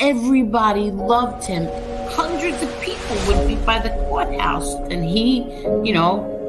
everybody loved him. Hundreds of people would be by the courthouse, and he,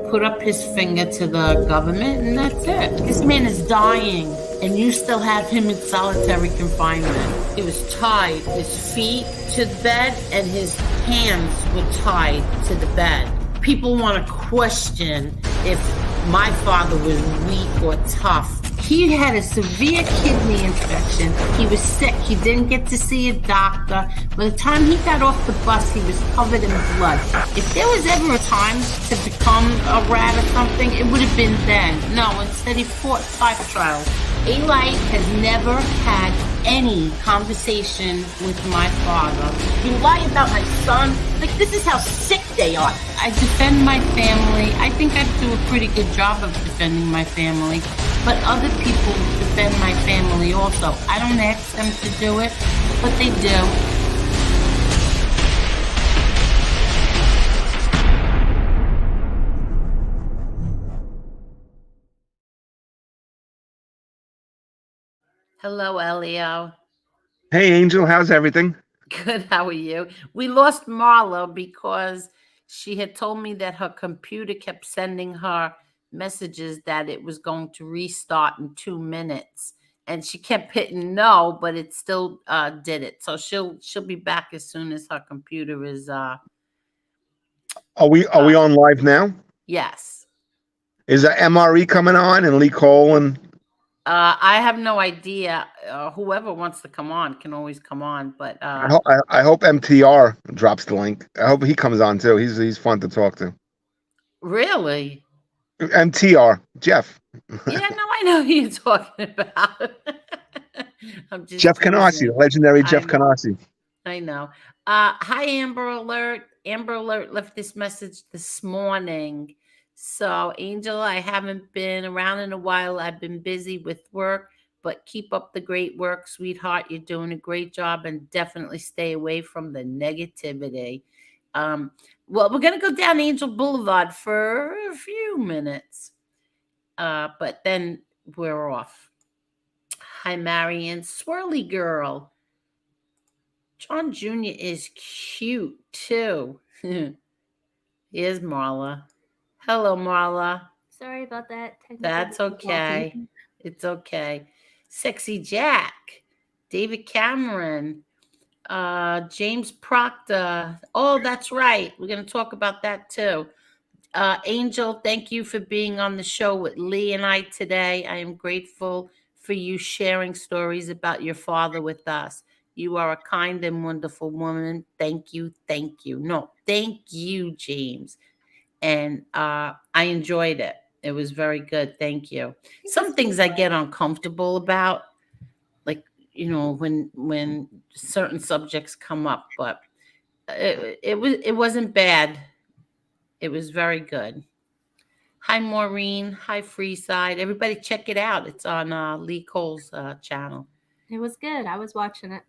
put up his finger to the government, and that's it. This man is dying, and you still have him in solitary confinement. He was tied, his feet to the bed, and his hands were tied to the bed. People want to question if my father was weak or tough. He had a severe kidney infection. He was sick. He didn't get to see a doctor. By the time he got off the bus, he was covered in blood. If there was ever a time to become a rat or something, it would have been then. No, instead he fought 5 trials. Eli has never had any conversation with my father. You lie about my son? Like, this is how sick they are. I defend my family. I think I do a pretty good job of defending my family. But other people defend my family also. I don't ask them to do it, but they do. Hello, Elio. Hey, Angel, how's everything? Good, how are you? We lost Marla because she had told me that her computer kept sending her messages that it was going to restart in 2 minutes, and she kept hitting no, but it still did it. So she'll be back as soon as her computer is. Are we on live now? Yes. Is that MRE coming on and Lee Cole and? I have no idea. Whoever wants to come on can always come on, but I hope MTR drops the link. I hope he comes on too. He's fun to talk to. Really? MTR, Jeff. Yeah, no, I know who you're talking about. I'm just Jeff Canarsie, legendary Jeff Canarsie. I know. Hi, Amber Alert. Amber Alert left this message this morning. So, Angel, I haven't been around in a while. I've been busy with work, but keep up the great work, sweetheart. You're doing a great job, and definitely stay away from the negativity. Well, we're going to go down Angel Boulevard for a few minutes, but then we're off. Hi, Marion. Swirly girl. John Jr. is cute, too. Here's Marla. Hello, Marla. Sorry about that. That's okay. It's okay. Sexy Jack. David Cameron. James Proctor. Oh, that's right. We're going to talk about that, too. Angel, thank you for being on the show with Lee and I today. I am grateful for you sharing stories about your father with us. You are a kind and wonderful woman. Thank you. Thank you. No, thank you, James. And I enjoyed it. It was very good. Thank you. Some things I get uncomfortable about, like, when certain subjects come up, but it wasn't bad. It was very good. Hi, Maureen. Hi, Freeside. Everybody check it out. It's on Lee Cole's channel. It was good. I was watching it.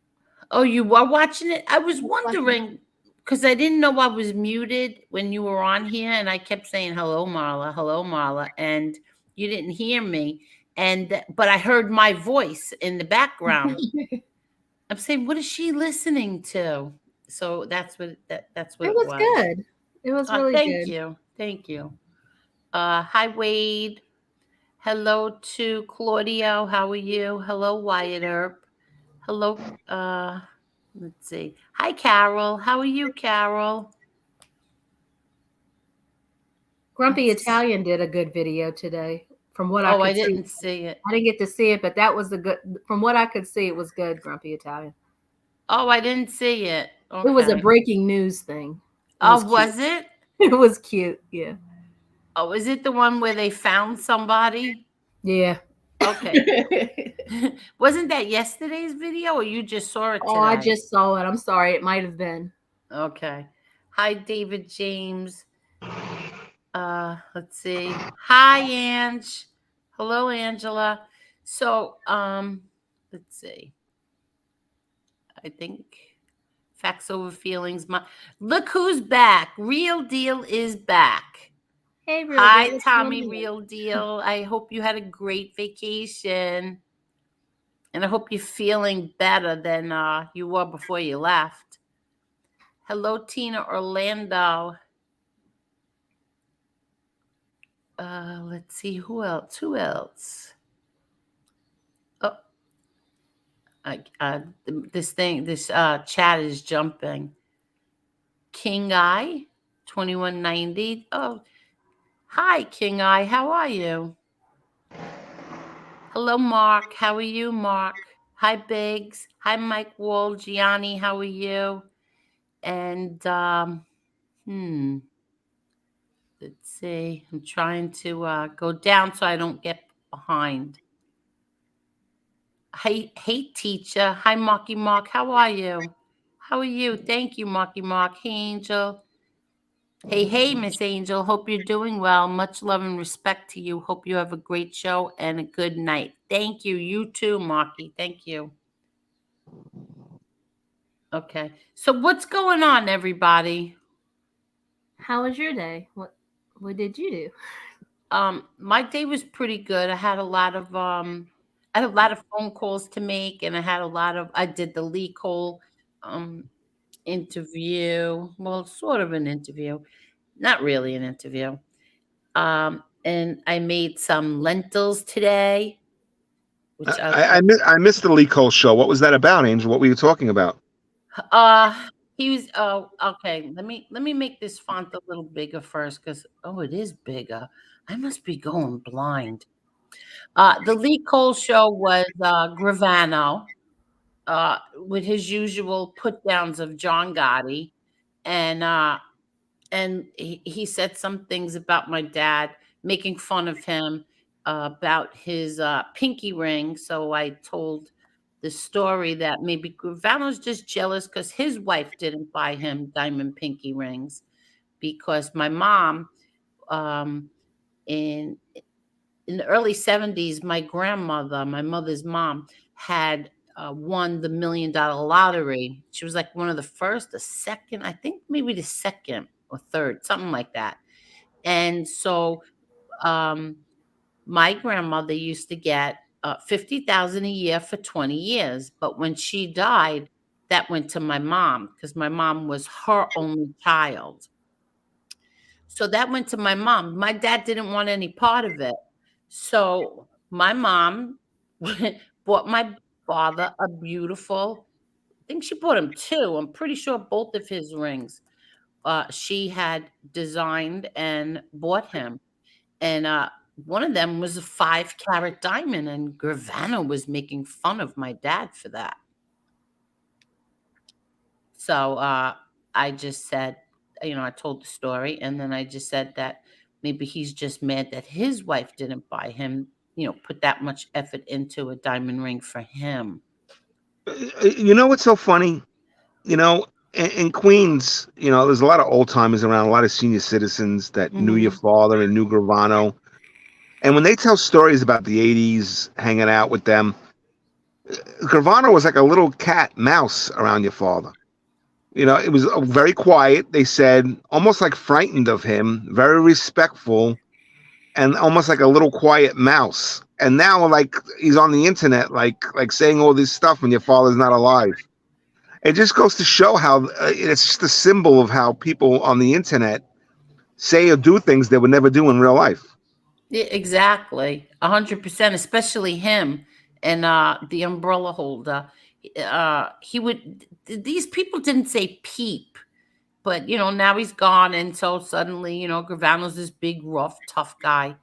Oh, you were watching it? I was wondering, because I didn't know I was muted when you were on here, and I kept saying, hello, Marla, and you didn't hear me. But I heard my voice in the background. I'm saying, what is she listening to? So that's what it was. Good. It was really good. Thank you. Hi, Wade. Hello to Claudio. How are you? Hello, Wyatt Earp. Hello. Let's see. Hi, Carol. How are you, Carol? Grumpy Italian did a good video today. From what I could see. I didn't see it. I didn't get to see it, but that was from what I could see, it was good, Grumpy Italian. Oh, I didn't see it. Okay. It was a breaking news thing. Was it? It was cute, yeah. Oh, is it the one where they found somebody? Yeah. Okay. Wasn't that yesterday's video, or you just saw it today? Oh, I just saw it. I'm sorry. It might have been. Okay. Hi, David James. Let's see. Hi, Ange. Hello, Angela. So, let's see. I think Facts Over Feelings. Look who's back. Real Deal is back. Hey, Real Hi, Deal. Tommy, Real Deal. I hope you had a great vacation. And I hope you're feeling better than you were before you left. Hello, Tina Orlando. Let's see, who else? Oh, this chat is jumping. King Eye 2190. Oh, hi, King Eye. How are you? Hello, Mark. How are you, Mark? Hi, Biggs. Hi, Mike Wall. Gianni, how are you? And let's see. I'm trying to go down so I don't get behind. Hey, teacher. Hi, Marky Mark. How are you? How are you? Thank you, Marky Mark. Hey, Angel. Hey, Miss Angel. Hope you're doing well. Much love and respect to you. Hope you have a great show and a good night. Thank you. You too, Marky. Thank you. Okay. So what's going on, everybody? How was your day? What did you do? My day was pretty good. I had a lot of phone calls to make, and I did the Lee Cole interview. Well, sort of an interview. Not really an interview. And I made some lentils today, which I missed the Lee Cole show. What was that about, Angel? What were you talking about? he was okay. Let me make this font a little bigger first, because it is bigger. I must be going blind. The Lee Cole show was Gravano, with his usual put downs of John Gotti, and he said some things about my dad, making fun of him about his pinky ring. So I told the story that maybe Gravano's just jealous because his wife didn't buy him diamond pinky rings, because my mom, um, in the early 70s, my grandmother, my mother's mom, had won the $1 million lottery. She was like one of the first, the second, I think maybe the second or third, something like that. And so my grandmother used to get 50,000 a year for 20 years. But when she died, that went to my mom, because my mom was her only child. So that went to my mom. My dad didn't want any part of it. So my mom bought my father a beautiful, I think she bought him two. I'm pretty sure both of his rings she had designed and bought him. And one of them was a 5-carat diamond, and Gravano was making fun of my dad for that. So I just said, I told the story, and then I just said that maybe he's just mad that his wife didn't buy him, put that much effort into a diamond ring for him. You know what's so funny? In Queens, there's a lot of old timers around, a lot of senior citizens that knew your father and knew Gravano. And when they tell stories about the 80s, hanging out with them, Gravano was like a little cat mouse around your father. It was very quiet. They said almost like frightened of him, very respectful, and almost like a little quiet mouse. And now, like, he's on the internet, like saying all this stuff when your father's not alive. It just goes to show how it's just a symbol of how people on the internet say or do things they would never do in real life. Yeah, exactly. 100%, especially him and the umbrella holder. These people didn't say peep, but now he's gone, and so suddenly Gravano's this big, rough, tough guy,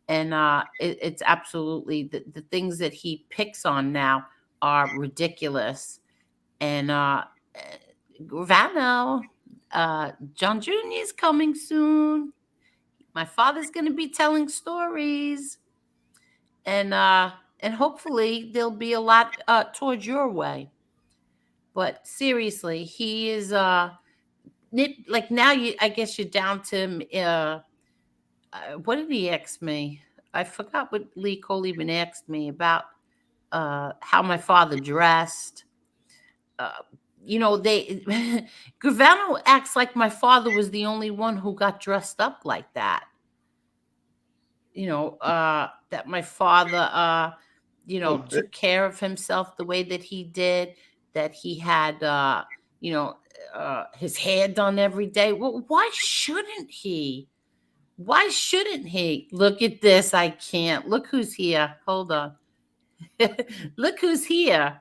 and it's absolutely the things that he picks on now are ridiculous. And Gravano, John Jr. is coming soon. My father's going to be telling stories, and hopefully there'll be a lot towards your way. But seriously, he is like, now I guess you're down to what did he ask me? I forgot what Lee Cole even asked me about how my father dressed. They Gravano acts like my father was the only one who got dressed up like that. That my father took care of himself the way that he did, that he had, his hair done every day. Well, why shouldn't he? Why shouldn't he? Look at this. I can't. Look who's here. Hold on. Look who's here.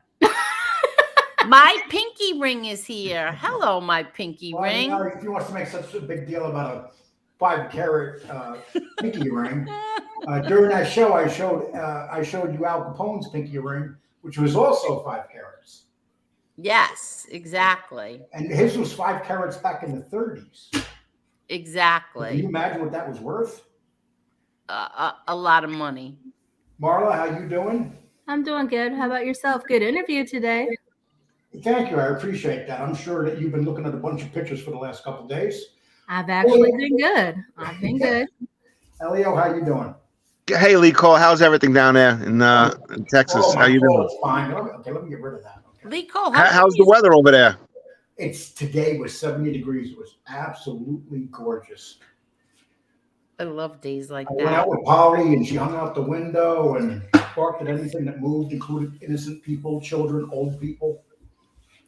My pinky ring is here. Hello, my pinky ring. If you want to make such a big deal about a 5-carat pinky ring, during that show, I showed you Al Capone's pinky ring, which was also 5 carats. Yes, exactly. And his was 5 carats back in the 30s. Exactly. Can you imagine what that was worth? A lot of money. Marla, how you doing? I'm doing good. How about yourself? Good interview today. Thank you. I appreciate that. I'm sure that you've been looking at a bunch of pictures for the last couple of days. I've actually been good. I've been good. Elio, how you doing? Hey, Lee Cole, how's everything down there in Texas? Oh, how you doing? It's fine. Okay, let me get rid of that. Okay. Lee Cole, How's the weather over there? Today was 70 degrees. It was absolutely gorgeous. I love days like I that. went out with Polly and she hung out the window and barked at anything that moved, including innocent people, children, old people.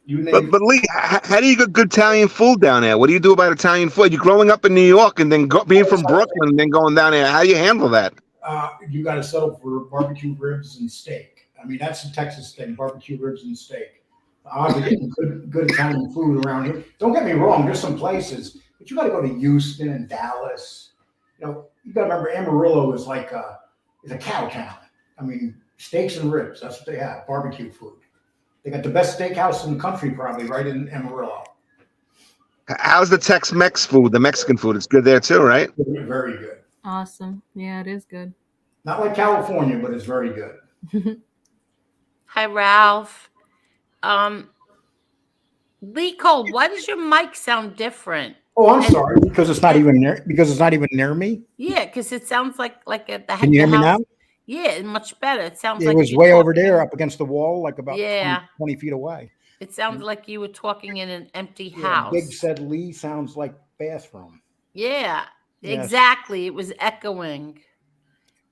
You name But Lee, how do you get good Italian food down there? What do you do about Italian food? You're growing up in New York and then being from Brooklyn and then going down there. How do you handle that? You got to settle for barbecue ribs and steak. I mean, that's a Texas thing, barbecue ribs and steak. I'll be getting good Italian food around here. Don't get me wrong, there's some places, but you got to go to Houston and Dallas. You got to remember Amarillo is like is a cow town. I mean, steaks and ribs, that's what they have, barbecue food. They got the best steakhouse in the country, probably, right in Amarillo. How's the Tex-Mex food, the Mexican food? It's good there too, right? Very good. Awesome. Yeah, it is good. Not like California, but it's very good. Hi, Ralph. Lee Cole, why does your mic sound different? Oh, I'm sorry, because it's not even near me. Yeah, because it sounds like at the Can you hear me now? Yeah, much better. It sounds It like was way over there up against the wall, like about 20 feet away. It sounded like you were talking in an empty house. Big said Lee sounds like bathroom. Yeah, Yes. Exactly. It was echoing.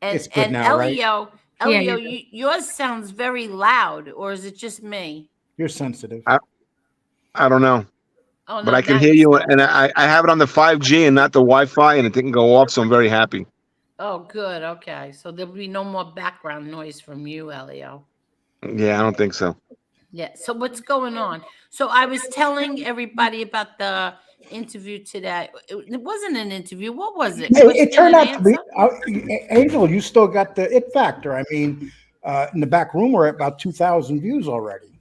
And, It's good now, Elio, right? Elio, yours sounds very loud, or is it just me? You're sensitive. I don't know. Oh, no, but I can hear you, and I have it on the 5G and not the Wi-Fi, and it didn't go off, so I'm very happy. Oh, good. Okay. So there'll be no more background noise from you, Elio. Yeah, I don't think so. Yeah. So what's going on? So I was telling everybody about the interview today. It wasn't an interview. What was it? It turned out to be, Angel, you still got the it factor. I mean, in the back room, we're at about 2,000 views already.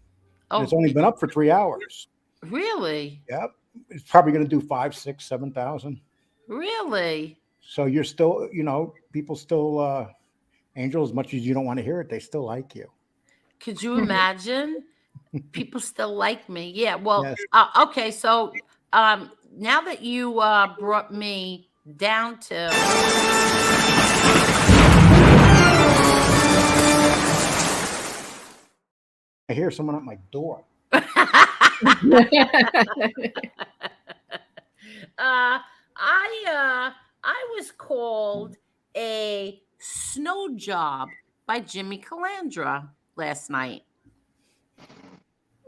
Oh, it's only been up for 3 hours. Really? Yep. It's probably going to do 5, 6, 7,000. Really? So you're still, people still, Angel, as much as you don't want to hear it, they still like you. Could you imagine? People still like me. Yeah. Well, Yes. Okay. So now that you brought me down to. I hear someone at my door. I was called a snow job by Jimmy Calandra last night.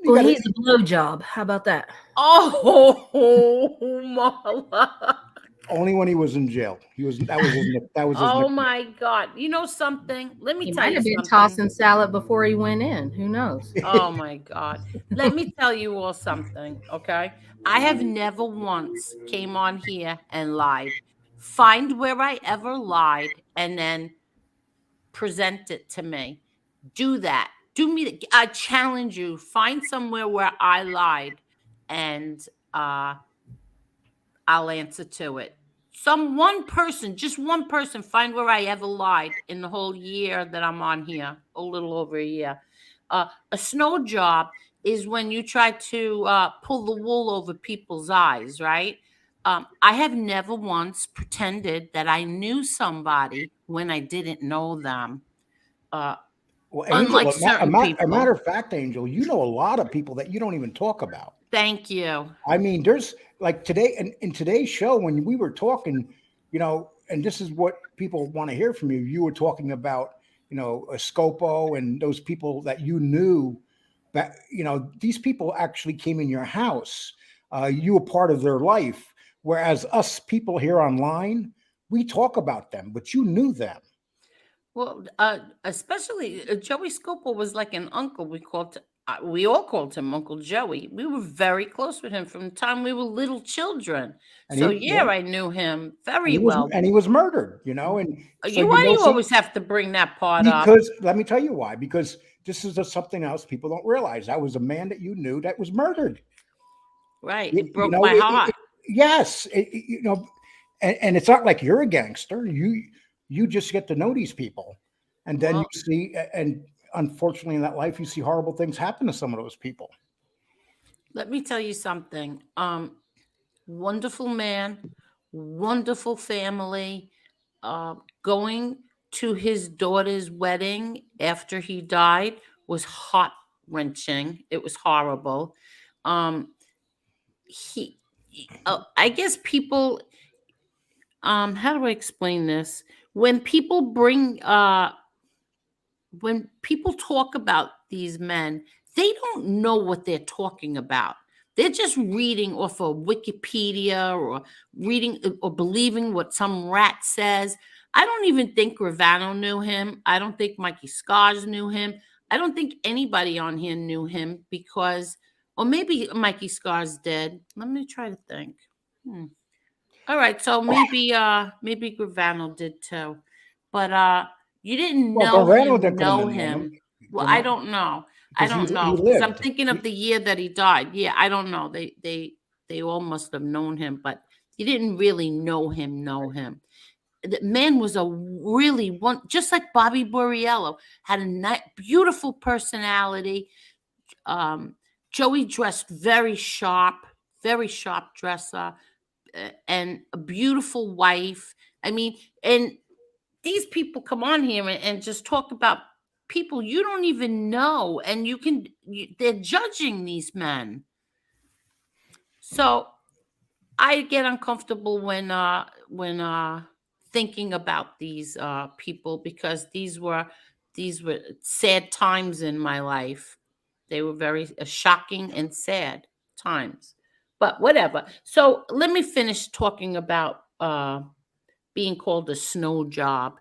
Well, he's a blow job. How about that? Oh, Marla. Only when he was in jail. That was his Oh nickname. my God. You know something? Let me He tell might you have been something. tossing salad before he went in. Who knows? Oh my God. Let me tell you all something, okay? I have never once came on here and lied. Find where I ever lied and then present it to me. Do that. Do me. I challenge you. Find somewhere where I lied and I'll answer to it. Just one person, find where I ever lied in the whole year that I'm on here, a little over a year. A snow job is when you try to pull the wool over people's eyes, right? I have never once pretended that I knew somebody when I didn't know them. Well, Unlike Angel, certain people. a matter of fact, Angel, you know a lot of people that you don't even talk about. Thank you. I mean, there's like today, in today's show, when we were talking, and this is what people want to hear from you. You were talking about, Scopo and those people that you knew, that, these people actually came in your house. You were part of their life. Whereas us people here online, we talk about them, but you knew them. Well, especially Joey Scopo was like an uncle. We all called him Uncle Joey. We were very close with him from the time we were little children. And So he- yeah, I knew him very And he was, well. and he was murdered, and so Why do you always have to bring that part up? because let me tell you why. Because this is something else people don't realize. That was a man that you knew that was murdered. Right. It broke my heart. Yes. And it's not like you're a gangster. You just get to know these people. And then you see, and unfortunately in that life, you see horrible things happen to some of those people. Let me tell you something. Wonderful man, wonderful family. Going to his daughter's wedding after he died was heart-wrenching. It was horrible. I guess people, how do I explain this? When people talk about these men, they don't know what they're talking about. They're just reading off of Wikipedia or reading or believing what some rat says. I don't even think Gravano knew him. I don't think Mikey Scars knew him. I don't think anybody on here knew him because, or maybe Mikey Scars did. Let me try to think. All right, so maybe Gravano did too, but you didn't know him. Well, I don't know. I don't know because I'm thinking of the year that he died. Yeah, I don't know. They all must have known him, but you didn't really know him. The man was just like Bobby Borriello, had a beautiful personality. Joey dressed very sharp dresser, and a beautiful wife. I mean, and these people come on here and just talk about people you don't even know, and they're judging these men. So I get uncomfortable when thinking about these people because these were sad times in my life. They were very shocking and sad times, but whatever. So let me finish talking about being called a snow job.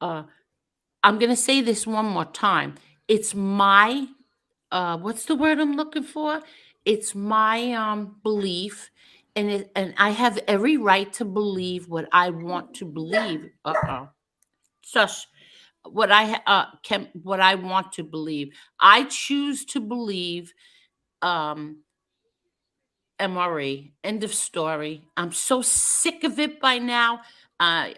I'm going to say this one more time. It's my, what's the word I'm looking for? It's my belief, and I have every right to believe what I want to believe. Shush. What I want to believe. I choose to believe MRE. End of story. I'm so sick of it by now. I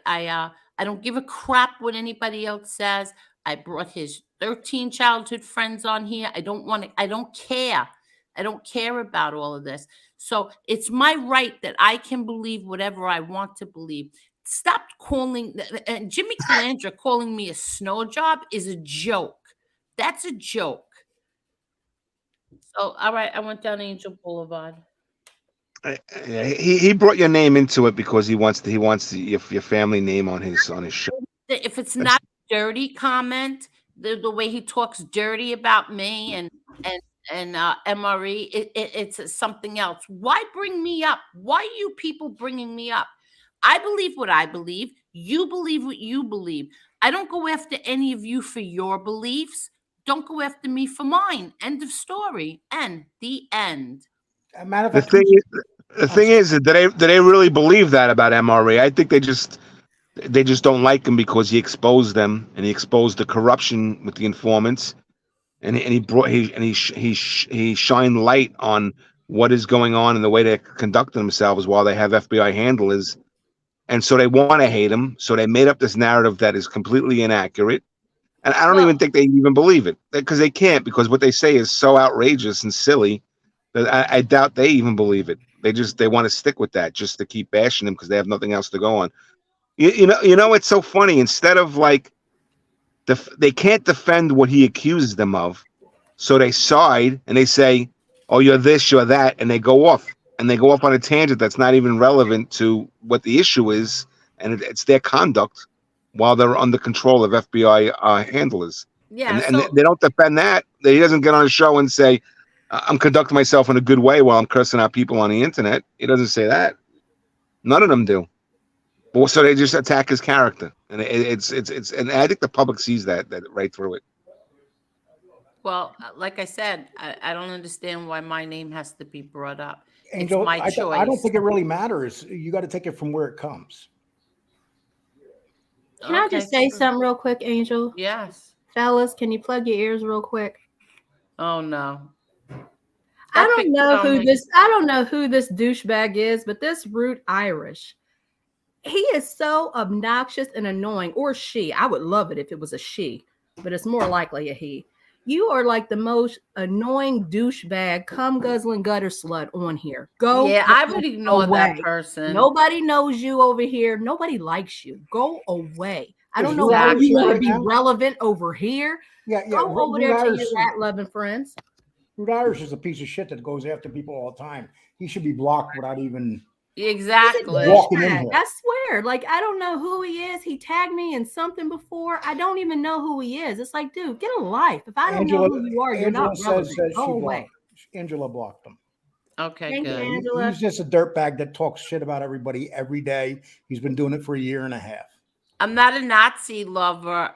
don't give a crap what anybody else says. I brought his 13 childhood friends on here. I don't care. I don't care about all of this. So it's my right that I can believe whatever I want to believe. Stop calling and Jimmy Calandra calling me a snow job is a joke. That's a joke. So all right, I went down Angel Boulevard. He brought your name into it because he wants your family name on his show. If it's not a dirty comment, the way he talks dirty about me and MRE, it's something else. Why bring me up? Why are you people bringing me up? I believe what I believe. You believe what you believe. I don't go after any of you for your beliefs. Don't go after me for mine. End of story. End. The end. The thing is, do they really believe that about MRE? I think they just don't like him because he exposed them and he exposed the corruption with the informants, and he shined light on what is going on and the way they conduct themselves while they have FBI handlers, and so they want to hate him. So they made up this narrative that is completely inaccurate, and I don't even think they even believe it because they can't, because what they say is so outrageous and silly that I doubt they even believe it. They want to stick with that just to keep bashing him because they have nothing else to go on. You know, it's so funny. Instead of like, they can't defend what he accuses them of, so they side and they say, "Oh, you're this, you're that," and they go off on a tangent that's not even relevant to what the issue is, and it's their conduct. while they're under control of FBI handlers. Yeah. And they don't defend that. He doesn't get on a show and say, I'm conducting myself in a good way while I'm cursing out people on the internet. He doesn't say that. None of them do. But so they just attack his character, and it's and I think the public sees that right through it. Well, like I said, I don't understand why my name has to be brought up. Angel, it's my choice. I don't think it really matters. You got to take it from where it comes. Can I just say something real quick, Angel? Yes. Fellas, can you plug your ears real quick? Oh no. I don't know who this douchebag is, but this root Irish, he is so obnoxious and annoying, or she. I would love it if it was a she, but it's more likely a he. You are like the most annoying douchebag, cum guzzling gutter slut on here. Go. Yeah, I would ignore that person. Nobody knows you over here. Nobody likes you. Go away. I don't know Exactly. why you want to be relevant over here. Yeah. Go over there to your rat-loving friends. Root Irish is a piece of shit that goes after people all the time. He should be blocked without even exactly walking in here. I swear, like, I don't know who he is. He tagged me in something before. I don't even know who he is. It's like, dude, get a life. If I don't know who you are, you're not relevant. Go away. Angela blocked him. Okay, Thank good. you, Angela. He's just a dirtbag that talks shit about everybody every day. He's been doing it for a year and a half. I'm not a Nazi lover.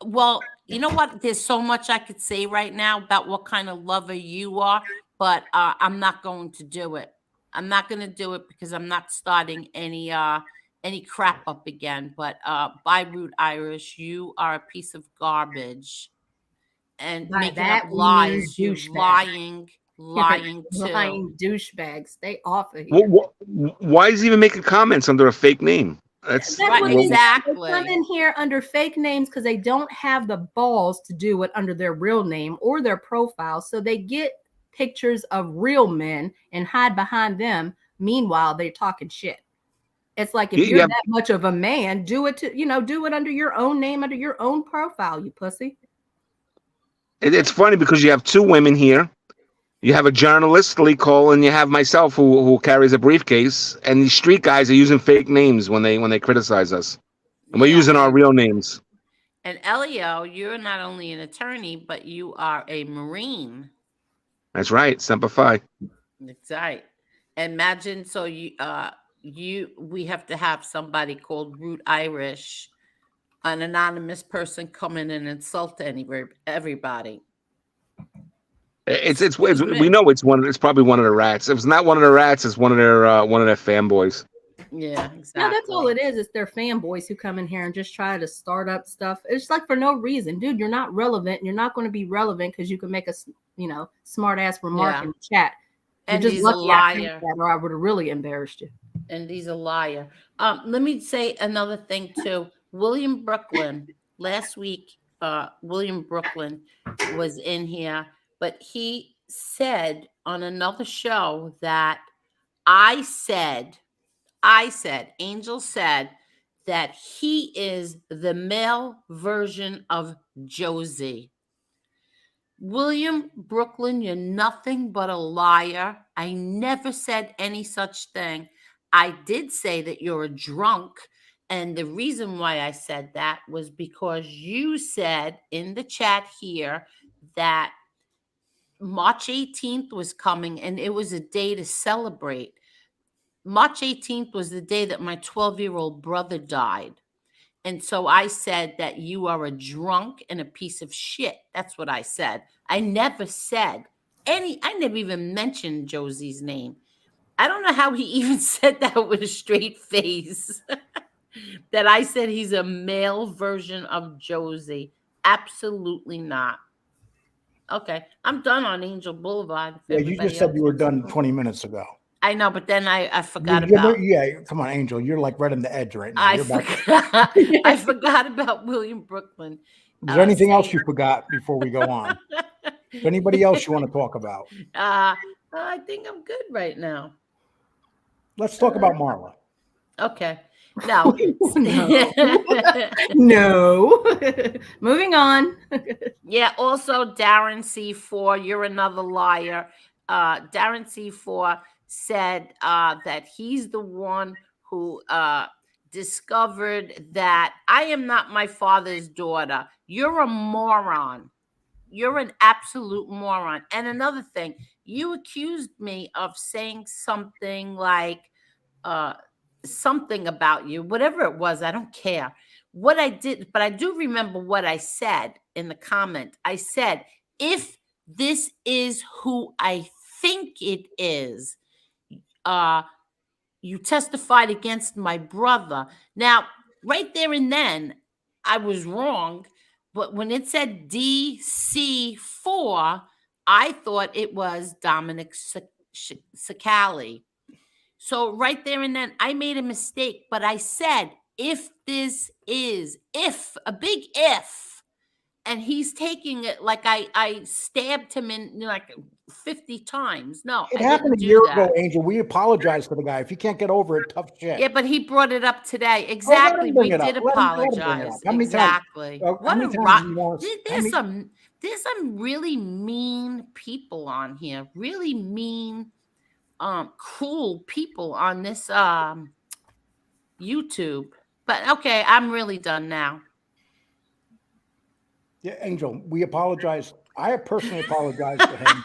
Well, you know what? There's so much I could say right now about what kind of lover you are, but I'm not going to do it. I'm not going to do it because I'm not starting any crap up again. But by root Irish, you are a piece of garbage and By making that up lies. You douchebag. lying too. Lying douchebag. Stay off of here. Why is he even making comments under a fake name? That's right, exactly. They come in here under fake names because they don't have the balls to do it under their real name or their profile. So they get pictures of real men and hide behind them. Meanwhile, they're talking shit. It's like, if you're that much of a man, do it under your own name, under your own profile, you pussy. It's funny because you have two women here. You have a journalist, Lee Cole, and you have myself who carries a briefcase. And these street guys are using fake names when they criticize us. And we're using our real names. And Elio, you're not only an attorney, but you are a Marine. That's right. Semper Fi. That's right. Imagine, so we have to have somebody called Root Irish, an anonymous person, come in and insult everybody. It's we know it's probably one of the rats. If it's not one of the rats, it's one of their fanboys. Yeah, exactly. No, that's all it is. It's their fanboys who come in here and just try to start up stuff. It's like for no reason, dude. You're not relevant. You're not going to be relevant because you can make a smart ass remark in the chat. You're and just he's lucky a liar. or I would have really embarrassed you. And he's a liar. Let me say another thing too. William Brooklyn last week. William Brooklyn was in here. But he said on another show that Angel said that he is the male version of Josie. William Brooklyn, you're nothing but a liar. I never said any such thing. I did say that you're a drunk. And the reason why I said that was because you said in the chat here that March 18th was coming and it was a day to celebrate. March 18th was the day that my 12-year-old brother died. And so I said that you are a drunk and a piece of shit. That's what I said. I never even mentioned Josie's name. I don't know how he even said that with a straight face. That I said he's a male version of Josie. Absolutely not. Okay, I'm done on Angel Boulevard. Yeah, you just said you were done 20 minutes ago. I know, but then I forgot about. Yeah, come on, Angel. You're like right on the edge right now. I forgot about William Brooklyn. Is there anything else you forgot before we go on? Is there anybody else you want to talk about? I think I'm good right now. Let's talk about Marla. Okay. No. No. Moving on. Yeah. Also, Darren C4, you're another liar. Darren C4 said that he's the one who discovered that I am not my father's daughter. You're a moron. You're an absolute moron. And another thing, you accused me of saying something like something about you, whatever it was. I don't care what I did, but I do remember what I said in the comment. I said, if this is who I think it is, you testified against my brother. Now, right there and then, I was wrong. But when it said DC4, I thought it was Dominic Sicali. So right there and then, I made a mistake. But I said, if this is, if, a big if, and he's taking it like I stabbed him in like 50 times. No, It I happened didn't a year do ago, that. Angel. We apologize to the guy. If you can't get over it, tough shit. Yeah, but he brought it up today. Exactly. bring We it up. did Let him bring it apologize. up. How many times- Exactly. how What many a times rock. do you want us- how There's many- there's some really mean people on here. Really mean, cruel people on this YouTube. But okay, I'm really done now. Yeah, Angel, we apologize. I personally apologize to him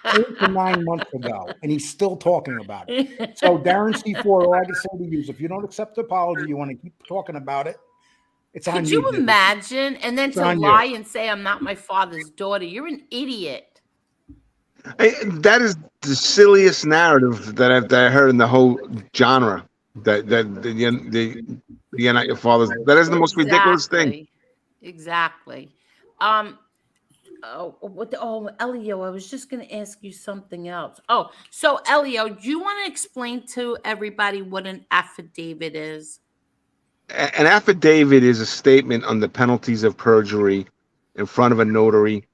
8 to 9 months ago, and he's still talking about it. So, Darren C4, all I can say to you is if you don't accept the apology, you want to keep talking about it, it's on Could you. you dude. imagine? And then It's to on you. lie and say I'm not my father's daughter. You're an idiot. That is the silliest narrative that I heard in the whole genre. That you're not your father's. That is the most ridiculous thing. Exactly. Elio, I was just going to ask you something else. Oh, so Elio, do you want to explain to everybody what an affidavit is? An affidavit is a statement on the penalties of perjury in front of a notary,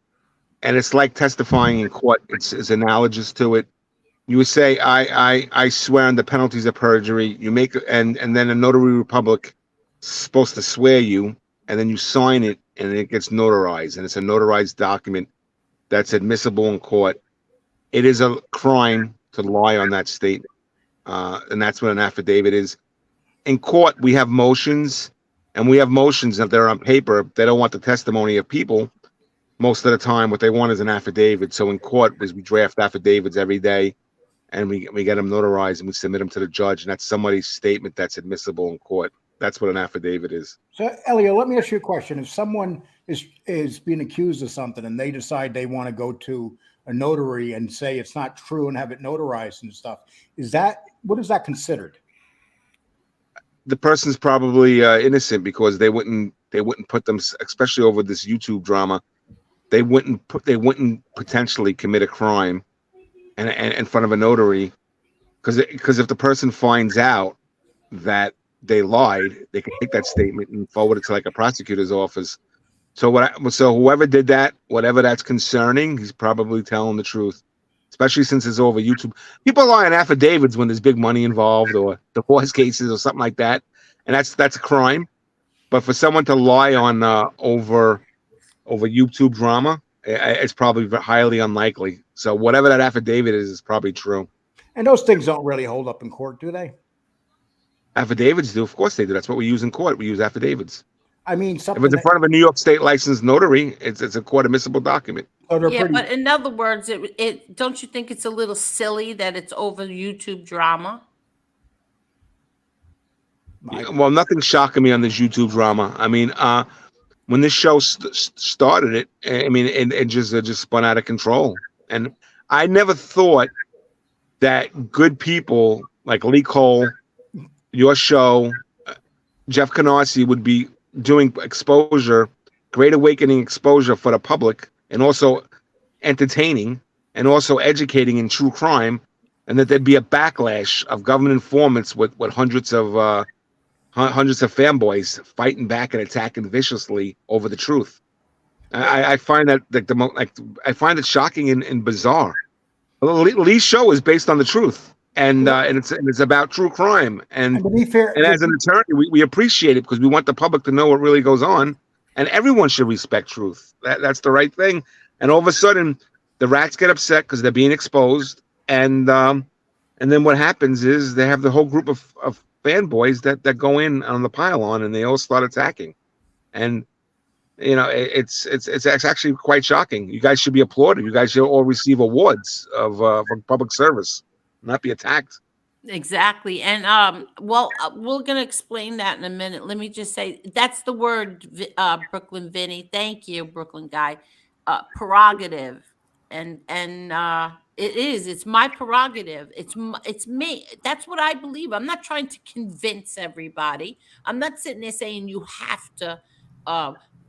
and it's like testifying in court. It's analogous to it. You would say, I swear on the penalties of perjury. You make and then a notary public is supposed to swear you, and then you sign it, and it gets notarized, and it's a notarized document that's admissible in court. It is a crime to lie on that statement, and that's what an affidavit is. In court, we have motions, and we have motions that they're on paper. They don't want the testimony of people. Most of the time, what they want is an affidavit. So in court, we draft affidavits every day, and we get them notarized, and we submit them to the judge, and that's somebody's statement that's admissible in court. That's what an affidavit is. So, Elio, let me ask you a question. If someone is being accused of something and they decide they want to go to a notary and say it's not true and have it notarized and stuff, what is that considered? The person's probably innocent because they wouldn't put them, especially over this YouTube drama. They wouldn't potentially commit a crime and in front of a notary, because if the person finds out that they lied, they can take that statement and forward it to like a prosecutor's office. So whoever did that, whatever that's concerning, he's probably telling the truth. Especially since it's over YouTube. People lie on affidavits when there's big money involved or divorce cases or something like that, and that's a crime. But for someone to lie on over YouTube drama, it's probably highly unlikely. So whatever that affidavit is probably true. And those things don't really hold up in court, do they? Affidavits do, of course they do. That's what we use in court. We use affidavits. I mean, if it's in front of a New York State licensed notary, it's a court admissible document. Yeah, but in other words, it don't you think it's a little silly that it's over YouTube drama? Well, nothing's shocking me on this YouTube drama. I mean, when this show started, it just spun out of control, and I never thought that good people like Lee Cole, your show, Jeff Canarsie would be doing exposure, Great Awakening exposure for the public, and also entertaining and also educating in true crime, and that there'd be a backlash of government informants with hundreds of fanboys fighting back and attacking viciously over the truth. I find that I find it shocking and bizarre. Lee's show is based on the truth, and it's about true crime. And to be fair, and as an attorney, we appreciate it because we want the public to know what really goes on, and everyone should respect truth. That's the right thing. And all of a sudden, the rats get upset because they're being exposed, and then what happens is they have the whole group of fanboys that go in on the pylon and they all start attacking. And it's actually quite shocking. You guys should be applauded. You guys should all receive awards for public service, not be attacked. Exactly. And well, we're going to explain that in a minute. Let me just say that's the word, Brooklyn Vinny. Thank you, Brooklyn guy. Prerogative. And it's my prerogative. It's me. That's what I believe. I'm not trying to convince everybody. I'm not sitting there saying you have to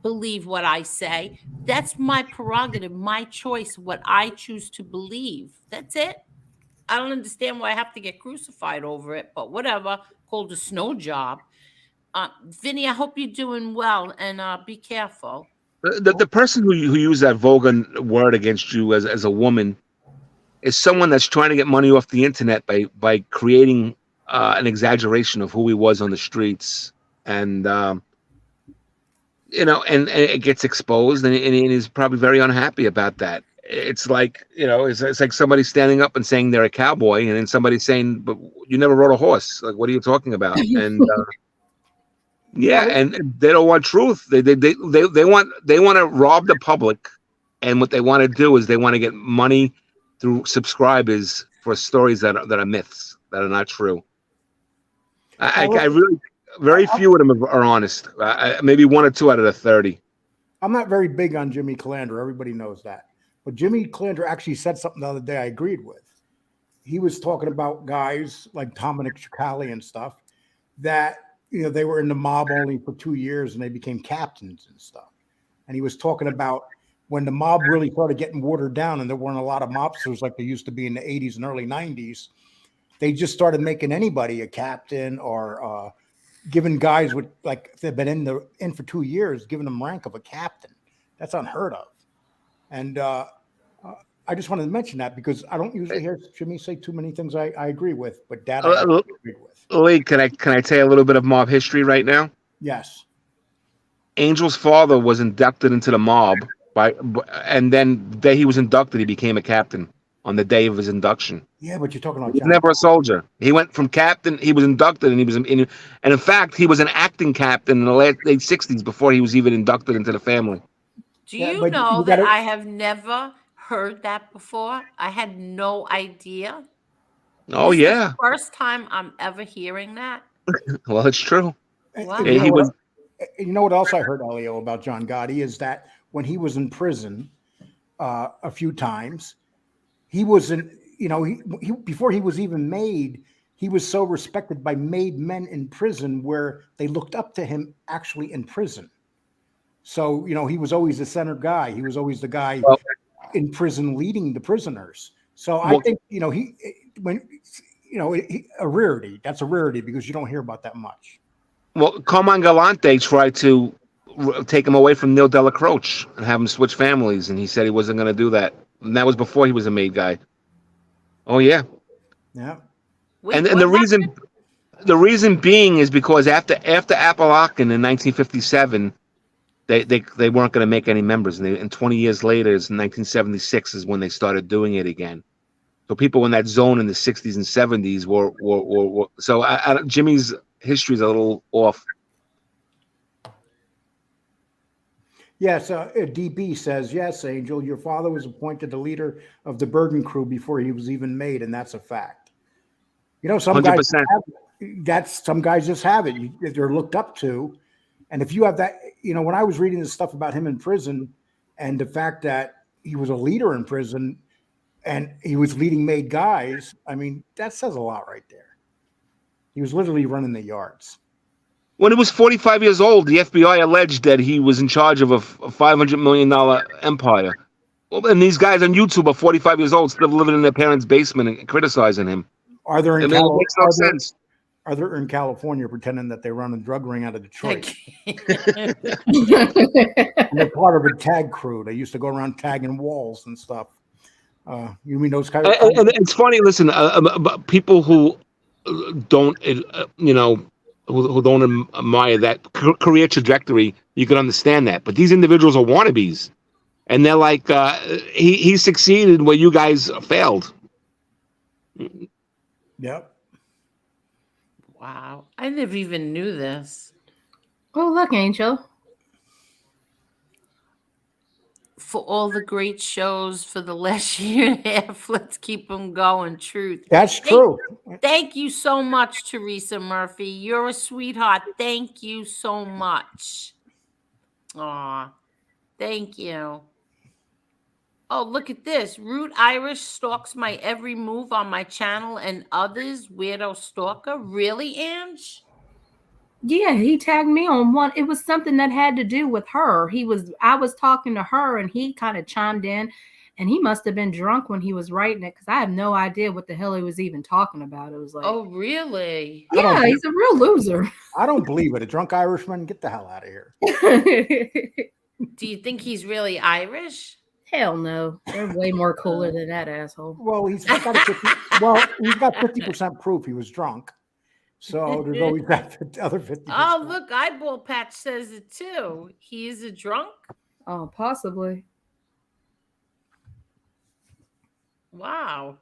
believe what I say. That's my prerogative, my choice, what I choose to believe. That's it. I don't understand why I have to get crucified over it, but whatever. Called a snow job. Vinny, I hope you're doing well, and be careful. The person who used that vulgar word against you as a woman is someone that's trying to get money off the internet by creating an exaggeration of who he was on the streets, and and it gets exposed, and he's probably very unhappy about that. It's like it's like somebody standing up and saying they're a cowboy, and then somebody saying, "But you never rode a horse. Like, what are you talking about?" And and they don't want truth. They want to rob the public, and what they want to do is they want to get money through subscribers for stories that are myths, that are not true. I really, very few of them are honest. Maybe 1 or 2 out of the 30. I'm not very big on Jimmy Calandra. Everybody knows that. But Jimmy Calandra actually said something the other day I agreed with. He was talking about guys like Dominic Chicali and stuff that, they were in the mob only for 2 years and they became captains and stuff. And he was talking about when the mob really started getting watered down and there weren't a lot of mobsters like there used to be in the 80s and early 90s, they just started making anybody a captain or giving guys with, like, if they've been in for 2 years, giving them rank of a captain. That's unheard of. And I just wanted to mention that because I don't usually hear Jimmy say too many things I agree with, but that I agreed with. Lee, can I tell you a little bit of mob history right now? Yes. Angel's father was inducted into the mob and then the day he was inducted, he became a captain on the day of his induction. Yeah, but you're talking about he was never a soldier. He went from captain. He was inducted, and in fact, he was an acting captain in the late 60s before he was even inducted into the family. Do you know that I have never heard that before? I had no idea. Oh, this yeah. is the first time I'm ever hearing that. Well, it's true. Wow. You know what else I heard, Elio, about John Gotti is that when he was in prison a few times, he was before he was even made, he was so respected by made men in prison where they looked up to him actually in prison. So, he was always the center guy. He was always the guy in prison leading the prisoners. So I think, a rarity. That's a rarity because you don't hear about that much. Well, Carmine Galante tried to take him away from Neil Della Croce and have him switch families, and he said he wasn't going to do that. And that was before he was a made guy. Oh, yeah. Yeah. And the reason being is because after Apalachin in 1957, they weren't going to make any members, and 20 years later, in 1976, is when they started doing it again. So people in that zone in the 60s and 70s were so Jimmy's history is a little off. Yes, DB says, yes, Angel, your father was appointed the leader of the Bergen crew before he was even made, and that's a fact. Some 100%. Some guys just have it. They're looked up to. And if you have that, when I was reading this stuff about him in prison and the fact that he was a leader in prison and he was leading made guys, I mean, that says a lot right there. He was literally running the yards. When he was 45 years old, the FBI alleged that he was in charge of a $500 million empire. Well, and these guys on YouTube are 45 years old, still living in their parents' basement and criticizing him. Are there in it makes no sense. Are there in California pretending that they run a drug ring out of Detroit? And they're part of a tag crew. They used to go around tagging walls and stuff. You mean those kind of? And it's funny. Listen, people who don't, who don't admire that career trajectory, you can understand that. But these individuals are wannabes, and they're like, he succeeded where you guys failed. Yep. Wow. I never even knew this. Oh, look, Angel. For all the great shows for the last year and a half, let's keep them going. Truth. That's true. Thank you so much, Teresa Murphy. You're a sweetheart. Thank you so much. Aw, thank you. Oh, look at this. Root Irish stalks my every move on my channel and others. Weirdo stalker. Really, Ange? Yeah, he tagged me on one. It was something that had to do with her. I was talking to her and he kind of chimed in, and he must have been drunk when he was writing it, because I have no idea what the hell he was even talking about. It was like, oh, really? Yeah, he's a real loser. I don't believe it. A drunk Irishman, get the hell out of here. Do you think he's really Irish? Hell no. They're way more cooler than that asshole. Well, he's got 50% proof he was drunk. So there's always that other 50%. Oh, look, Eyeball Patch says it too. He is a drunk? Oh, possibly. Wow.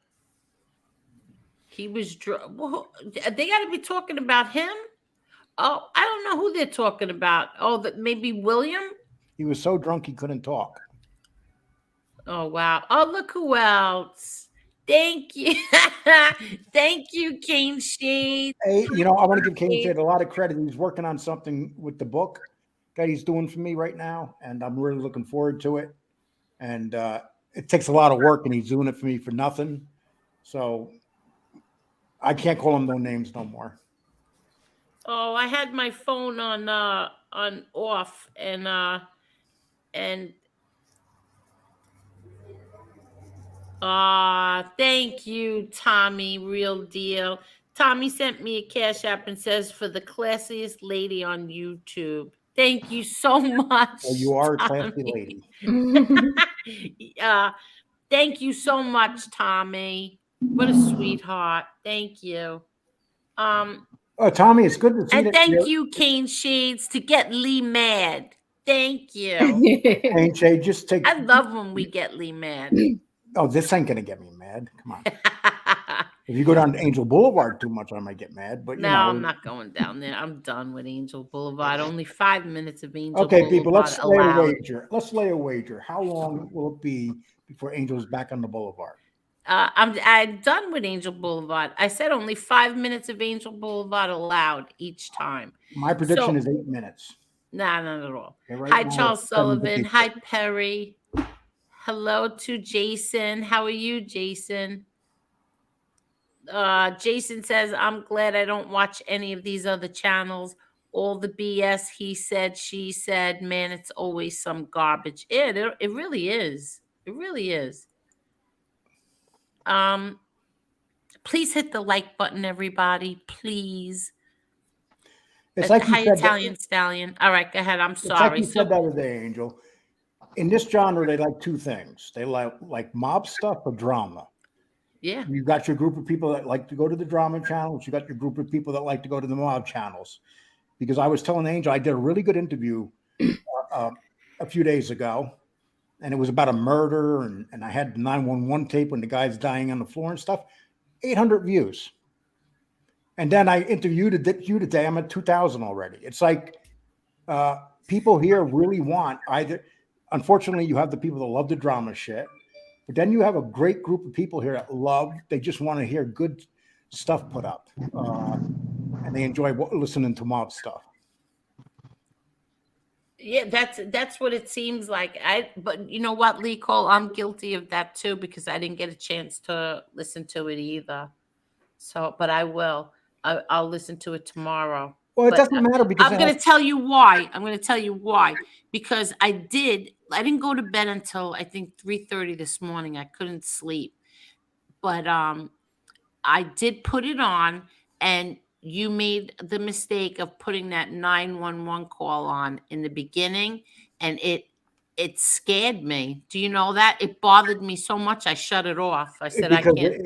He was drunk. Well, they got to be talking about him? Oh, I don't know who they're talking about. Oh, that maybe William? He was so drunk he couldn't talk. Oh, wow. Oh, look who else. Thank you. Thank you, Kane Shade. Hey, I want to give Kane Shade a lot of credit. He's working on something with the book that he's doing for me right now, and I'm really looking forward to it. And it takes a lot of work, and he's doing it for me for nothing. So I can't call him no names no more. Oh, I had my phone on off, and thank you, Tommy. Real deal. Tommy sent me a Cash App and says, for the classiest lady on YouTube. Thank you so much. Well, you are a Tommy. classy lady. Thank you so much, Tommy. What a sweetheart. Thank you. Oh, Tommy, it's good to see. And thank you, Kane Shades, to get Lee mad. Thank you. Kane Shade, just take. I love when we get Lee mad. Oh, this ain't gonna get me mad. Come on. If you go down to Angel Boulevard too much, I might get mad. But no, I'm not going down there. I'm done with Angel Boulevard. Only 5 minutes of Angel Okay, Boulevard. people, let's lay allowed. a wager. Let's lay a wager. How long will it be before Angel's back on the boulevard? I'm done with Angel Boulevard. I said only 5 minutes of Angel Boulevard allowed each time. My prediction is 8 minutes. Nah, not at all. Okay, right Hi, now, Charles Sullivan. 7:56. Hi, Perry. Hello to Jason. How are you, Jason? Jason says, I'm glad I don't watch any of these other channels. All the BS, he said, she said, man, it's always some garbage. It really is. It really is. Please hit the like button, everybody. Please. It's like you said Italian Stallion. All right, go ahead. I'm sorry. It's like you said the other day, Angel. In this genre, they like two things. They like mob stuff or drama. Yeah. You got your group of people that like to go to the drama channels. You got your group of people that like to go to the mob channels. Because I was telling Angel, I did a really good interview a few days ago, and it was about a murder, and I had the 911 tape when the guy's dying on the floor and stuff. 800 views. And then I interviewed you today. I'm at 2,000 already. It's like people here really want either. Unfortunately, you have the people that love the drama shit, but then you have a great group of people here that they just want to hear good stuff put up, and they enjoy listening to mob stuff. Yeah, that's what it seems like. But you know what, Lee Cole, I'm guilty of that too, because I didn't get a chance to listen to it either. So, but I will. I'll listen to it tomorrow. Well, it doesn't matter because I'm going to tell you why. Because I didn't go to bed until I think 3:30 this morning. I couldn't sleep. But I did put it on, and you made the mistake of putting that 911 call on in the beginning, and it scared me. Do you know that? It bothered me so much I shut it off. I said, because I can't.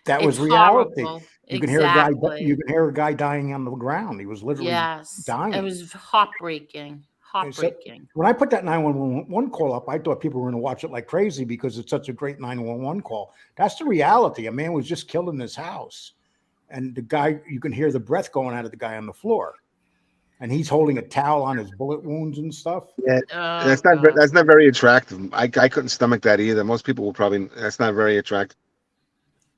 That was It's reality. horrible. You Exactly. can hear a guy dying on the ground. He was literally dying. It was heartbreaking. Heartbreaking. When I put that 911 call up, I thought people were going to watch it like crazy because it's such a great 911 call. That's the reality. A man was just killed in his house. and the guy, you can hear the breath going out of the guy on the floor, and he's holding a towel on his bullet wounds and stuff. Yeah, that's not very attractive. I couldn't stomach that either. Most people will probably. That's not very attractive.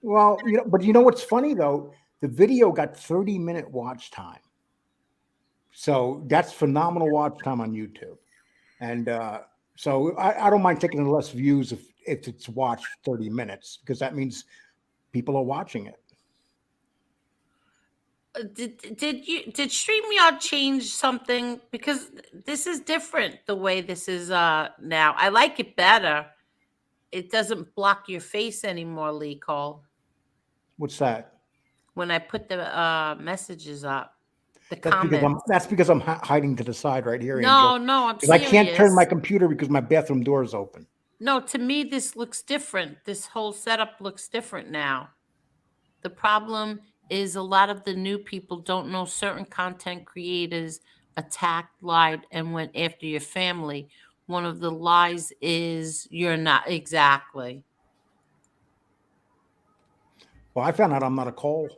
Well, but you know what's funny though? The video got 30-minute watch time, so that's phenomenal watch time on YouTube, and so I don't mind taking less views if it's watched 30 minutes because that means people are watching it. Did StreamYard change something? Because this is different the way this is now. I like it better. It doesn't block your face anymore, Lee Cole. What's that? When I put the messages up, the comments. That's because I'm hiding to the side right here. No, Angel. no, I'm serious. I can't turn my computer because my bathroom door is open. No, to me, this looks different. This whole setup looks different now. The problem is a lot of the new people don't know certain content creators attacked, lied, and went after your family. One of the lies is you're not exactly. Well, I found out I'm not a Cole.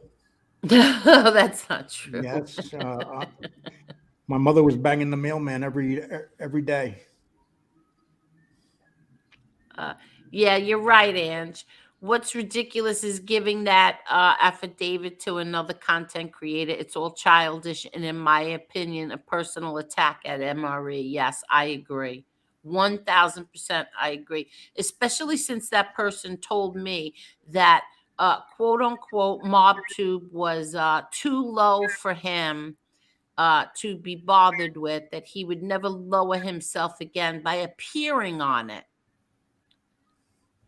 That's not true. Yes, my mother was banging the mailman every day. Yeah, you're right, Ange. What's ridiculous is giving that affidavit to another content creator. It's all childish and, in my opinion, a personal attack at MRE. Yes, I agree. 1,000% I agree. Especially since that person told me that quote unquote MobTube was too low for him to be bothered with, that he would never lower himself again by appearing on it.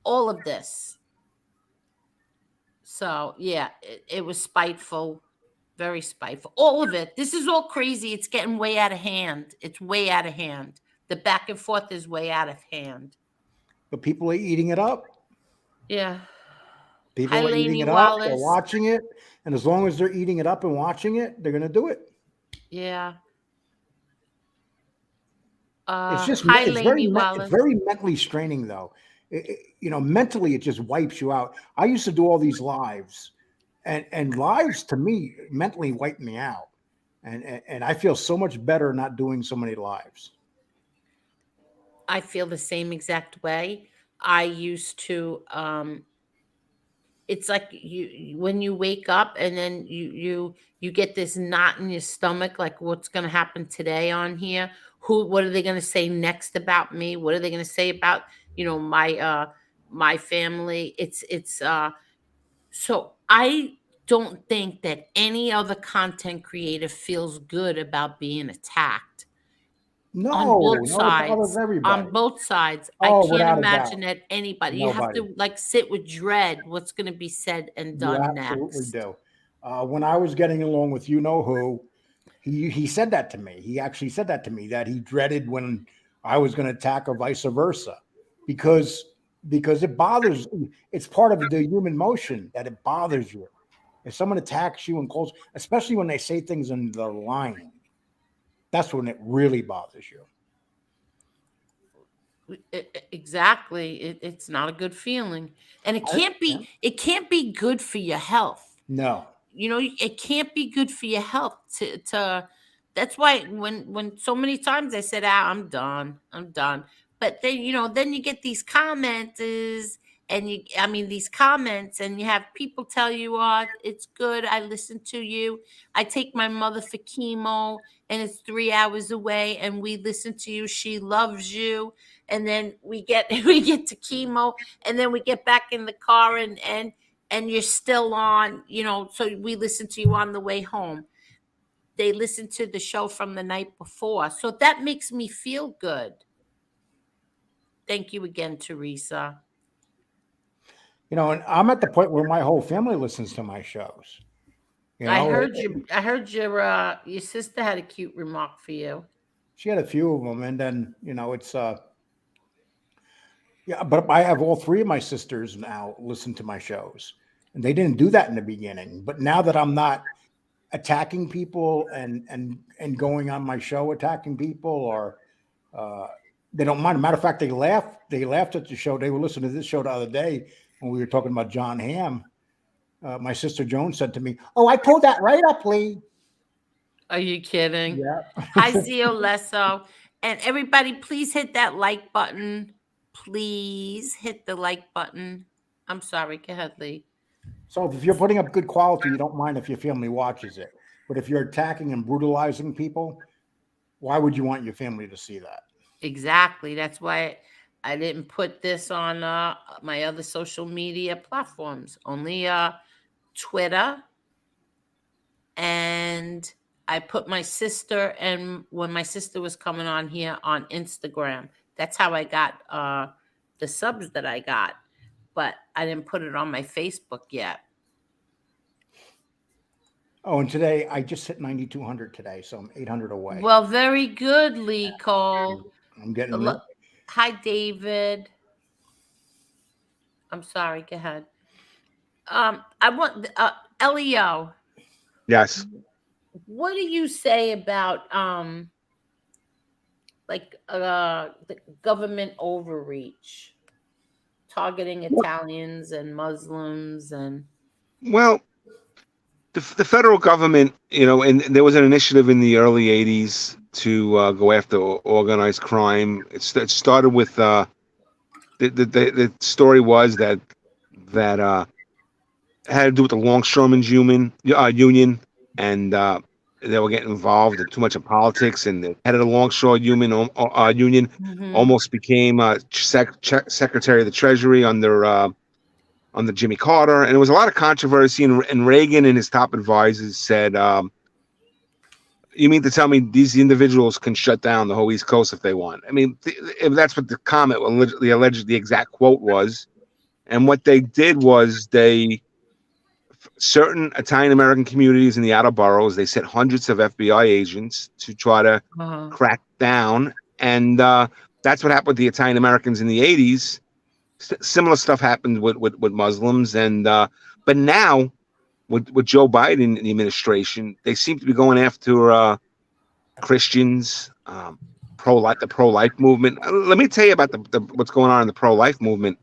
All of this. So, yeah, it was spiteful, very spiteful. All of it. This is all crazy. It's getting way out of hand. It's way out of hand. The back and forth is way out of hand. But people are eating it up. Yeah. People are eating it up. They're watching it. And as long as they're eating it up and watching it, they're going to do it. Yeah. It's just it's very mentally straining, though. Mentally, it just wipes you out. I used to do all these lives, and lives to me mentally wipe me out, and I feel so much better not doing so many lives. I feel the same exact way. I used to. It's like when you wake up and then you get this knot in your stomach, like what's going to happen today on here? What are they going to say next about me? What are they going to say about my family? So I don't think that any other content creator feels good about being attacked. No, on both sides. On both sides. I can't imagine that anybody. You have to sit with dread what's going to be said and done next. Absolutely do. When I was getting along with who, he said that to me. He actually said that to me, that he dreaded when I was going to attack or vice versa, because it bothers. It's part of the human motion that it bothers you. If someone attacks you and calls, especially when they say things in the line, that's when it really bothers you. Exactly. It's not a good feeling. And it can't be good for your health. No. It can't be good for your health to that's why when so many times I said, I'm done. But then, then you get these commenters and these comments, and you have people tell you, it's good. I listen to you. I take my mother for chemo and it's 3 hours away and we listen to you. She loves you. And then we get to chemo and then we get back in the car and you're still on, so we listen to you on the way home. They listen to the show from the night before. So that makes me feel good. Thank you again, Teresa. And I'm at the point where my whole family listens to my shows. I heard your sister had a cute remark for you. She had a few of them, and then it's but I have all three of my sisters now listen to my shows, and they didn't do that in the beginning. But now that I'm not attacking people and going on my show attacking people, or they don't mind. Matter of fact, they laughed at the show. They were listening to this show the other day when we were talking about John Hamm. My sister Joan said to me, "Oh, I pulled that right up, Lee." Are you kidding? Yeah. Hi, Zio Lesso. And everybody, please hit that like button. Please hit the like button. I'm sorry. Go ahead, Lee. So if you're putting up good quality, you don't mind if your family watches it. But if you're attacking and brutalizing people, why would you want your family to see that? Exactly. That's why I didn't put this on my other social media platforms. Only Twitter. And I put my sister, and when my sister was coming on here, on Instagram. That's how I got the subs that I got. But I didn't put it on my Facebook yet. Oh, and today I just hit 9,200 today, so I'm 800 away. Well, very good, Lee Cole. I'm getting there. Hi, David. I'm sorry. Go ahead. I want Leo. Yes. What do you say about the government overreach, targeting Italians and Muslims and? Well, the federal government, and there was an initiative in the early '80s to go after organized crime. It started with the story was that had to do with the Longshoremen's Union, and they were getting involved in too much of politics, and the head of the Longshore Union almost became Secretary of the Treasury under Jimmy Carter, and there was a lot of controversy. And Reagan and his top advisors said, "You mean to tell me these individuals can shut down the whole East Coast if they want?" I mean, if that's what the comment, the exact quote was. And what they did was certain Italian American communities in the outer boroughs, they sent hundreds of FBI agents to try to crack down, and that's what happened with the Italian Americans in the '80s. Similar stuff happened with Muslims, and but now with Joe Biden and the administration, they seem to be going after Christians, the pro-life movement. Let me tell you about what's going on in the pro-life movement.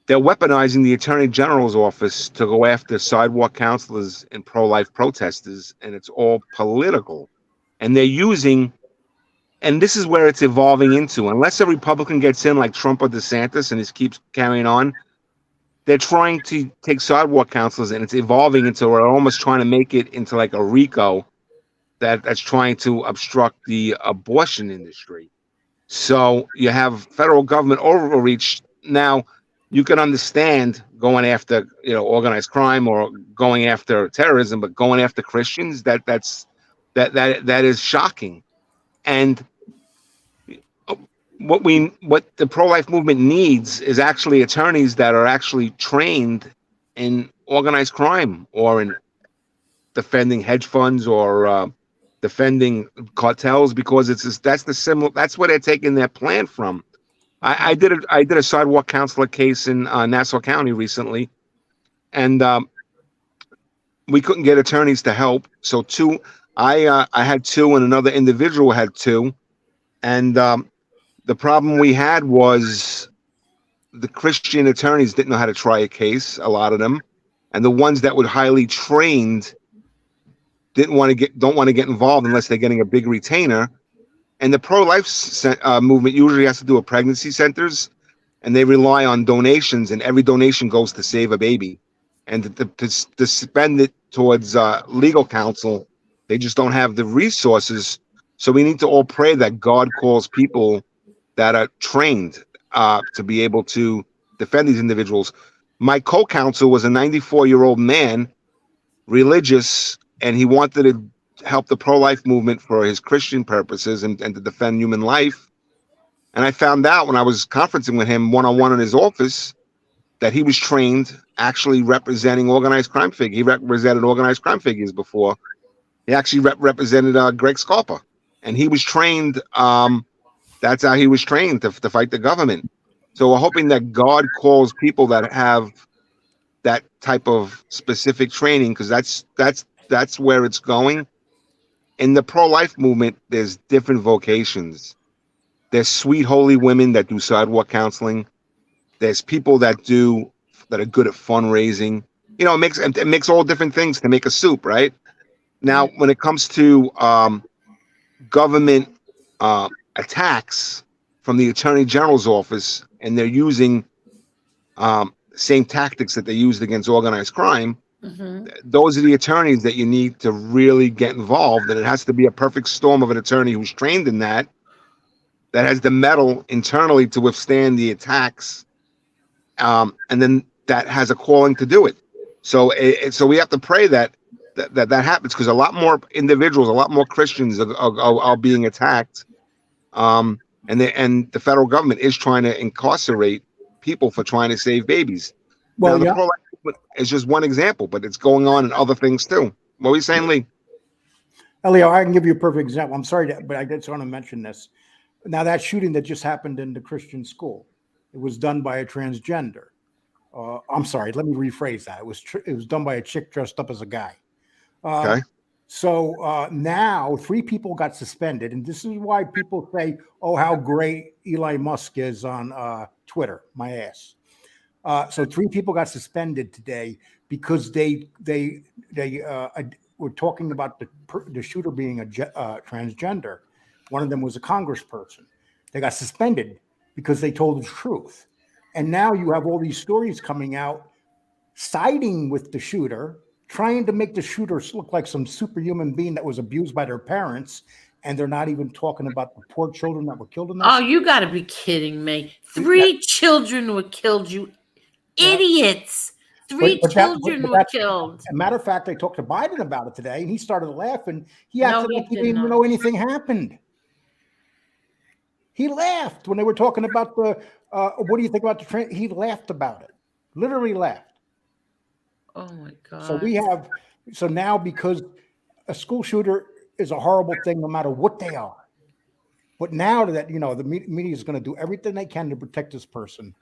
They're weaponizing the Attorney General's office to go after sidewalk counselors and pro-life protesters, and it's all political. And they're using, and this is where it's evolving into, unless a Republican gets in like Trump or DeSantis and just keeps carrying on, they're trying to take sidewalk counselors, and it's evolving into, we're almost trying to make it into like a RICO that's trying to obstruct the abortion industry. So you have federal government overreach. Now, you can understand going after, organized crime or going after terrorism, but going after Christians, that is shocking. And what the pro-life movement needs is actually attorneys that are actually trained in organized crime or in defending hedge funds or defending cartels, because that's where they're taking their plan from. I did a sidewalk counselor case in Nassau County recently, and we couldn't get attorneys to help. So I had two, and another individual had two, and the problem we had was the Christian attorneys didn't know how to try a case, a lot of them, and the ones that were highly trained don't want to get involved unless they're getting a big retainer. And the pro-life movement usually has to do with pregnancy centers, and they rely on donations, and every donation goes to save a baby. And to spend it towards legal counsel, they just don't have the resources. So we need to all pray that God calls people that are trained to be able to defend these individuals. My co-counsel was a 94-year-old man, religious, and he wanted to help the pro-life movement for his Christian purposes and to defend human life. And I found out when I was conferencing with him one-on-one in his office that he was trained actually representing organized crime figures. He represented organized crime figures before. He actually represented Greg Scarpa, and he was trained. That's how he was trained to fight the government. So we're hoping that God calls people that have that type of specific training, because that's where it's going. In the pro-life movement, there's different vocations. There's sweet, holy women that do sidewalk counseling. There's people that do that are good at fundraising. You know, it makes all different things to make a soup, right? Now, when it comes to government attacks from the Attorney General's office, and they're using same tactics that they used against organized crime, those are the attorneys that you need to really get involved. And it has to be a perfect storm of an attorney who's trained in that has the mettle internally to withstand the attacks, and then that has a calling to do it. So we have to pray that happens, because a lot more individuals, a lot more Christians are being attacked, and the federal government is trying to incarcerate people for trying to save babies. Well, now, the pro-life movement is just one example, but it's going on in other things too. What were you saying, Lee? Elio, I can give you a perfect example. I'm sorry, but I just want to mention this. Now, that shooting that just happened in the Christian school, it was done by a transgender. I'm sorry, let me rephrase that. It was done by a chick dressed up as a guy. Okay. So now 3 people got suspended, and this is why people say, "Oh, how great Elon Musk is on Twitter." My ass. So 3 people got suspended today because they were talking about the shooter being a transgender. One of them was a congressperson. They got suspended because they told the truth. And now you have all these stories coming out siding with the shooter, trying to make the shooters look like some superhuman being that was abused by their parents, and they're not even talking about the poor children that were killed in this. Oh, you got to be kidding me. 3 children were killed, you idiots. 3 children were killed. As a matter of fact, I talked to Biden about it today, and he started laughing. He acted like he didn't even know anything happened. He laughed when they were talking about the, what do you think about the train? He laughed about it, literally laughed. Oh my God. So now, because a school shooter is a horrible thing, no matter what they are. But now that, the media is going to do everything they can to protect this person.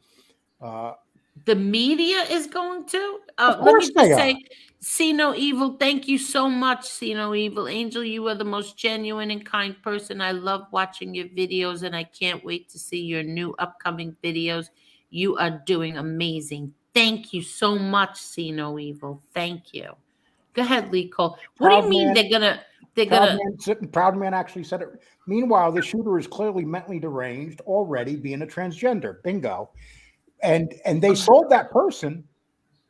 The media is going to? Of course let me just say, See No Evil, thank you so much, See No Evil. Angel, you are the most genuine and kind person. I love watching your videos, and I can't wait to see your new upcoming videos. You are doing amazing. Thank you so much, See No Evil. Thank you. Go ahead, Lee Cole. What do you mean they're gonna Proud Man actually said it. Meanwhile, the shooter is clearly mentally deranged already, being a transgender. Bingo. And they sold that person.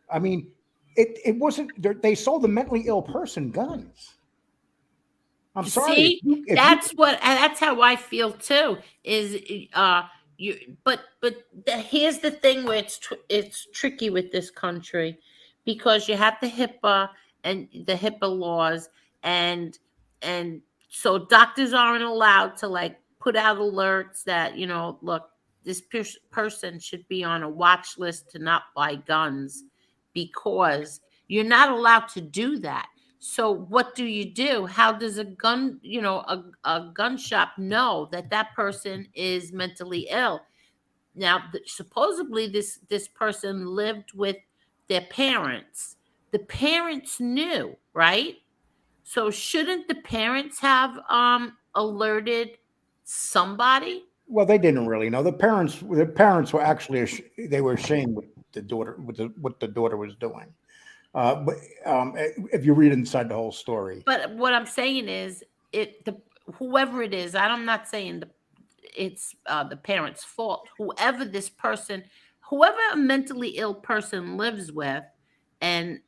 I mean, it wasn't. They sold the mentally ill person guns. I'm sorry. See, that's how I feel too. Here's the thing where it's tricky with this country, because you have the HIPAA and the HIPAA laws, and so doctors aren't allowed to put out alerts that look, this person should be on a watch list to not buy guns, because you're not allowed to do that. So what do? How does a gun shop know that person is mentally ill? Now, supposedly this person lived with their parents. The parents knew, right? So shouldn't the parents have alerted somebody? Well, they didn't really know. The parents were actually ashamed with the daughter, what the daughter was doing. But if you read inside the whole story. But what I'm saying is, whoever it is, I'm not saying it's the parents' fault. Whoever a mentally ill person lives with, and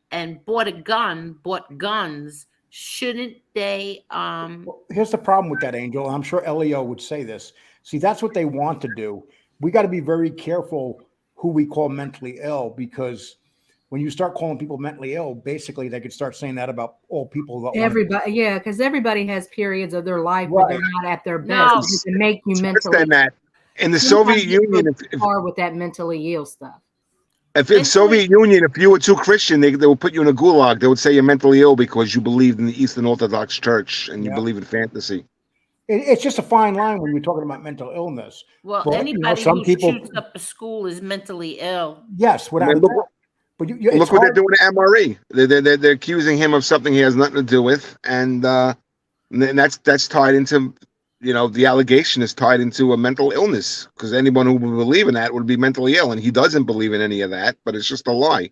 bought guns, shouldn't they? Here's the problem with that, Angel. I'm sure Elio would say this. See, that's what they want to do. We got to be very careful who we call mentally ill, because when you start calling people mentally ill, basically they could start saying that about all people. Everybody, yeah, because everybody has periods of their life where they're not at their best. To make you mentally. In the Soviet Union, with that mentally ill stuff. If in Soviet Union, if you were too Christian, they would put you in a gulag. They would say you're mentally ill because you believed in the Eastern Orthodox Church and you believe in fantasy. It's just a fine line when you're talking about mental illness. Well, anybody who shoots up a school is mentally ill. Yes, look what they're doing to MRE. They're accusing him of something he has nothing to do with, and that's tied into the allegation is tied into a mental illness, because anyone who would believe in that would be mentally ill, and he doesn't believe in any of that, but it's just a lie.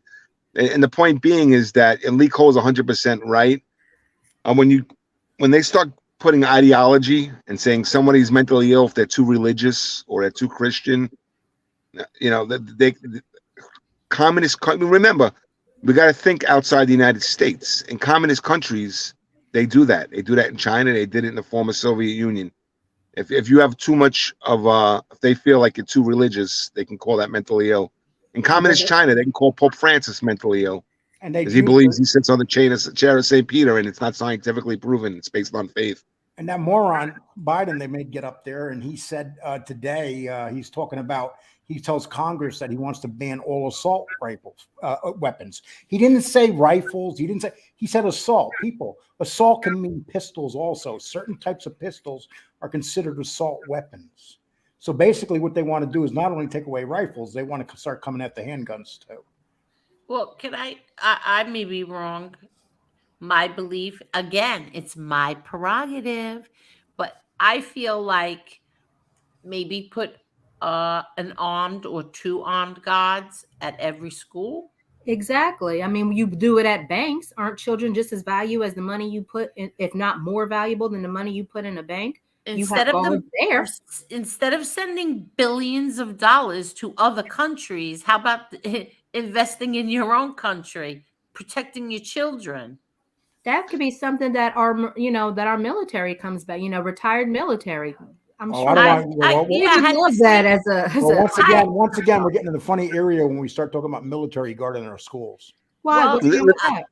And the point being is that, and Lee Cole's 100% right. When they start putting ideology and saying somebody's mentally ill if they're too religious or they're too Christian, remember, we got to think outside the United States. In communist countries, they do that. They do that in China. They did it in the former Soviet Union. If you have too much of if they feel like you're too religious, they can call that mentally ill. In communist China, they can call Pope Francis mentally ill, And they because he believes he sits on the chair of St. Peter, and it's not scientifically proven. It's based on faith. And that moron Biden, they made get up there, and he said today, he's talking about, he tells Congress that he wants to ban all assault rifles, weapons. He didn't say rifles. He said assault. People, assault can mean pistols also. Certain types of pistols are considered assault weapons. So basically what they want to do is not only take away rifles, they want to start coming at the handguns too. Well, I may be wrong. My belief, again, it's my prerogative, but I feel like maybe put an armed or 2 armed guards at every school. Exactly. I mean, you do it at banks. Aren't children just as valuable as the money you put in, if not more valuable than the money you put in a bank? Instead of sending billions of dollars to other countries, how about investing in your own country, protecting your children? That could be something that our military comes back, retired military. I'm sure. I love that as a. Once again, we're getting in the funny area when we start talking about military guard in our schools. Why? Well,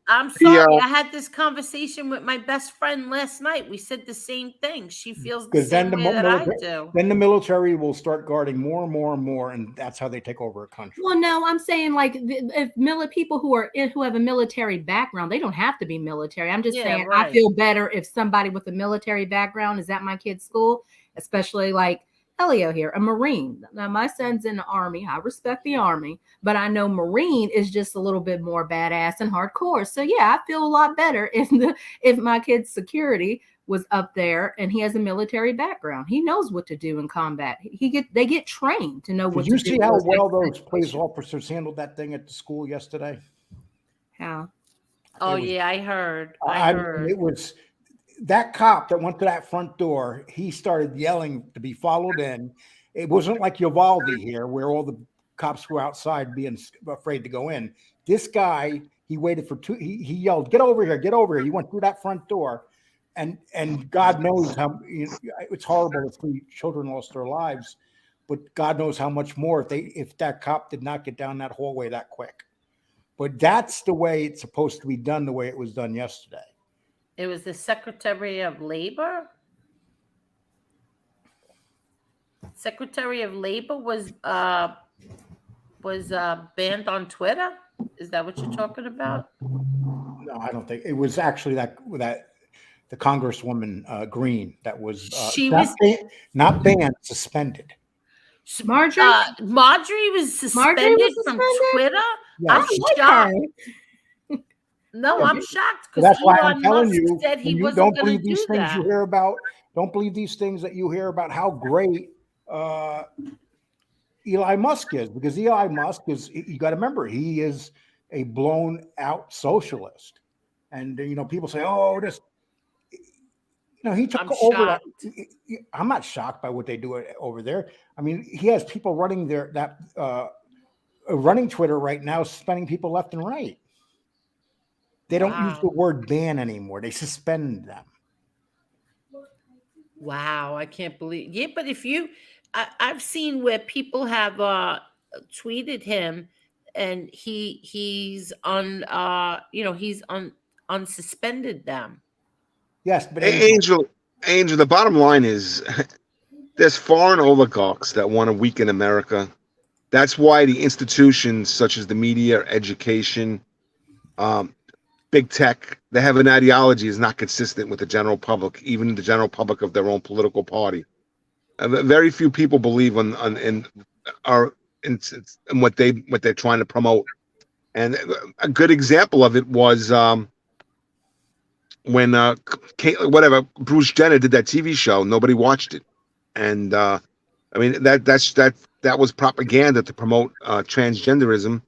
I'm sorry. I had this conversation with my best friend last night. We said the same thing. She feels the same way that I do. Then the military will start guarding more and more and more, and that's how they take over a country. Well, no, I'm saying like if people who have a military background, they don't have to be military. I'm just saying right. I feel better if somebody with a military background is at my kid's school, especially like Elio here, a Marine. Now, my son's in the Army. I respect the Army, but I know Marine is just a little bit more badass and hardcore. So yeah, I feel a lot better if my kid's security was up there and he has a military background. He knows what to do in combat. They get trained to know what to do. Did you see how well those police officers handled that thing at the school yesterday? How? I heard. It was. That cop that went to that front door, he started yelling to be followed in. It wasn't like Uvalde here, where all the cops were outside being afraid to go in. This guy, he waited for two. He yelled, "Get over here! Get over here!" He went through that front door, and God knows how it's horrible if 3 children lost their lives, but God knows how much more if that cop did not get down that hallway that quick. But that's the way it's supposed to be done. The way it was done yesterday. It was the Secretary of Labor. Secretary of Labor was banned on Twitter. Is that what you're talking about? No, I don't think it was actually that the Congresswoman Green that was not banned, suspended. Marjorie was suspended from Twitter. Yes. I'm shocked. No, I'm shocked because that's why I'm telling you. Said he wasn't don't believe these things you hear about. Don't believe these things that you hear about how great Eli Musk is, because Eli Musk is. You got to remember, he is a blown out socialist, and people say, "Oh, this." He took over. I'm not shocked by what they do over there. I mean, he has people running running Twitter right now, suspending people left and right. They don't use the word ban anymore. They suspend them. Wow, I can't believe. Yeah, but if I've seen where people have tweeted him, and he's unsuspended them. Yes, but Angel, the bottom line is there's foreign oligarchs that want to weaken America. That's why the institutions such as the media, education, big tech, they have an ideology is not consistent with the general public, even the general public of their own political party. Very few people believe in what they're trying to promote. And a good example of it was when whatever Bruce Jenner did that TV show, nobody watched it, and I mean that was propaganda to promote transgenderism,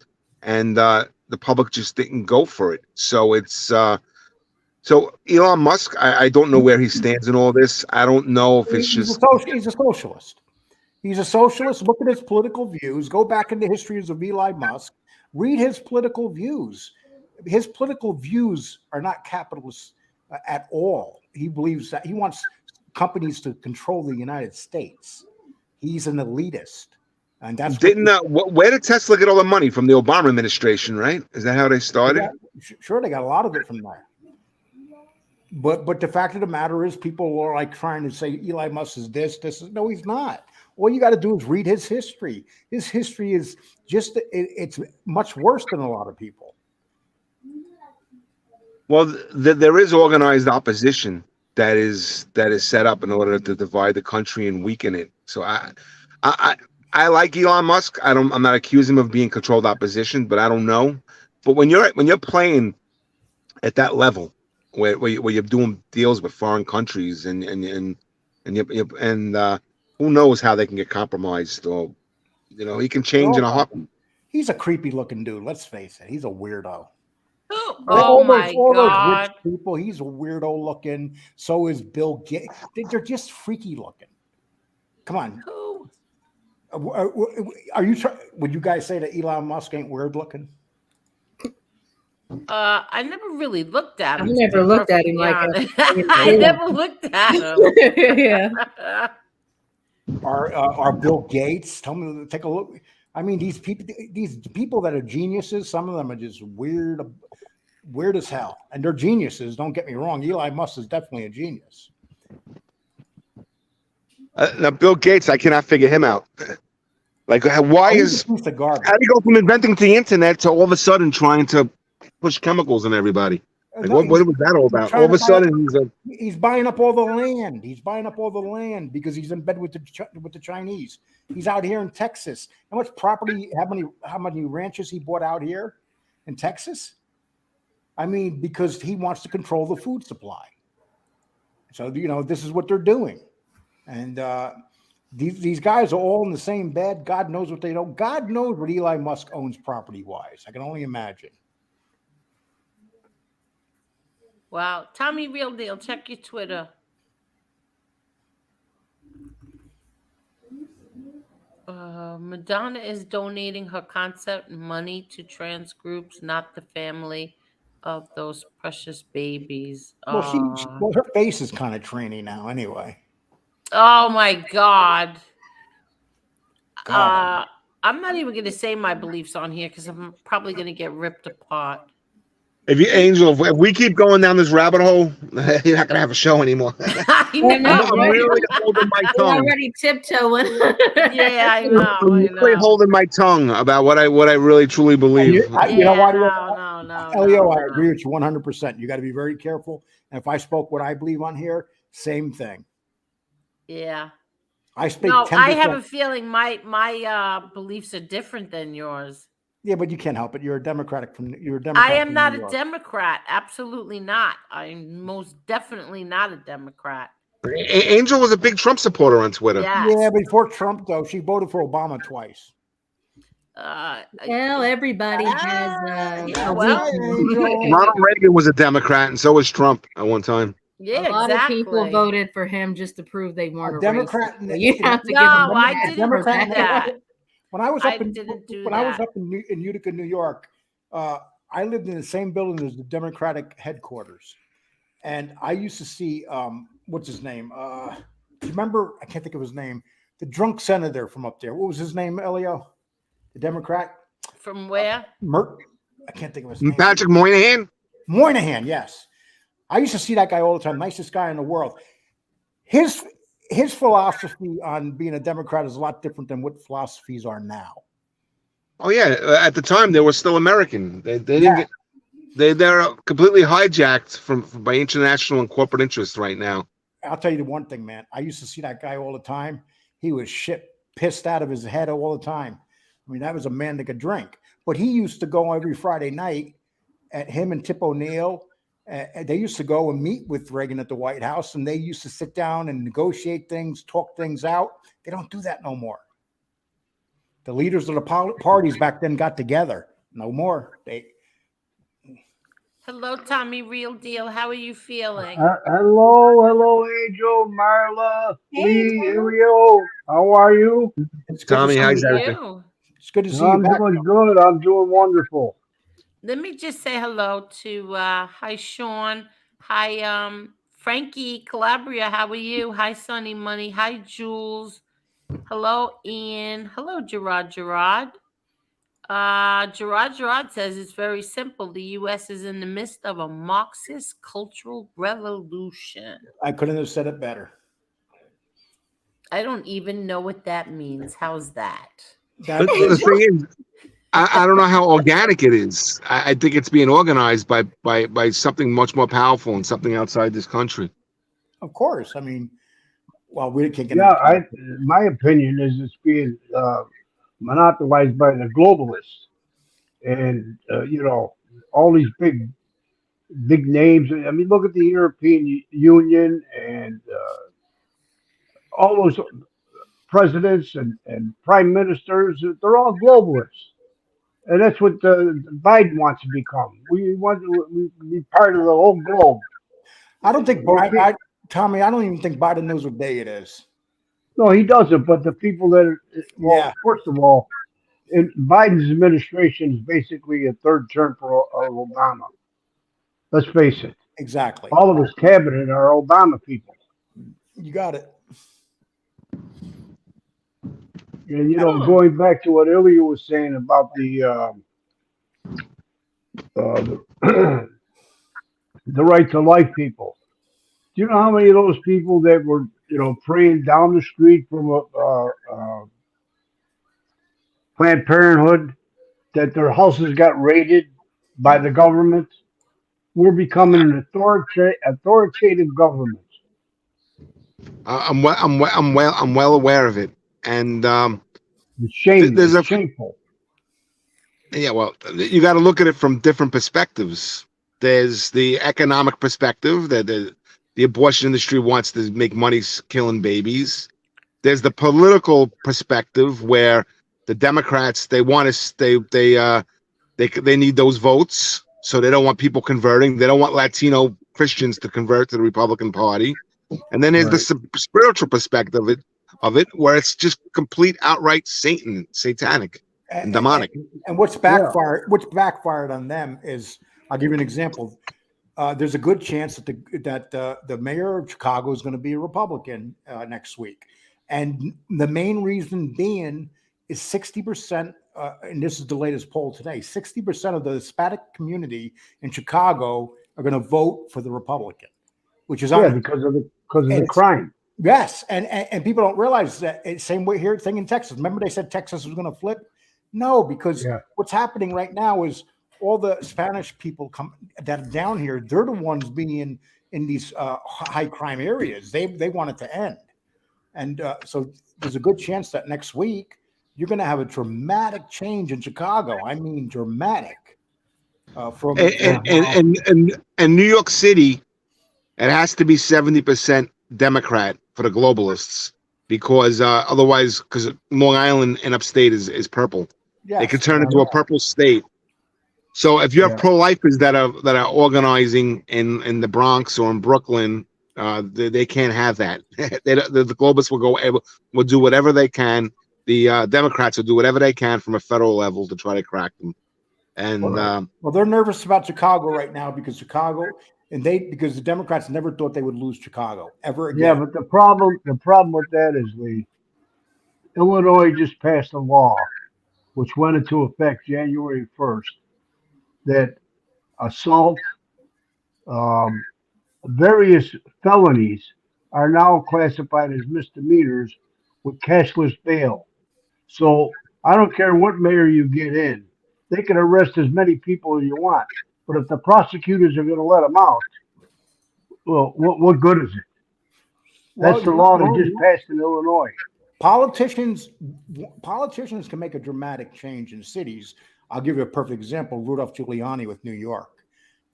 and the public just didn't go for it. So it's so Elon Musk. I don't know where he stands in all this. I don't know if it's he's just he's a socialist. He's a socialist. Look at his political views. Go back into histories of Elon Musk. Read his political views. His political views are not capitalist at all. He believes that he wants companies to control the United States. He's an elitist, and that's where did Tesla get all the money from? The Obama administration, right? Is that how they started? Sure, they got a lot of it from there. But the fact of the matter is, people are like trying to say Elon Musk is this. No, he's not. All you got to do is read his history. His history is just it's much worse than a lot of people. Well, there is organized opposition that is set up in order to divide the country and weaken it. So I like Elon Musk. I'm not accusing him of being controlled opposition, but I don't know. But when you're playing at that level, where you're doing deals with foreign countries and who knows how they can get compromised, or he can change in a heartbeat. He's a creepy looking dude. Let's face it. He's a weirdo. Oh my God! Those rich people. He's a weirdo looking. So is Bill Gates. They're just freaky looking. Come on. Are you? Would you guys say that Elon Musk ain't weird looking? I never really looked at him. I never looked at him like I never looked at him. Yeah. Are Bill Gates? Tell me. Take a look. I mean, these people that are geniuses. Some of them are just weird as hell, and they're geniuses. Don't get me wrong. Elon Musk is definitely a genius. Now, Bill Gates, I cannot figure him out. Like, why is how do you go from inventing the internet to all of a sudden trying to push chemicals on everybody? Like, what was that all about? All of a sudden, he's buying up all the land. He's buying up all the land because he's in bed with the Chinese. He's out here in Texas. How much property? How many ranches he bought out here in Texas? I mean, because he wants to control the food supply. So this is what they're doing, and these guys are all in the same bed. God knows what they don't. God knows what Elon Musk owns property wise. I can only imagine. Wow. Tommy Real Deal, check your Twitter. Madonna is donating her concert money to trans groups, not the family of those precious babies. Well, her face is kind of tranny now anyway. Oh, my God. I'm not even going to say my beliefs on here because I'm probably going to get ripped apart. If we keep going down this rabbit hole, you're not gonna have a show anymore. I know. I'm really holding my tongue. We're already tiptoeing. Yeah, I know. I'm really holding my tongue about what I really truly believe. You know why? No. Elio, I agree with you 100%. You got to be very careful. And if I spoke what I believe on here, same thing. Yeah. I speak. No, 10%. I have a feeling my beliefs are different than yours. Yeah, but you can't help it. You're a Democrat. I am not a Democrat. Absolutely not. I'm most definitely not a Democrat. Angel was a big Trump supporter on Twitter. Yes. Yeah, before Trump, though, she voted for Obama twice. Well, everybody has. Ronald Reagan was a Democrat, and so was Trump at one time. Yeah, a lot of people voted for him just to prove they weren't a Democrat. You have to I didn't do that. When I was up in Utica, New York, I lived in the same building as the Democratic headquarters, and I used to see what's his name? Remember? I can't think of his name. The drunk senator from up there. What was his name? Elio, the Democrat from where? I can't think of his name. Patrick Moynihan. Moynihan, yes. I used to see that guy all the time. Nicest guy in the world. His philosophy on being a Democrat is a lot different than what philosophies are now. Oh yeah, at the time they were still American. They didn't get. They're completely hijacked by international and corporate interests right now. I'll tell you the one thing, man. I used to see that guy all the time. He was pissed out of his head all the time. I mean, that was a man that could drink. But he used to go every Friday night at him and Tip O'Neill They used to go and meet with Reagan at the White House, and they used to sit down and negotiate things, talk things out. They don't do that no more. The leaders of the parties back then got together. No more. Hello, Tommy, real deal. How are you feeling? Hello, Angel, Marla, Lee, Ilio. How are you? It's good Tommy, to see how's you. everything? It's good to see I'm you back. doing good. I'm doing wonderful. Let me just say hello to hi Sean, hi Frankie Calabria. How are you? Hi Sunny Money. Hi Jules. Hello Ian. Hello Gerard. Gerard says it's very simple. The U.S. is in the midst of a Marxist cultural revolution. I couldn't have said it better. I don't even know what that means. How's that? The thing is, I don't know how organic it is. I think it's being organized by something much more powerful and something outside this country. Of course. I mean, well, we can't get Yeah, my opinion is it's being monopolized by the globalists, and all these big names. I mean, look at the European Union and all those presidents and prime ministers. They're all globalists. And that's what Biden wants to become. We want to be part of the whole globe. I don't think Tommy, I don't even think Biden knows what day it is. No, he doesn't. But the people that first of all, Biden's administration is basically a third term for Obama. Let's face it. Exactly. All of his cabinet are Obama people. You got it. And going back to what Ilya was saying about the right to life people. Do you know how many of those people that were praying down the street from Planned Parenthood, that their houses got raided by the government? We're becoming an authoritative government. I'm well aware of it, and it's shameful. Yeah, well, you got to look at it from different perspectives. There's the economic perspective that the abortion industry wants to make money killing babies. There's the political perspective where the Democrats they need those votes, so they don't want people converting. They don't want Latino Christians to convert to the Republican Party. And then there's the spiritual perspective of it, where it's just complete, outright satanic, and demonic. And what's backfired? What's backfired on them is, I'll give you an example. There's a good chance that the mayor of Chicago is going to be a Republican next week, and the main reason being is 60%. And this is the latest poll today. 60% of the Hispanic community in Chicago are going to vote for the Republican, which is because of the crime. Yes, and people don't realize that. Same way here, thing in Texas. Remember they said Texas was going to flip? No, because what's happening right now is all the Spanish people that are down here. They're the ones being in these high crime areas. They want it to end, and so there's a good chance that next week you're going to have a dramatic change in Chicago. I mean, dramatic. And New York City, it has to be 70% Democrat for the globalists, because otherwise, because Long Island and upstate is purple. Yes. They could turn into a purple state. So if you have pro-lifers that are organizing in the Bronx or in Brooklyn, they can't have that. The globalists will do whatever they can. The Democrats will do whatever they can from a federal level to try to crack them. And well, they're nervous about Chicago right now because because the Democrats never thought they would lose Chicago ever again. Yeah, but the problem with that is Illinois just passed a law which went into effect January 1st that assault, various felonies are now classified as misdemeanors with cashless bail. So I don't care what mayor you get in, they can arrest as many people as you want. But if the prosecutors are going to let them out, well, what good is it? That's the law that just passed in Illinois. Politicians can make a dramatic change in cities. I'll give you a perfect example. Rudolph Giuliani with New York.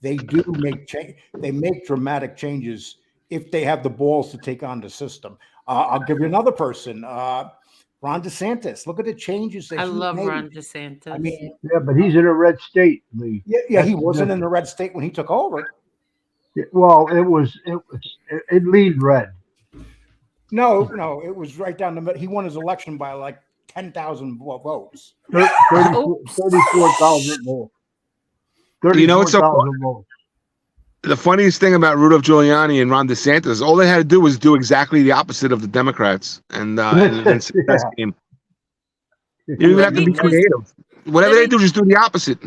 they do make they make dramatic changes if they have the balls to take on the system. I'll give you another person, Ron DeSantis. Look at the changes that I he love made. Ron DeSantis. I mean, Yeah, but he's in a red state, Lee. yeah, he wasn't in the red state when he took over. Well, it leaned red. No, it was right down the middle. He won his election by like 10,000 votes. 34,000 votes. You know what's so 34,000 votes. The funniest thing about Rudolph Giuliani and Ron DeSantis, all they had to do was do exactly the opposite of the Democrats, and success came. You don't even have to be creative. Whatever they do, just do the opposite.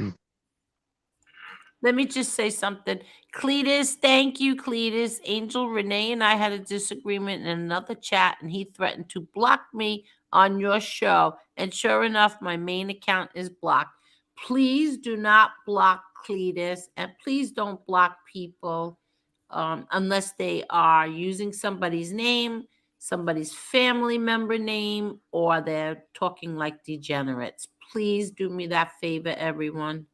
Let me just say something. Cletus, thank you, Cletus. Angel, Renee, and I had a disagreement in another chat, and he threatened to block me on your show. And sure enough, my main account is blocked. Please do not block Cletus, and please don't block people unless they are using somebody's name, somebody's family member name, or they're talking like degenerates. Please do me that favor, everyone.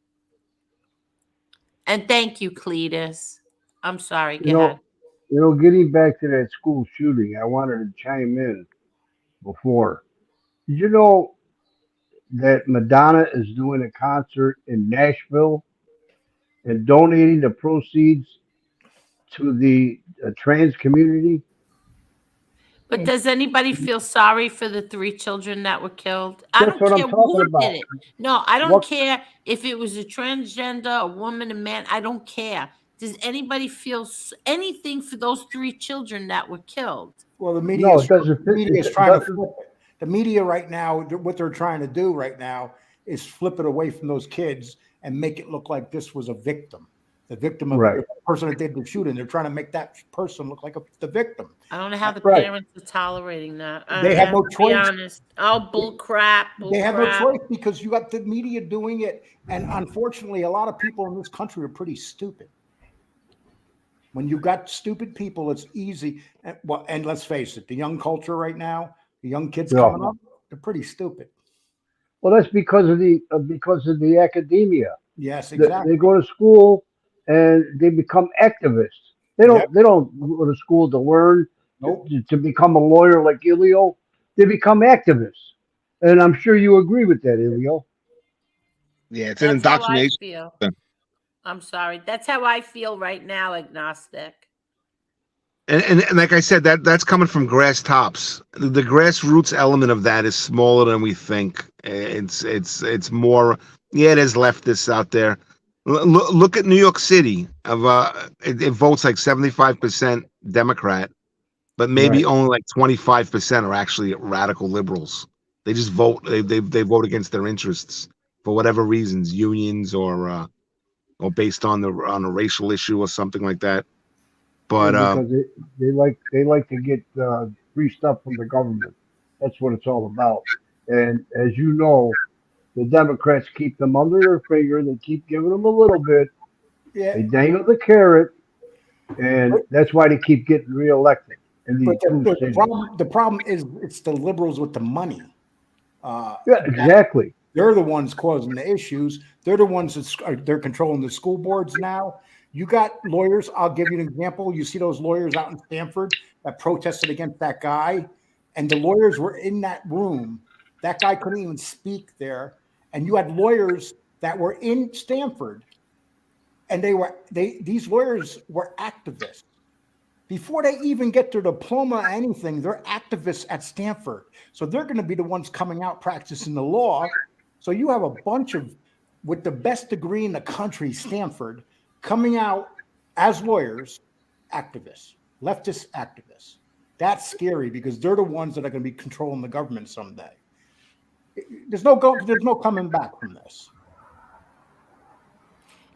And thank you, Cletus. I'm sorry. Go ahead. Getting back to that school shooting, I wanted to chime in before. Did you know that Madonna is doing a concert in Nashville and donating the proceeds to the trans community? But does anybody feel sorry for the 3 children that were killed? I That's don't what care I'm talking who about. did it. No, I don't care if it was a transgender, a woman, a man. I don't care. Does anybody feel anything for those 3 children that were killed? Well, the media is trying to flip it. The media right now, what they're trying to do right now is flip it away from those kids and make it look like this was a victim. The victim of the person that did the shooting. They're trying to make that person look like the victim. I don't know how the parents are tolerating that. They have no choice. Be honest. Oh, bull crap. They have no choice because you got the media doing it. And unfortunately, a lot of people in this country are pretty stupid. When you've got stupid people, it's easy. And let's face it, the young culture right now, the young kids coming up, they're pretty stupid. Well, that's because of the academia. Yes, exactly. They go to school and they become activists. They don't go to school to learn to become a lawyer like Ilio. They become activists. And I'm sure you agree with that, Ilio. Yeah, it's an indoctrination. How I feel. I'm sorry. That's how I feel right now, agnostic. And like I said, that's coming from grass tops. The grassroots element of that is smaller than we think. It's more. Yeah, there's leftists out there. Look at New York City. It votes like 75% Democrat, but maybe only like 25% are actually radical liberals. They just vote. They vote against their interests for whatever reasons, unions or based on a racial issue or something like that. But because they like to get free stuff from the government. That's what it's all about. And as you know, the Democrats keep them under their finger. They keep giving them a little bit. Yeah. They dangle the carrot, and that's why they keep getting reelected. The problem is it's the liberals with the money. Yeah, exactly. They're the ones causing the issues. They're the ones they're controlling the school boards now. You got lawyers. I'll give you an example. You see those lawyers out in Stanford that protested against that guy, and the lawyers were in that room. That guy couldn't even speak there. And you had lawyers that were in Stanford, and these lawyers were activists. Before they even get their diploma or anything, they're activists at Stanford. So they're going to be the ones coming out practicing the law. So you have a bunch of, with the best degree in the country, Stanford, coming out as lawyers, activists, leftist activists. That's scary because they're the ones that are going to be controlling the government someday. There's no coming back from this.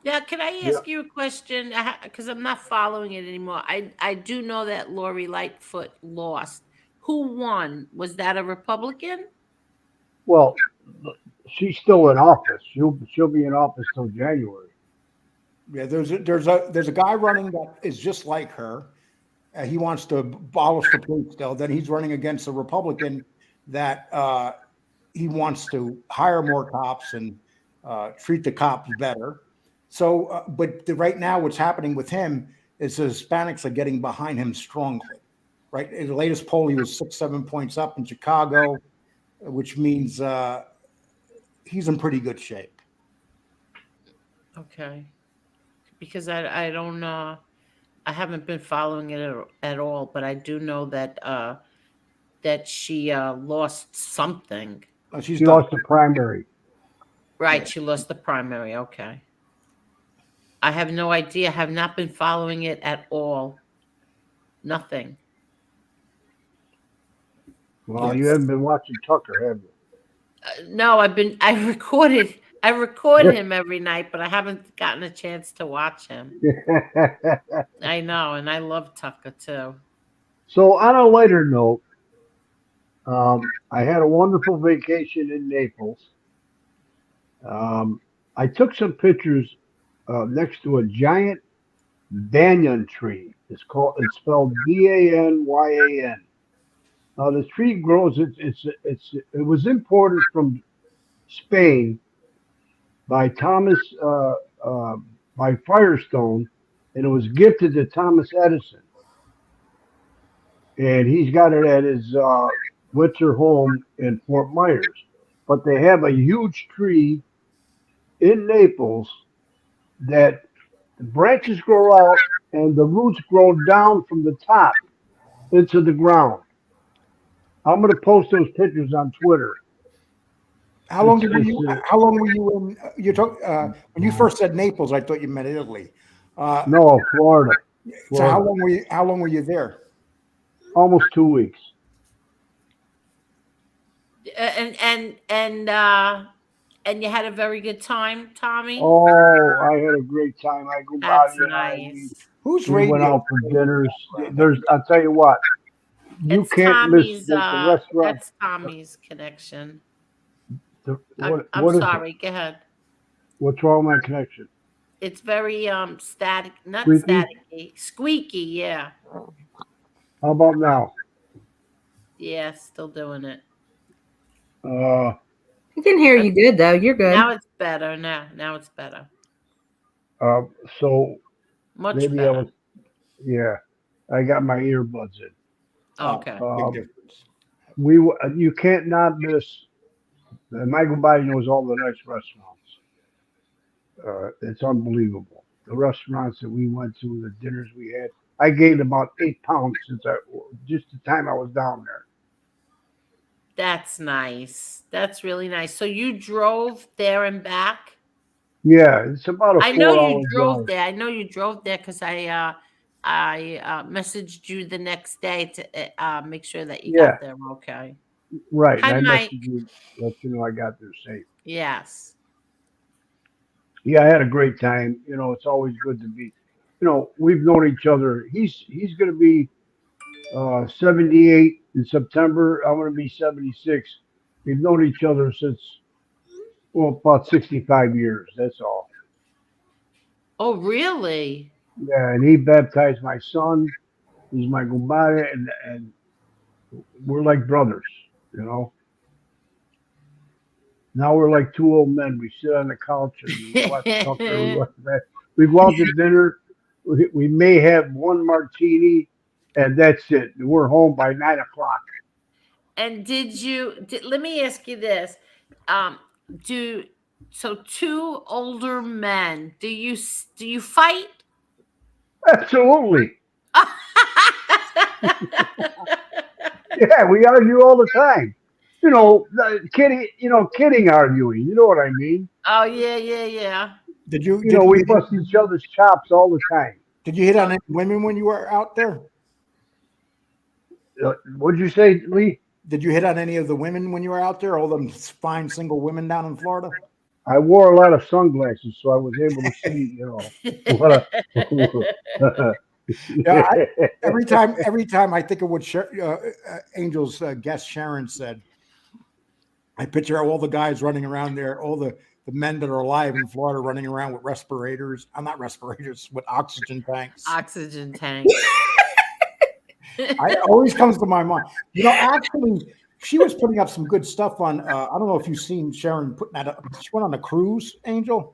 Now, can I ask you a question? Because I'm not following it anymore. I do know that Lori Lightfoot lost. Who won? Was that a Republican? Well, she's still in office. She'll be in office till January. Yeah, there's a guy running that is just like her. He wants to abolish the police still. Then he's running against a Republican that he wants to hire more cops and treat the cops better. So, but right now, what's happening with him is the Hispanics are getting behind him strongly. Right, in the latest poll, he was 6-7 points up in Chicago, which means he's in pretty good shape. Okay, because I don't I haven't been following it at all, but I do know that that she lost something. She lost the primary. Right, she lost the primary. Okay. I have no idea. Have not been following it at all. Nothing. Well, you haven't been watching Tucker, have you? No, I record him every night, but I haven't gotten a chance to watch him. I know, and I love Tucker too. So on a lighter note, I had a wonderful vacation in Naples. I took some pictures next to a giant banyan tree. It's spelled Banyan. Now the tree grows. It was imported from Spain by by Firestone, and it was gifted to Thomas Edison. And he's got it at his winter home in Fort Myers. But they have a huge tree in Naples that the branches grow out and the roots grow down from the top into the ground. I'm going to post those pictures on Twitter. How long were you in? You took when you first said Naples, I thought you meant Italy. No, Florida. So how long were you there? Almost 2 weeks. And you had a very good time, Tommy? Oh, I had a great time. I go That's by nice. We went out for dinners. I'll tell you what. You can't miss the restaurant. That's Tommy's connection. I'm sorry. Go ahead. What's wrong with my connection? It's very static, not Squeaky? staticky, squeaky. Yeah. How about now? Yeah, still doing it. I can hear you good though. You're good. Now it's better. Now it's better. So Much maybe better. I got my earbuds in. Okay. Big difference. You can't not miss. Michael Biden knows all the nice restaurants. It's unbelievable. The restaurants that we went to, the dinners we had. I gained about 8 pounds since just the time I was down there. That's nice. That's really nice. So you drove there and back? Yeah, it's about a 4 hour I know you drove drive. there. I know you drove there because I messaged you the next day to make sure that you got there okay. Right. Hi, and I Mike. messaged you, let you know I got there safe. Yes. Yeah, I had a great time. You know, it's always good to be. You know, we've known each other. He's going to be 78 in September. I'm going to be 76. We've known each other since about 65 years. That's all. Oh, really? Yeah, and he baptized my son. He's my compadre, and we're like brothers. You know. Now we're like 2 old men. We sit on the couch and we watch Tucker. We go out to dinner. We may have 1 martini, and that's it. We're home by 9 o'clock. And let me ask you this. 2 older men, do you fight? Absolutely. Yeah, we argue all the time. You know, kidding arguing. You know what I mean? Oh, yeah. We bust each other's chops all the time. Did you hit on any women when you were out there? What'd you say, Lee? Did you hit on any of the women when you were out there? All them fine single women down in Florida? I wore a lot of sunglasses, so I was able to see, Every time I think of what Angel's guest Sharon said, I picture all the guys running around there, all the men that are alive in Florida running around with respirators. I'm not respirators, with oxygen tanks. Oxygen tanks. It always comes to my mind. Actually, she was putting up some good stuff on. I don't know if you've seen Sharon putting that up. She went on a cruise, Angel.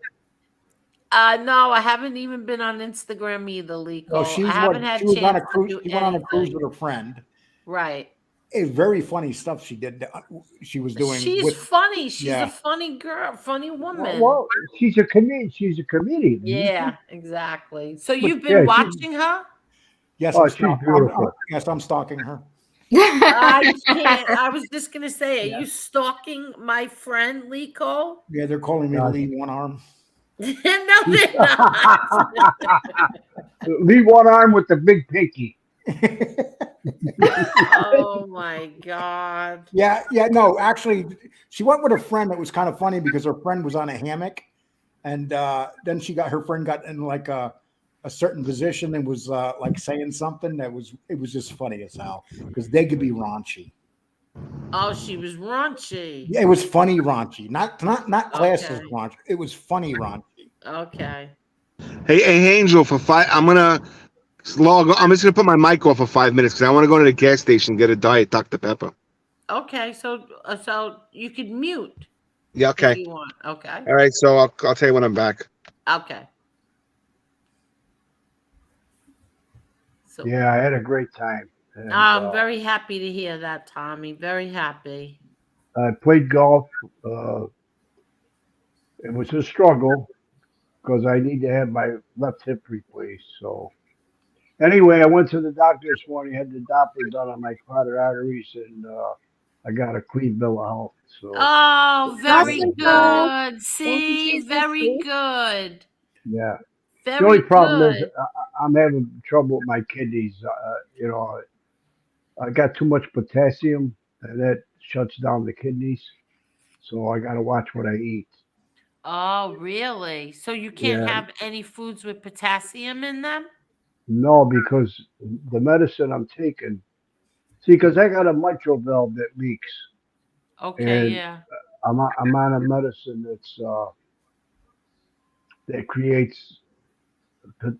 No, I haven't even been on Instagram either, Lico. Well, I haven't had she was on a chance to cruise. do She went on a cruise anything. with her friend. Right. It's very funny stuff she did. She was doing. She's funny. She's Yeah. a funny girl, funny woman. Well, she's a comedian. She's a comedian. Yeah, exactly. So But, you've yeah, been watching her? Yes, Oh, she's beautiful. yes, I'm stalking her. I can't. I was just gonna say, are you stalking my friend Lico? Yeah, they're calling me Yeah. Lee One Arm. No, they're not. Leave one arm with the big pinky. Oh my God. Yeah, no, actually, she went with a friend. That was kind of funny because her friend was on a hammock, and then her friend got in like a certain position and was like saying something it was just funny as hell because they could be raunchy. Oh, she was raunchy. Yeah, it was funny raunchy, not classes Okay. raunchy. It was funny raunchy. Okay. Hey, Angel, for 5, I'm just gonna put my mic off for 5 minutes because I want to go to the gas station and get a Diet Dr. Pepper. Okay. So you could mute. Yeah. If Okay. you want. Okay. All right. So I'll tell you when I'm back. Okay. So Yeah, I had a great time. And, I'm very happy to hear that, Tommy. Very happy. I played golf. It was a struggle because I need to have my left hip replaced. So anyway, I went to the doctor this morning, had the Doppler done on my carotid arteries, and I got a clean bill of health. So Oh, very Awesome, Tom. good. See, Jesus, very see? good. yeah, Very the only problem is good. I'm having trouble with my kidneys. You know, I got too much potassium, and that shuts down the kidneys. So I got to watch what I eat. Oh, really? So you can't Yeah, have any foods with potassium in them? no, because the medicine I'm taking. See, because I got a mitral valve that leaks, Okay, and yeah. I'm on a medicine that creates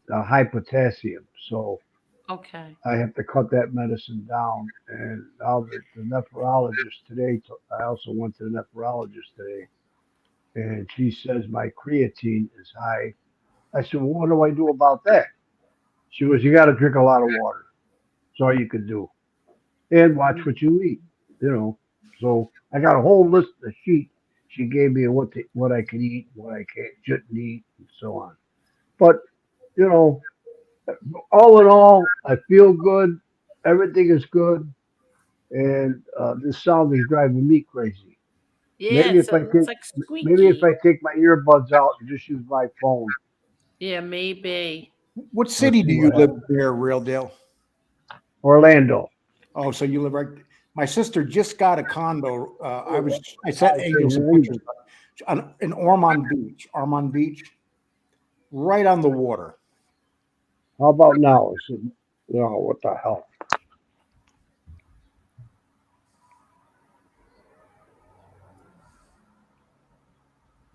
high potassium. So Okay. I have to cut that medicine down. And now the nephrologist today, I also went to the nephrologist today, and she says my creatine is high. I said, well, what do I do about that? She goes, you got to drink a lot of water. That's all you can do, and watch what you eat. You know. So I got a whole list of sheet she gave me of what I can eat, what I shouldn't eat, and so on. But you know, all in all, I feel good. Everything is good, and this sound is driving me crazy. Yeah, Maybe if I it's take, like maybe if squeaky. I take my earbuds out and just use my phone, Yeah, maybe. What I'll city see do you what live happens. near, Real Deal? Orlando. Oh, so you live right. My sister just got a condo. I sent Okay, Angel some pictures in Ormond Beach, right on the water. How about now? No, what the hell?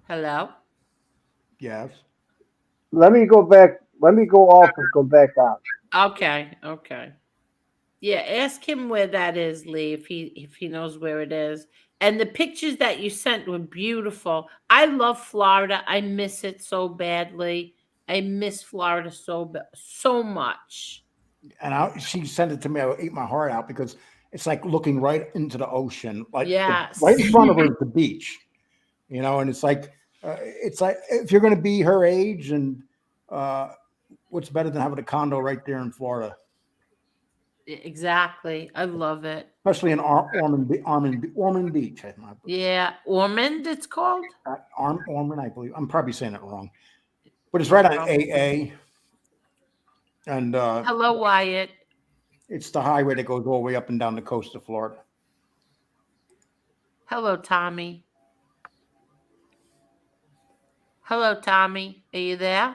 Hello? Yes. Let me go back. Let me go off and go back on. Okay, okay. Yeah, ask him where that is, Lee, if he knows where it is. And the pictures that you sent were beautiful. I love Florida. I miss it so badly. I miss Florida so much. And she sent it to me. I ate my heart out because it's like looking right into the ocean, like right in Yes. front of her is the beach, and it's like if you're going to be her age, and what's better than having a condo right there in Florida, Exactly. I love it. especially in Ormond Beach. Yeah. Ormond, it's called? Ormond, I believe. I'm probably saying it wrong, but it's right on AA, and Hello, Wyatt. it's the highway that goes all the way up and down the coast of Florida. Hello, Tommy. Hello, Tommy. Are you there?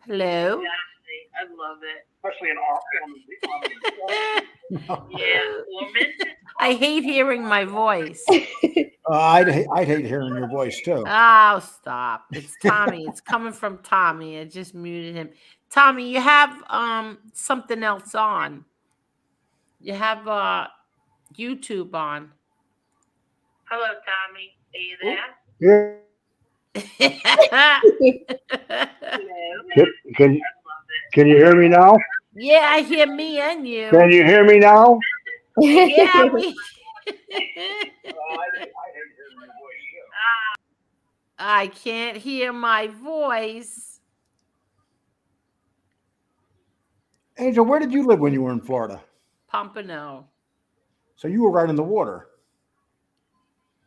Hello? I love it. Especially in Ormond. Yeah, I hate hearing my voice. I'd hate hearing your voice too. Oh, stop. It's Tommy. It's coming from Tommy. I just muted him. Tommy, you have something else on. You have YouTube on. Hello, Tommy. Are you there? Yeah. Can can you hear me now? Yeah, I hear me and you. Can you hear me now? Yeah, I can't hear my voice. Angel, where did you live when you were in Florida? Pompano. So you were right in the water.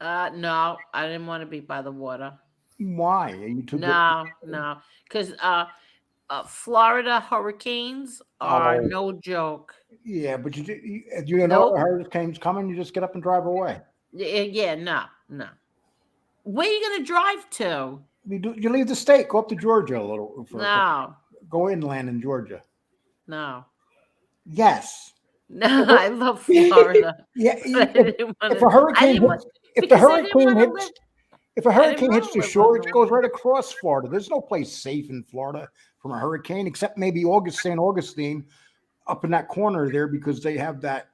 No, I didn't want to be by the water. Why? Are you too No, because Florida hurricanes are no joke. Yeah, but you know the hurricane's coming. You just get up and drive away. Yeah, no. Where are you gonna drive to? You leave the state, go up to Georgia a little. No. Go inland in Georgia. No. Yes. No, I love Florida. Yeah. If a hurricane hits the shore, it goes right across Florida. There's no place safe in Florida from a hurricane, except maybe St. Augustine up in that corner there, because they have that.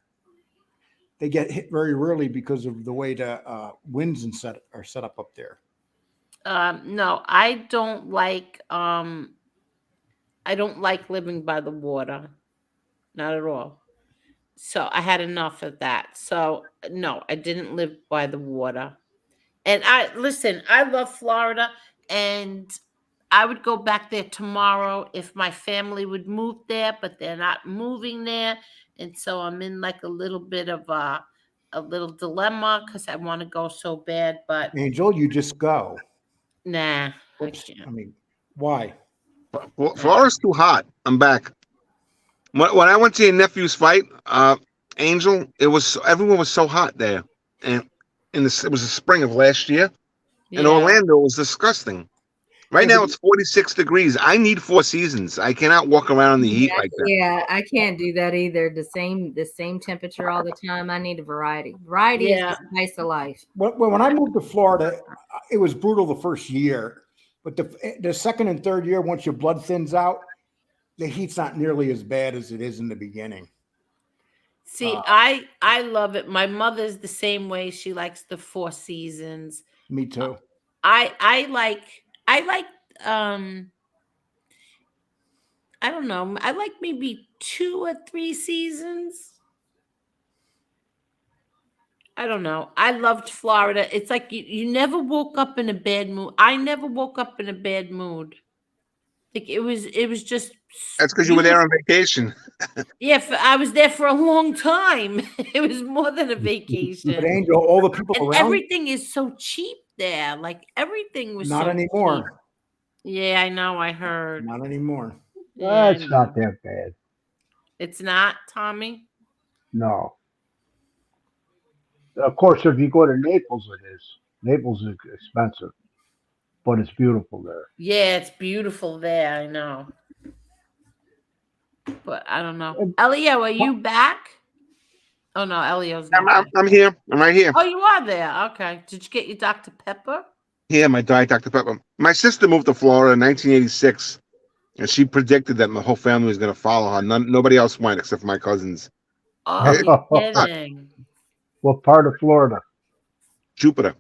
They get hit very rarely because of the way the winds are set up there. No, I don't like living by the water. Not at all. So I had enough of that. So no, I didn't live by the water. And I love Florida, and I would go back there tomorrow if my family would move there, but they're not moving there. And so I'm in like a little bit of a little dilemma because I want to go so bad, but Angel, you just go. Nah. Oops. I mean, why? Florida's too hot. I'm back. When I went to your nephew's fight, Angel, everyone was so hot there, and it was the spring of last year, and Orlando was disgusting. Right now it's 46 degrees. I need 4 seasons. I cannot walk around in the heat like that. Yeah, I can't do that either. The same temperature all the time. I need a variety. Variety is the spice of life. When I moved to Florida, it was brutal the first year, but the second and third year, once your blood thins out, the heat's not nearly as bad as it is in the beginning. See, I love it. My mother's the same way. She likes the 4 seasons. Me too. I like I don't know. I like maybe 2 or 3 seasons. I don't know. I loved Florida. It's like you never woke up in a bad mood. I never woke up in a bad mood. Like it was just. That's because you were there on vacation. Yeah, I was there for a long time. It was more than a vacation. But Angel, all the people and around, everything is so cheap there. Like everything was not so anymore. Cheap. Yeah, I know. I heard. Not anymore. Yeah, it's not that bad. It's not, Tommy? No. Of course, if you go to Naples, it is. Naples is expensive, but it's beautiful there. Yeah, it's beautiful there. I know. But I don't know. Elio, are you back? Oh, no, Elio's not. I'm here. I'm right here. Oh, you are there. Okay. Did you get your Dr. Pepper? Yeah, my Diet Dr. Pepper. My sister moved to Florida in 1986, and she predicted that my whole family was going to follow her. Nobody else went except for my cousins. Oh, you're kidding. What part of Florida? Jupiter.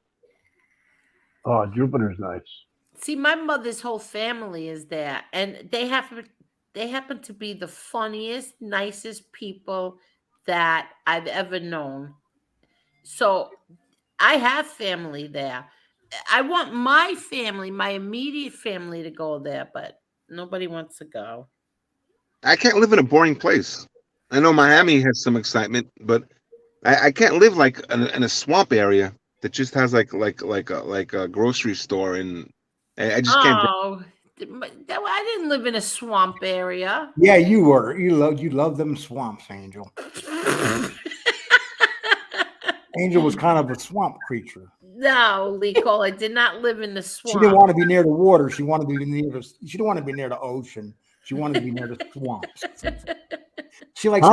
Oh, Jupiter's nice. See, my mother's whole family is there, and they happen to be the funniest, nicest people that I've ever known. So I have family there. I want my family, my immediate family, to go there, but nobody wants to go. I can't live in a boring place. I know Miami has some excitement, but I can't live like in a swamp area that just has like a grocery store, and I just can't. Oh, I didn't live in a swamp area. Yeah, you were. You love them swamps, Angel. Angel was kind of a swamp creature. No, Nicole, I did not live in the swamp. She didn't want to be near the water. She wanted to be near she didn't want to be near the ocean. She wanted to be near the swamps. She likes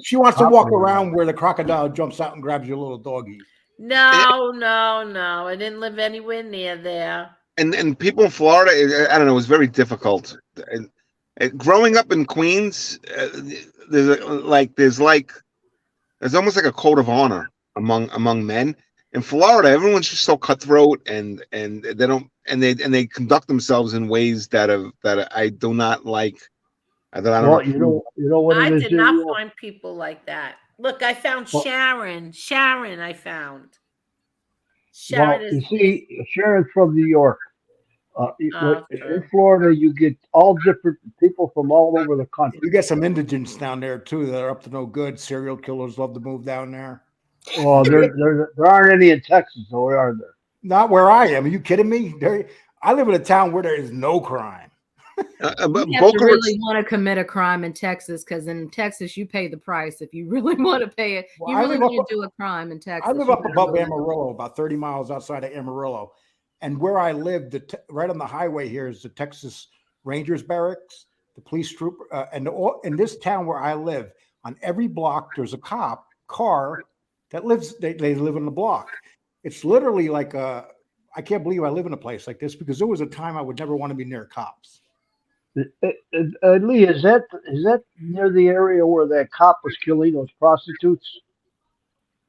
she wants to walk around where the crocodile jumps out and grabs your little doggy. No. I didn't live anywhere near there. And people in Florida, I don't know, it was very difficult. And growing up in Queens, there's almost like a code of honor among men. In Florida, everyone's just so cutthroat, and they don't, and they conduct themselves in ways that I do not like. That I don't. Well, you know what I it is. did not find people like that. Look, I found Sharon. Sharon, I found. Sharon you see, Sharon's from New York. true. In Florida, you get all different people from all over the country. You get some indigents down there too that are up to no good. Serial killers love to move down there. Well, there aren't any in Texas, though, are there? Not where I am. Are you kidding me? I live in a town where there is no crime. You have to really want to commit a crime in Texas, because in Texas you pay the price if you really want to pay it. You really want to do a crime in Texas. I live up above Amarillo, about 30 miles outside of Amarillo, and where I live, right on the highway here is the Texas Rangers barracks, the police troop, and in this town where I live, on every block there's a cop car that lives. They live in the block. It's literally like I can't believe I live in a place like this, because there was a time I would never want to be near cops. Lee, is that near the area where that cop was killing those prostitutes?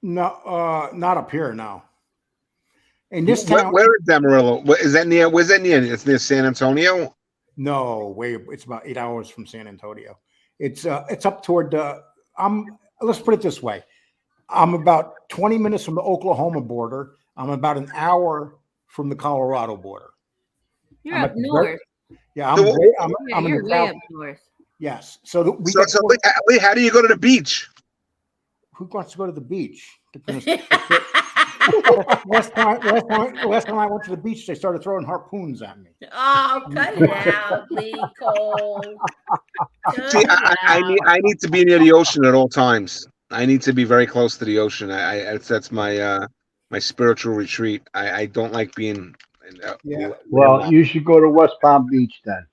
No, not up here now. In this town, where is Amarillo? Is that near? Where's that near? It's near San Antonio. No, it's about 8 hours from San Antonio. It's up toward let's put it this way. I'm about 20 minutes from the Oklahoma border. I'm about an hour from the Colorado border. You're up north. Yeah, I'm in the way up north. Yes. So Lee, how do you go to the beach? Who wants to go to the beach? Last time I went to the beach, they started throwing harpoons at me. Oh, cut it out, Lee Cole. See, I need to be near the ocean at all times. I need to be very close to the ocean. That's my my spiritual retreat. I don't like being. Well, you should go to West Palm Beach then.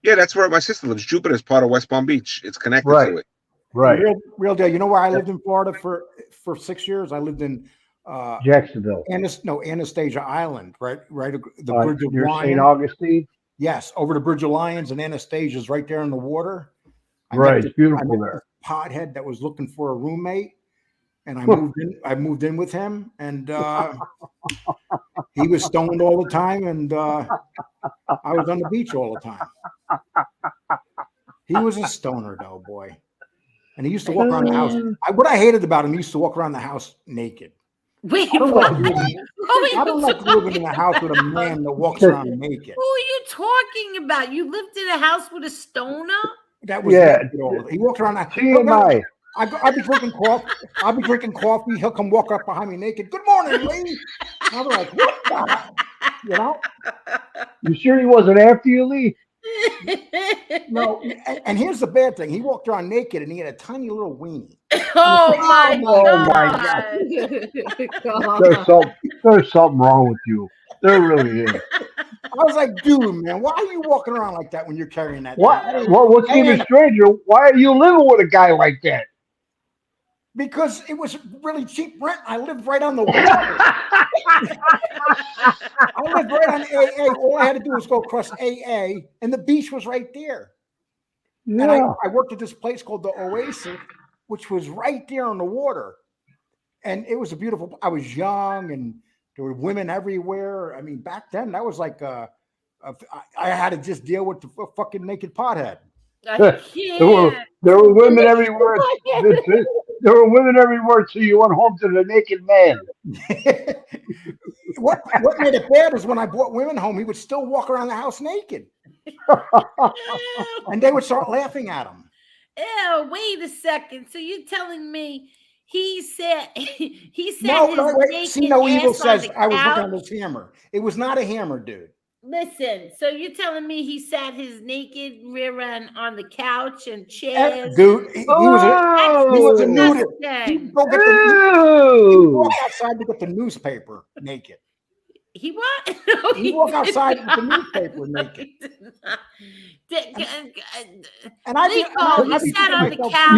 Yeah, that's where my sister lives. Jupiter is part of West Palm Beach. It's connected to it. Right. Real deal. You know where I lived in Florida for 6 years? I lived in Jacksonville. Anastasia Island, right? The Bridge of near Lions. St. Augustine. Yes, over the Bridge of Lions, and Anastasia's right there in the water. It's beautiful there. Pothead that was looking for a roommate, and I moved in with him, and he was stoned all the time, and I was on the beach all the time. He was a stoner though, boy, and he used to walk around the house. What I hated about him, he used to walk around the house naked. Wait, I don't like living in a house with a man that walks around naked. Who are you talking about? You lived in a house with a stoner? That was he walked around. I'd be drinking coffee. I'd be drinking coffee. He'll come walk up behind me naked. Good morning, Lee. I'll be like, what the? You know? You sure he wasn't after you, Lee? No. And here's the bad thing. He walked around naked, and he had a tiny little weenie. Oh my God. There's something wrong with you. There really is. I was like, dude, man, why are you walking around like that when you're carrying that? What's even stranger? Why are you living with a guy like that? Because it was really cheap rent. I lived right on the water. I lived right on AA. All I had to do was go across AA, and the beach was right there. Yeah. And I worked at this place called the Oasis, which was right there on the water. And it was a beautiful. I was young, and there were women everywhere. I mean, back then, that was like I had to just deal with the fucking naked pothead. There were women everywhere. There were women everywhere till you went home to the naked man. What made it bad is when I brought women home, he would still walk around the house naked. And they would start laughing at him. Ew, wait a second. So you're telling me he said no, wait. See, no evil says I was looking at this hammer. It was not a hammer, dude. Listen, so you're telling me he sat his naked rear end on the couch and chairs? Dude, he was a nudist. He'd walk outside to get the newspaper naked. He what? No, he walked outside with the newspaper naked. And he sat on the couch.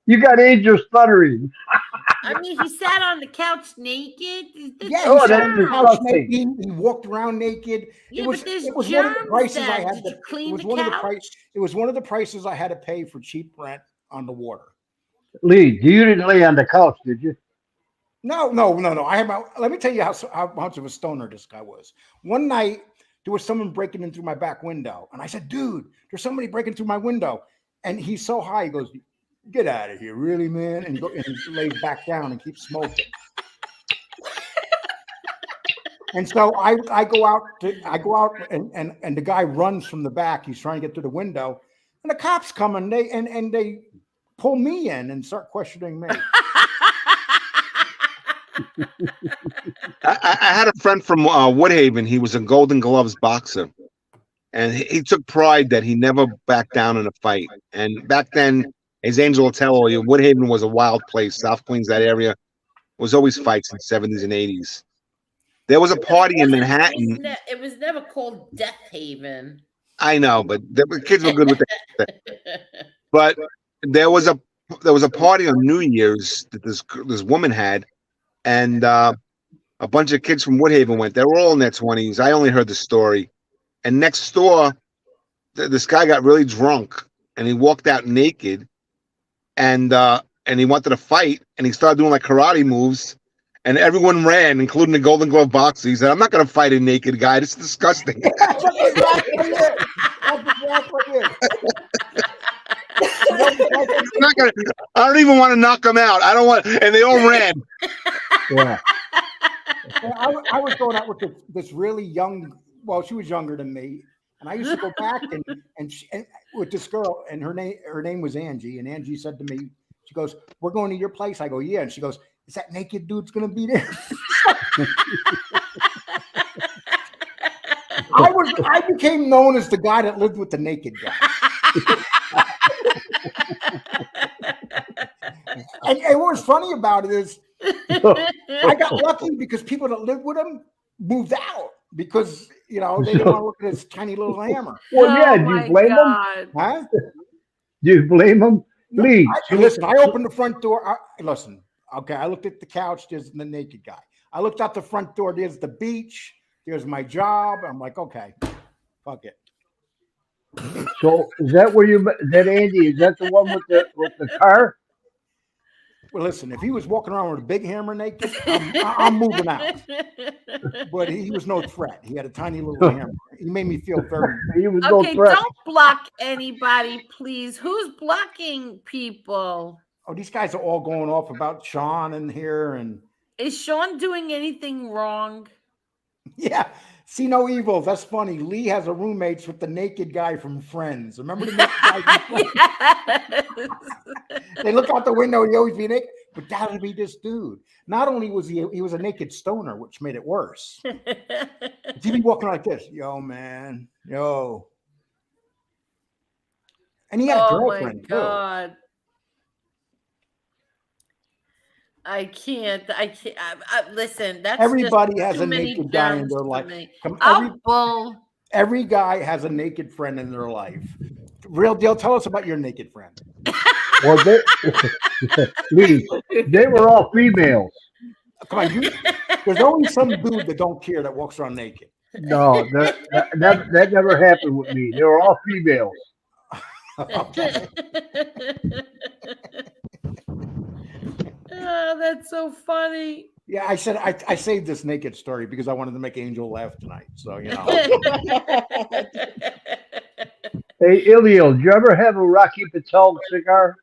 You got angel stuttering. I mean, he sat on the couch naked. Yeah, that's disgusting. He walked around naked. Yeah, it was one of the prices I had to clean the couch. It was one of the prices I had to pay for cheap rent on the water. Lee, you didn't lay on the couch, did you? No. Let me tell you how much of a stoner this guy was. One night, there was someone breaking in through my back window. And I said, dude, there's somebody breaking through my window. And he's so high, he goes, get out of here, really, man? And he lays back down and keeps smoking. And so I go out and the guy runs from the back. He's trying to get to the window. And the cops come and they pull me in and start questioning me. I had a friend from Woodhaven. He was a Golden Gloves boxer, and he took pride that he never backed down in a fight. And back then, as Angel will tell you, Woodhaven was a wild place. South Queens, that area, was always fights in the 70s and 80s. There was a party in Manhattan. It was never called Death Haven. I know, but the kids were good with that. But there was a party on New Year's that this woman had, and a bunch of kids from Woodhaven went. They were all in their 20s. I only heard the story. And next door, this guy got really drunk, and he walked out naked, and he wanted to fight, and he started doing like karate moves, and everyone ran, including the Golden Glove boxer. He said, "I'm not going to fight a naked guy. This is disgusting." I don't even want to knock him out. I don't want, and they all ran. Yeah. I was going out with this really young. Well, she was younger than me, and I used to go back and with this girl, and her name was Angie, and Angie said to me, she goes, "We're going to your place." I go, "Yeah," and she goes, "Is that naked dude's going to be there?" I became known as the guy that lived with the naked guy. And what was funny about it is I got lucky because people that lived with him moved out because, they didn't want to look at his tiny little hammer. Well, yeah, do you blame him? Huh? Do you blame him? Please. Listen, I opened the front door. Okay, I looked at the couch. There's the naked guy. I looked out the front door. There's the beach. There's my job. I'm like, okay, fuck it. So is that where that Andy? Is that the one with the car? Well, listen, if he was walking around with a big hammer naked, I'm moving out. But he was no threat. He had a tiny little hammer. He made me feel very. He was no threat. Don't block anybody, please. Who's blocking people? Oh, these guys are all going off about Sean in here, and is Sean doing anything wrong? Yeah. See no evil. That's funny. Lee has a roommate with the naked guy from Friends. Remember the naked guy from Friends? Yes. They look out the window. He always be naked, but that would be this dude. Not only was he was a naked stoner, which made it worse. He'd be walking like this, yo, man, yo, and he had a girlfriend. Oh my God. I can't. Listen, that's everybody has a naked guy in their life. Every guy has a naked friend in their life. Real deal. Tell us about your naked friend. Well, they were all females. Come on, there's always some dude that don't care that walks around naked. No, that never happened with me. They were all females. Okay. Oh, that's so funny. Yeah, I said I saved this naked story because I wanted to make Angel laugh tonight. So Hey, Ilio, did you ever have a Rocky Patel cigar?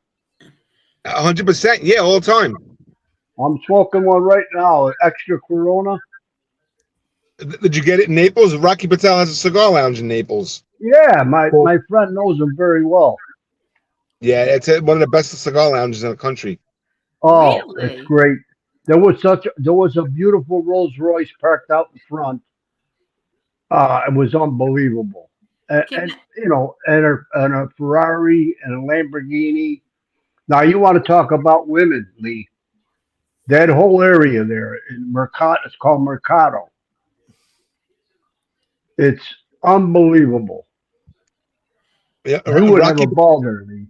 100%, yeah, all the time. I'm smoking one right now, an extra Corona. Did you get it in Naples? Rocky Patel has a cigar lounge in Naples. Yeah, my friend knows him very well. Yeah, it's one of the best cigar lounges in the country. Oh, really? It's great. There was a beautiful Rolls Royce parked out in front. It was unbelievable. And a Ferrari and a Lamborghini. Now you want to talk about women, Lee? That whole area there in Mercato, it's called Mercado. It's unbelievable. Yeah, you would have a ball there, Lee.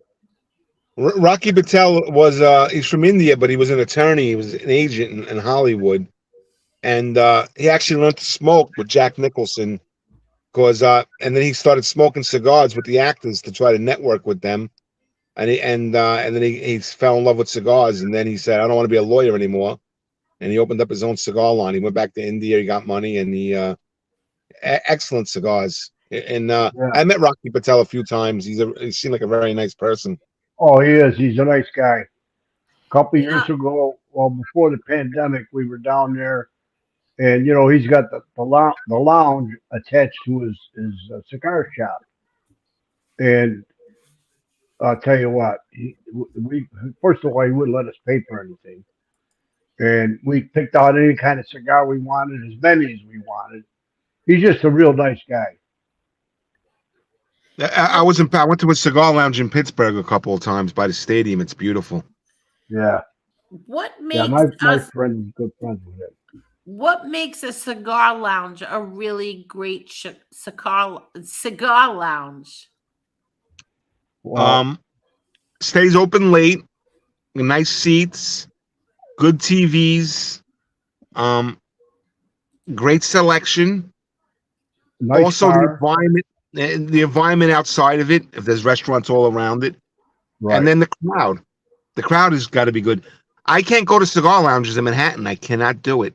Rocky Patel was he's from India, but he was an attorney. He was an agent in Hollywood, and he actually learned to smoke with Jack Nicholson, and then he started smoking cigars with the actors to try to network with them, and then he fell in love with cigars, and then he said, "I don't want to be a lawyer anymore," and he opened up his own cigar line. He went back to India, he got money, and he excellent cigars. And I met Rocky Patel a few times. He seemed like a very nice person. Oh, he is. He's a nice guy. A couple of years ago, well, before the pandemic, we were down there, and he's got the lounge attached to his cigar shop. And I'll tell you what, we first of all, he wouldn't let us pay for anything, and we picked out any kind of cigar we wanted, as many as we wanted. He's just a real nice guy. I went to a cigar lounge in Pittsburgh a couple of times by the stadium. It's beautiful. Yeah. What makes my friend is good friends with him. What makes a cigar lounge a really great cigar lounge? Well, Stays open late, nice seats, good TVs, great selection. nice Also, bar. the environment outside of it, if there's restaurants all around it, Right. and then the crowd. The crowd has got to be good. I can't go to cigar lounges in Manhattan. I cannot do it.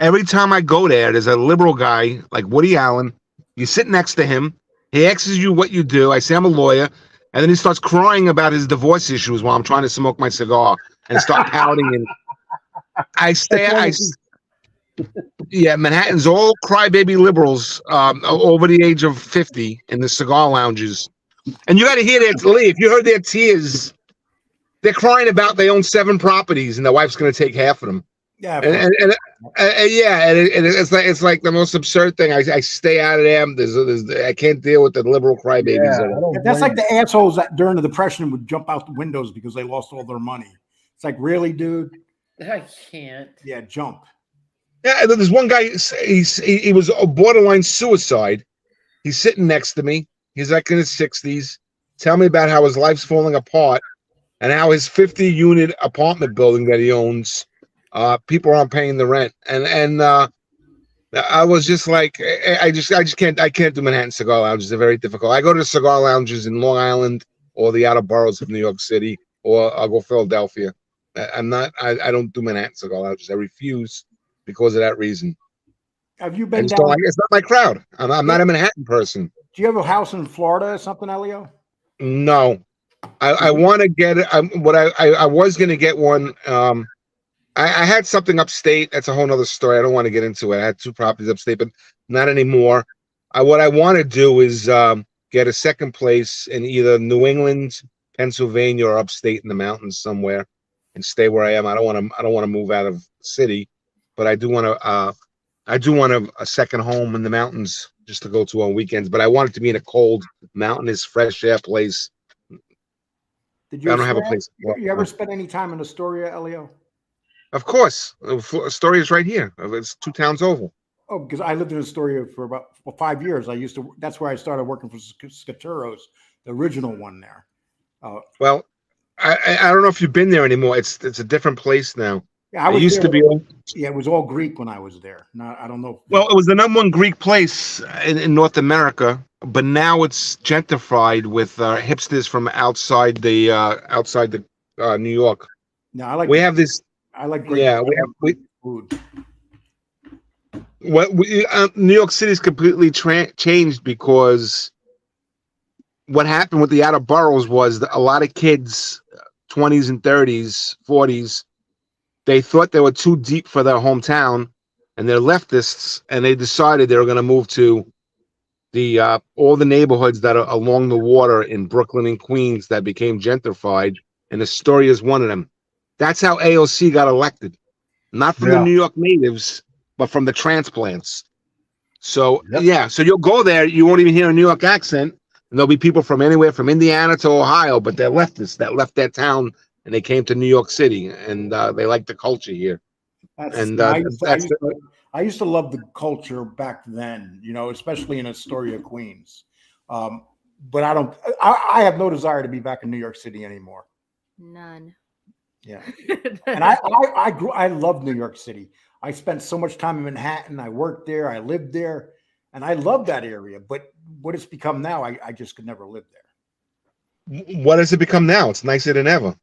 Every time I go there, there's a liberal guy like Woody Allen. You sit next to him. He asks you what you do. I say I'm a lawyer, and then he starts crying about his divorce issues while I'm trying to smoke my cigar and start pouting. And yeah, Manhattan's all crybaby liberals over the age of 50 in the cigar lounges. And you got to hear Lee, if you heard their tears, they're crying about they own 7 properties and their wife's going to take half of them. Yeah. And it's like the most absurd thing. I stay out of them. I can't deal with the liberal crybabies. That's like the assholes that during the Depression would jump out the windows because they lost all their money. It's like, really, dude? I can't. Yeah, jump. Yeah, there's one guy. He was a borderline suicide. He's sitting next to me. He's like in his 60s. Tell me about how his life's falling apart and how his 50-unit apartment building that he owns, people aren't paying the rent. And I was just like, I can't do Manhattan cigar lounges. They're very difficult. I go to cigar lounges in Long Island or the outer boroughs of New York City, or I'll go Philadelphia. I don't do Manhattan cigar lounges. I refuse because of that reason. Have you been it's down? It's not my crowd. I'm not a Manhattan person. Do you have a house in Florida or something, Elio? No, I want to get it. I was going to get one. I had something upstate. That's a whole nother story. I don't want to get into it. I had 2 properties upstate, but not anymore. What I want to do is get a second place in either New England, Pennsylvania, or upstate in the mountains somewhere, and stay where I am. I don't want to move out of the city, but I do want to. I do want a second home in the mountains just to go to on weekends. But I want it to be in a cold, mountainous, fresh air place. I don't have a place. You ever spend any time in Astoria, Elio? Of course. Astoria is right here. It's 2 towns over. Oh, because I lived in Astoria for about 5 years. That's where I started working for Scaturos, the original one there. Well, I don't know if you've been there anymore. It's a different place now. Yeah, it used to be. Yeah, it was all Greek when I was there. No, I don't know. Well, it was the #1 Greek place in North America, but now it's gentrified with hipsters from outside the New York. No, I like. We have this. I like Greek. Yeah, we food. New York City's completely changed because what happened with the outer boroughs was that a lot of kids, 20s and 30s, 40s, they thought they were too deep for their hometown, and they're leftists, and they decided they were going to move to the all the neighborhoods that are along the water in Brooklyn and Queens that became gentrified, and Astoria is one of them. That's how AOC got elected, not from the New York natives, but from the transplants. So so you'll go there, you won't even hear a New York accent, and there'll be people from anywhere from Indiana to Ohio, but they're leftists that left their town and they came to New York City, and they like the culture here. I used to love the culture back then, especially in Astoria, Queens. But I have no desire to be back in New York City anymore. None. Yeah. And I love New York City. I spent so much time in Manhattan. I worked there. I lived there, and I love that area. But what it's become now, I just could never live there. What has it become now? It's nicer than ever.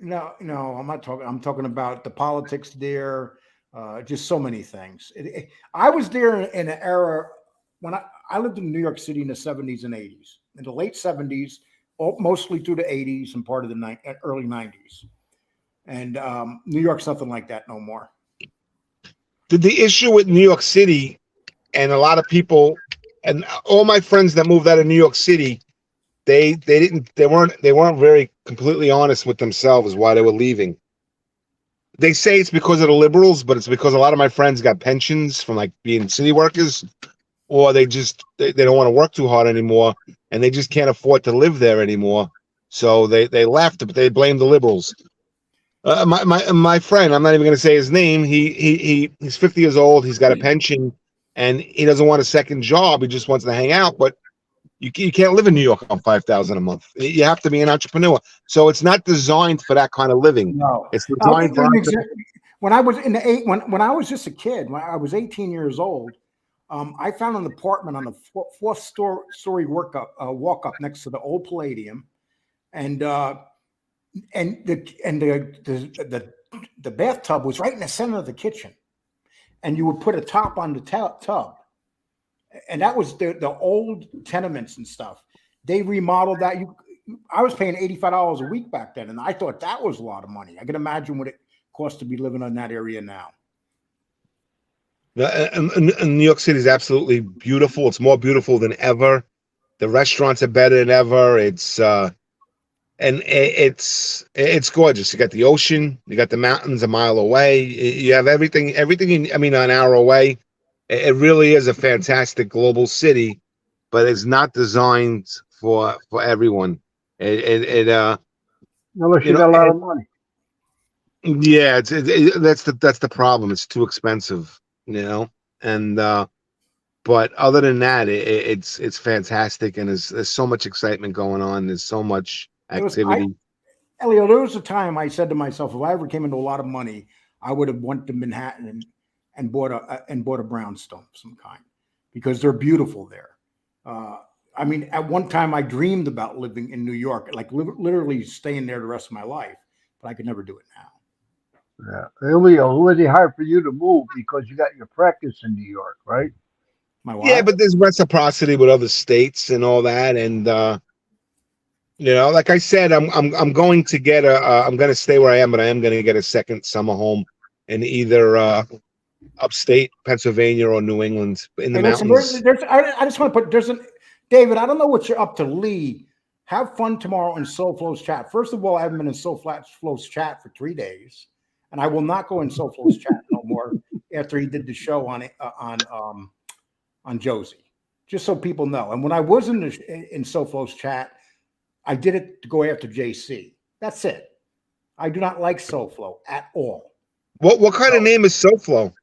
No, I'm not talking. I'm talking about the politics there. Just so many things. I was there in an era when I lived in New York City in the 70s and 80s. In the late 70s, mostly through the 80s and part of the early 90s. And New York's nothing like that no more. The issue with New York City, and a lot of people, and all my friends that moved out of New York City, they weren't very completely honest with themselves why they were leaving. They say it's because of the liberals, but it's because a lot of my friends got pensions from like being city workers, or they don't want to work too hard anymore, and they just can't afford to live there anymore. So they left, but they blame the liberals. My friend, I'm not even going to say his name. He's 50 years old. He's got a pension, and he doesn't want a second job. He just wants to hang out. But you can't live in New York on $5,000 a month. You have to be an entrepreneur. So it's not designed for that kind of living. No, it's designed for. When I was in the when I was just a kid, when I was 18 years old, I found an apartment on the fourth story walk up next to the old Palladium, and the bathtub was right in the center of the kitchen, and you would put a top on the tub, and that was the old tenements and stuff. They remodeled that. I was paying $85 a week back then, and I thought that was a lot of money. I can imagine what it costs to be living in that area now. And New York City is absolutely beautiful. It's more beautiful than ever. The restaurants are better than ever. It's gorgeous. You got the ocean, you got the mountains a mile away. You have everything an hour away. It really is a fantastic global city, but it's not designed for everyone. Unless you got a lot of money. Yeah, that's the problem. It's too expensive, and but other than that, it's fantastic, and there's so much excitement going on. There's so much activity. Elio, there was a time I said to myself, if I ever came into a lot of money, I would have went to Manhattan and bought a brownstone of some kind, because they're beautiful there. I mean, at one time I dreamed about living in New York, like literally staying there the rest of my life, but I could never do it now. Yeah, Elio, it was hard for you to move because you got your practice in New York, right? My wife? Yeah, but there's reciprocity with other states and all that, and like I said, I'm going to get I'm going to stay where I am, but I am going to get a second summer home in either upstate Pennsylvania or New England in the mountains. I just want to put David, I don't know what you're up to, Lee. Have fun tomorrow in SoFlo's chat. First of all, I haven't been in SoFlo's chat for 3 days, and I will not go in SoFlo's chat no more after he did the show on Josie. Just so people know. And when I was in SoFlo's chat, I did it to go after JC. That's it. I do not like SoFlo at all. What kind of name is SoFlo?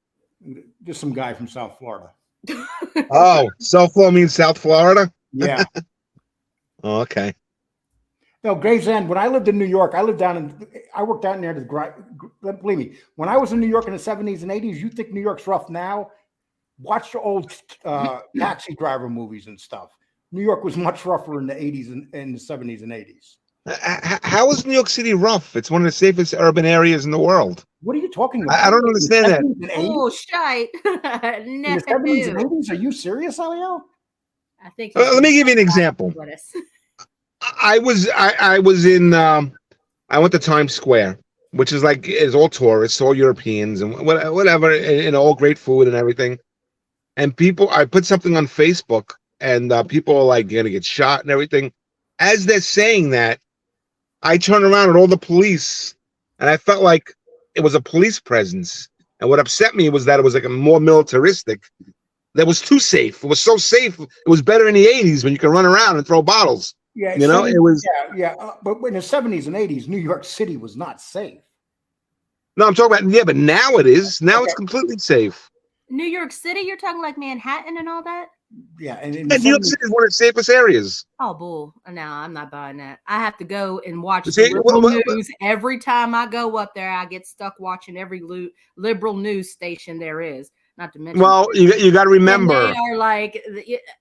Just some guy from South Florida. Oh, SoFlo means South Florida? Yeah. Oh, okay. No, Gravesend. When I lived in New York, I worked down there. Believe me, when I was in New York in the 70s and 80s, you think New York's rough now? Watch the old taxi driver movies and stuff. New York was much rougher in the 80s and in the 70s and 80s. How is New York City rough? It's one of the safest urban areas in the world. What are you talking about? I don't understand that. Oh, shite. In the 70s and 80s? Are you serious, Elio? I think. Let me give you an example. I went to Times Square, which is it's all tourists, all Europeans, and whatever, and all great food and everything. And I put something on Facebook, and people are like gonna get shot and everything. As they're saying that, I turn around at all the police, and I felt like it was a police presence. And what upset me was that it was a more militaristic. That was too safe. It was so safe. It was better in the 80s when you could run around and throw bottles. Yeah, it was. Yeah. But in the 70s and 80s, New York City was not safe. No, I'm talking about but now it is. Now it's completely safe. New York City, you're talking like Manhattan and all that? Yeah, and New York City is one of the safest areas. Oh, bull! No, I'm not buying that. I have to go and watch the liberal news every time I go up there. I get stuck watching every liberal news station there is. Not to mention. Well, you got to remember. And they are like,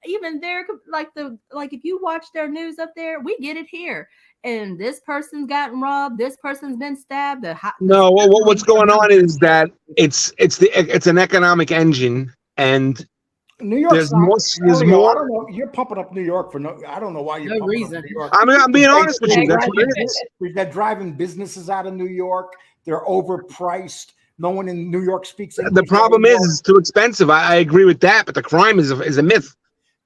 even they're remember. They are like, even they're like if you watch their news up there, we get it here. And this person's gotten robbed. This person's been stabbed. No, what's going on is that it's an economic engine, and New York. There's more. I don't know. You're pumping up New York for no. I don't know why you're no pumping reason. up New York. I'm being honest with you. That's what it is. They're driving businesses out of New York. They're overpriced. No one in New York speaks English. The problem is it's too expensive. I agree with that, but the crime is a myth.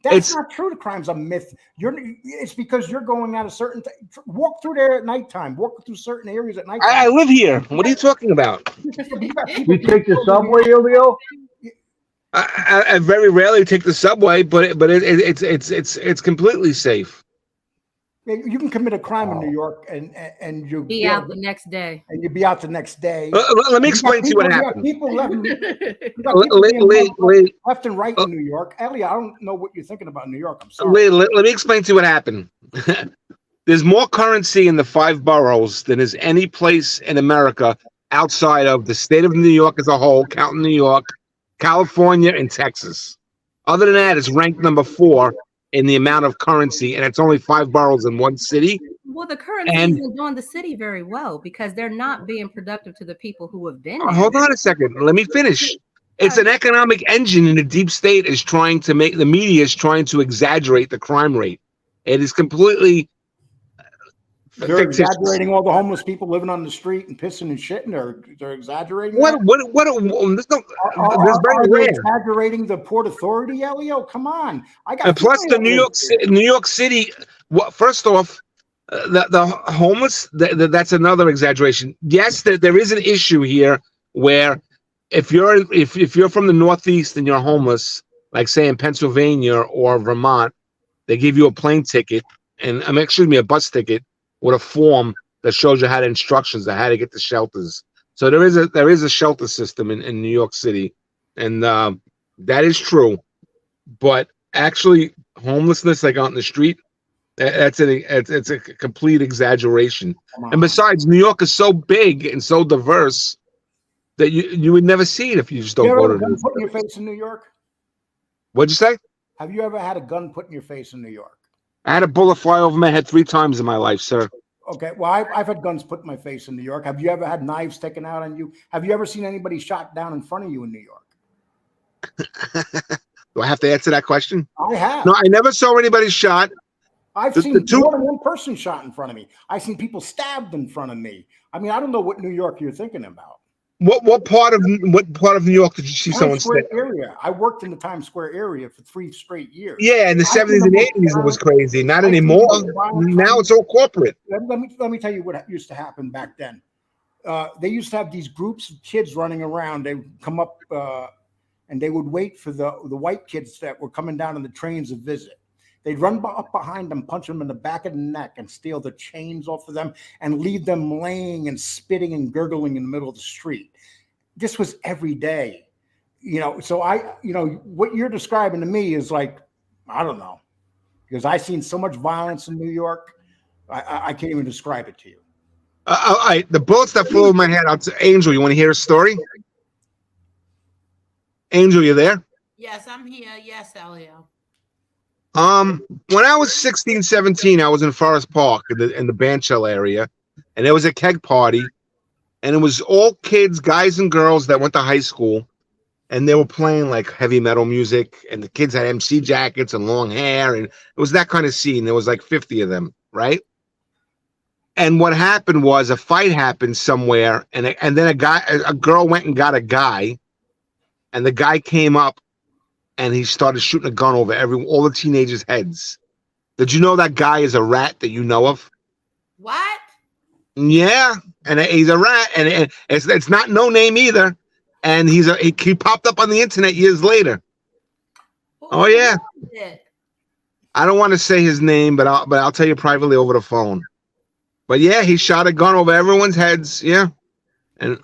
That's not true. The crime's a myth. It's because you're going out a certain. Walk through there at nighttime. Walk through certain areas at nighttime. I live here. What are you talking about? You take the subway, Elio? I very rarely take the subway, but it's completely safe. You can commit a crime in New York and you'll be out the next day. And you'll be out the next day. Let me explain to you what happened. People left and right in New York. Ellie, I don't know what you're thinking about New York. I'm sorry. Let me explain to you what happened. There's more currency in the 5 boroughs than is any place in America outside of the state of New York as a whole, counting New York, California, and Texas. Other than that, it's ranked number 4 in the amount of currency, and it's only 5 boroughs in one city. Well, the currency isn't doing the city very well because they're not being productive to the people who have been there. Hold on a second. Let me finish. It's an economic engine, and the deep state is trying to make the media is trying to exaggerate the crime rate. It is completely. They're exaggerating all the homeless people living on the street and pissing and shitting. They're exaggerating. What? There's They're exaggerating the Port Authority, Elio. Come on, And plus, the New York City. First off, the homeless. That's another exaggeration. Yes, there is an issue here where if you're from the Northeast and you're homeless, like say in Pennsylvania or Vermont, they give you a plane ticket and a bus ticket with a form that shows you how to instructions on how to get to shelters. So there is a shelter system in New York City, and that is true. But actually, homelessness like out in the street, it's a complete exaggeration. And besides, New York is so big and so diverse that you would never see it if you just don't go to. Gun put in your face in New York? What'd you say? Have you ever had a gun put in your face in New York? I had a bullet fly over my head 3 times in my life, sir. Okay, well, I've had guns put in my face in New York. Have you ever had knives taken out on you? Have you ever seen anybody shot down in front of you in New York? Do I have to answer that question? I have. No, I never saw anybody shot. I've seen more than one person shot in front of me. I've seen people stabbed in front of me. I mean, I don't know what New York you're thinking about. What part of New York did you see someone stab? Area. I worked in the Times Square area for 3 straight years. Yeah, in the 70s and 80s it was crazy. Not anymore. Now it's all corporate. Let me tell you what used to happen back then. They used to have these groups of kids running around. They would come up and they would wait for the white kids that were coming down on the trains to visit. They'd run up behind them, punch them in the back of the neck, and steal the chains off of them and leave them laying and spitting and gurgling in the middle of the street. This was every day, so what you're describing to me is like, I don't know, because I've seen so much violence in New York. I can't even describe it to you. The bullets that flew over my head. Angel, you want to hear a story? Angel, you there? Yes, I'm here. Yes, Elio. When I was 16, 17, I was in Forest Park in the Bandshell area, and there was a keg party, and it was all kids, guys and girls that went to high school, and they were playing like heavy metal music, and the kids had MC jackets and long hair, and it was that kind of scene. There was like 50 of them, right? And what happened was a fight happened somewhere, and then a girl went and got a guy, and the guy came up, and he started shooting a gun over all the teenagers' heads. Did you know that guy is a rat that you know of? What? Yeah, and he's a rat, and it's not no name either. And he popped up on the internet years later. Oh yeah. I don't want to say his name, but I'll tell you privately over the phone. But yeah, he shot a gun over everyone's heads. Yeah, and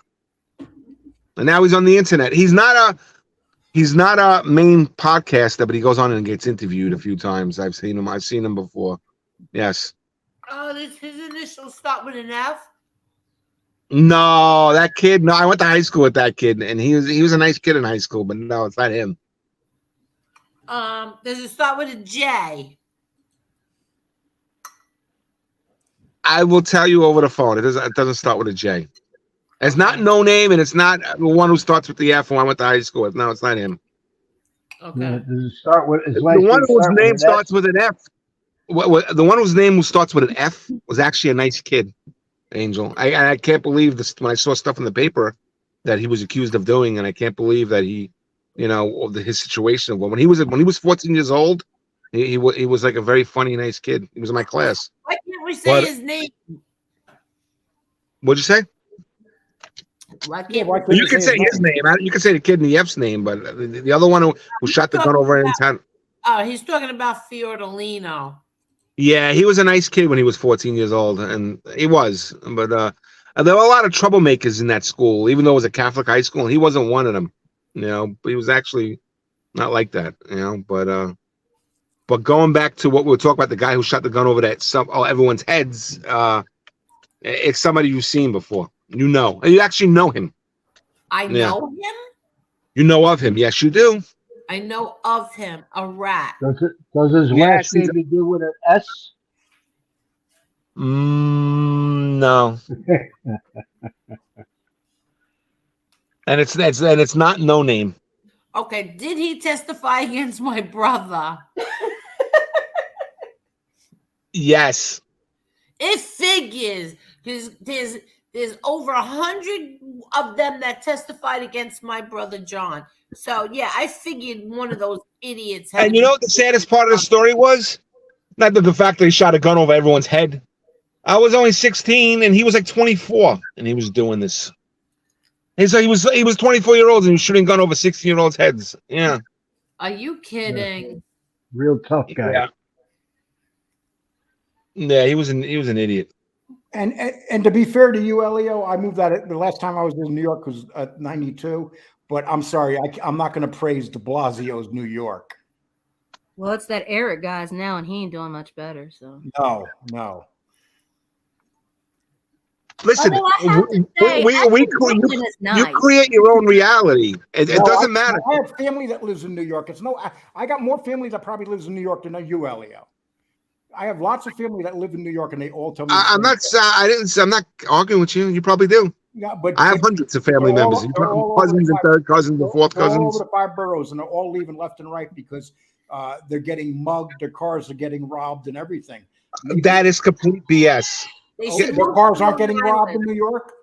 now he's on the internet. He's not a main podcaster, but he goes on and gets interviewed a few times. I've seen him before. Yes. Oh, does his initials start with an F? No, that kid. No, I went to high school with that kid, and he was a nice kid in high school, but no, it's not him. Does it start with a J? I will tell you over the phone. It doesn't start with a J. It's not No Name, and it's not the one who starts with the F. Who I went to high school with. No, it's not him. Okay. Does it start with The one whose name starts with an F. The one whose name starts with an F was actually a nice kid, Angel. I can't believe this when I saw stuff in the paper that he was accused of doing, and I can't believe that he, his situation. When he was 14 years old, he was like a very funny, nice kid. He was in my class. Why can't we say his name? What'd you say? Why can't You can say his name. You can say the kid in the F's name, but the other one who shot the gun over his head. Oh, he's talking about Fiordolino. Yeah, he was a nice kid when he was 14 years old, and he was. But there were a lot of troublemakers in that school, even though it was a Catholic high school, and he wasn't one of them. But he was actually not like that. But going back to what we were talking about, the guy who shot the gun over everyone's heads, it's somebody you've seen before. You actually know him. I know him. You know of him? Yes, you do. I know of him. A rat. Does his last name begin with an S? No. and it's not No Name. Okay. Did he testify against my brother? Yes. It figures because there's over 100 of them that testified against my brother John. So yeah, I figured one of those idiots. And you know what the saddest part of the story was? Not the fact that he shot a gun over everyone's head. I was only 16 and he was like 24 and he was doing this. And so he was 24-year-olds and he was shooting a gun over 16-year-olds' heads. Yeah. Are you kidding? Real tough guy. Yeah, he was an idiot. And to be fair to you, Elio, I moved out. The last time I was in New York was 92. But I'm sorry, I'm not going to praise de Blasio's New York. Well, it's that Eric guy's now, and he ain't doing much better. So no. Listen, you create your own reality. It doesn't matter. I have family that lives in New York. I got more family that probably lives in New York than you, Elio. I have lots of family that live in New York, and they all tell me. I'm not arguing with you. You probably do. Yeah, but I have hundreds of family members. Cousins and third cousins and fourth cousins. All over the 5 boroughs, and they're all leaving left and right because they're getting mugged. Their cars are getting robbed and everything. That is complete BS. Their cars aren't getting robbed in New York.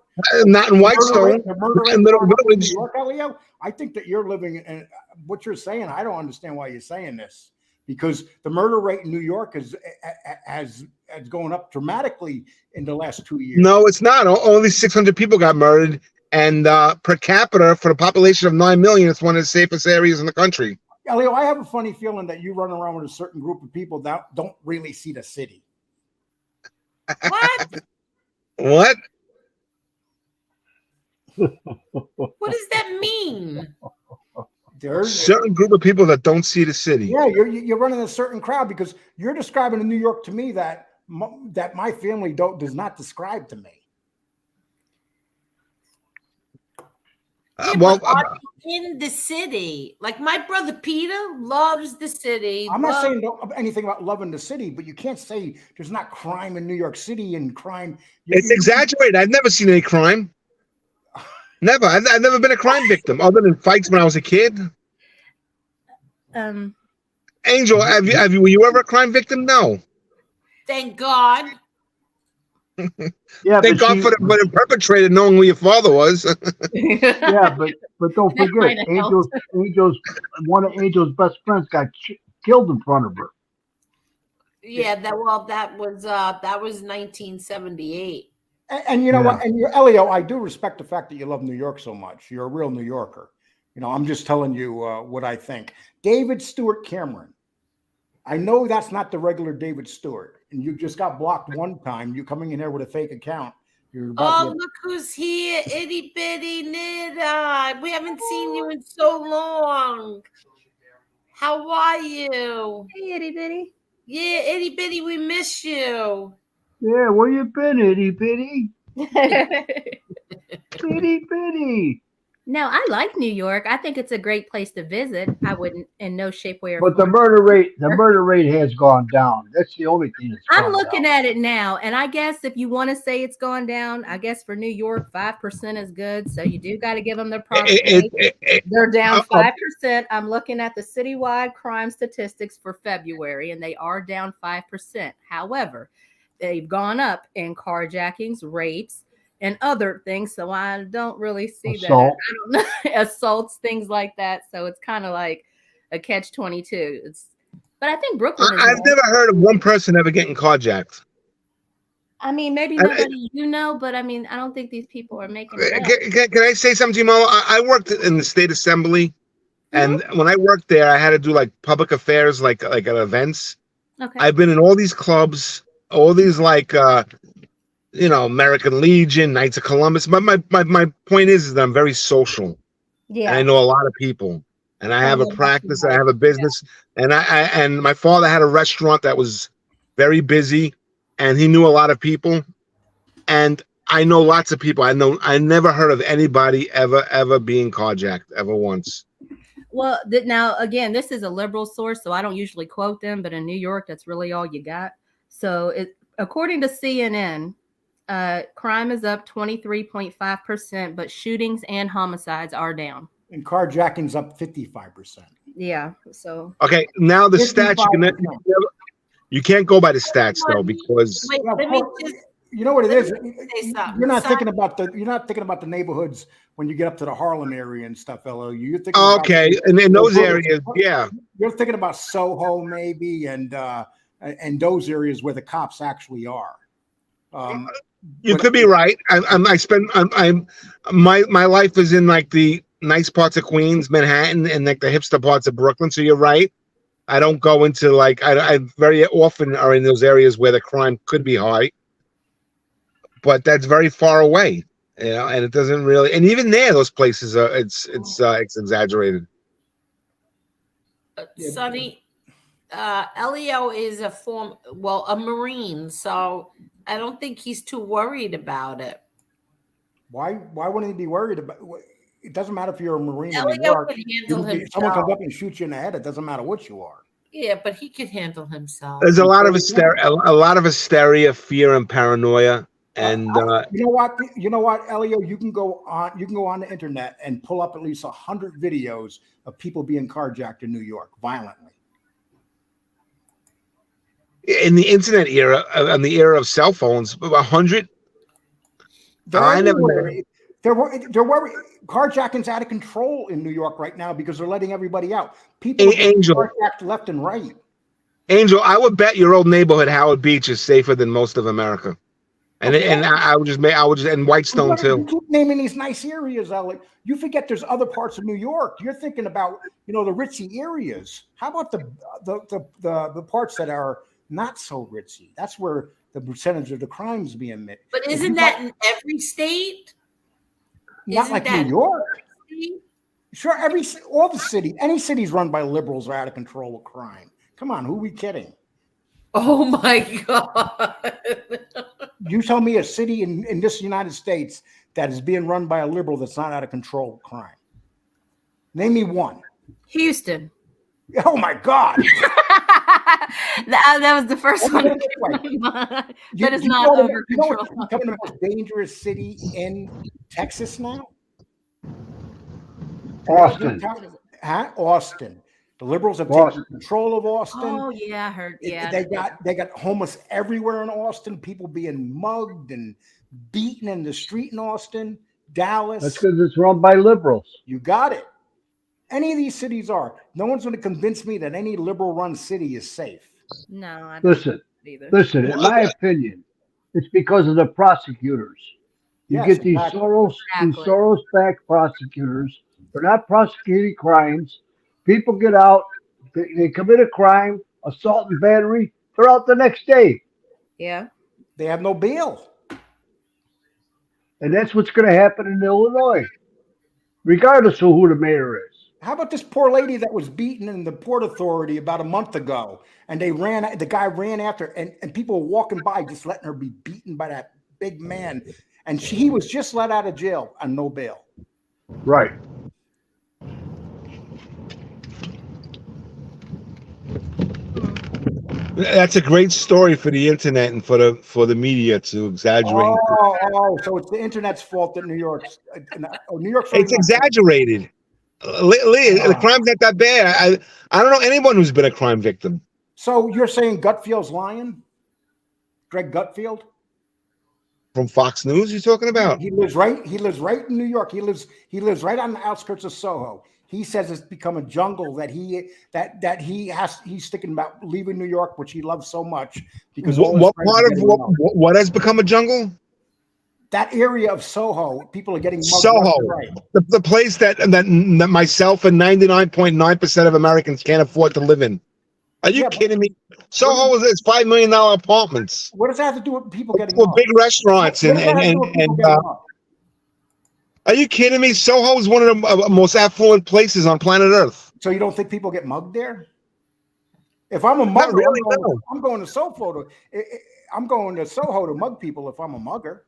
Not in Whitestone. In New York, Elio. I think that you're living in what you're saying. I don't understand why you're saying this. Because the murder rate in New York has gone up dramatically in the last 2 years. No, it's not. Only 600 people got murdered, and per capita for the population of 9 million, it's one of the safest areas in the country. Elio, I have a funny feeling that you run around with a certain group of people that don't really see the city. What? What? What does that mean? There's a certain group of people that don't see the city. Yeah, you're running a certain crowd because you're describing in New York to me that my family does not describe to me. In the city, like my brother Peter loves the city. I'm not saying anything about loving the city, but you can't say there's not crime in New York City and crime. It's exaggerated. I've never seen any crime. Never. I've never been a crime victim other than fights when I was a kid. Angel, were you ever a crime victim? No. Thank God. Yeah. Thank God for the perpetrator knowing who your father was. Yeah, but don't forget, one of Angel's best friends got killed in front of her. Yeah, that was 1978. And you know what? And Elio, I do respect the fact that you love New York so much. You're a real New Yorker. I'm just telling you what I think. David Stewart Cameron. I know that's not the regular David Stewart, and you just got blocked one time. You coming in here with a fake account. Look who's here, itty bitty nida. We haven't seen you in so long. How are you? Hey, itty bitty. Yeah, itty bitty, we miss you. Yeah, where you been, itty bitty? Bitty bitty. No, I like New York. I think it's a great place to visit. I wouldn't in no shape, way, or But the form. murder rate has gone down. That's the only thing that's I'm gone looking down. at it now, and I guess if you want to say it's gone down, I guess for New York, 5% is good. So you do got to give them their props. They're down 5%. I'm looking at the citywide crime statistics for February, and they are down 5%. However, they've gone up in carjackings, rapes, and other things. So I don't really see Assault. that. I don't know. Assaults, things like that. So it's kind of like a catch-22. But I think Brooklyn is I've never heard of one person ever getting carjacked. I mean, maybe nobody but I mean, I don't think these people are making it up. Can I say something to you, Mo? I worked in the state assembly, and when I worked there, I had to do like public affairs, like at events. Okay. I've been in all these clubs, all these like American Legion, Knights of Columbus. But my point is that I'm very social. Yeah. And I know a lot of people, and I have a practice, I have a business, and and my father had a restaurant that was very busy, and he knew a lot of people, and I know lots of people. I never heard of anybody ever being carjacked ever once. Well, now again, this is a liberal source, so I don't usually quote them, but in New York, that's really all you got. So according to CNN, crime is up 23.5%, but shootings and homicides are down. And carjacking's up 55%. Yeah. So okay, now the stats you can't go by the stats though, because you know what it is. You're not thinking about the neighborhoods when you get up to the Harlem area and stuff, LO. You're thinking and in those areas, yeah. You're thinking about Soho maybe and those areas where the cops actually are. You could be right. My life is in like the nice parts of Queens, Manhattan, and like the hipster parts of Brooklyn. So you're right. I don't go into like I very often are in those areas where the crime could be high, but that's very far away, and it doesn't really. And even there, those places are it's exaggerated. Sonny, Elio is a Marine, so I don't think he's too worried about it. Why wouldn't he be worried about it? It doesn't matter if you're a Marine in Elio New York. if someone comes up and shoots you in the head, it doesn't matter what you are. Yeah, but he could handle himself. There's a lot of hysteria, fear, and paranoia. And you know what, Elio, you can go on the internet and pull up at least 100 videos of people being carjacked in New York violently. In the internet era, in the era of cell phones, 100. They're worried. Carjacking's out of control in New York right now because they're letting everybody out. People are carjacked left and right. Angel, I would bet your old neighborhood, Howard Beach, is safer than most of America. And I would just and Whitestone too. You keep naming these nice areas, Alec. You forget there's other parts of New York. You're thinking about the ritzy areas. How about the parts that are not so ritzy? That's where the percentage of the crimes being made. But isn't that in every state? Not like New York. Sure, all the cities, any cities run by liberals are out of control with crime. Come on, who are we kidding? Oh my God. You tell me a city in this United States that is being run by a liberal that's not out of control with crime. Name me one. Houston. Oh my God. that was the first one. That is not over control. You know what's becoming the most dangerous city in Texas now? Austin. Austin. The liberals have taken control of Austin. Oh yeah, I heard. Yeah, they got homeless everywhere in Austin. People being mugged and beaten in the street in Austin. Dallas. That's because it's run by liberals. You got it. Any of these cities are. No one's going to convince me that any liberal-run city is safe. No, I don't either. Listen. In my opinion, it's because of the prosecutors. You get these Soros-backed prosecutors. They're not prosecuting crimes. People get out. They commit a crime, assault and battery. They're out the next day. Yeah. They have no bail. And that's what's going to happen in Illinois, regardless of who the mayor is. How about this poor lady that was beaten in the Port Authority about a month ago, and the guy ran after, and people were walking by just letting her be beaten by that big man, And he was just let out of jail on no bail. Right. That's a great story for the internet and for the media to exaggerate. So it's the internet's fault that New York's It's exaggerated. Lee, the crime's not that bad. I don't know anyone who's been a crime victim. So you're saying Gutfield's lying? Greg Gutfield? From Fox News, you're talking about? He lives right in New York. He lives right on the outskirts of Soho. He says it's become a jungle that he's thinking about leaving New York, which he loves so much. Because what has become a jungle? That area of Soho, people are getting mugged Soho, right. the place that myself and 99.9% of Americans can't afford to live in. Are you kidding me? Soho is $5 million apartments. What does that have to do with people getting mugged? Big restaurants are you kidding me? Soho is one of the most affluent places on planet Earth. So you don't think people get mugged there? If I'm a mugger, really, I'm going to Soho to mug people. If I'm a mugger,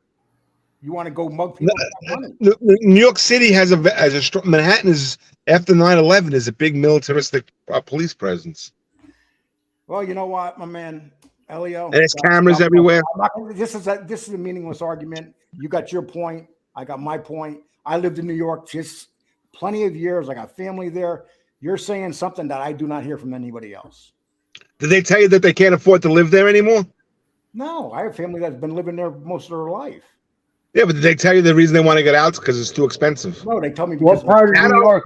you want to go mug people? New York City has a strong. Manhattan is after 9/11 is a big militaristic police presence. Well, you know what, my man, Elio. And there's cameras everywhere. This is a meaningless argument. You got your point. I got my point. I lived in New York just plenty of years. I got family there. You're saying something that I do not hear from anybody else. Did they tell you that they can't afford to live there anymore? No, I have family that's been living there most of their life. Yeah, but did they tell you the reason they want to get out is because it's too expensive? No, they tell me because what part of New York?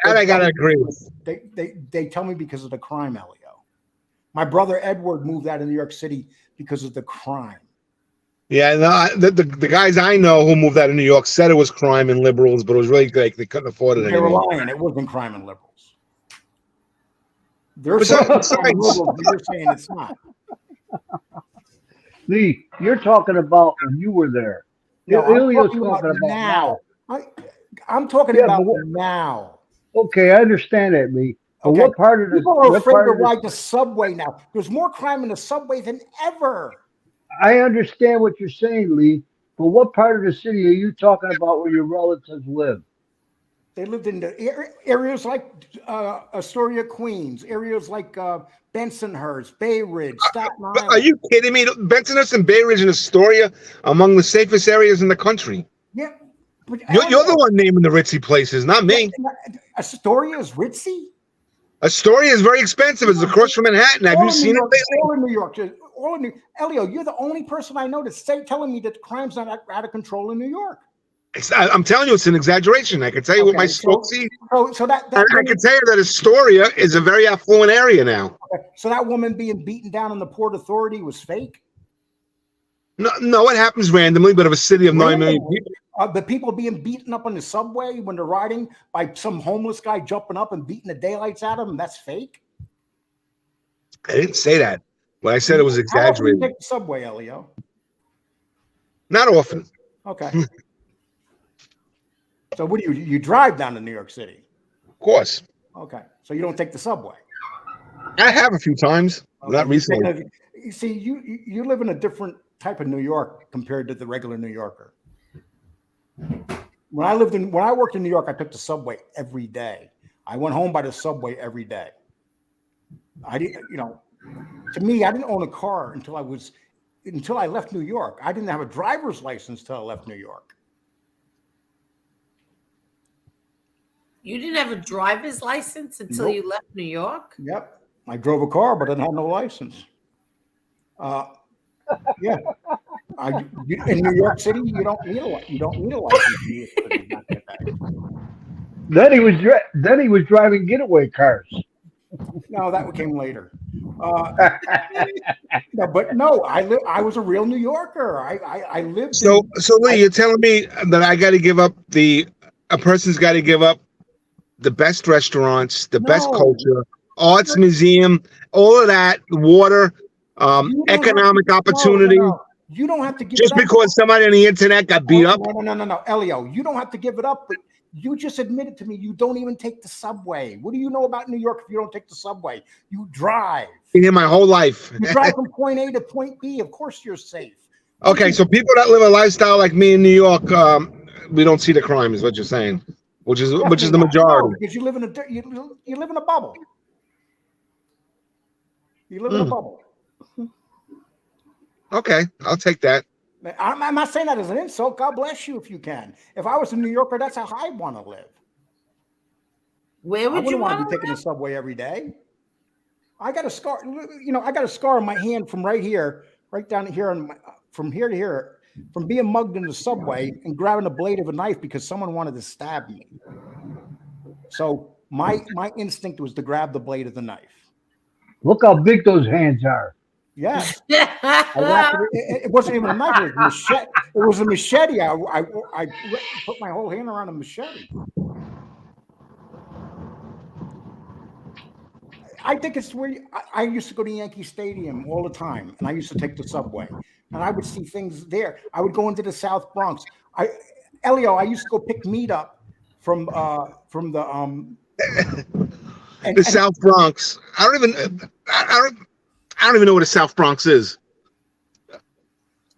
That I gotta agree with. They tell me because of the crime, Elio. My brother Edward moved out of New York City because of the crime. Yeah, no, the guys I know who moved out of New York said it was crime and liberals, but it was really like they couldn't afford it anymore. They were lying. It wasn't crime and liberals. They're saying it's liberals, but you're saying it's not. Lee, you're talking about when you were there. No, Elio's talking about now. I'm talking about now. Okay, I understand that, Lee. Okay. What part of the people are afraid to ride the subway now? There's more crime in the subway than ever. I understand what you're saying, Lee, but what part of the city are you talking about where your relatives live? They lived in the areas like Astoria, Queens, areas like Bensonhurst, Bay Ridge, Staten Island. Are you kidding me? Bensonhurst and Bay Ridge and Astoria among the safest areas in the country. Yeah. But you're the one naming the ritzy places, not me. Astoria is ritzy? Astoria is very expensive. It's across from Manhattan. Have you seen it lately? All in New York. Elio, you're the only person I know that's telling me that crime's not out of control in New York. I'm telling you, it's an exaggeration. I can tell you what my folks see. So that I can tell you that Astoria is a very affluent area now. Okay. So that woman being beaten down in the Port Authority was fake? No, it happens randomly, but of a city of 9 million people. The people being beaten up on the subway when they're riding by some homeless guy jumping up and beating the daylights out of them, that's fake? I didn't say that. When I said it was exaggerated. How often do you take the subway, Elio? Not often. Okay. So what do you drive down to New York City? Of course. Okay. So you don't take the subway? I have a few times. Okay. Not recently. You see, you live in a different type of New York compared to the regular New Yorker. When I worked in New York, I took the subway every day. I went home by the subway every day. I didn't, to me, I didn't own a car until I left New York. I didn't have a driver's license till I left New York. You didn't have a driver's license until you left New York? Yep. I drove a car, but I didn't have no license. Yeah. In New York City, you don't need a license. Then he was driving getaway cars. No, that came later. I was a real New Yorker. I lived. So Lee, you're telling me that I got to give up a person's got to give up the best restaurants, the best culture, arts museum, all of that, water, economic opportunity. No. You don't have to give just it up. Because somebody on the internet got beat up. No, Elio, you don't have to give it up. But you just admitted to me you don't even take the subway. What do you know about New York if you don't take the subway? You drive. Been here my whole life. You drive from point A to point B. Of course you're safe. Okay, so people that live a lifestyle like me in New York, we don't see the crime, is what you're saying, which is the majority. No, because you live in a bubble. You live in a bubble. Okay, I'll take that. I'm not saying that as an insult. God bless you if you can. If I was a New Yorker, that's how I want to live. Where would you want to be taking the subway every day? I got a scar. I got a scar on my hand from right here, right down here, from here to here, from being mugged in the subway and grabbing a blade of a knife because someone wanted to stab me. So my instinct was to grab the blade of the knife. Look how big those hands are. Yes. It wasn't even a knife. It was a machete. It was a machete. I put my whole hand around a machete. I think it's where I used to go to Yankee Stadium all the time, and I used to take the subway, and I would see things there. I would go into the South Bronx. Elio, I used to go pick meat up from the South Bronx. I don't even know what the South Bronx is.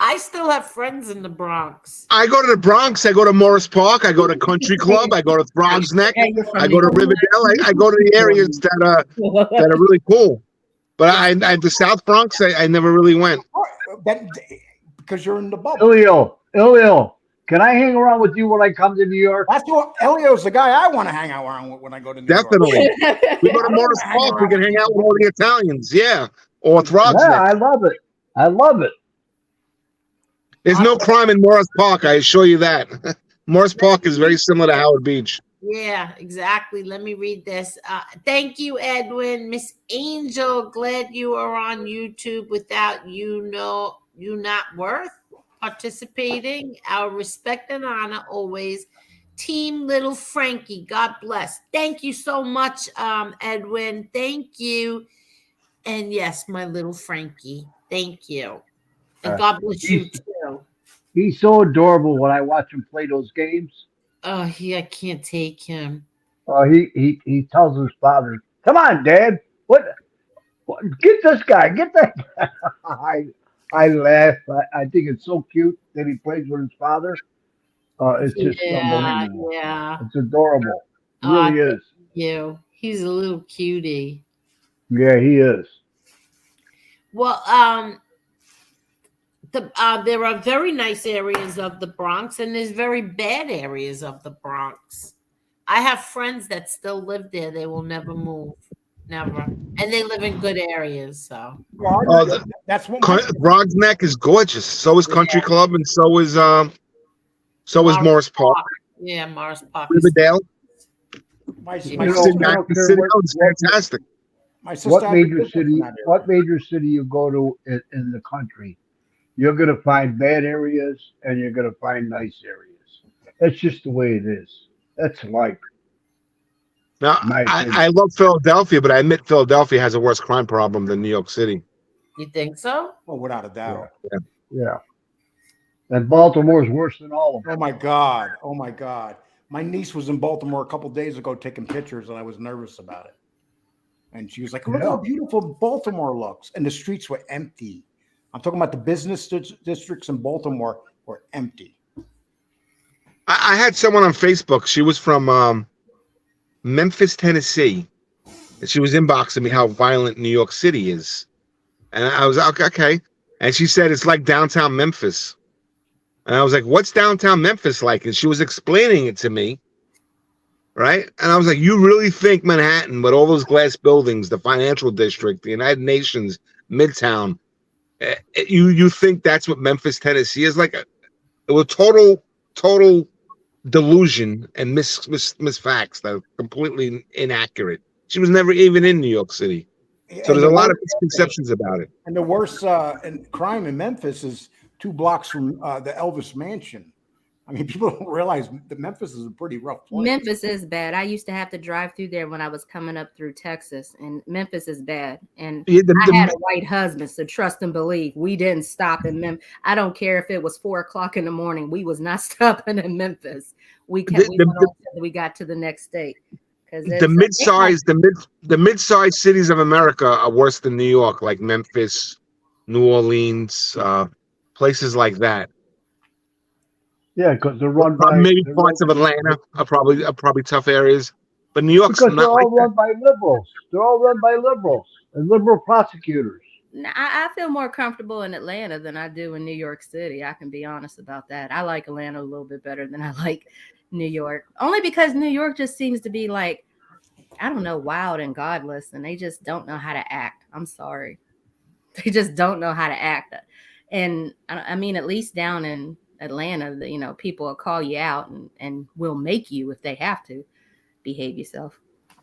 I still have friends in the Bronx. I go to the Bronx. I go to Morris Park. I go to Country Club. I go to Throgs Neck. I go to Riverdale. I go to the areas that are really cool. But the South Bronx, I never really went. Because you're in the bubble. Elio, can I hang around with you when I come to New York? That's what Elio's the guy I want to hang out around with when I go to New York. Definitely. We go to Morris Park. We can hang out with all the Italians. Yeah. Or Throgs Neck. I love it. I love it. There's no crime in Morris Park, I assure you that. Morris Park is very similar to Howard Beach. Yeah, exactly. Let me read this. Thank you, Edwin. Miss Angel, glad you are on YouTube. Without you not worth participating. Our respect and honor always. Team Little Frankie, God bless. Thank you so much, Edwin. Thank you. And yes, my little Frankie. Thank you. And God bless you too. He's so adorable when I watch him play those games. Oh, I can't take him. He tells his father, "Come on, Dad. What? Get this guy. Get that guy." I laugh. I think it's so cute that he plays with his father. It's just unbelievable. Yeah. It's adorable. It really is. You. He's a little cutie. Yeah, he is. Well, there are very nice areas of the Bronx, and there's very bad areas of the Bronx. I have friends that still live there. They will never move, never, and they live in good areas. So that's what Throgs Neck is gorgeous. So is Country Club, and so is Morris Park. Yeah, Morris Park. Riverdale. It's fantastic. What major city you go to in the country? You're going to find bad areas and you're going to find nice areas. That's just the way it is. That's life. Now, I love Philadelphia, but I admit Philadelphia has a worse crime problem than New York City. You think so? Oh, without a doubt. Yeah. And Baltimore's worse than all of them. Oh my God. My niece was in Baltimore a couple days ago taking pictures, and I was nervous about it. And she was like, "Look how beautiful Baltimore looks." And the streets were empty. I'm talking about the business districts in Baltimore were empty. I had someone on Facebook. She was from Memphis, Tennessee. And she was inboxing me how violent New York City is. And I was like, okay. And she said, it's like downtown Memphis. And I was like, what's downtown Memphis like? And she was explaining it to me. Right. And I was like, you really think Manhattan, with all those glass buildings, the financial district, the United Nations, Midtown, you think that's what Memphis, Tennessee is like? It was total delusion and misfacts that are completely inaccurate. She was never even in New York City. So there's a lot of misconceptions about it. And the worst crime in Memphis is 2 blocks from the Elvis Mansion. I mean, people don't realize that Memphis is a pretty rough place. Memphis is bad. I used to have to drive through there when I was coming up through Texas, and Memphis is bad. And I had a white husband, so trust and believe. We didn't stop in Memphis. I don't care if it was 4:00 in the morning. We was not stopping in Memphis. We went on until we got to the next state. The mid-sized cities of America are worse than New York, like Memphis, New Orleans. places like that. Yeah, because they're run by Maybe parts of Atlanta are probably tough areas, but New York's because they're not like all run by liberals. They're all run by liberals and liberal prosecutors. I feel more comfortable in Atlanta than I do in New York City. I can be honest about that. I like Atlanta a little bit better than I like New York, only because New York just seems to be like, I don't know, wild and godless, and they just don't know how to act. I'm sorry. They just don't know how to act. And I mean, at least down in Atlanta, people will call you out and will make you, if they have to, behave yourself.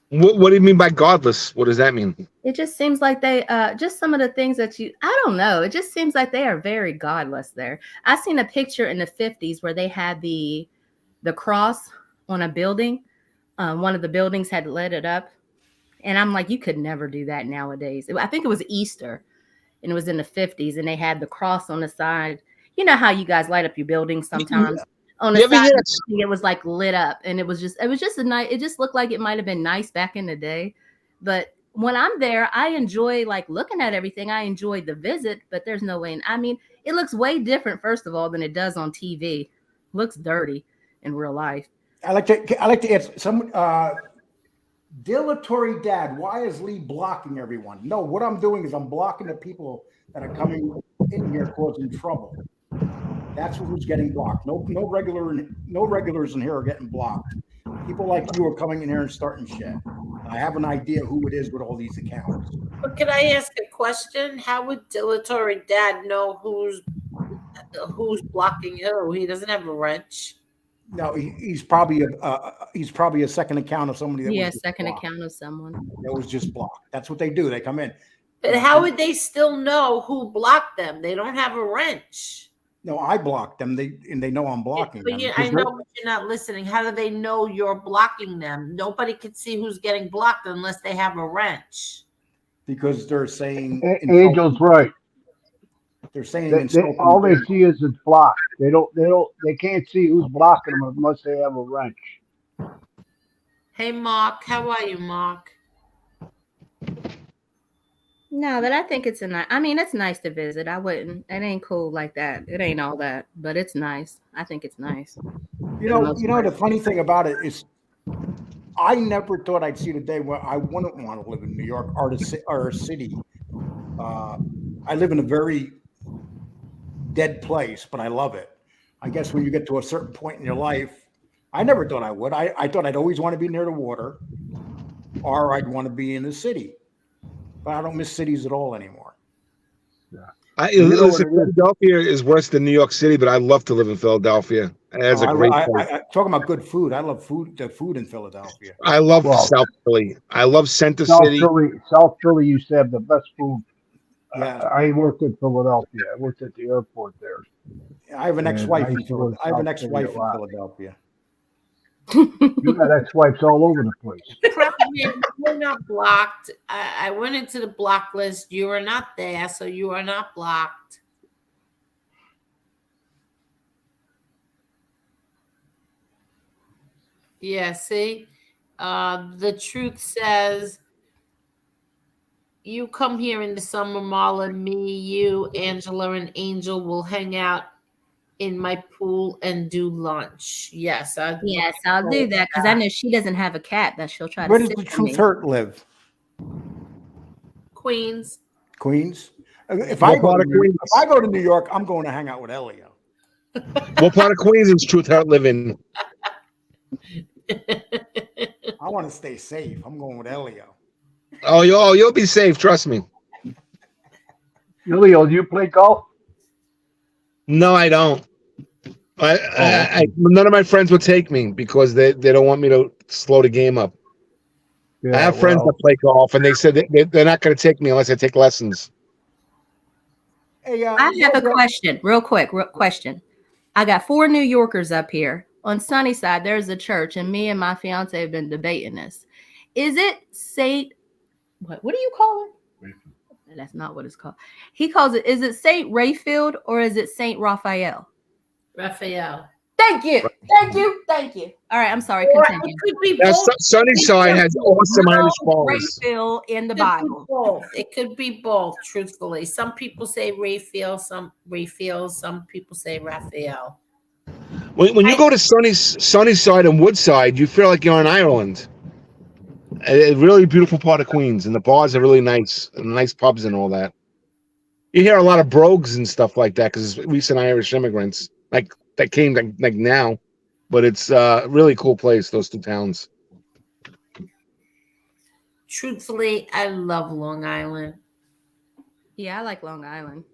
What do you mean by godless? What does that mean? It just seems like they, just some of the things that I don't know. It just seems like they are very godless there. I seen a picture in the 50s where they had the cross on a building. One of the buildings had lit it up. And I'm like, you could never do that nowadays. I think it was Easter, and it was in the 50s, and they had the cross on the side. You know how you guys light up your buildings sometimes? Yeah. On the side, it was like lit up, and it was just a nice. It just looked like it might have been nice back in the day. But when I'm there, I enjoy like looking at everything. I enjoy the visit, but there's no way. I mean, it looks way different, first of all, than it does on TV. It looks dirty in real life. I like to ask some dilatory dad. Why is Lee blocking everyone? No, what I'm doing is I'm blocking the people that are coming in here causing trouble. That's who's getting blocked. No regulars in here are getting blocked. People like you are coming in here and starting shit. I have an idea who it is with all these accounts. But can I ask a question? How would dilatory dad know who's blocking who? He doesn't have a wrench. No, he's probably a second account of somebody that was second blocked. Account of someone that was just blocked. That's what they do. They come in. But how would they still know who blocked them? They don't have a wrench. No, I blocked them. They know I'm blocking them. I know, but you're not listening. How do they know you're blocking them? Nobody can see who's getting blocked unless they have a wrench. Because they're saying Angel's right. They're saying all they see is it's blocked. They can't see who's blocking them unless they have a wrench. Hey, Mark, how are you, Mark? No, but I think it's it's nice to visit. I wouldn't. It ain't cool like that. It ain't all that, but it's nice. I think it's nice. You know, the funny thing about it is, I never thought I'd see the day where I wouldn't want to live in New York or a city. I live in a very dead place, but I love it. I guess when you get to a certain point in your life, I never thought I would. I thought I'd always want to be near the water, or I'd want to be in the city. But I don't miss cities at all anymore. Yeah. Listen, Philadelphia is worse than New York City, but I love to live in Philadelphia. It's a great place. Talking about good food, I love the food in Philadelphia. I love South Philly. I love Center City. South Philly used to have the best food. Yeah. I worked in Philadelphia. I worked at the airport there. I have an ex-wife in Philadelphia. I have an ex-wife in Philadelphia. You got ex-wives all over the place. You're not blocked. I went into the block list. You are not there, so you are not blocked. Yeah, see? The truth says, you come here in the summer, Marla, me, you, Angela, and Angel will hang out in my pool and do lunch. Yes, I'll do that because I know she doesn't have a cat that she'll try to. Where does the Truth Hurt live? Queens. If I go to New York, I'm going to hang out with Elio. What part of Queens does Truth Hurt live in? I want to stay safe. I'm going with Elio. Oh, you'll be safe. Trust me. Elio, do you play golf? No, I don't. None of my friends would take me because they don't want me to slow the game up. Yeah, I have friends that play golf, and they said they're not going to take me unless I take lessons. Hey, I have a question, real quick. Question. I got 4 New Yorkers up here. On Sunnyside, there's a church, and me and my fiance have been debating this. Is it Saint? What do you call it? Rayfield. That's not what it's called. He calls it. Is it Saint Rayfield or is it Saint Raphael? Raphael. Thank you. All right, I'm sorry. Or Continue. it could be Now, both. Sunnyside has awesome Irish bars. Raphael in the It could be Bible. both. It could be both, truthfully. Some people say Raphael, some people say Raphael. When you go to Sunnyside and Woodside, you feel like you're in Ireland. A really beautiful part of Queens, and the bars are really nice, and nice pubs and all that. You hear a lot of brogues and stuff like that because it's recent Irish immigrants like that came like now, but it's a really cool place. Those two towns. Truthfully, I love Long Island. Yeah, I like Long Island.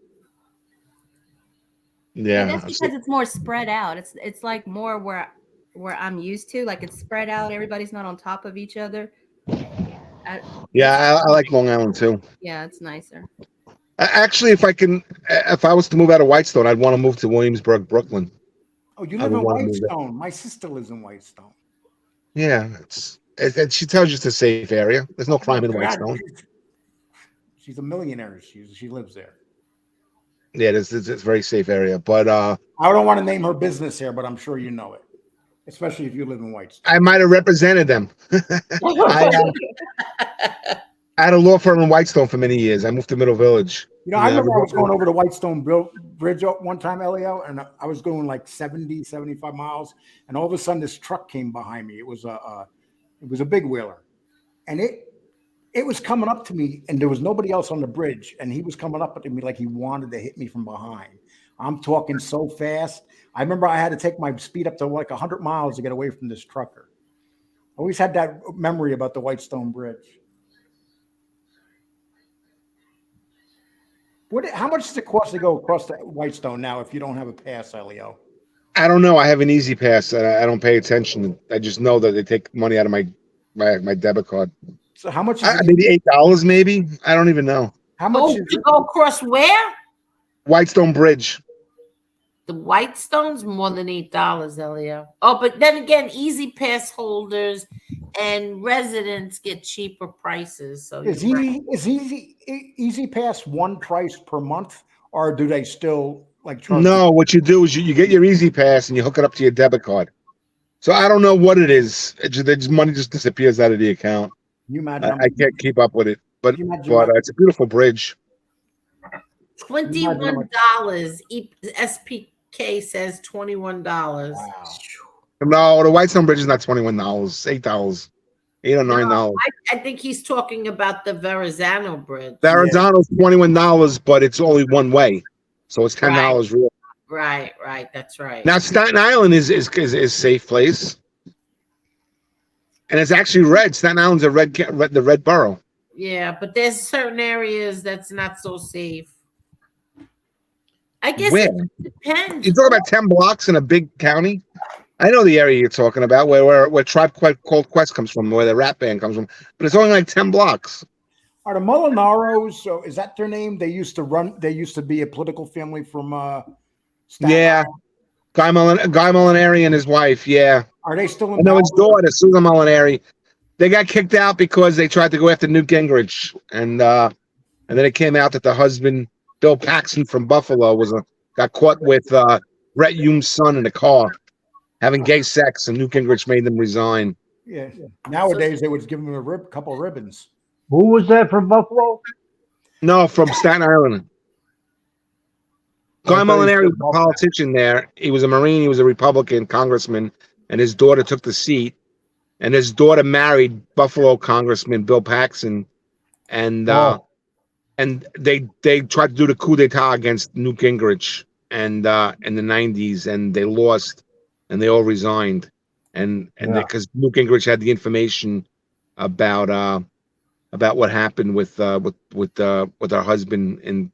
Yeah, That's because it's more spread out. It's like more where I'm used to. Like it's spread out. Everybody's not on top of each other. I like Long Island too. Yeah, it's nicer. Actually, if I was to move out of Whitestone, I'd want to move to Williamsburg, Brooklyn. Oh, you live in Whitestone. My sister lives in Whitestone. Yeah, she tells you it's a safe area. There's no crime in Whitestone. She's a millionaire. She lives there. Yeah, it's a very safe area. But I don't want to name her business here, but I'm sure you know it, especially if you live in Whitestone. I might have represented them. I had a law firm in Whitestone for many years. I moved to Middle Village. I remember I was going over the Whitestone Bridge one time, Elio, and I was going like 70, 75 miles, and all of a sudden this truck came behind me. It was a big wheeler, and it was coming up to me, and there was nobody else on the bridge, and he was coming up to me like he wanted to hit me from behind. I'm talking so fast. I remember I had to take my speed up to like 100 miles to get away from this trucker. I always had that memory about the Whitestone Bridge. How much does it cost to go across the Whitestone now if you don't have a pass, Elio? I don't know. I have an easy pass. I don't pay attention. I just know that they take money out of my debit card. So how much? Maybe $8, maybe. I don't even know. How much? To go across where? Whitestone Bridge. The Whitestone's more than $8, Elio. Oh, but then again, Easy Pass holders and residents get cheaper prices. So is Easy Pass one price per month, or do they still like charge? No, what you do is you get your Easy Pass and you hook it up to your debit card. So I don't know what it is. Money just disappears out of the account. You imagine? I can't keep up with it, but it's a beautiful bridge. $21. SPK says $21. Wow. No, the Whitestone Bridge is not $21. $8, $8 or $9. I think he's talking about the Verrazano Bridge. Verrazano's $21, but it's only one way, so it's $10 real. Right. That's right. Now Staten Island is a safe place, and it's actually red. Staten Island's the red borough. Yeah, but there's certain areas that's not so safe. I guess Where? it depends. You talk about 10 blocks in a big county. I know the area you're talking about, where Tribe Called Quest comes from, where the rap band comes from, but it's only like 10 blocks. Are the Molinaros? So is that their name? They used to be a political family from Staten Island. Guy Molinari and his wife. Yeah. Are they still in? I know his daughter, Susan Molinari. They got kicked out because they tried to go after Newt Gingrich, and then it came out that the husband, Bill Paxton from Buffalo, got caught with Brett Hume's son in a car having gay sex, and Newt Gingrich made them resign. Yeah. Nowadays, they would give him a couple of ribbons. Who was that from Buffalo? No, from Staten Island. Guy Molinari was a politician there. He was a Marine. He was a Republican congressman, and his daughter took the seat. And his daughter married Buffalo Congressman Bill Paxton, and they tried to do the coup d'état against Newt Gingrich, and in the 90s, and they lost, and they all resigned, and because Newt Gingrich had the information about what happened with her husband and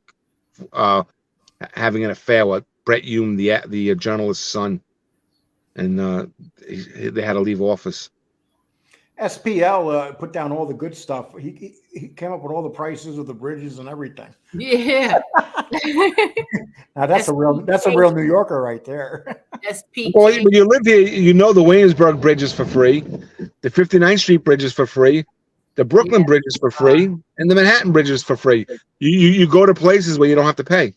having an affair with Brett Hume, the journalist's son, and they had to leave office. SPL put down all the good stuff. He came up with all the prices of the bridges and everything. Yeah. Now that's a real New Yorker right there. SPK. Well, when you live here, you know the Williamsburg Bridge is for free, the 59th Street Bridge is for free, the Brooklyn Bridge is for free, and the Manhattan Bridge is for free. You go to places where you don't have to pay.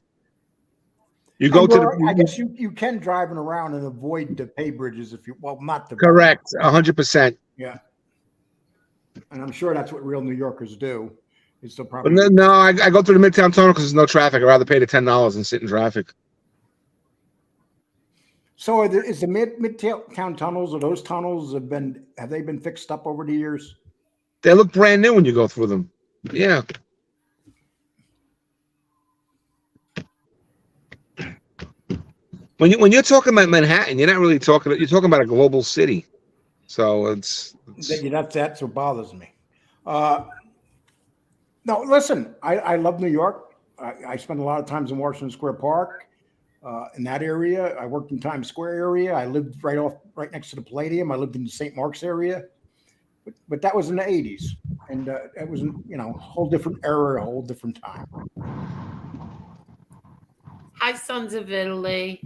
You go to I guess you can driving around and avoid the pay bridges if you not the correct 100%. Yeah, and I'm sure that's what real New Yorkers do. Is still But probably no, I go through the Midtown Tunnel because there's no traffic. I'd rather pay the $10 than sit in traffic. So is the Midtown tunnels, or those tunnels have they been fixed up over the years? They look brand new when you go through them. Yeah. When you're talking about Manhattan, you're not really talking. You're talking about a global city. So it's that's what bothers me. No, listen, I love New York. I spent a lot of times in Washington Square Park, in that area. I worked in Times Square area. I lived right next to the Palladium. I lived in the St. Mark's area, but that was in the 80s, and it was a whole different era, a whole different time. Hi, Sons of Italy.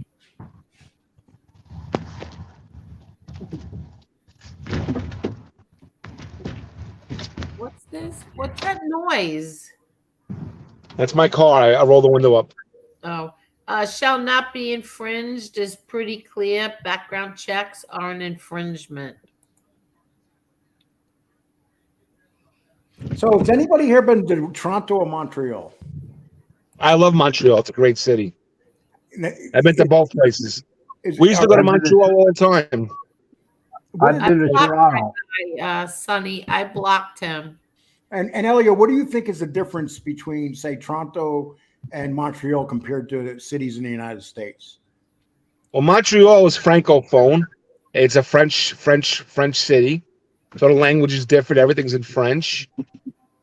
What's this? What's that noise? That's my car. I roll the window up. Oh, shall not be infringed is pretty clear. Background checks are an infringement. So has anybody here been to Toronto or Montreal? I love Montreal. It's a great city. I've been to both places. We used to go to Montreal all the time. I've been to Toronto. Sonny, I blocked him. And Elliot, what do you think is the difference between, say, Toronto and Montreal compared to cities in the United States? Well, Montreal is francophone. It's a French city, so the language is different. Everything's in French.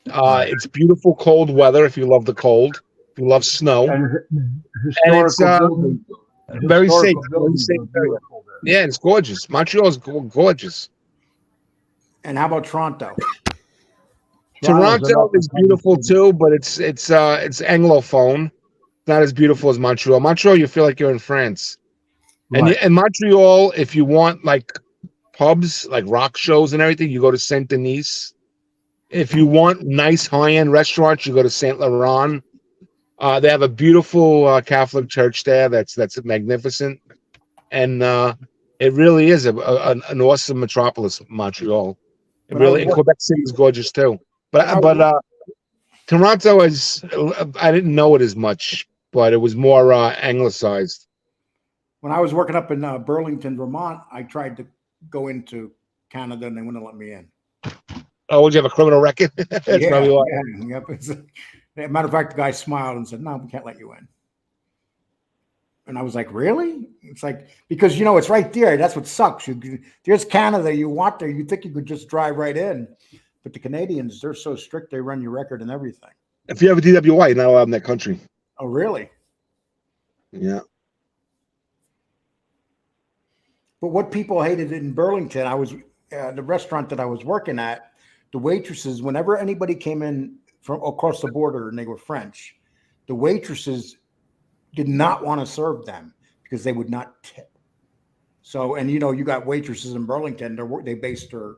It's beautiful cold weather if you love the cold. If you love snow, and it's very safe. Yeah, it's gorgeous. Montreal is gorgeous. And how about Toronto? Toronto is beautiful too, but it's Anglophone. Not as beautiful as Montreal. Montreal, you feel like you're in France. Right. And Montreal, if you want like pubs, like rock shows and everything, you go to Saint Denis. If you want nice high-end restaurants, you go to Saint Laurent. They have a beautiful Catholic church there. That's magnificent, and it really is an awesome metropolis, Montreal. And Quebec City is gorgeous too. But Toronto is. I didn't know it as much, but it was more anglicized. When I was working up in Burlington, Vermont, I tried to go into Canada and they wouldn't let me in. Oh, would you have a criminal record? That's probably why. Yeah, yep. Matter of fact, the guy smiled and said, "No, we can't let you in." And I was like, "Really?" It's like, because it's right there. That's what sucks. There's Canada. You want there. You think you could just drive right in, but the Canadians, they're so strict. They run your record and everything. If you have a DWI, you're not allowed in that country. Oh, really? Yeah. But what people hated in Burlington, I was the restaurant that I was working at. The waitresses, whenever anybody came in from across the border and they were French, the waitresses did not want to serve them because they would not tip. So, and you got waitresses in Burlington, they based their,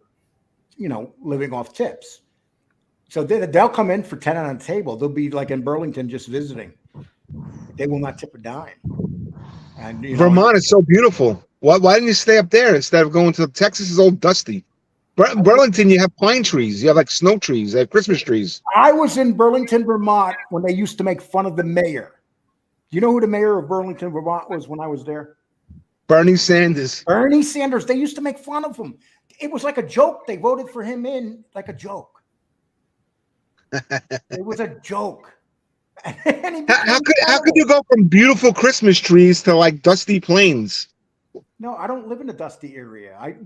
living off tips. So they'll come in for 10 on a table. They'll be like in Burlington just visiting. They will not tip a dime. And Vermont is so beautiful. Why didn't you stay up there instead of going to Texas? Is all dusty. Burlington, you have pine trees. You have like snow trees. They have Christmas trees. I was in Burlington, Vermont when they used to make fun of the mayor. Do you know who the mayor of Burlington, Vermont was when I was there? Bernie Sanders. Bernie Sanders. They used to make fun of him. It was like a joke. They voted for him in like a joke. It was a joke. How could you go from beautiful Christmas trees to like dusty plains? No, I don't live in a dusty area. I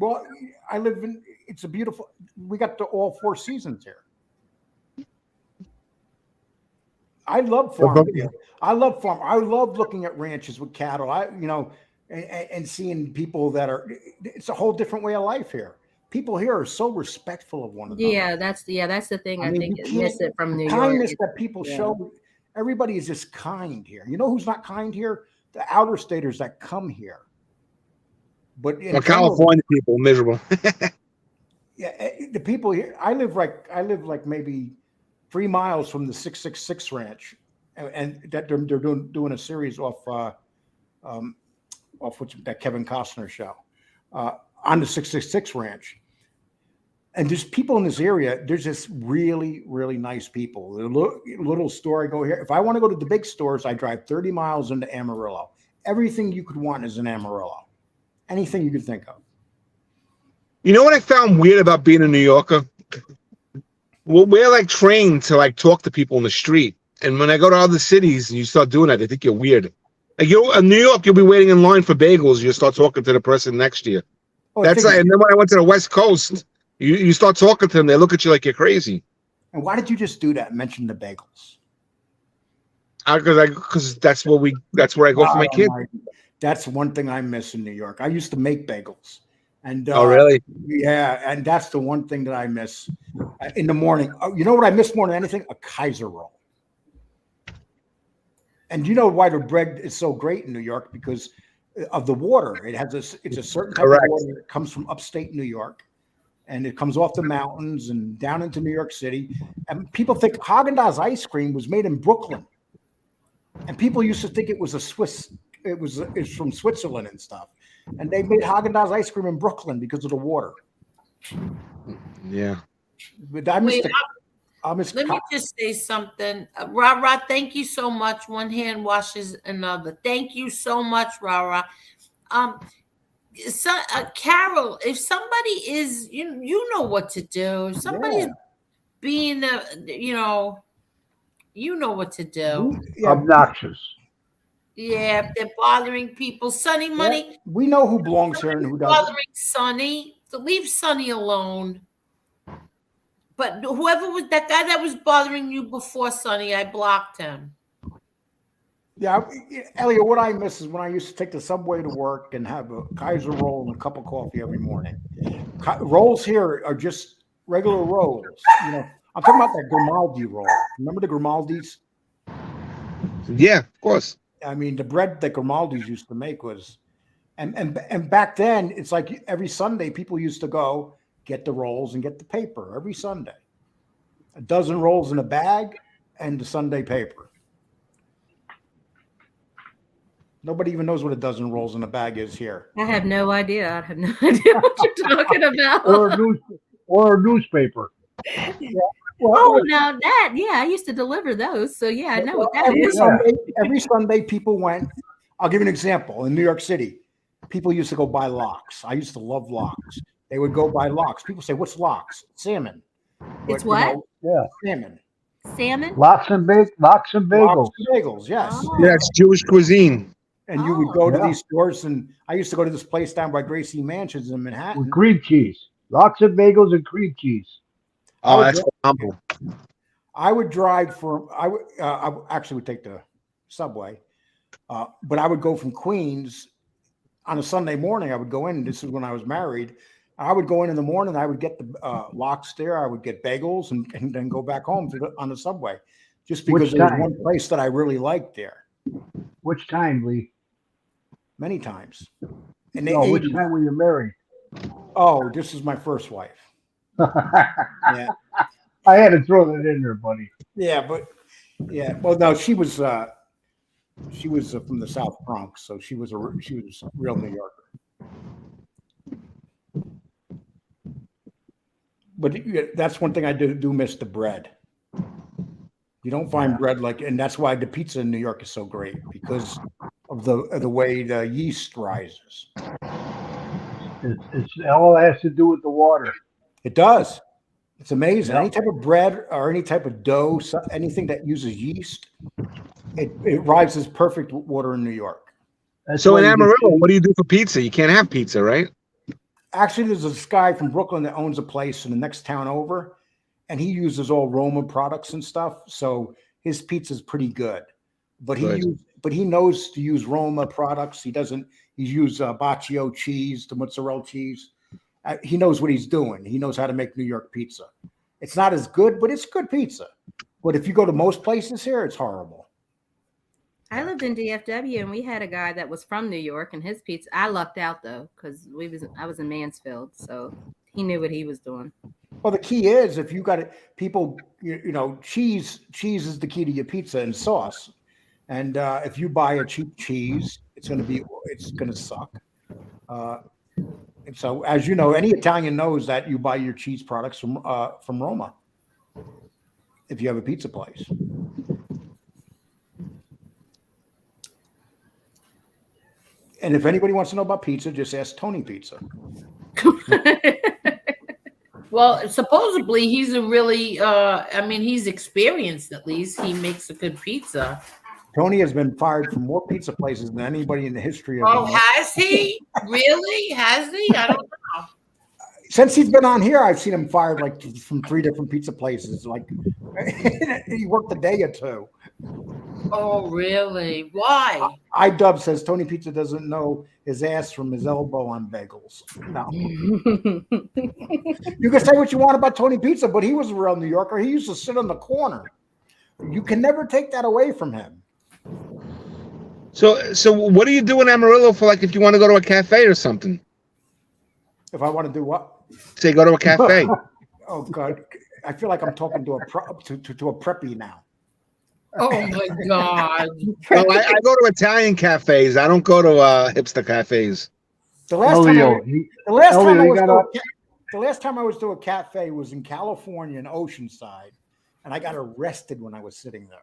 live in. It's a beautiful. We got all 4 seasons here. I love farm. I love farm. I love looking at ranches with cattle. And seeing people that are. It's a whole different way of life here. People here are so respectful of one another. Yeah, that's the thing. I think is miss it from New York. Kindness that people show. Everybody is just kind here. You know who's not kind here? The outer staters that come here. But California people miserable. Yeah, the people here. I live like maybe 3 miles from the 666 ranch, and that they're doing a series off off that Kevin Costner show, on the 666 Ranch. And there's people in this area. There's just really, really nice people. Little store I go here. If I want to go to the big stores, I drive 30 miles into Amarillo. Everything you could want is in Amarillo. Anything you could think of. You know what I found weird about being a New Yorker? Well, we're like trained to like talk to people in the street. And when I go to other cities and you start doing that, they think you're weird. Like in New York, you'll be waiting in line for bagels. You start talking to the person next to you. That's like, and then when I went to the West Coast, you start talking to them. They look at you like you're crazy. And why did you just do that? Mention the bagels. Because that's where I go for my kids. That's one thing I miss in New York. I used to make bagels. And oh, really? Yeah, and that's the one thing that I miss in the morning. You know what I miss more than anything? A Kaiser roll. And you know why the bread is so great in New York? Because of the water. It's a certain type of water that comes from upstate New York, and it comes off the mountains and down into New York City. And people think Haagen-Dazs ice cream was made in Brooklyn, and people used to think it was it's from Switzerland and stuff. And they made Haagen-Dazs ice cream in Brooklyn because of the water. Yeah. But let me just say something. Ra, thank you so much. One hand washes another. Thank you so much, Ra. Carol, if somebody is, you know what to do. If somebody's being, you know what to do. Obnoxious. Yeah, they're bothering people. Sonny Money. Yeah, we know who belongs here and who doesn't. Bothering Sonny. So leave Sonny alone. But whoever was that guy that was bothering you before, Sonny, I blocked him. Yeah, Elliot, what I miss is when I used to take the subway to work and have a Kaiser roll and a cup of coffee every morning. Rolls here are just regular rolls. I'm talking about that Grimaldi roll. Remember the Grimaldis? Yeah, of course. I mean, the bread that Grimaldi's used to make was, and back then, it's like every Sunday people used to go get the rolls and get the paper every Sunday. A dozen rolls in a bag and the Sunday paper. Nobody even knows what a dozen rolls in a bag is here. I have no idea. I have no idea what you're talking about. or a newspaper. Yeah. Well, now that, I used to deliver those. So I know what that is. Every Sunday people went. I'll give you an example. In New York City, people used to go buy lox. I used to love lox. They would go buy lox. People say, "What's lox?" Salmon. It's what? Salmon. Salmon. Lox and bagels. Lox and bagels. Yes. Oh. Yeah, it's Jewish cuisine. And you would go to these stores, and I used to go to this place down by Gracie Mansions in Manhattan. With cream cheese. Lox and bagels and cream cheese. Oh, that's phenomenal. I would drive I actually would take the subway, but I would go from Queens on a Sunday morning. I would go in. This is when I was married. I would go in the morning. I would get the lox there. I would get bagels and then go back home on the subway, just because there was one place that I really liked there. Which time, Lee? Many times. And which time were you married? Oh, this is my first wife. Yeah, I had to throw that in there, buddy. Yeah, but well, no, she was from the South Bronx, so she was a real New Yorker. But that's one thing I do miss, the bread. You don't find bread and that's why the pizza in New York is so great, because of the way the yeast rises. It's all has to do with the water. It does. It's amazing. Any type of bread or any type of dough, anything that uses yeast, it rises perfect with water in New York. So in Amarillo, what do you do for pizza? You can't have pizza, right? Actually, there's this guy from Brooklyn that owns a place in the next town over, and he uses all Roma products and stuff. So his pizza is pretty good, but he knows to use Roma products. He used Baccio cheese, the mozzarella cheese. He knows what he's doing. He knows how to make New York pizza. It's not as good, but it's good pizza. But if you go to most places here, it's horrible. I lived in DFW, and we had a guy that was from New York, and his pizza. I lucked out though, because I was in Mansfield, so he knew what he was doing. Well, the key is if you got it, people, cheese is the key to your pizza and sauce. And if you buy a cheap cheese, it's gonna suck. And so, as you know, any Italian knows that you buy your cheese products from Roma if you have a pizza place. And if anybody wants to know about pizza, just ask Tony Pizza. Well, supposedly he's a really, he's experienced at least. He makes a good pizza. Tony has been fired from more pizza places than anybody in the history of. Oh, has he? Really? Has he? I don't know. Since he's been on here, I've seen him fired like from 3 different pizza places. Like he worked a day or 2. Oh, really? Why? iDub says Tony Pizza doesn't know his ass from his elbow on bagels. No. You can say what you want about Tony Pizza, but he was a real New Yorker. He used to sit on the corner. You can never take that away from him. So what do you do in Amarillo for, like, if you want to go to a cafe or something? If I want to do what? Say go to a cafe. Oh God, I feel like I'm talking to a preppy now. Oh my God. Well, I go to Italian cafes. I don't go to hipster cafes. The last time I was to a cafe was in California in Oceanside, and I got arrested when I was sitting there.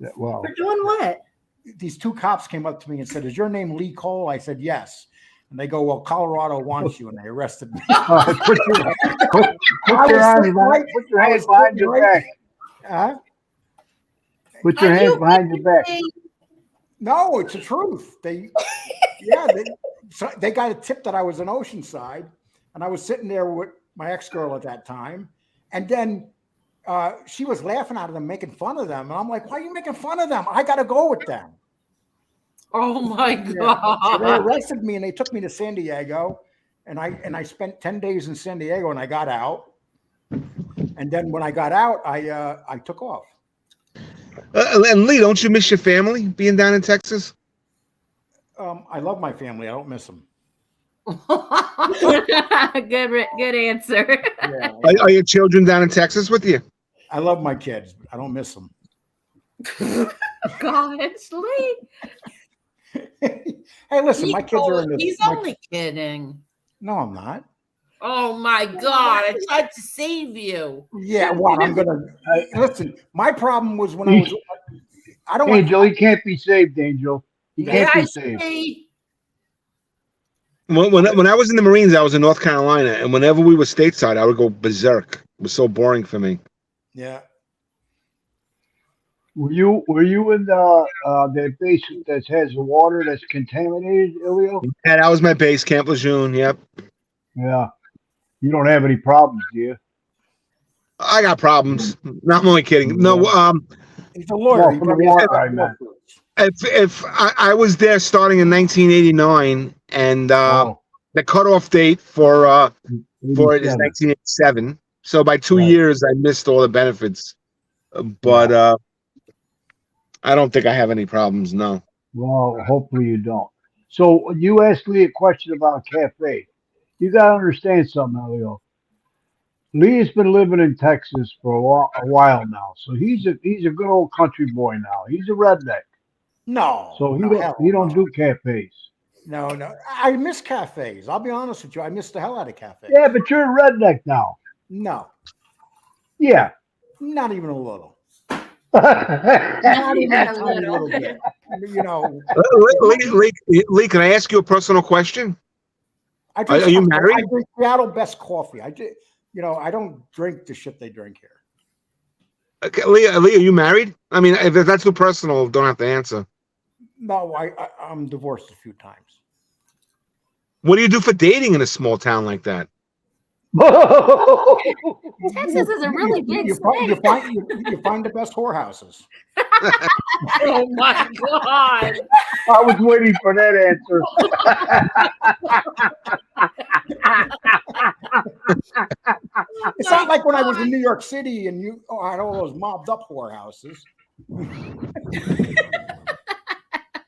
Yeah, wow. For doing what? These 2 cops came up to me and said, "Is your name Lee Cole?" I said, "Yes." And they go, "Well, Colorado wants you," and they arrested me. Put your hands behind your back. Put your hands behind your back. No, it's the truth. They got a tip that I was in Oceanside, and I was sitting there with my ex-girl at that time, and then she was laughing at them, making fun of them, and I'm like, "Why are you making fun of them? I got to go with them." Oh my God. Yeah. So they arrested me and they took me to San Diego, and I spent 10 days in San Diego, and I got out. And then when I got out, I took off. And Lee, don't you miss your family being down in Texas? I love my family. I don't miss them. Good answer. Yeah. Are your children down in Texas with you? I love my kids, but I don't miss them. Gosh, Lee. Hey, listen, my kids are in this. He's only kidding. No, I'm not. Oh my God! I tried to save you. Yeah, well, I'm gonna listen. My problem was when I was. I don't. Angel, he can't be saved, Angel. He can't be saved. When I was in the Marines, I was in North Carolina, and whenever we were stateside, I would go berserk. It was so boring for me. Yeah. Were you in the base that has the water that's contaminated, Ilio? Yeah, that was my base, Camp Lejeune. Yep. Yeah. You don't have any problems, do you? I got problems. No, I'm only kidding. No, he's a lawyer. If I was there starting in 1989, and the cutoff date for it is 1987. So by 2 years, I missed all the benefits. But I don't think I have any problems. No. Well, hopefully you don't. So you asked Lee a question about a cafe. You got to understand something, Elio. Lee has been living in Texas for a while now, so he's a good old country boy now. He's a redneck. No. So he don't do cafes. No. I miss cafes. I'll be honest with you. I miss the hell out of cafes. Yeah, but you're a redneck now. No. Yeah. Not even a little. Not even a little bit. You know. Lee, can I ask you a personal question? Are you married? I drink Seattle Best coffee. I don't drink the shit they drink here. Okay, Lee, are you married? I mean, if that's too personal, don't have to answer. No, I'm divorced a few times. What do you do for dating in a small town like that? Texas is a really big you find the best whorehouses. Oh my God! I was waiting for that answer. It's not like when I was in New York City and you had all those mobbed up whorehouses.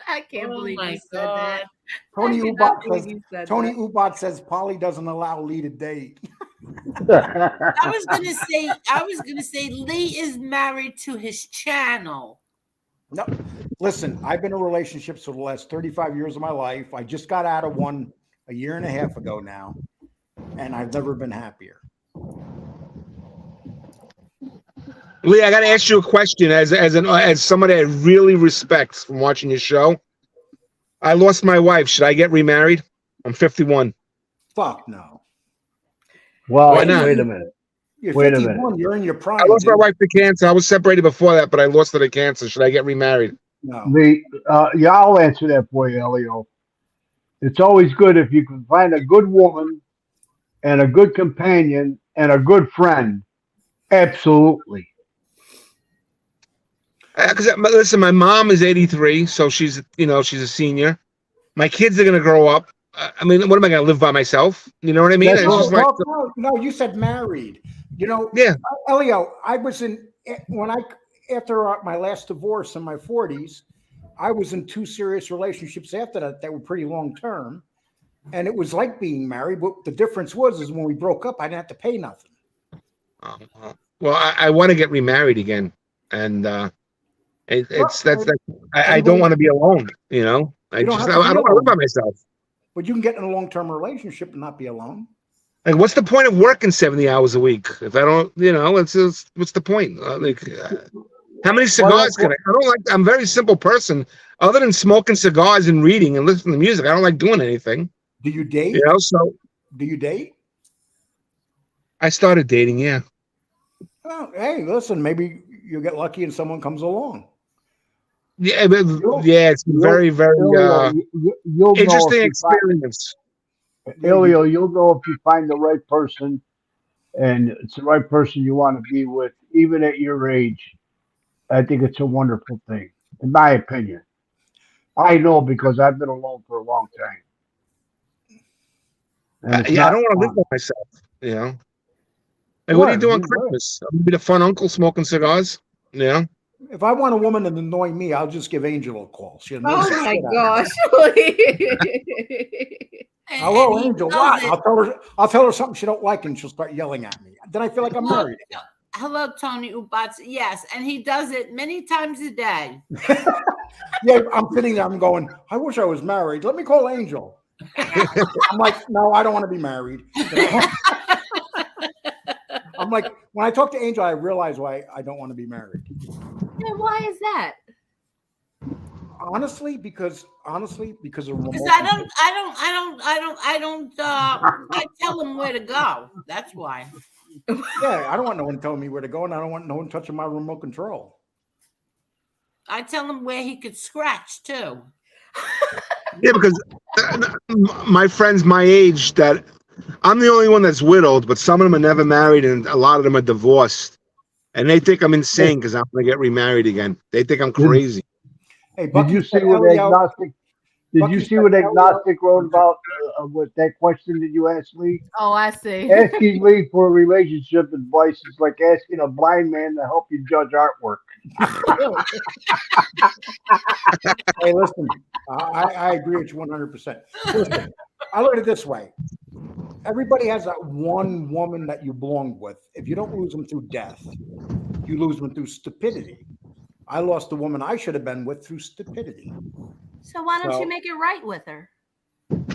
I can't believe you said that. Tony Ubot says Polly doesn't allow Lee to date. I was gonna say Lee is married to his channel. No, Listen, I've been in relationships for the last 35 years of my life. I just got out of one a year and a half ago now, and I've never been happier. Lee, I got to ask you a question as somebody I really respect from watching your show. I lost my wife. Should I get remarried? I'm 51. Fuck no. Well, Why not? wait a minute. You're Wait a 51. minute. You're in your prime. I lost my dude. wife to cancer. I was separated before that, but I lost her to cancer. Should I get remarried? No. Yeah, I'll answer that for you, Elio. It's always good if you can find a good woman and a good companion and a good friend. Absolutely. Because listen, my mom is 83, so she's a senior. My kids are gonna grow up. I mean, what am I gonna live by myself? You know what I mean? That's It's just like, No, you said married. You know, yeah. Elio, I was after my last divorce in my 40s, I was in 2 serious relationships after that were pretty long term, and it was like being married. But the difference is when we broke up, I didn't have to pay nothing. Well, I want to get remarried again, and I don't want to be alone. You know, I don't want to live by myself. But you can get in a long-term relationship and not be alone. Like, what's the point of working 70 hours a week if I don't? It's just, what's the point? How many cigars can I? I don't like. I'm a very simple person. Other than smoking cigars and reading and listening to music, I don't like doing anything. Do you date? So do you date? I started dating. Yeah. Oh, hey, listen. Maybe you'll get lucky and someone comes along. Yeah, it's very, very interesting experience. Elio, you'll know if you find the right person, and it's the right person you want to be with, even at your age. I think it's a wonderful thing, in my opinion. I know because I've been alone for a long time. I don't want to live by myself. Like, what are you doing on Christmas? I'm gonna be the fun uncle smoking cigars. Yeah. If I want a woman to annoy me, I'll just give Angel a call. She'll oh my gosh! Hello, Angel. What? I'll tell her something she don't like, and she'll start yelling at me. Then I feel like I'm married. Hello, Tony Ubats. Yes, and he does it many times a day. Yeah, I'm sitting there. I'm going, I wish I was married. Let me call Angel. I'm like, no, I don't want to be married. I'm like, when I talk to Angel, I realize why I don't want to be married. Yeah, why is that? Honestly, because of remote. Because I tell him where to go. That's why. Yeah, I don't want no one telling me where to go, and I don't want no one touching my remote control. I tell him where he could scratch too. Yeah, because my friends my age, that I'm the only one that's widowed, but some of them are never married, and a lot of them are divorced, and they think I'm insane because I'm going to get remarried again. They think I'm crazy. Hey, did you see what agnostic? Did you see what agnostic wrote about with that question that you asked Lee? Oh, I see. Asking Lee for relationship advice is like asking a blind man to help you judge artwork. Hey, listen, I agree with you 100%. Listen, I look at it this way. Everybody has that one woman that you belong with. If you don't lose them through death, you lose them through stupidity. I lost the woman I should have been with through stupidity. So why don't you make it right with her?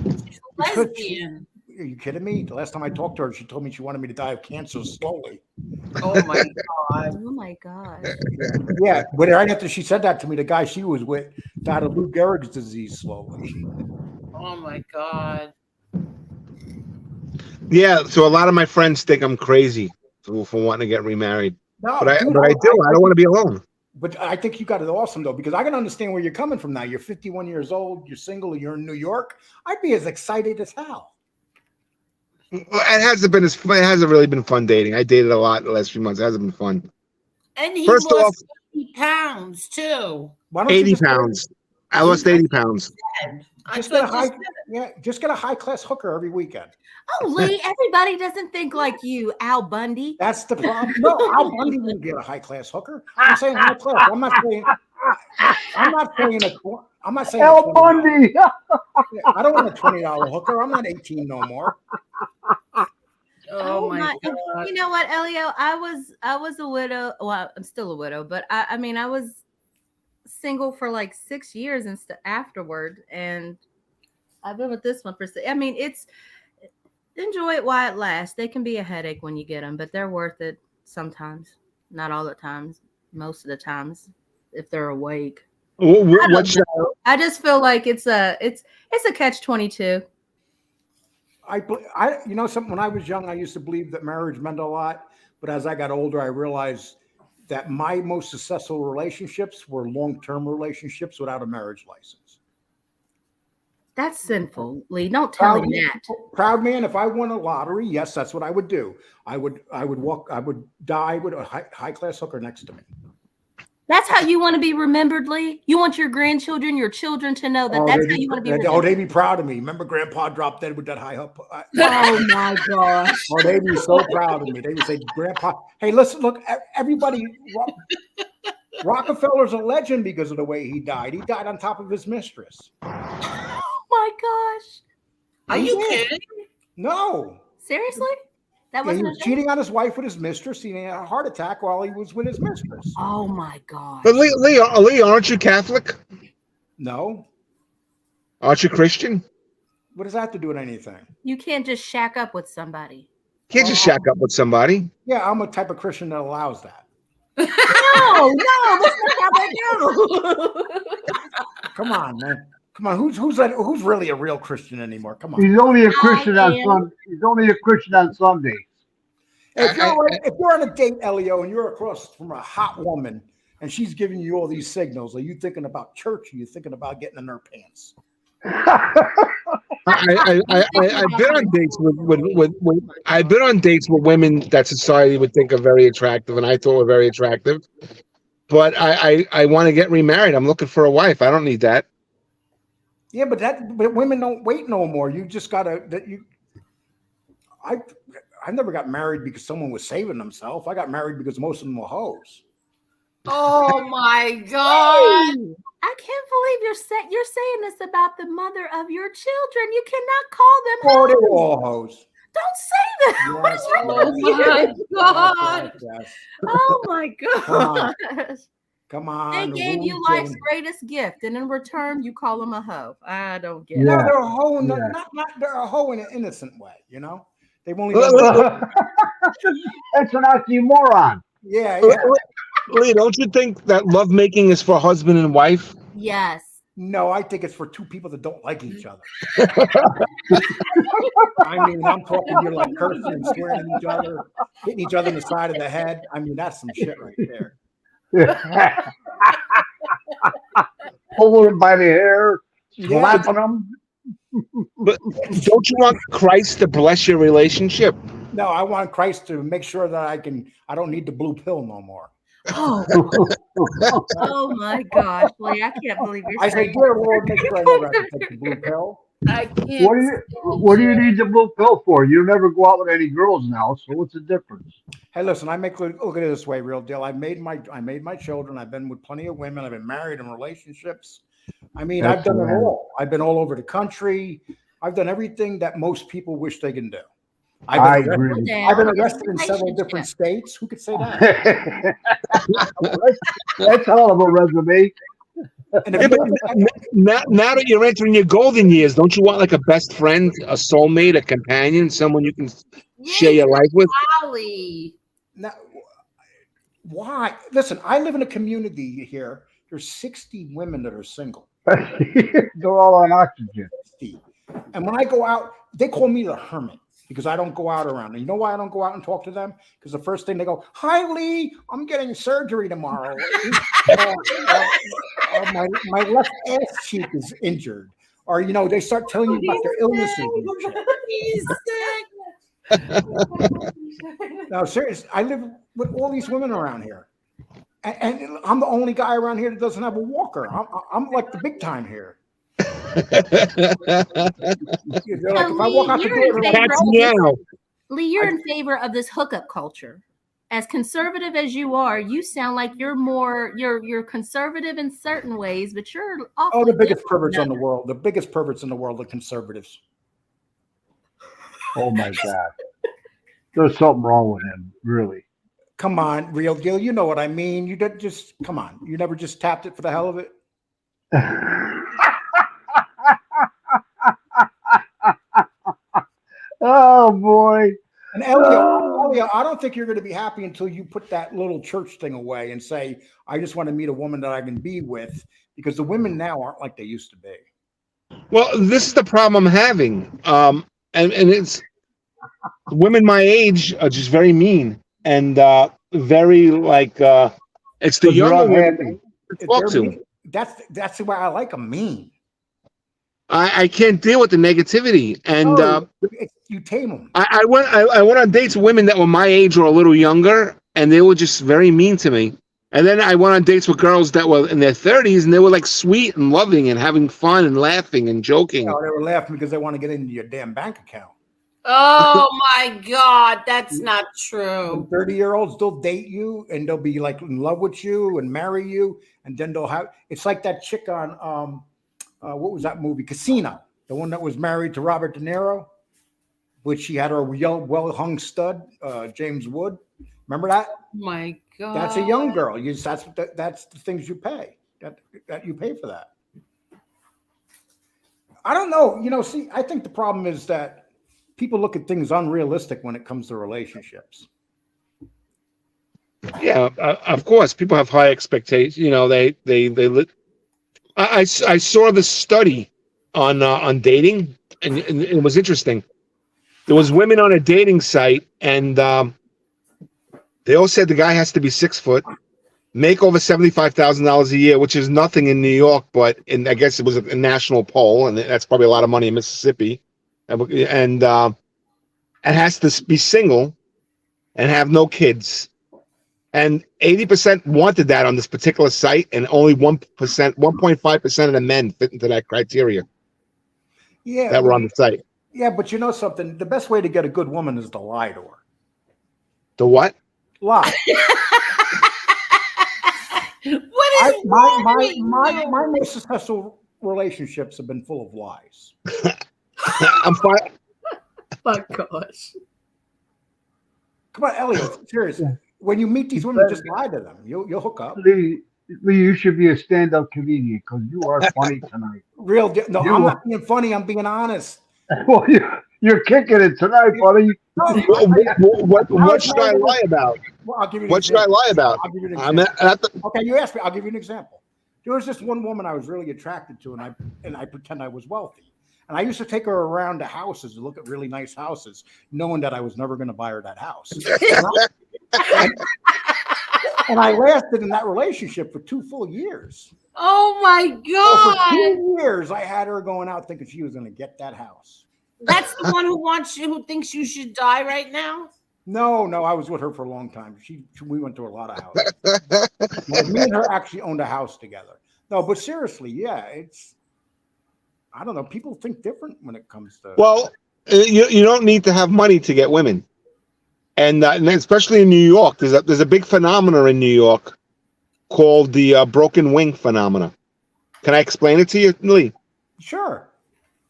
She's a lesbian. Are you kidding me? The last time I talked to her, she told me she wanted me to die of cancer slowly. Oh my God. Oh my God. Yeah, but right after she said that to me, the guy she was with died of Lou Gehrig's disease slowly. Oh my God. Yeah, so a lot of my friends think I'm crazy for wanting to get remarried. No, but I dude, do. I don't want to be alone. But I think you got it awesome though, because I can understand where you're coming from now. You're 51 years old, you're single, you're in New York. I'd be as excited as hell. It hasn't really been fun dating. I dated a lot the last few months. It hasn't been fun. And he lost 80 pounds too. 80 pounds. I lost 80 pounds. Just get a high class hooker every weekend. Oh, Lee, everybody doesn't think like you, Al Bundy. That's the problem. No, Al Bundy wouldn't get a high class hooker. I'm saying high class. I'm not saying Al Bundy. I don't want a $20 hooker. I'm not 18 no more. Oh my God. You know what, Elio? I was a widow. Well, I'm still a widow, but I mean, I was single for like 6 years and afterward, and I've been with this one for. I mean, it's enjoy it while it lasts. They can be a headache when you get them, but they're worth it sometimes. Not all the times. Most of the times, if they're awake. I just feel like it's a catch-22. When I was young, I used to believe that marriage meant a lot, but as I got older, I realized that my most successful relationships were long-term relationships without a marriage license. That's sinful, Lee. Don't tell me that. Proud man, if I won a lottery, yes, that's what I would do. I would die with a high-class hooker next to me. That's how you want to be remembered, Lee? You want your grandchildren, your children to know that that's how you want to be remembered? Oh, they'd be proud of me. Remember Grandpa dropped dead with that high hook? Oh, my gosh. Oh, they'd be so proud of me. They would say, Grandpa, hey, listen, look, everybody, Rockefeller's a legend because of the way he died. He died on top of his mistress. Oh, my gosh. Are you kidding? No. Seriously? He was cheating on his wife with his mistress. He had a heart attack while he was with his mistress. Oh my God! But Lee, aren't you Catholic? No. Aren't you Christian? What does that have to do with anything? You can't just shack up with somebody. Can't just shack up with somebody. Yeah, I'm a type of Christian that allows that. No, that's not how they do. Come on, man. Come on, who's really a real Christian anymore? Come on. He's only a Christian on Sunday. He's only a Christian on Sunday. If you're on a date, Elio, and you're across from a hot woman and she's giving you all these signals, are you thinking about church? Or are you thinking about getting in her pants? I've been on dates I've been on dates with women that society would think are very attractive, and I thought were very attractive. But I want to get remarried. I'm looking for a wife. I don't need that. Yeah, but women don't wait no more. You just gotta I never got married because someone was saving themselves. I got married because most of them were hoes. Oh my God! I can't believe you're saying this about the mother of your children. You cannot call them hoes. Oh, they were all hoes. Don't say that. Yes, What is wrong with you? God! Yes. Oh my gosh! Come on. They gave you life's greatest gift, and in return, you call them a hoe. I don't get it. No, they're a hoe. They're a hoe in an innocent way. You know, they've only. That's an oxymoron. Yeah. Lee, don't you think that lovemaking is for husband and wife? Yes. No, I think it's for two people that don't like each other. I mean, I'm talking you're like cursing and swearing at each other, hitting each other in the side of the head. I mean, that's some shit right there. Pulling them by the hair, slapping them. But don't you want Christ to bless your relationship? No, I want Christ to make sure that I don't need the blue pill no more. Oh, oh my gosh, Lee, I can't believe you're I say, dear Lord, make sure I never have to take the blue pill. I can't. What do you need the blue pill for? You never go out with any girls now, so what's the difference? Hey, listen, look at it this way, real deal. I made my children. I've been with plenty of women. I've been married in relationships. I mean, I've done it all. I've been all over the country. I've done everything that most people wish they can do. I've been arrested in several different states. Who could say that? That's all of a resume. Now that you're entering your golden years, don't you want like a best friend, a soulmate, a companion, someone you can share your life with? Now, why? Listen, I live in a community here. There's 60 women that are single. They're all on oxygen. 60. And when I go out, they call me the hermit because I don't go out around. And you know why I don't go out and talk to them? Because the first thing they go, "Hi, Lee, I'm getting surgery tomorrow. My left ass cheek is injured." Or, you know, they start telling you about their illnesses. He's sick. No, seriously, I live with all these women around here. And I'm the only guy around here that doesn't have a walker. I'm like the big time here. Like, if I walk out the door, Lee, you're in favor of this hookup culture. As conservative as you are, you sound like you're conservative in certain ways, but you're the biggest perverts in the world. The biggest perverts in the world are conservatives. Oh my God. There's something wrong with him, really. Come on, real deal. You know what I mean. You don't just come on. You never just tapped it for the hell of it. Oh boy. And Elio, I don't think you're going to be happy until you put that little church thing away and say, I just want to meet a woman that I can be with, because the women now aren't like they used to be. Well, this is the problem I'm having. And it's women my age are just very mean and very like it's the younger women to talk to. That's why I like them mean. I can't deal with the negativity, and you tame them. I went on dates with women that were my age or a little younger, and they were just very mean to me. And then I went on dates with girls that were in their 30s, and they were like sweet and loving and having fun and laughing and joking. No, they were laughing because they want to get into your damn bank account. Oh my God, that's not true. 30-year-olds, they'll date you and they'll be like in love with you and marry you, and then they'll have. It's like that chick on what was that movie? Casino, the one that was married to Robert De Niro, which she had her well-hung stud, James Wood. Remember that? My God, that's a young girl. That's the things you pay. That you pay for that. I don't know. See, I think the problem is that people look at things unrealistic when it comes to relationships. Yeah, of course, people have high expectations. I saw this study on dating, and it was interesting. There was women on a dating site, and they all said the guy has to be 6 foot, make over $75,000 a year, which is nothing in New York, but I guess it was a national poll, and that's probably a lot of money in Mississippi, and has to be single and have no kids. And 80% wanted that on this particular site, and only 1.5% of the men fit into that criteria. Yeah, that were on the site. Yeah, but you know something? The best way to get a good woman is to lie to her. The what? Lie. What is my most successful relationships have been full of lies. I'm fine. My gosh. Come on, Elliot. Seriously. When you meet these women, just lie to them. You'll hook up. Lee, you should be a stand-up comedian because you are funny tonight. No, I'm not being funny. I'm being honest. Well, you're kicking it tonight, buddy. What should I lie about? Well, I'll give you. What should I lie about? I'll give you an example. Okay, you asked me. I'll give you an example. There was this one woman I was really attracted to, and I pretend I was wealthy. And I used to take her around to houses to look at really nice houses, knowing that I was never going to buy her that house. And I lasted in that relationship for 2 full years. Oh my God! So for 2 years, I had her going out thinking she was going to get that house. That's the one who thinks you should die right now. No, I was with her for a long time. We went to a lot of houses. Me and her actually owned a house together. No, but seriously, yeah, I don't know. People think different when it comes to. Well, you don't need to have money to get women, and especially in New York, there's a big phenomena in New York called the broken wing phenomena. Can I explain it to you, Lee? Sure.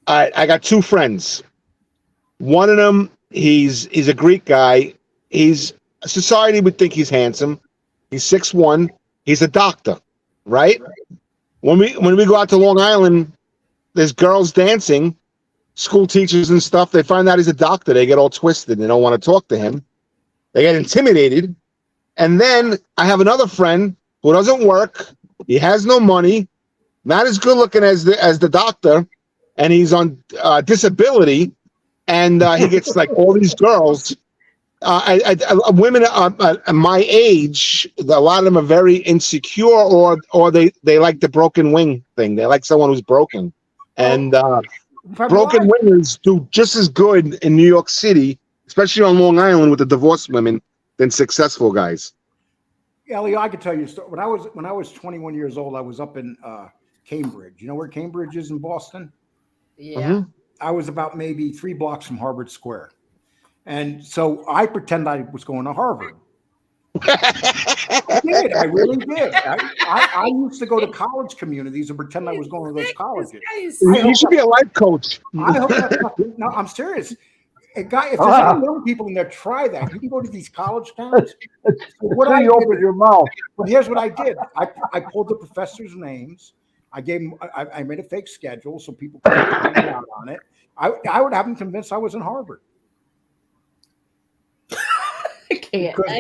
I got 2 friends. One of them, he's a Greek guy. Society would think he's handsome. He's 6'1". He's a doctor, right? When we go out to Long Island, there's girls dancing, school teachers and stuff. They find out he's a doctor. They get all twisted. They don't want to talk to him. They get intimidated. And then I have another friend who doesn't work. He has no money, not as good looking as the doctor, and he's on disability. And he gets like all these girls. Women my age, a lot of them are very insecure, or they like the broken wing thing. They like someone who's broken. And broken wingers do just as good in New York City, especially on Long Island with the divorced women, than successful guys. Ellie, I could tell you a story. When I was 21 years old, I was up in Cambridge. You know where Cambridge is in Boston? Yeah. Mm-hmm. I was about maybe 3 blocks from Harvard Square. And so I pretend I was going to Harvard. I did. I really did. I used to go to college communities and pretend I was going to those colleges. You should be a life coach. No, I'm serious. if there's any young people in there, try that. You can go to these college towns. What I open your mouth. But here's what I did. I pulled the professors' names. I gave them. I made a fake schedule so people could find out on it. I would have them convinced I was in Harvard. Because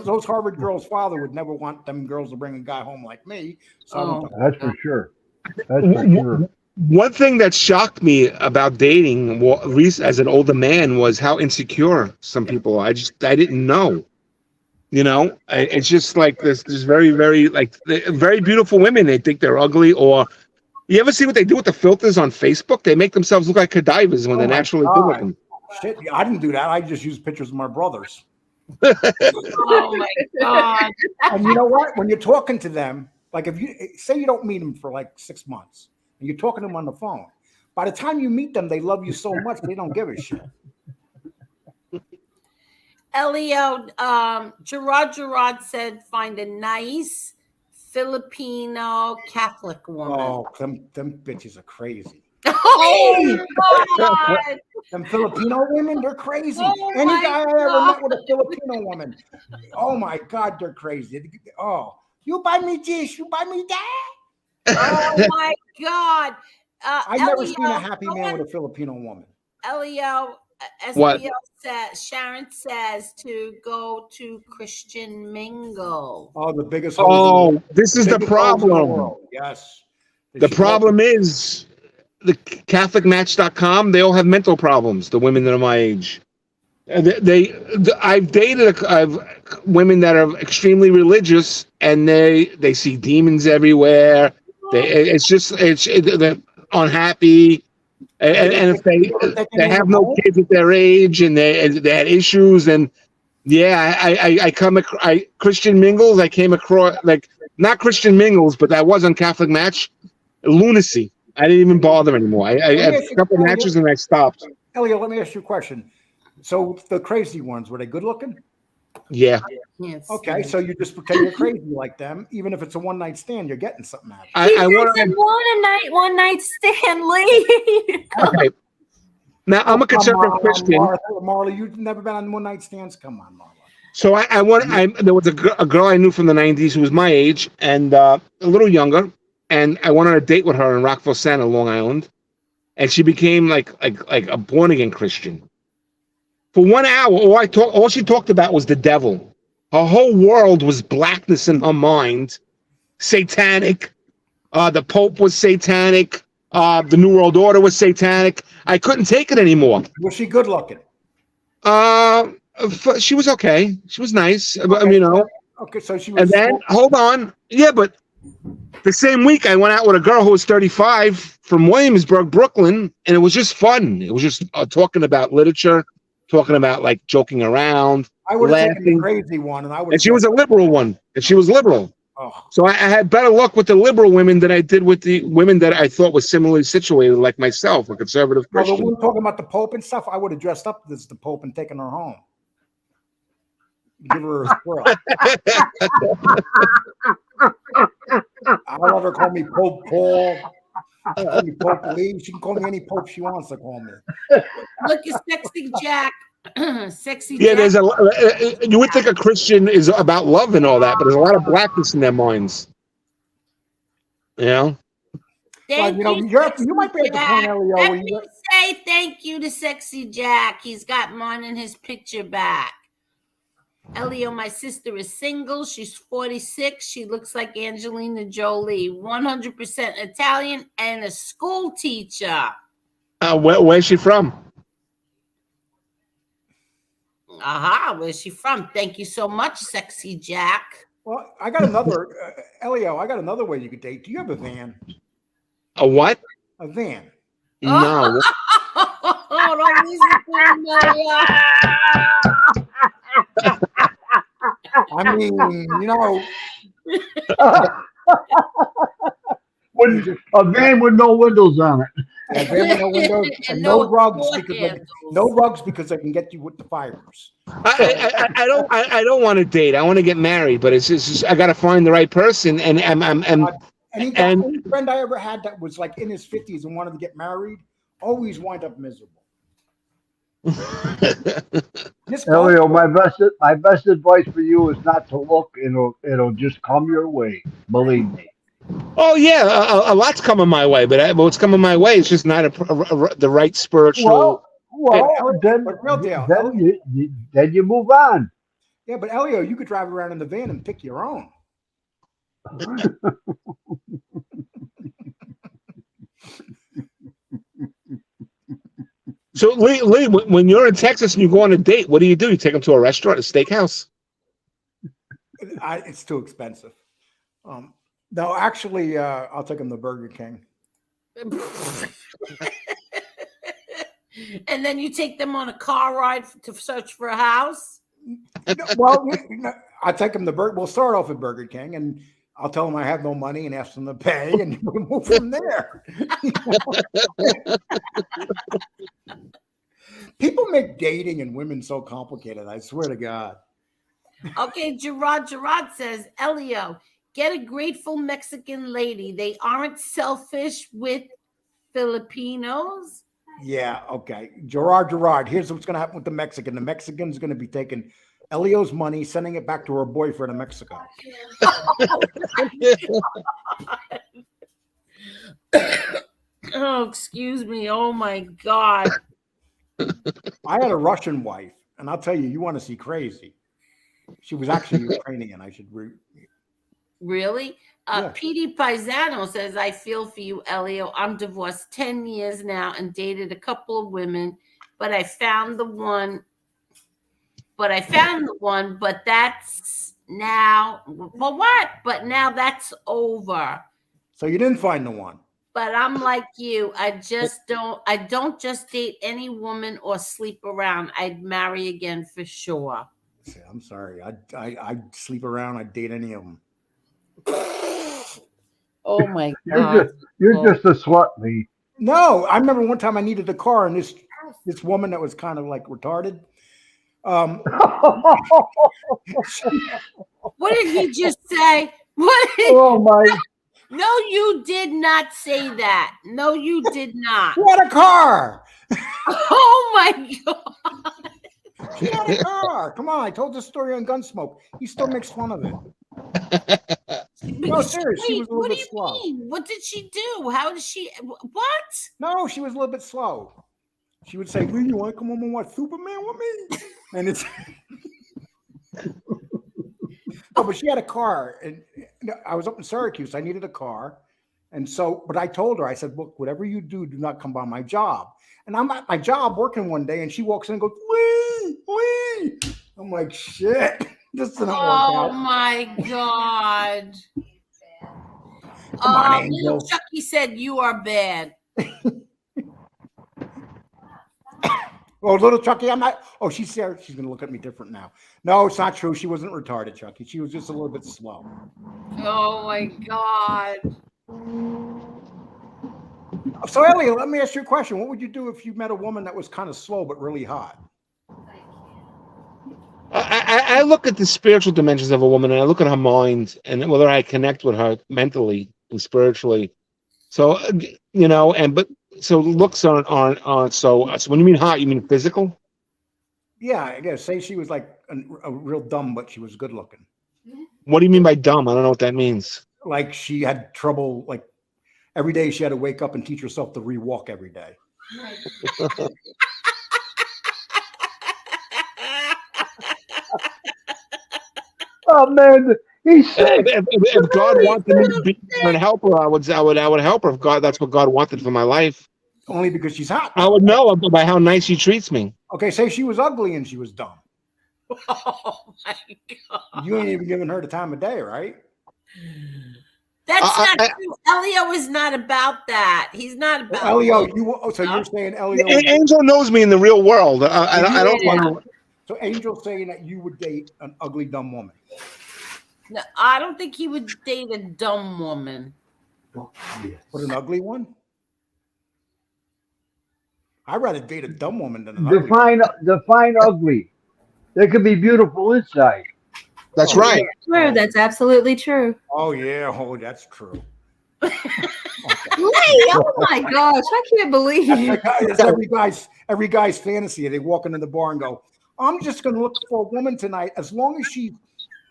those Harvard girls' father would never want them girls to bring a guy home like me. So that's for sure. That's for sure. One thing that shocked me about dating as an older man was how insecure some people are. I didn't know. You know, it's just like there's very, very very beautiful women. They think they're ugly. Or you ever see what they do with the filters on Facebook? They make themselves look like cadavers when they're naturally good looking. Shit, I didn't do that. I just used pictures of my brothers. Oh my God. And you know what? When you're talking to them, like if you say you don't meet them for like 6 months and you're talking to them on the phone, by the time you meet them, they love you so much they don't give a shit. Elio, Gerard said find a nice Filipino Catholic woman. Oh, them bitches are crazy. Oh God. Them Filipino women, they're crazy. Oh, Any guy I ever God. met with a Filipino woman, oh my God, they're crazy. Oh, you buy me this, you buy me that. Oh my God. I've never seen a happy man with a Filipino woman. Elio, What? Sharon says to go to Christian Mingle. Oh, the biggest. Oh, this is the problem. Yes. The problem is the CatholicMatch.com. They all have mental problems. The women that are my age. I've dated women that are extremely religious, and they see demons everywhere. They're unhappy, and if they have no kids at their age, and they had issues, and Christian Mingles. I came across not Christian Mingles, but that was on Catholic Match. Lunacy. I didn't even bother anymore. I had a couple matches and I stopped. Elliot, let me ask you a question. So the crazy ones, were they good looking? Yeah. Yes. Okay, so you just pretend you're crazy like them, even if it's a one-night stand, you're getting something out of it. I one night stand, Lee. Okay. Now I'm a conservative Christian. Marla, you've never been on one-night stands. Come on, Marla. So there was a girl I knew from the 90s who was my age and a little younger, and I went on a date with her in Rockville Center, Long Island, and she became like a born again Christian. For 1 hour, all she talked about was the devil. Her whole world was blackness in her mind, satanic. The Pope was satanic. The New World Order was satanic. I couldn't take it anymore. Was she good looking? She was okay. She was nice. Okay. You know. Okay, so she was. And then hold on, yeah, but the same week I went out with a girl who was 35 from Williamsburg, Brooklyn, and it was just fun. It was just talking about literature, talking about like joking around. I would have taken the crazy one, and she was a liberal one, and she was liberal. Oh. So I had better luck with the liberal women than I did with the women that I thought was similarly situated, like myself, a conservative Christian. Well, when we're talking about the Pope and stuff, I would have dressed up as the Pope and taken her home. Give her a squirrel. I'll let her call me Pope Paul. Call me Pope Lee. She can call me any Pope she wants to call me. Look at Sexy Jack. Sexy Yeah, Jack. you would think a Christian is about love and all that, but there's a lot of blackness in their minds. You know? Thank well, you might be at the point, Elio. Let me say thank you to Sexy Jack. He's got mine in his picture back. Elio, my sister is single. She's 46. She looks like Angelina Jolie. 100% Italian and a school teacher. Where's she from? Aha, where's she from? Thank you so much, Sexy Jack. Well, I got another, Elio, I got another way you could date. Do you have a van? A what? A van. No. Don't listen to him, Elio. I mean, you know. A van with no windows on it. A van with no windows and no rugs because they can get you with the fibers. I don't want to date. I want to get married, but it's just I got to find the right person. And any friend I ever had that was like in his 50s and wanted to get married always wind up miserable. Elio, my best advice for you is not to look. It'll just come your way. Believe me. Oh yeah, a lot's coming my way, but what's coming my way is just not the right spiritual. Then real deal, then you move on. Yeah, but Elio, you could drive around in the van and pick your own. So Lee, when you're in Texas and you go on a date, what do? You take them to a restaurant, a steakhouse? It's too expensive. No, actually, I'll take them to Burger King. And then you take them on a car ride to search for a house? Well, I take them to We'll start off at Burger King, and I'll tell them I have no money and ask them to pay, and we'll move from there. People make dating and women so complicated. I swear to God. Okay, Gerard says, Elio, get a grateful Mexican lady. They aren't selfish with Filipinos. Yeah, okay. Gerard, here's what's going to happen with the Mexican. The Mexican's going to be taking Elio's money, sending it back to her boyfriend in Mexico. Oh, excuse me. Oh, my God. I had a Russian wife, and I'll tell you, you want to see crazy. She was actually Ukrainian. I should Really? Yeah. Petey Paisano says, I feel for you, Elio. I'm divorced 10 years now and dated a couple of women, but I found the one. But that's now. Well, what? But now that's over. So you didn't find the one. But I'm like you. I don't just date any woman or sleep around. I'd marry again for sure. I'm sorry. I'd sleep around. I'd date any of them. Oh my God. You're just a slut, Lee. No, I remember one time I needed a car, and this woman that was kind of like retarded. What did he just say? Oh my! No, you did not say that. No, you did not. What a car! Oh my God. She had a car. Come on, I told this story on Gunsmoke. He still makes fun of it. No, seriously, she was a little bit slow. Mean? What did she do? How did she? What? No, she was a little bit slow. She would say, "Lee, you want to come home and watch Superman with me?" And it's no, but she had a car, and I was up in Syracuse. I needed a car, and so, but I told her, I said, "Look, whatever you do not come by my job." And I'm at my job working one day, and she walks in and goes, "Lee." I'm like, "Shit, this didn't work out." Oh my God. Come on, Angel. Little Chucky said you are bad. Oh, little Chucky, I'm not. Oh, she's there. She's going to look at me different now. No, it's not true. She wasn't retarded, Chucky. She was just a little bit slow. Oh my God. So, Elliot, let me ask you a question. What would you do if you met a woman that was kind of slow but really hot? I look at the spiritual dimensions of a woman, and I look at her mind, and whether I connect with her mentally and spiritually. So, so looks aren't so when you mean hot, you mean physical? Yeah, I guess. Say she was like a real dumb, but she was good looking. What do you mean by dumb? I don't know what that means. Like she had trouble, like every day she had to wake up and teach herself to rewalk every day. Oh man, he's sick. If God wanted me to be and help her, I would help her. If God, that's what God wanted for my life. Only because she's hot. I would know by how nice she treats me. Okay, say she was ugly and she was dumb. Oh my God. You ain't even giving her the time of day, right? That's not true. Elio is not about that. He's not about Elio. So you're saying Elio? Angel knows me in the real world. I don't want to. So Angel's saying that you would date an ugly, dumb woman. No, I don't think he would date a dumb woman. But an ugly one? I'd rather date a dumb woman than an ugly one. Define ugly. They could be beautiful inside. That's right. True. That's absolutely true. Oh yeah. Oh, that's true. Okay. Lee! Oh my gosh, I can't believe it. It's every guy's fantasy. They walk into the bar and go, I'm just going to look for a woman tonight. As long as she's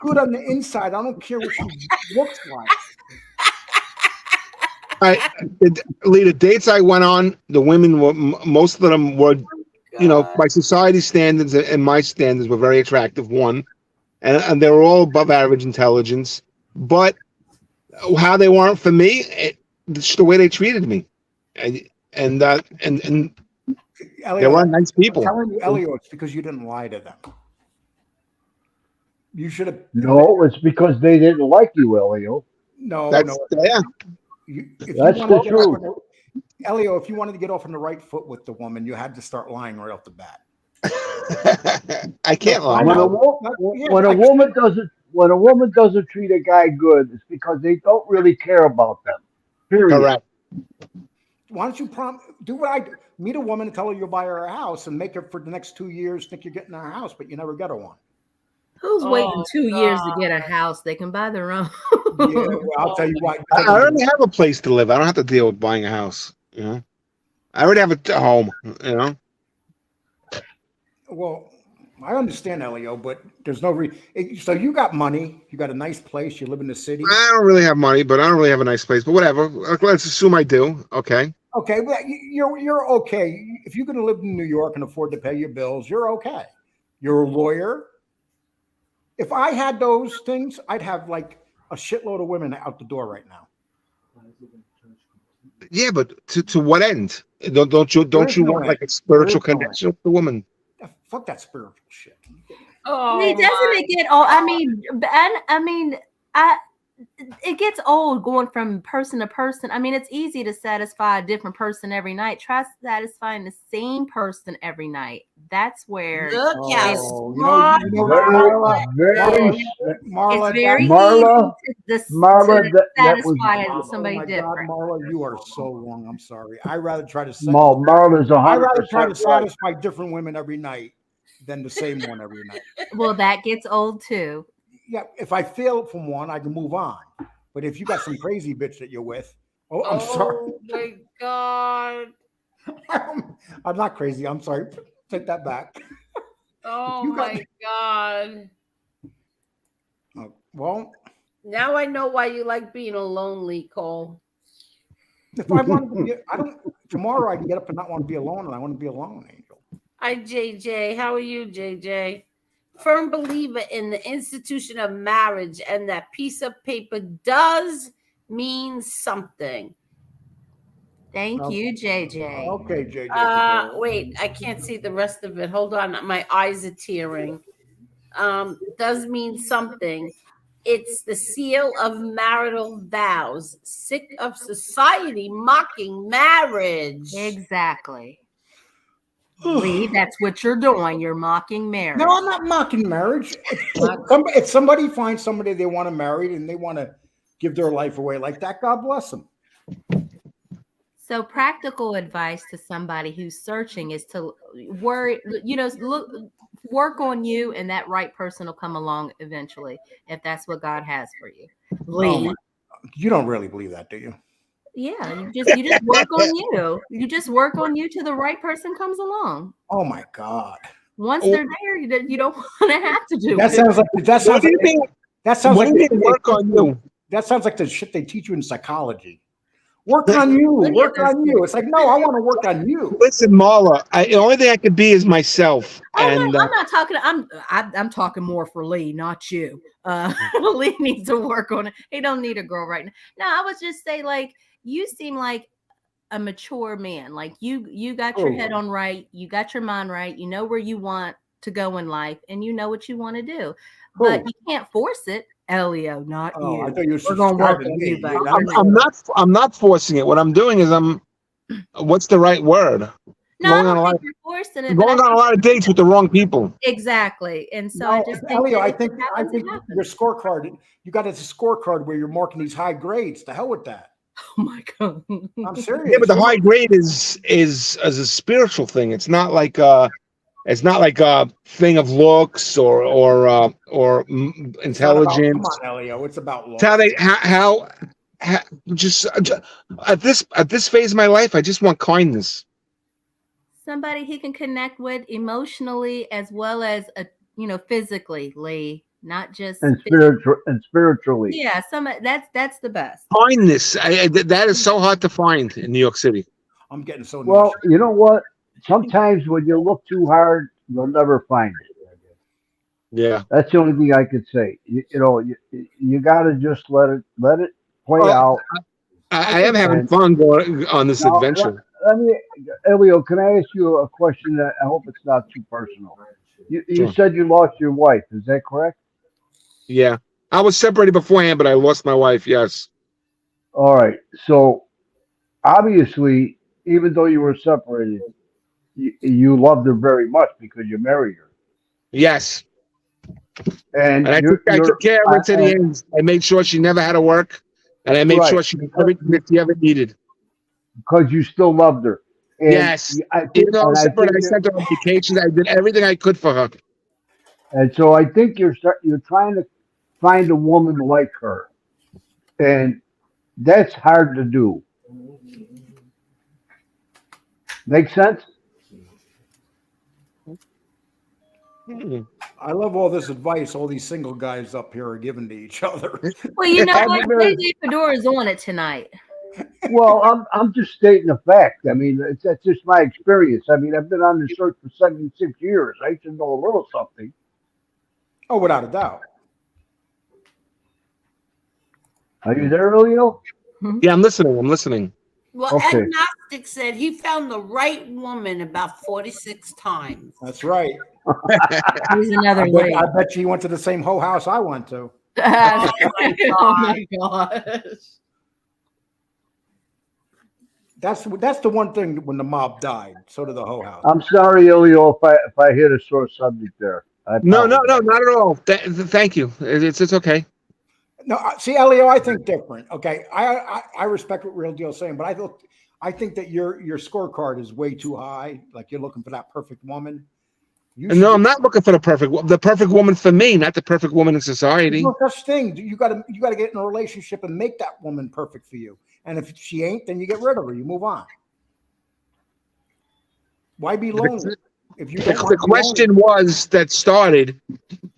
good on the inside, I don't care what she looks like. Lee, the dates I went on, the women were, most of them were, by society standards and my standards, were very attractive. One, and they were all above average intelligence. But how they weren't for me, it's the way they treated me, and Elio, they weren't nice people. I'm telling you, Elio, it's because you didn't lie to them. You should have. No, it's because they didn't like you, Elio. No. Yeah. That's the truth. Elio, if you wanted to get off on the right foot with the woman, you had to start lying right off the bat. I can't lie. When a woman doesn't treat a guy good, it's because they don't really care about them. Period. Correct. Why don't you do what I do? Meet a woman and tell her you'll buy her a house and make her for the next 2 years think you're getting her a house, but you never get her one. Who's waiting 2 years to get a house? They can buy their own. Yeah, well, I'll tell you why. I already have a place to live. I don't have to deal with buying a house. I already have a home. Well, I understand, Elio, but there's no reason. So you got money. You got a nice place. You live in the city. I don't really have money, but I don't really have a nice place. But whatever. Let's assume I do. Okay. Okay, well, you're okay. If you're going to live in New York and afford to pay your bills, you're okay. You're a lawyer. If I had those things, I'd have like a shitload of women out the door right now. Yeah, but to what end? Don't you want like a spiritual connection with the woman? Fuck that spiritual shit. Oh, doesn't it get old? It gets old going from person to person. I mean, it's easy to satisfy a different person every night. Try satisfying the same person every night. That's where look how smart. Marla, satisfy somebody different. Marla, you are so wrong. I'm sorry. I rather try to satisfy different women every night than the same one every night. Well, that gets old too. Yeah, if I fail from one, I can move on. But if you got some crazy bitch that you're with, I'm sorry. Oh my God. I'm not crazy. I'm sorry. Take that back. Oh my God. Well, now I know why you like being alone, Lee Cole. If I want to be, tomorrow I can get up and not want to be alone, and I want to be alone, Angel. Hi, JJ. How are you, JJ? Firm believer in the institution of marriage, and that piece of paper does mean something. Thank you, JJ. Okay, JJ. Wait, I can't see the rest of it. Hold on, my eyes are tearing. Does mean something. It's the seal of marital vows. Sick of society mocking marriage. Exactly. Lee, that's what you're doing. You're mocking marriage. No, I'm not mocking marriage. If somebody finds somebody they want to marry and they want to give their life away like that, God bless them. So practical advice to somebody who's searching is to work on you, and that right person will come along eventually if that's what God has for you. Lee, you don't really believe that, do you? Yeah, you just work on you. You just work on you till the right person comes along. Oh my God! Once they're there, you don't want to have to do that. That sounds like the shit they teach you in psychology. Work on you. Work on you. It's like, no, I want to work on you. Listen, Marla, the only thing I could be is myself. I'm not talking. I'm talking more for Lee, not you. Lee needs to work on it. He don't need a girl right now. No, I would just say, like, you seem like a mature man. Like you got your head on right. You got your mind right. You know where you want to go in life, and you know what you want to do. But you can't force it. Elio, not you. I thought you were going to work on you, buddy. I'm not forcing it. What I'm doing is what's the right word? No, I don't think you're forcing it. Going on a lot of dates with the wrong people. Exactly. And so I just think Elio, I think your scorecard, you got a scorecard where you're marking these high grades. The hell with that. Oh my God. I'm serious. Yeah, but the high grade is a spiritual thing. It's not like a thing of looks or intelligence. Come on, Elio. It's about looks. It's just at this phase of my life, I just want kindness. Somebody he can connect with emotionally as well as physically, Lee, not just spiritually. Yeah, that's the best. Kindness, that is so hard to find in New York City. I'm getting so Well, nauseous. you know what? Sometimes when you look too hard, you'll never find it. Yeah. That's the only thing I could say. You got to just let it play Well, out. I am having And fun going on this now, adventure. let me, Elio, can I ask you a question that I hope it's not too personal? You Sure. said you lost your wife. Is that correct? Yeah. I was separated beforehand, but I lost my wife. Yes. All right. So obviously, even though you were separated, you loved her very much because you married her. Yes. And And I took care of her to the end. I made sure she never had to work, and I made right, sure she had everything that she ever needed. because you still loved her. And Yes. I Even think, though I was I separated, think I sent her on vacations. I did everything I could for her. and so I think you're trying to find a woman like her, and that's hard to do. Make sense? Hmm. I love all this advice all these single guys up here are giving to each other. Well, you know Have what? you married- JJ Fedora's on it tonight. Well, I'm just stating a fact. I mean, that's just my experience. I mean, I've been on this search for 76 years. I should know a little something. Oh, without a doubt. Are you there, Elio? Yeah, I'm listening. I'm listening. Well, Okay. Agnostic said he found the right woman about 46 times. That's right. He's another I Lee. bet you went to the same hoe house I went to. Oh my Oh my gosh. That's the one thing when the mob died. So did the hoe house. I'm sorry, Elio, if I hit a sore subject there. No, not at all. Thank you. It's okay. No, see, Elio, I think different. Okay, I respect what Real Deal's saying, but I think that your scorecard is way too high. Like you're looking for that perfect woman. No, I'm not looking for the perfect woman for me, not the perfect woman in society. There's no such thing. You got to get in a relationship and make that woman perfect for you. And if she ain't, then you get rid of her. You move on. Why be lonely? If you don't The question was that started,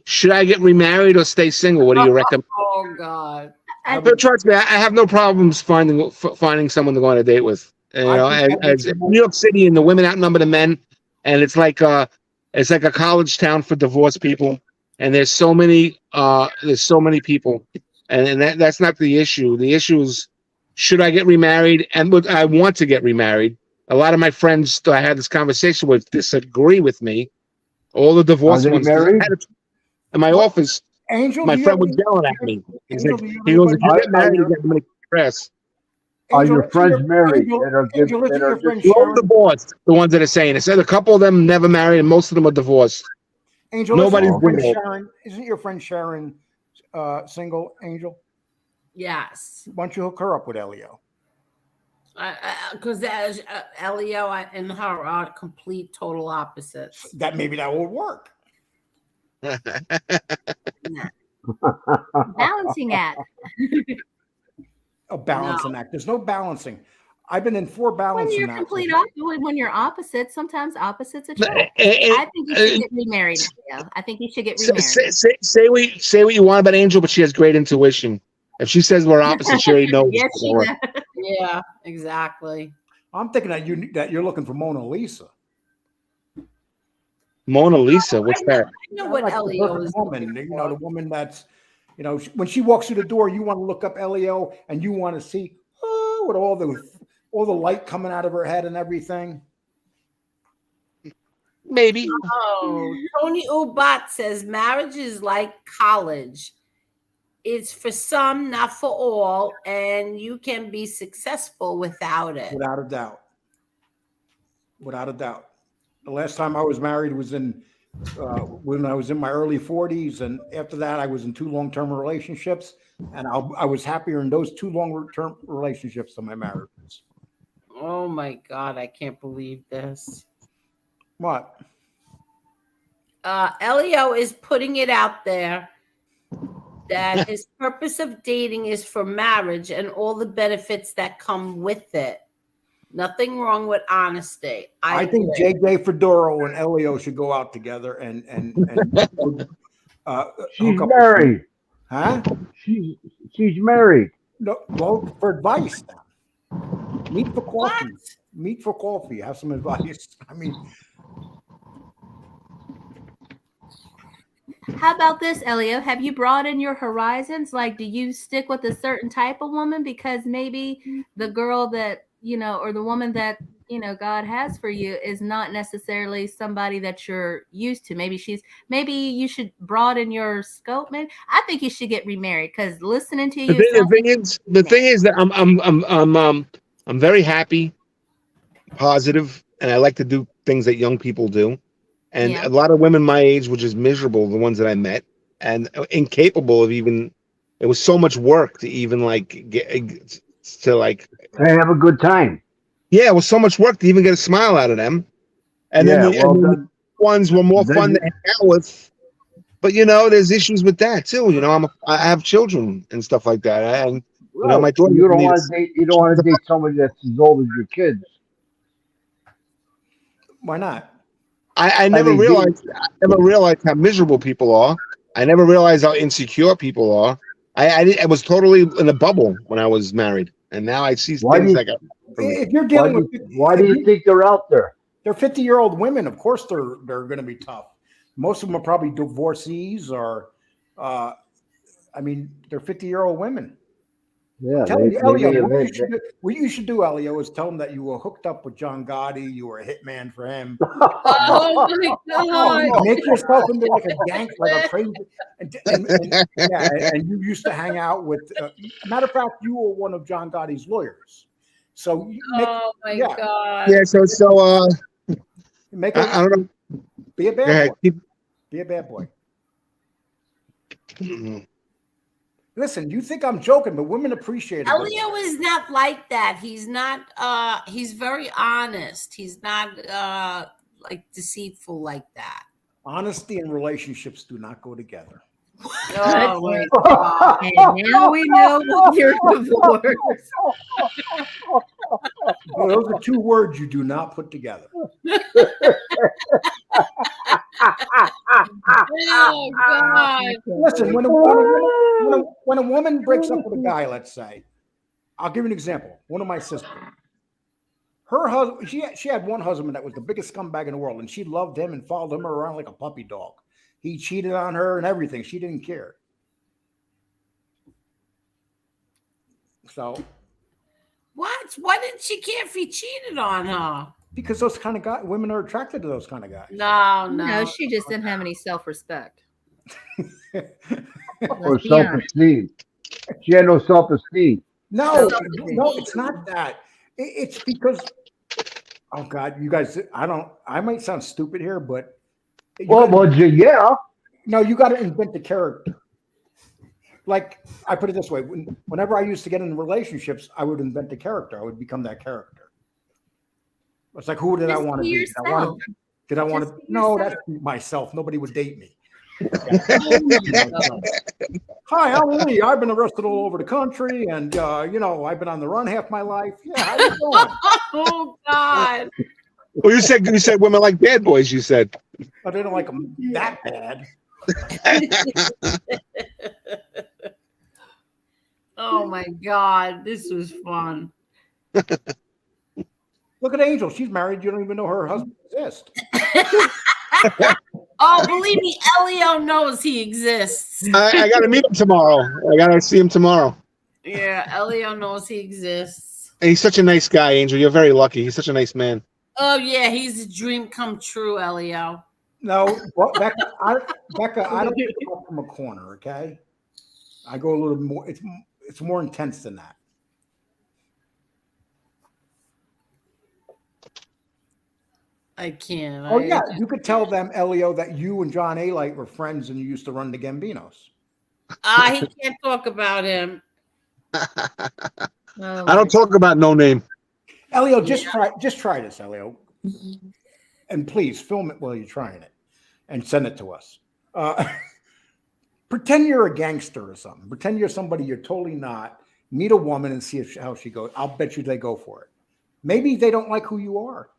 should I get remarried or stay single? What do you recommend? Oh God. But trust me, I have no problems finding someone to go on a date with. You know, as New York City and the women outnumber the men, and it's like a college town for divorced people. And there's so many people, and that's not the issue. The issue is, should I get remarried? And I want to get remarried. A lot of my friends that I had this conversation with disagree with me. All the divorced ones. Married? In my office, Angel, my friend was yelling at me. He goes, if you get married, you're going to make press. Are your friends married that are divorced? The ones that are saying it. So a couple of them never married, and most of them are divorced. Angel, nobody's isn't your friend Sharon single? Angel, yes. Why don't you hook her up with Elio? Because Elio and her are complete total opposites. Maybe that will work. Balancing act. A balancing act. There's no balancing. I've been in 4 balancing acts. When you're complete opposite, when you're opposite, sometimes opposites attract. I think you should get remarried. Elio. I think you should get remarried. Say what you want about Angel, but she has great intuition. If she says we're opposite, she already knows. Yes, she does. Yeah, exactly. I'm thinking that you're looking for Mona Lisa. Mona Lisa, what's that? I know what Elio is. Woman, the woman that's, when she walks through the door, you want to look up Elio and you want to see with all the light coming out of her head and everything. Maybe. Oh, Tony Ubat says marriage is like college. It's for some, not for all, and you can be successful without it. Without a doubt. Without a doubt. The last time I was married was when I was in my early 40s, and after that, I was in 2 long-term relationships, and I was happier in those 2 long-term relationships than my marriages. Oh my God, I can't believe this. What? Elio is putting it out there. that his purpose of dating is for marriage and all the benefits that come with it. Nothing wrong with honesty. I think JJ Fedoro and Elio should go out together and She's married. Huh? She's married. No, well, for advice now. Meet for coffee. What? Meet for coffee. Have some advice. I mean, how about this, Elio? Have you broadened your horizons? Like, do you stick with a certain type of woman because maybe the girl that, you know, or the woman that, you know, God has for you is not necessarily somebody that you're used to? Maybe you should broaden your scope. Maybe I think you should get remarried because listening to you. The thing is that I'm very happy, positive, and I like to do things that young people do. And a lot of women my age were just miserable, the ones that I met, and incapable of even. It was so much work to even have a good time. Yeah, it was so much work to even get a smile out of them. And then the ones were more fun to hang out with. But you know, there's issues with that too. You know, I have children and stuff like that, and you know, my daughter. You don't want to date somebody that's as old as your kids. Why not? I never realized how miserable people are. I never realized how insecure people are. I was totally in a bubble when I was married, and now I see things like. If you're dealing with, why do you think they're out there? They're 50-year-old women. Of course, they're going to be tough. Most of them are probably divorcees, or, I mean, they're 50-year-old women. Yeah, Elio, what you should do, Elio, is tell them that you were hooked up with John Gotti. You were a hitman for him. Oh my God! Make yourself into like a gang, like a crazy, and you used to hang out with. Matter of fact, you were one of John Gotti's lawyers. So, God! Yeah, so make. I don't know. Be a bad boy. Be a bad boy. Listen, you think I'm joking, but women appreciate it. Elio is not like that. He's not. He's very honest. He's not like deceitful like that. Honesty and relationships do not go together. Oh my God! And now we know you're divorced. Well, those are two words you do not put together. Oh God! Listen, when a woman breaks up with a guy, let's say, I'll give you an example. One of my sisters, her husband, she had one husband that was the biggest scumbag in the world, and she loved him and followed him around like a puppy dog. He cheated on her and everything. She didn't care. So, what? Why didn't she care if he cheated on her? Because those kind of guys, women are attracted to those kind of guys. No, she just didn't have any self-respect. Or self-esteem. She had no self-esteem. No, it's not that. It's because, oh God, you guys, I might sound stupid here, but. Yeah. No, you got to invent the character. Like, I put it this way. Whenever I used to get in relationships, I would invent the character. I would become that character. It's like, who did I want to be? Did I want to? No, that's myself. Nobody would date me. Hi, I'm Lee. I've been arrested all over the country, and I've been on the run half my life. Yeah, how you doing? Oh God! Well, you said women like bad boys. You said. I didn't like them that bad. Oh my God! This was fun. Look at Angel. She's married. You don't even know her husband exists. Oh, believe me, Elio knows he exists. I got to meet him tomorrow. I got to see him tomorrow. Yeah, Elio knows he exists. And he's such a nice guy, Angel. You're very lucky. He's such a nice man. Oh yeah, he's a dream come true, Elio. No, Becca, I don't go from a corner. Okay, I go a little more. It's more intense than that. I can't. Oh yeah, you could tell them, Elio, that you and John A. Light were friends and you used to run the Gambinos. He can't talk about him. I don't talk about no name. Elio, just try this, Elio, and please film it while you're trying it, and send it to us. Pretend you're a gangster or something. Pretend you're somebody you're totally not. Meet a woman and see how she goes. I'll bet you they go for it. Maybe they don't like who you are.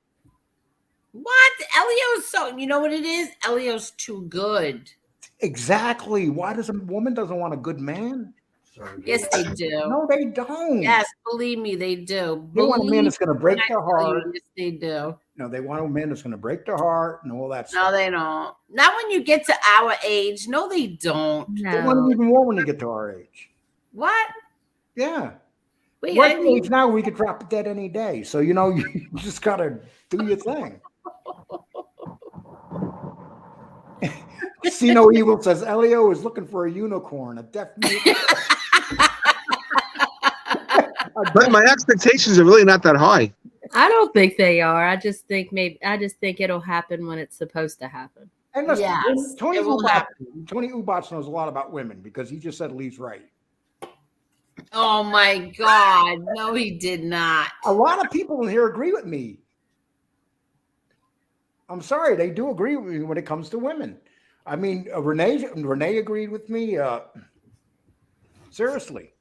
What? Elio's you know what it is? Elio's too good. Exactly. Why does a woman doesn't want a good man? Yes, they do. No, they don't. Yes, believe me, they do. They want a man that's going to break their heart. Yes, they do. No, they want a man that's going to break their heart and all that stuff. No, they don't. Not when you get to our age. No, they don't. No. They want even more when they get to our age. What? Yeah. Wait, What age now we could drop dead any day. So, you know, you just got to do your thing. See No Evil says Elio is looking for a unicorn, a definite. But my expectations are really not that high. I don't think they are. I just think it'll happen when it's supposed to happen. And listen, Yes, Tony it will Ubats knows a lot about women because he just said Lee's right. Oh my God. No, he did not. A lot of people in here agree with me. I'm sorry, they do agree with me when it comes to women. I mean, Renee agreed with me. Seriously,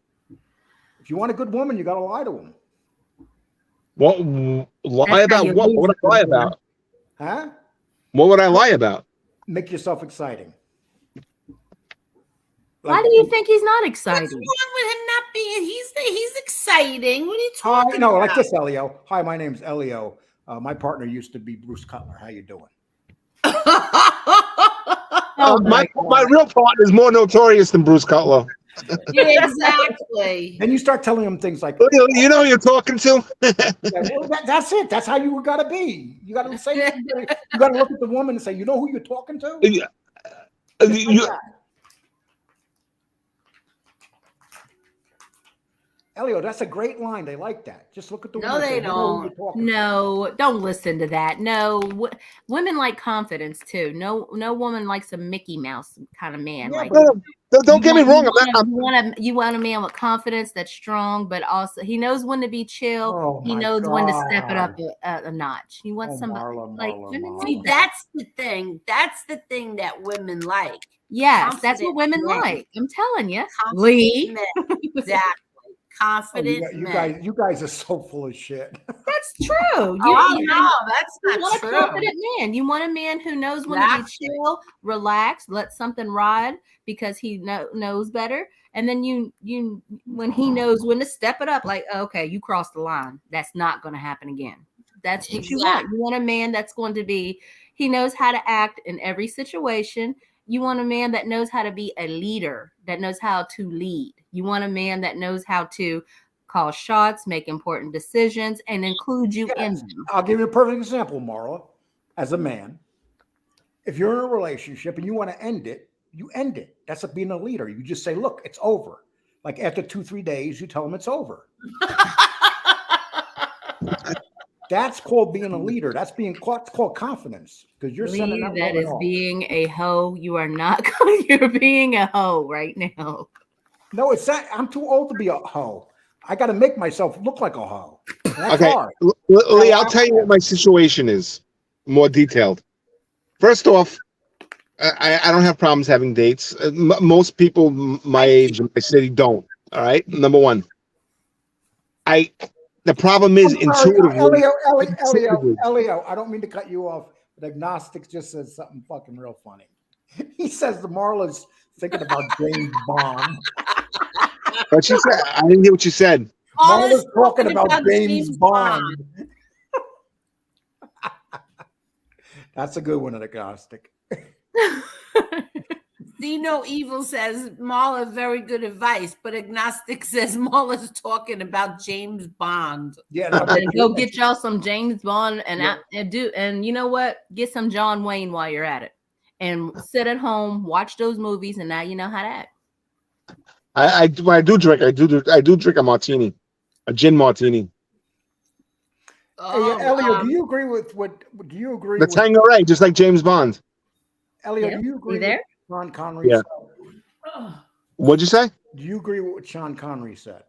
if you want a good woman, you got to lie to them. What lie about? What would I lie about? Huh? What would I lie about? Make yourself exciting. Why do you think he's not exciting? What's wrong with him not being? He's exciting. What are you Hi, talking no, about? like this, Elio. Hi, my name's Elio. My partner used to be Bruce Cutler. How you doing? My real partner is more notorious than Bruce Cutler. Yeah, exactly. Then you start telling them things like, You know who you're talking to? yeah, well, that's it. That's how you got to be. You got to say, you got to look at the woman and say, you know who you're talking to? Elio, that's a great line. They like that. Just look at the woman. No, they and say, "You know who you're talking to." No, don't listen to that. No, women like confidence too. No woman likes a Mickey Mouse kind of man. Yeah, Like, Don't get me wrong. You want a man with confidence that's strong, but also he knows when to be chill. Oh, He my knows when to step it up God. a notch. You want Oh, somebody Marla. See, that's the thing. That's the thing that women like. Yes, that's what Confident women men. like. I'm telling you, Confident Lee. men. Exactly. Confident men. You guys are so full of shit. That's true. No, that's You not want true. a confident man. You want a man who knows when to be chill, relax, let something ride because he knows better. And then you when he knows when to step it up, like, okay, you crossed the line. That's not going to happen again. That's what you want. You want a man that's going to be, he knows how to act in every situation. You want a man that knows how to be a leader, that knows how to lead. You want a man that knows how to call shots, make important decisions, and include you in them. I'll give you a perfect example, Marla. As a man, if you're in a relationship and you want to end it, you end it. That's like being a leader. You just say, look, it's over. Like after 2-3 days, you tell them it's over. That's called being a leader. That's called confidence because you're sending out that is being a hoe. You are not. You're being a hoe right now. No, it's that I'm too old to be a hoe. I got to make myself look like a hoe. That's Okay, hard. Lee, I'll tell you what my situation is, more detailed. First off, I don't have problems having dates. Most people my age in my city don't. All right, number one. The problem is intuitively. Elio, I don't mean to cut you off, but Agnostic just says something fucking real funny. He says the Marla's thinking about James Bond. What she said? I didn't hear what you said. Marla's talking about James Bond. That's a good one, Agnostic. See No Evil says Marla, very good advice, but Agnostic says Marla's talking about James Bond. Yeah, no, and go get y'all some James Bond and you know what? Get some John Wayne while you're at it, and sit at home, watch those movies, and now you know how to act. When I do drink, I do drink a martini, a gin martini. Hey, Elio, do you agree with what? Do you agree? The Tanqueray, just like James Bond. Elio, do you agree? There? Sean Connery said? What'd you say? Do you agree with what Sean Connery said?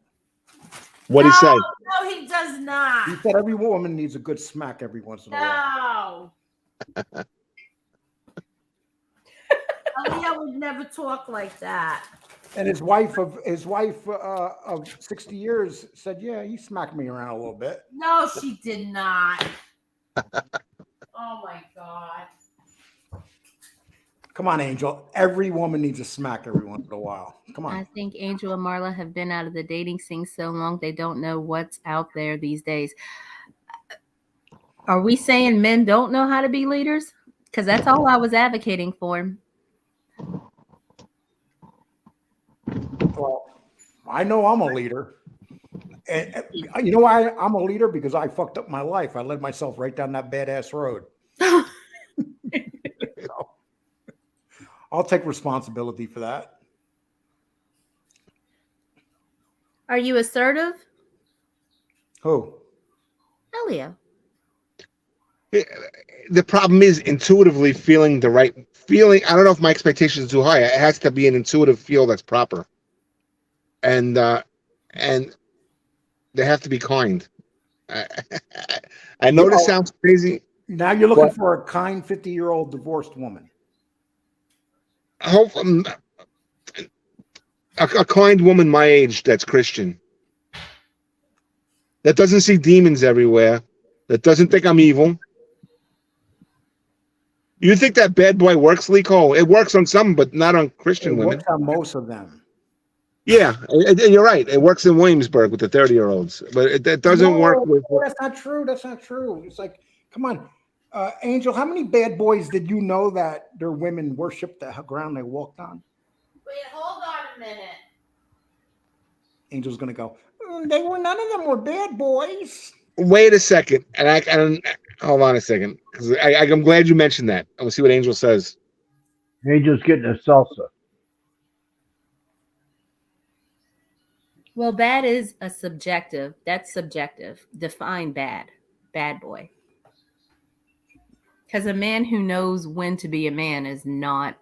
What'd he say? No, he does not. He said every woman needs a good smack every once in a while. No. Leo would never talk like that. And his wife of 60 years said, "Yeah, he smacked me around a little bit." No, she did not. Oh my God. Come on, Angel. Every woman needs a smack every once in a while. Come on. I think Angel and Marla have been out of the dating scene so long they don't know what's out there these days. Are we saying men don't know how to be leaders? Because that's all I was advocating for. Well, I know I'm a leader. And you know why I'm a leader? Because I fucked up my life. I led myself right down that badass road. So, I'll take responsibility for that. Are you assertive? Who? Elio. The problem is intuitively feeling the right feeling. I don't know if my expectations are too high. It has to be an intuitive feel that's proper, and they have to be kind. I know this sounds crazy. Now you're looking for a kind 50-year-old divorced woman. Hope a kind woman my age that's Christian, that doesn't see demons everywhere, that doesn't think I'm evil. You think that bad boy works, Lico? It works on some, but not on Christian women. It works on most of them. Yeah, and you're right. It works in Williamsburg with the 30-year-olds, but it doesn't work with. That's not true. That's not true. It's like, come on, Angel. How many bad boys did you know that their women worshipped the ground they walked on? Wait, hold on a minute. Angel's gonna go. They were none of them were bad boys. Wait a second, and hold on a second, because I'm glad you mentioned that. I'm gonna see what Angel says. Angel's getting a salsa. Well, bad is a subjective. That's subjective. Define bad. Bad boy. Because a man who knows when to be a man is not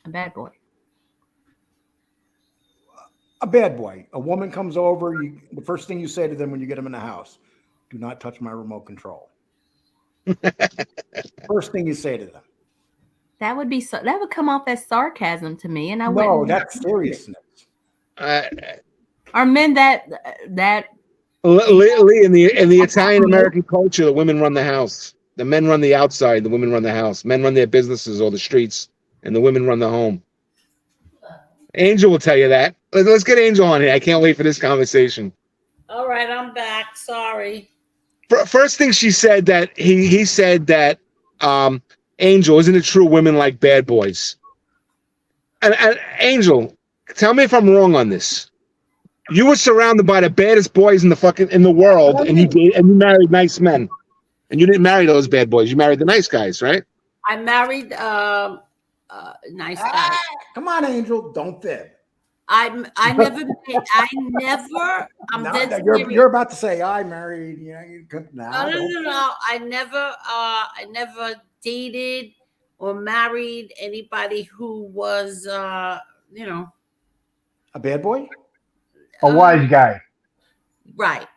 a bad boy. A bad boy. A woman comes over. The first thing you say to them when you get them in the house, do not touch my remote control. First thing you say to them. That would come off as sarcasm to me, and I No, wouldn't. that's seriousness. Are men that Lee, in the Italian American culture, the women run the house. The men run the outside. The women run the house. Men run their businesses or the streets, and the women run the home. Angel will tell you that. Let's get Angel on here. I can't wait for this conversation. All right, I'm back. Sorry. First thing she said that he said that Angel, isn't it true women like bad boys? And Angel, tell me if I'm wrong on this. You were surrounded by the baddest boys in the world, and you married nice men, and you didn't marry those bad boys. You married the nice guys, right? I married nice guy. Come on, Angel, don't fib. I'm You're about to say I married. No. I never dated or married anybody who was a bad boy. A wise guy. Right.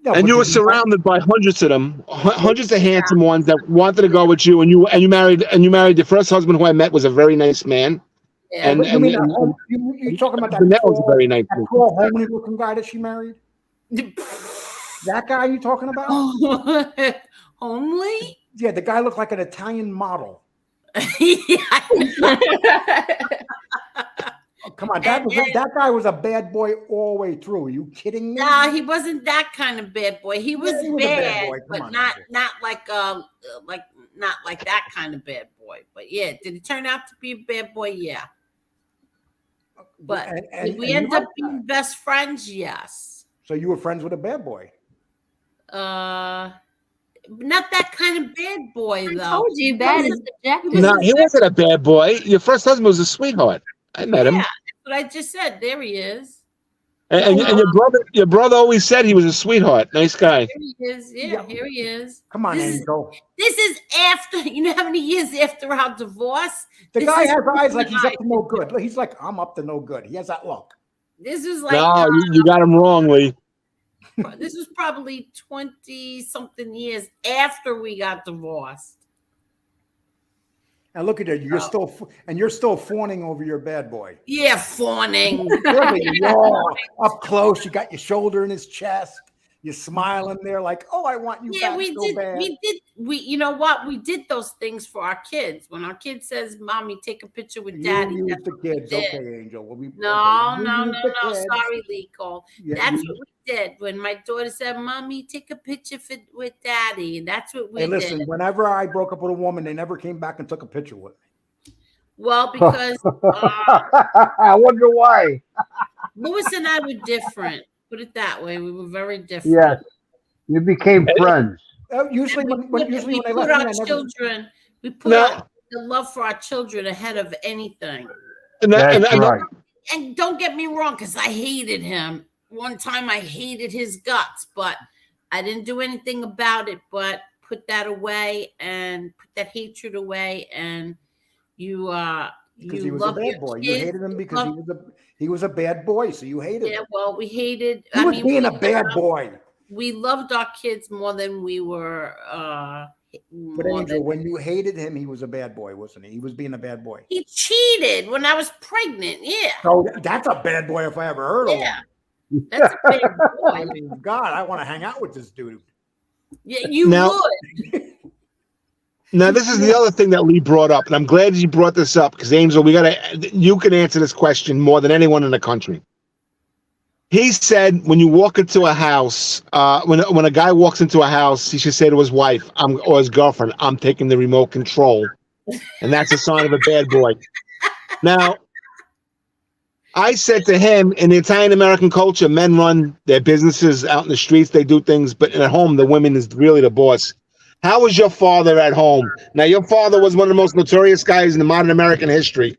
No, and you were surrounded by hundreds of them, hundreds of handsome ones that wanted to go with you, and you married the first husband who I met was a very nice man. Yeah. And you're talking about that was a very nice that poor homely looking guy that she married? That guy you talking about? Homely? Yeah, the guy looked like an Italian model. Oh, come on, that guy was a bad boy all the way through. Are you kidding me? Nah, he wasn't that kind of bad boy. He was a bad, bad boy. but not like that kind of bad boy. But yeah, did he turn out to be a bad boy? Yeah. But did we end up being best friends? Yes. So you were friends with a bad boy? Not that kind of bad boy, though. I told you bad is subjective. No, he wasn't a bad boy. Your first husband was a sweetheart. I met him. Yeah, that's what I just said. There he is. And your brother always said he was a sweetheart. Nice guy. Here he is. Yeah, here he is. Come on, Angel. This is after, how many years after our divorce? The guy has eyes like he's up to no good. He's like, I'm up to no good. He has that look. This is like no, you got him wrong, Lee. This was probably 20-something years after we got divorced. And look at you. You're still fawning over your bad boy. Yeah, fawning. Up close. You got your shoulder in his chest. You're smiling there like, oh, I want you back so bad. You know what? We did those things for our kids. When our kid says, Mommy, take a picture with Daddy. You used the kids. Okay, Angel. No. Sorry, Liko. That's what we did. When my daughter said, Mommy, take a picture with Daddy. And that's what we did. Hey, listen, whenever I broke up with a woman, they never came back and took a picture with me. Well, because I wonder why. Lewis and I were different. Put it that way. We were very different. Yes. You became friends. Usually when I put left our children, we put the love for our children ahead of anything. That's right. And don't get me wrong, because I hated him. One time I hated his guts, but I didn't do anything about it but put that away and put that hatred away. And because he was a bad boy. You hated him because he was a bad boy, so you hated him. Yeah, well, we hated. He was being a bad boy. We loved our kids more than we were. But Angel, when you hated him, he was a bad boy, wasn't he? He was being a bad boy. He cheated when I was pregnant. Yeah. So that's a bad boy if I ever heard of him. Yeah. That's a bad boy. I mean, God, I want to hang out with this dude. Yeah, you would. Now, this is the other thing that Lee brought up, and I'm glad you brought this up because, Angel, you can answer this question more than anyone in the country. He said when you walk into a house, when a guy walks into a house, he should say to his wife or his girlfriend, I'm taking the remote control. And that's a sign of a bad boy. Now, I said to him, in the Italian-American culture, men run their businesses out in the streets. They do things, but at home, the woman is really the boss. How was your father at home? Now, your father was one of the most notorious guys in the modern American history.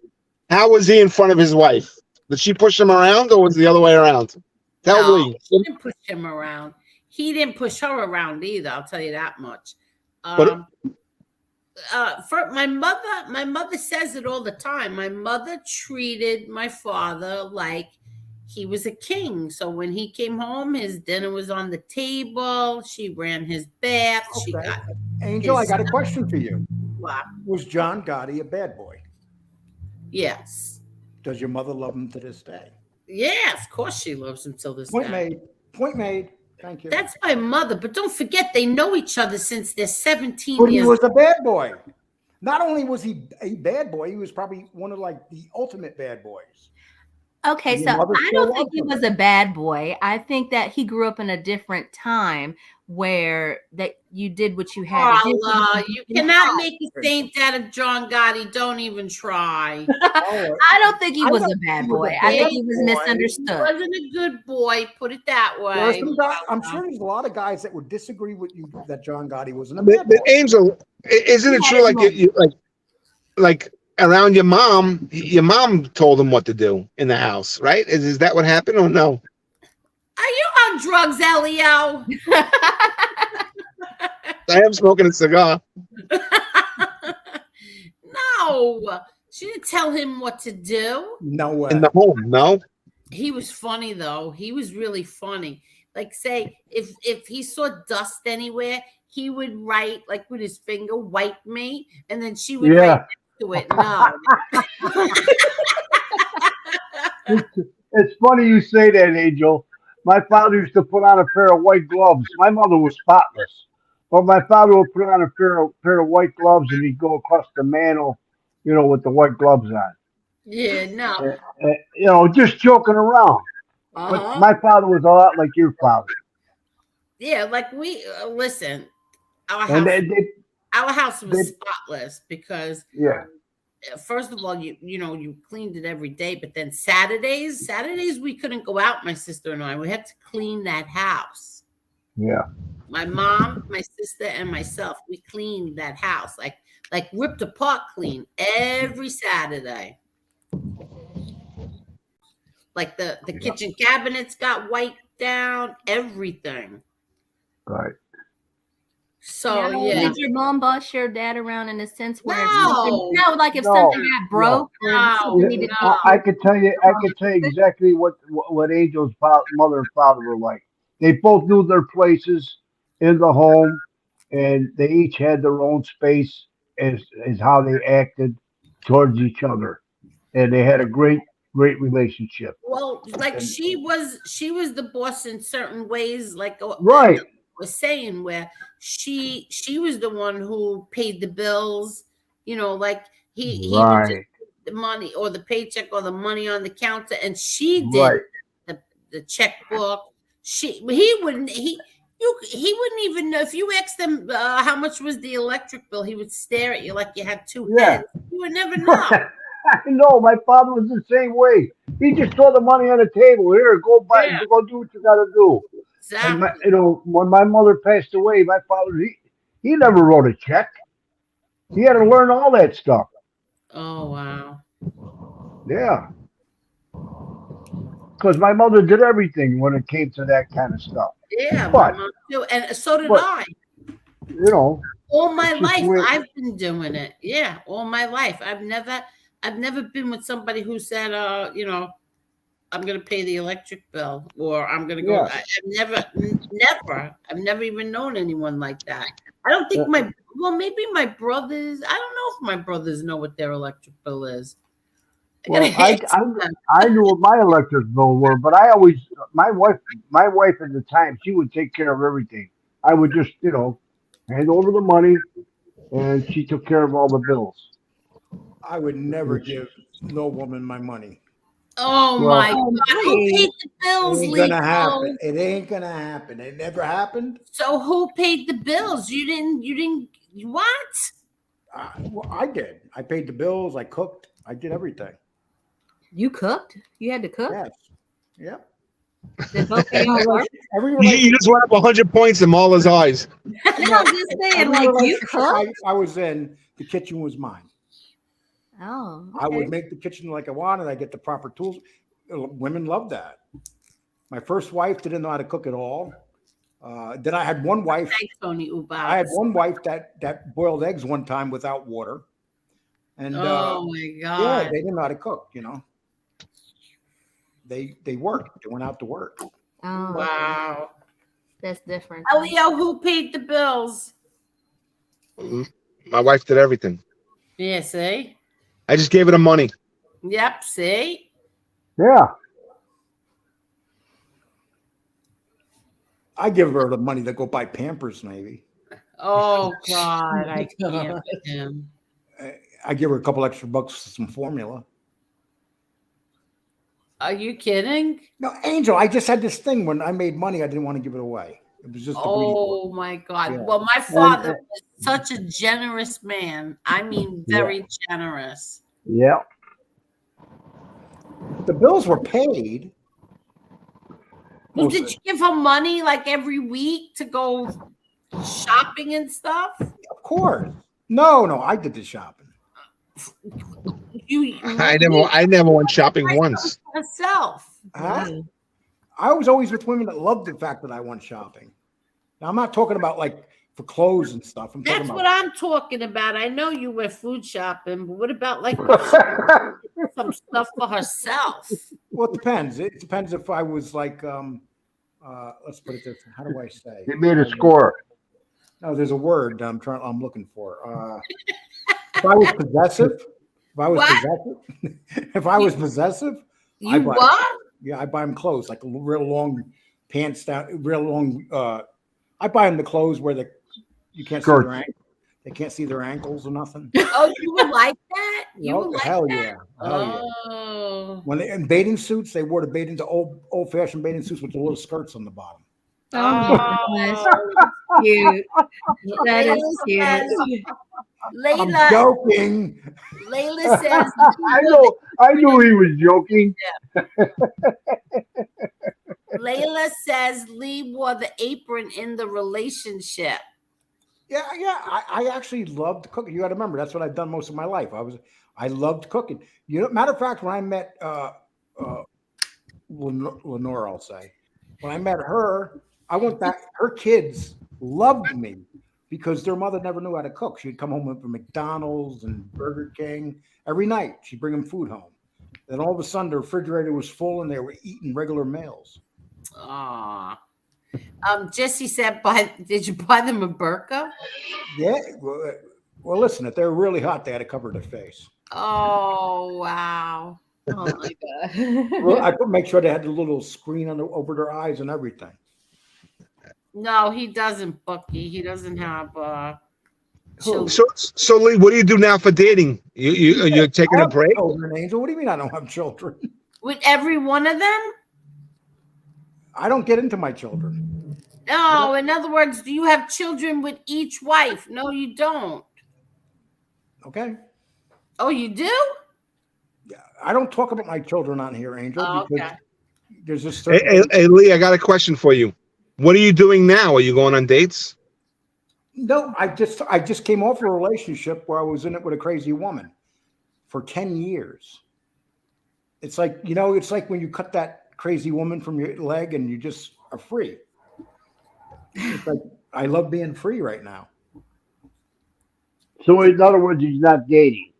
How was he in front of his wife? Did she push him around, or was it the other way around? Tell me. He didn't push him around. He didn't push her around either. I'll tell you that much. For my mother says it all the time. My mother treated my father like he was a king. So when he came home, his dinner was on the table. She ran his bath. Okay. She got Angel, I got a question for you. What? Was John Gotti a bad boy? Yes. Does your mother love him to this day? Yeah, of course she loves him till this day. Point made. Thank you. That's my mother, but don't forget they know each other since they're 17 but years. He was a bad boy. Not only was he a bad boy, he was probably one of the ultimate bad boys. Okay, so I don't think he was a bad boy. I think that he grew up in a different time where that you did what you had to do. You cannot make a saint out of John Gotti. Don't even try. I don't think he was a bad boy. I think he was misunderstood. He wasn't a good boy, put it that way. I'm sure there's a lot of guys that would disagree with you that John Gotti wasn't a bad boy. But Angel, isn't it true like around your mom told him what to do in the house, right? Is that what happened or no? Are you on drugs, Elio? I am smoking a cigar. No, she didn't tell him what to do. No way. In the home, no. He was funny though. He was really funny. Like, say, if he saw dust anywhere, he would write like with his finger, "Wipe me," and then she would write next to it. No. It's funny you say that, Angel. My father used to put on a pair of white gloves. My mother was spotless, but my father would put on a pair of white gloves, and he'd go across the mantle, with the white gloves on. Yeah, no. Just joking around. But my father was a lot like your father. Yeah, like we listen. Our house was spotless because first of all, you cleaned it every day, but then Saturdays we couldn't go out, my sister and I. We had to clean that house. Yeah. My mom, my sister, and myself, we cleaned that house, like ripped apart clean every Saturday. Like the kitchen cabinets got wiped down, everything. Right. So did your mom boss your dad around in a sense where no, like if something got broke or something needed to I could tell you exactly what Angel's mother and father were like. They both knew their places in the home, and they each had their own space. as how they acted towards each other, and they had a great relationship. Well, like she was the boss in certain ways, like Right. was saying, where she was the one who paid the bills, you know, like he would just the money or the paycheck or the money on the counter, and she did the checkbook. He wouldn't even know. If you asked him how much was the electric bill, he would stare at you like you had two heads. You would never know. I know, my father was the same way. He just threw the money on the table. Here, go buy, go do what you got to do. Exactly. And when my mother passed away, my father he never wrote a check. He had to learn all that stuff. Oh wow. Yeah. Because my mother did everything when it came to that kind of stuff. Yeah, but, my mom too, and so did I. You know, all my life I've been doing it. Yeah, all my life. I've never been with somebody who said, you know, I'm going to pay the electric bill or I'm going to go. I've never even known anyone like that. I don't think maybe my brothers. I don't know if my brothers know what their electric bill is. Well, I knew what my electric bill were, but my wife at the time, she would take care of everything. I would just, you know, hand over the money, and she took care of all the bills. I would never give no woman my money. Oh my God! Who paid the bills? It ain't gonna happen. It ain't gonna happen. It never happened. So who paid the bills? You didn't. What? Well, I did. I paid the bills. I cooked. I did everything. You cooked? You had to cook? Yes. Yep. You just went up 100 points in Marla's eyes. I'm just saying, like you cooked? I was in. The kitchen was mine. Oh. Okay. I would make the kitchen like I wanted. I get the proper tools. Women love that. My first wife didn't know how to cook at all. Then I had one wife. Thanks, Tony Ubach. I had one wife that boiled eggs one time without water. And oh my God. Yeah, they didn't know how to cook, you know. They worked. They went out to work. Oh, wow. That's different. Elio, who paid the bills? My wife did everything. Yeah, see? I just gave her the money. Yep, see? Yeah. I give her the money to go buy Pampers, maybe. Oh God, I can't with him. I give her a couple extra bucks for some formula. Are you kidding? No, Angel, I just had this thing when I made money, I didn't want to give it away. It was just my God. Yeah. Well, my father was such a generous man. I mean, very generous. Yeah. The bills were paid. Well, did you give him money like every week to go shopping and stuff? Of course. No, I did the shopping. I never went shopping once. Myself. I was always with women that loved the fact that I went shopping. Now I'm not talking about like for clothes and stuff. That's what I'm talking about. I know you went food shopping, but what about like some stuff for herself? Well, it depends. It depends if I was like, let's put it this. How do I say? It made a score. No, there's a word that I'm looking for. If I was possessive, if I was possessive, you what? Yeah, I buy them clothes like real long pants down, real long. I buy them the clothes where you can't see their ankles. They can't see their ankles or nothing. Oh, you would like that? You would like hell that? Yeah. Hell yeah. When they in bathing suits, they wore the old fashioned bathing suits with the little skirts on the bottom. Oh, cute. That is cute. Layla, I'm joking. Layla says, I knew he was joking. Layla says Lee wore the apron in the relationship. Yeah. I actually loved cooking. You got to remember, that's what I've done most of my life. I loved cooking. You know, matter of fact, when I met Lenore, I'll say, when I met her, I went back. Her kids loved me because their mother never knew how to cook. She'd come home from McDonald's and Burger King every night. She'd bring them food home. Then all of a sudden, the refrigerator was full and they were eating regular meals. Ah. Jesse said, did you buy them a burqa? Yeah. Well, listen, if they're really hot, they had to cover their face. Oh, wow. Oh my God. Well, I could make sure they had the little screen over their eyes and everything. No, he doesn't, Bucky. He doesn't have children. So Lee, what do you do now for dating? You're taking a break? Children, Angel. What do you mean I don't have children? With every one of them? I don't get into my children. No, in other words, do you have children with each wife? No, you don't. Okay. Oh, you do? Yeah, I don't talk about my children on here, Angel, because Okay. there's this. Hey, Lee, I got a question for you. What are you doing now? Are you going on dates? No, I just came off a relationship where I was in it with a crazy woman for 10 years. It's like, it's like when you cut that crazy woman from your leg and you just are free. It's like, I love being free right now. So in other words, he's not dating.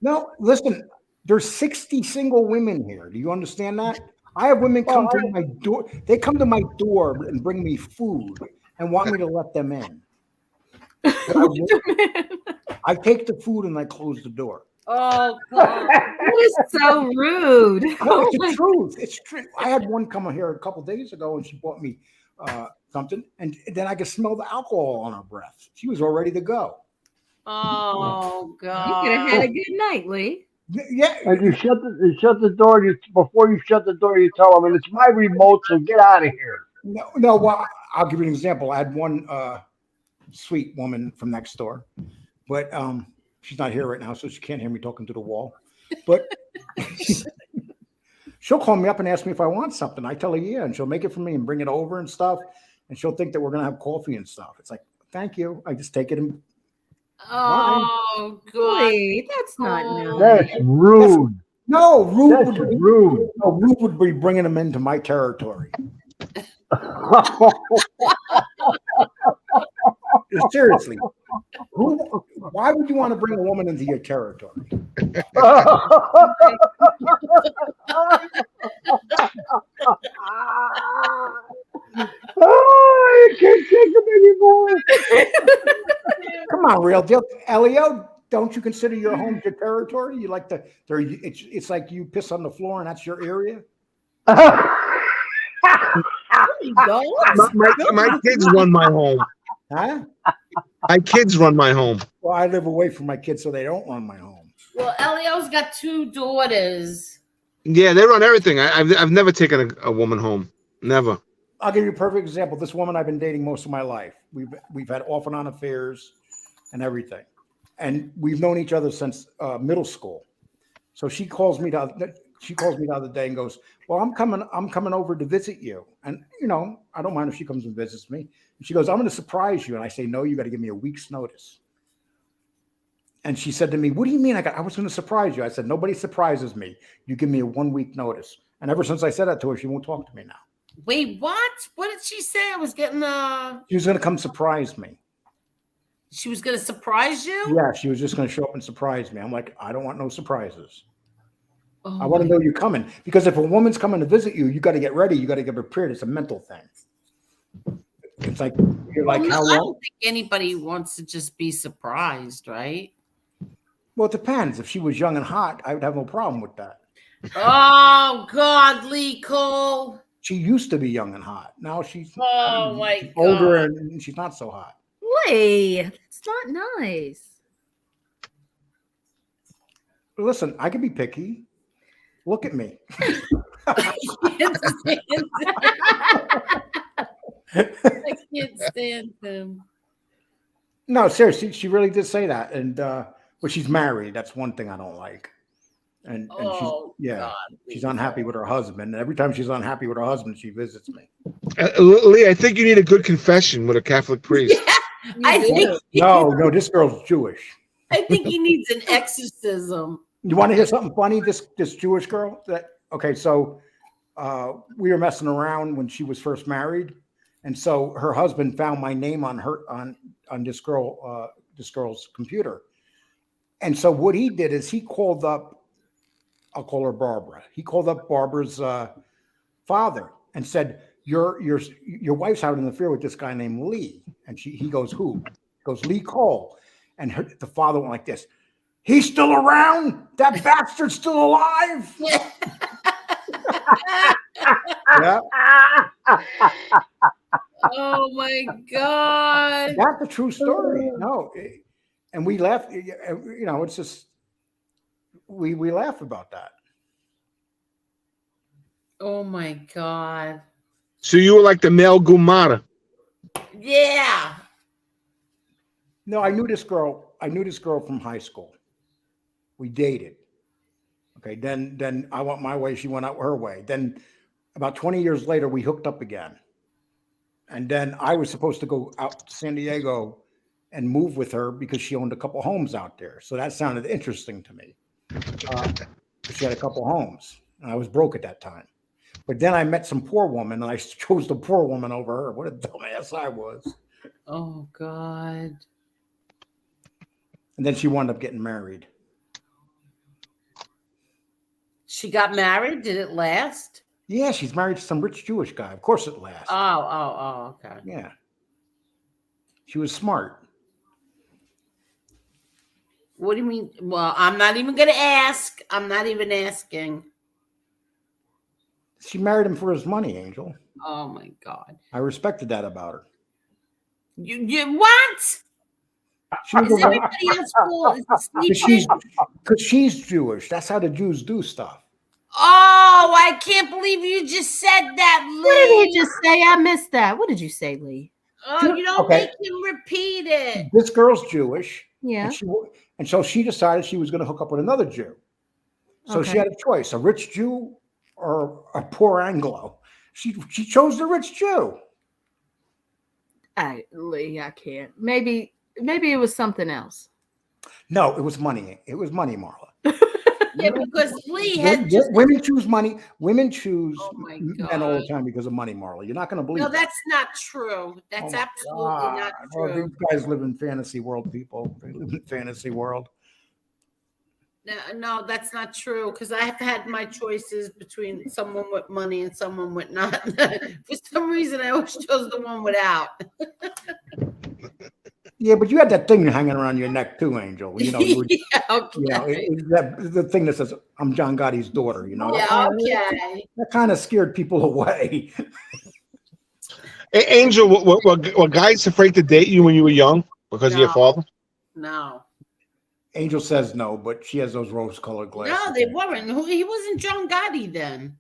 No, listen, there's 60 single women here. Do you understand that? I have women come to my door. They come to my door and bring me food and want me to let them in. I take the food and I close the door. Oh, God. That is so rude. No, it's the truth. It's true. I had one come here a couple of days ago and she bought me something, and then I could smell the alcohol on her breath. She was all ready to go. Oh, God. You could have had a good night, Lee. Yeah. And you shut the door. Before you shut the door, you tell them, and it's my remote, so get out of here. No. Well, I'll give you an example. I had one sweet woman from next door, but she's not here right now, so she can't hear me talking to the wall. But she'll call me up and ask me if I want something. I tell her yeah, and she'll make it for me and bring it over and stuff. And she'll think that we're gonna have coffee and stuff. It's like, thank you. I just take it and oh, God. Lee, that's not nice. That's rude. no rude. That's rude. No, rude would be bringing them into my territory. Seriously, why would you want to bring a woman into your territory? I can't take him anymore. Come on, real deal, Elio. Don't you consider your home your territory? You like it's like you piss on the floor and that's your area. My kids run my home. Huh? My kids run my home. Well, I live away from my kids, so they don't run my home. Well, Elio's got 2 daughters. Yeah, they run everything. I've never taken a woman home. Never. I'll give you a perfect example. This woman I've been dating most of my life. We've had off and on affairs and everything, and we've known each other since middle school. So she calls me the other day and goes, "Well, I'm coming over to visit you, and I don't mind if she comes and visits me." And she goes, "I'm going to surprise you," and I say, "No, you got to give me a week's notice." And she said to me, "What do you mean? I was going to surprise you?" I said, "Nobody surprises me. You give me a 1 week notice." And ever since I said that to her, she won't talk to me now. Wait, what? What did she say? I was getting She was going to come surprise me. She was going to surprise you? Yeah, she was just going to show up and surprise me. I'm like, I don't want no surprises. Oh, I want to know you're coming. Because if a woman's coming to visit you, you got to get ready. You got to get prepared. It's a mental thing. It's like, you're like, well, how long? I don't think anybody wants to just be surprised, right? Well, it depends. If she was young and hot, I would have no problem with that. Oh, God, Lee Cole. She used to be young and hot. Now she's my older God. and she's not so hot. Lee, that's not nice. Listen, I can be picky. Look at me. I can't stand him. No, seriously, she really did say that. And but she's married. That's one thing I don't like. And she's unhappy with her husband. And every time she's unhappy with her husband, she visits me. Lee, I think you need a good confession with a Catholic priest. Yeah, I think No, this girl's Jewish. I think he needs an exorcism. You want to hear something funny? This Jewish girl. So we were messing around when she was first married, and so her husband found my name on this girl's computer, and so what he did is he called up. I'll call her Barbara. He called up Barbara's father and said, "Your wife's having an affair with this guy named Lee." And he goes, "Who?" He goes, "Lee Cole." And the father went like this. He's still around? That bastard's still alive? Yeah. Oh my God. That's a true story. No. And we laugh, it's just, we laugh about that. Oh my God. So you were like the male Gumara. Yeah. No, I knew this girl from high school. We dated. Okay, then I went my way, she went out her way. Then about 20 years later, we hooked up again. And then I was supposed to go out to San Diego and move with her because she owned a couple homes out there. So that sounded interesting to me. She had a couple homes, and I was broke at that time. But then I met some poor woman, and I chose the poor woman over her. What a dumbass I was. Oh God. And then she wound up getting married. She got married? Did it last? Yeah, she's married to some rich Jewish guy. Of course it lasts. Oh, okay. Yeah. She was smart. What do you mean? Well, I'm not even going to ask. I'm not even asking. She married him for his money, Angel. Oh my God. I respected that about her. You what? Is everybody else cool? Because she's Jewish. That's how the Jews do stuff. Oh, I can't believe you just said that, Lee. What did he just say? I missed that. What did you say, Lee? Oh, you don't make him repeat it. This girl's Jewish. Yeah. And so she decided she was going to hook up with another Jew. So she had a choice, a rich Jew or a poor Anglo. She chose the rich Jew. Lee, I can't. Maybe it was something else. No, it was money. It was money, Marla. Yeah, because Lee had women choose money. Women choose men all the time because of money, Marla. You're not going to believe. No, that's not true. That's absolutely not true. Well, these guys live in fantasy world, people. They live in fantasy world. No, that's not true. Because I have had my choices between someone with money and someone with not. For some reason, I always chose the one without. Yeah, but you had that thing hanging around your neck too, Angel. You know, the thing that says, "I'm John Gotti's daughter." You know. Yeah. Okay. That kind of scared people away. Hey, Angel, were guys afraid to date you when you were young because of your father? No. Angel says no, but she has those rose-colored glasses. No, they weren't. He wasn't John Gotti then.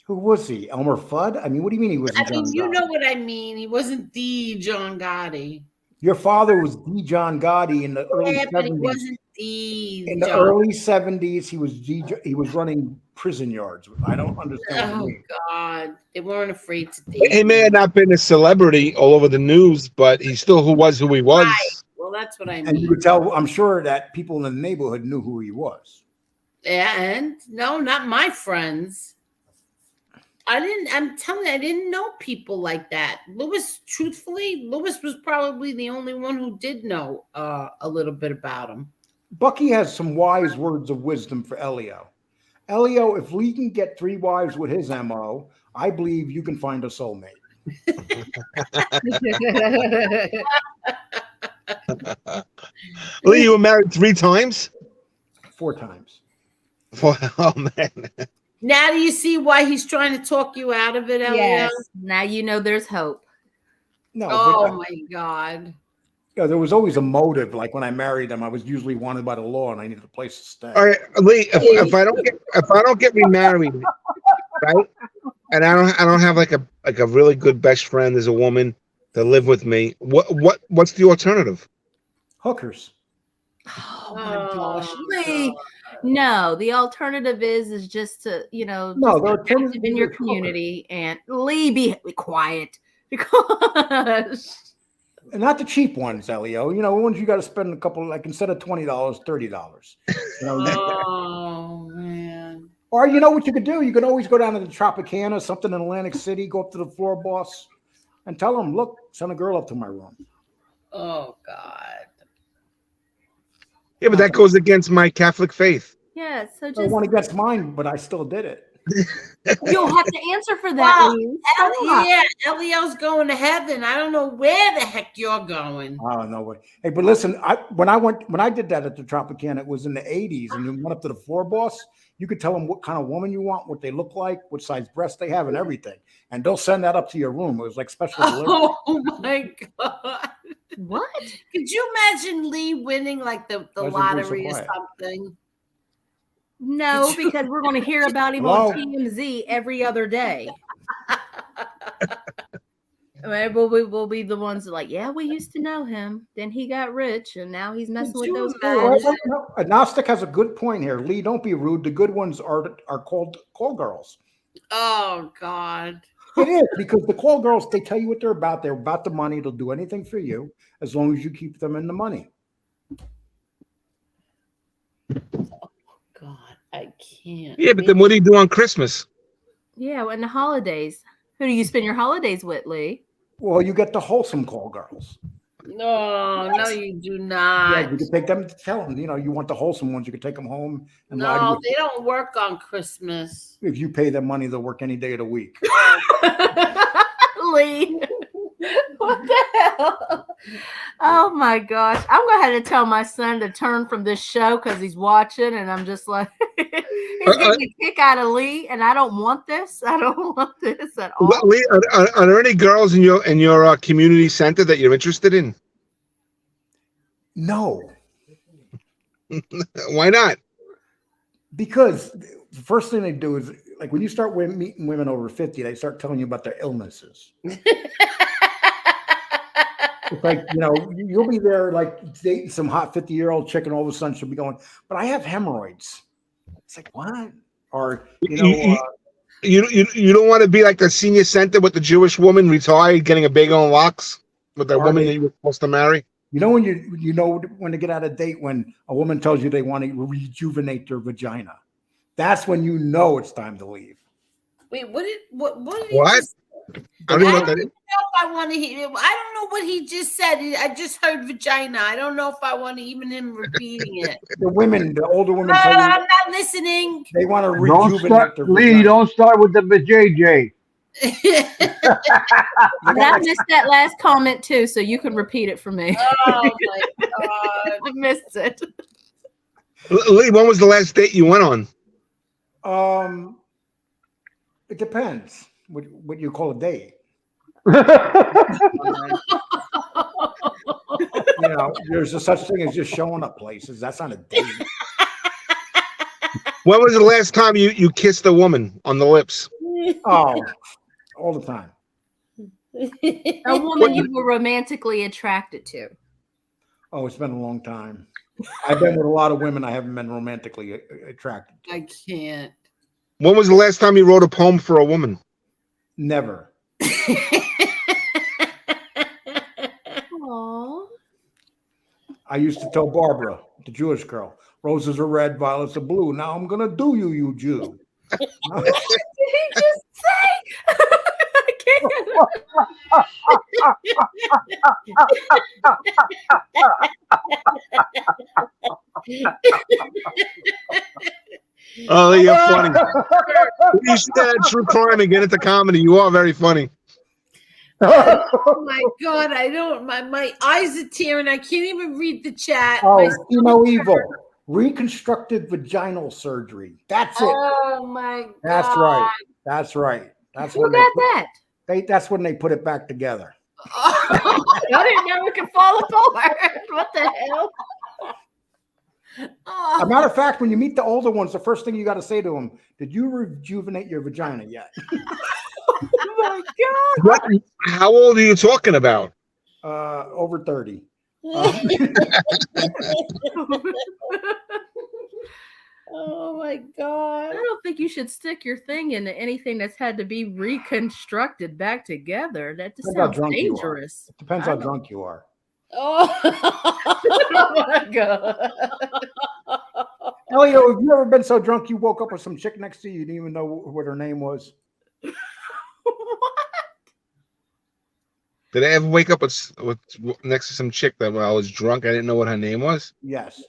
Who was he? Elmer Fudd? I mean, what do you mean he wasn't John Gotti? You know what I mean. He wasn't the John Gotti. Your father was the John Gotti in the early 70s. But he wasn't the in the early 70s, he was running prison yards. I don't understand. Oh God, they weren't afraid to date. He may have not been a celebrity all over the news, but he still who he was. Right. Well, that's what I mean. And you could tell. I'm sure that people in the neighborhood knew who he was. Yeah, and no, not my friends. I'm telling you, I didn't know people like that. Lewis was probably the only one who did know a little bit about him. Bucky has some wise words of wisdom for Elio. Elio, if Lee can get 3 wives with his MO, I believe you can find a soulmate. Lee, you were married 3 times? 4 times. Oh, man. Now do you see why he's trying to talk you out of it, Elio? Yes. Now you know there's hope. No. Oh my God. Yeah, there was always a motive. Like when I married him, I was usually wanted by the law, and I needed a place to stay. All right, Lee. If I don't get remarried, right, and I don't have like a really good best friend as a woman to live with me, what's the alternative? Hookers. Oh my gosh, Lee. No, the alternative is just to, no, the alternative in your community and Lee, be quiet because not the cheap ones, Elio. You know, ones you got to spend a couple, like instead of $20, $30. Oh man. Or you know what you could do? You could always go down to the Tropicana, something in Atlantic City, go up to the floor boss, and tell him, look, send a girl up to my room. Oh God. Yeah, but that goes against my Catholic faith. yeah. So I just went against mine, but I still did it. You'll have to answer for that, Lee. Elio's going to heaven. I don't know where the heck you're going. Oh, no way. Hey, but listen, when I did that at the Tropicana, it was in the 80s, and you went up to the floor boss. You could tell them what kind of woman you want, what they look like, what size breasts they have, and everything. And they'll send that up to your room. It was like special delivery. Oh my God. What? Could you imagine Lee winning like the lottery or something? No, because we're going to hear about him on TMZ every other day. We'll be the ones that like, yeah, we used to know him. Then he got rich, and now he's messing with those guys. Agnostic has a good point here. Lee, don't be rude. The good ones are called call girls. Oh God. It is, because the call girls, they tell you what they're about. They're about the money. They'll do anything for you as long as you keep them in the money. God, I can't. Yeah, but then what do you do on Christmas? Yeah, and the holidays. Who do you spend your holidays with, Lee? Well, you get the wholesome call girls. No, you do not. Yeah, you can take them to tell them, you want the wholesome ones. You can take them home. And no, they don't work on Christmas. If you pay them money, they'll work any day of the week. Lee. What the hell? Oh my gosh. I'm going to have to tell my son to turn from this show because he's watching, and I'm just like, he's getting a kick out of Lee, and I don't want this. I don't want this at all. Lee, are there any girls in your community center that you're interested in? No. Why not? Because the first thing they do is, like, when you start meeting women over 50, they start telling you about their illnesses. It's like, you'll be there like dating some hot 50-year-old chick, and all of a sudden she'll be going, but I have hemorrhoids. It's like, what? Or, you don't want to be like the senior center with the Jewish woman retired getting a bagel and locks with that woman that you were supposed to marry? When to get out of date, when a woman tells you they want to rejuvenate their vagina. That's when you know it's time to leave. Wait, what? I don't know if I want to hear. I don't know what he just said. I just heard vagina. I don't know if I want to even him repeating it. The older women. I'm not listening. They want to rejuvenate their Lee, vagina. don't start with the JJ. But I missed that last comment too, so you can repeat it for me. Oh my God, I missed it. Lee, when was the last date you went on? It depends what you call a date. There's a such thing as just showing up places. That's not a date. When was the last time you kissed a woman on the lips? Oh, all the time. A woman you were romantically attracted to. Oh, it's been a long time. I've been with a lot of women I haven't been romantically attracted to. I can't. When was the last time you wrote a poem for a woman? Never. Aww. I used to tell Barbara, the Jewish girl, roses are red, violets are blue. Now I'm going to do you Jew. What did he just say? I can't. Oh, you're funny. You should add true crime and get into comedy. You are very funny. Oh my God, I don't. My eyes are tearing. I can't even read the chat. Oh, evil. Reconstructed vaginal surgery. That's it. Oh my God. That's right. That's right. That's Who got that? That's when they put it back together. I didn't know it could fall apart. What the hell? Oh. As a matter of fact, when you meet the older ones, the first thing you got to say to them, did you rejuvenate your vagina yet? Oh my God. How old are you talking about? Over 30. Oh my God. I don't think you should stick your thing into anything that's had to be reconstructed back together. That just sounds dangerous. It depends how drunk you are. Oh, Oh my God. Elio, have you ever been so drunk you woke up with some chick next to you didn't even know what her name was? What? Did I ever wake up with next to some chick that when I was drunk, I didn't know what her name was? Yes.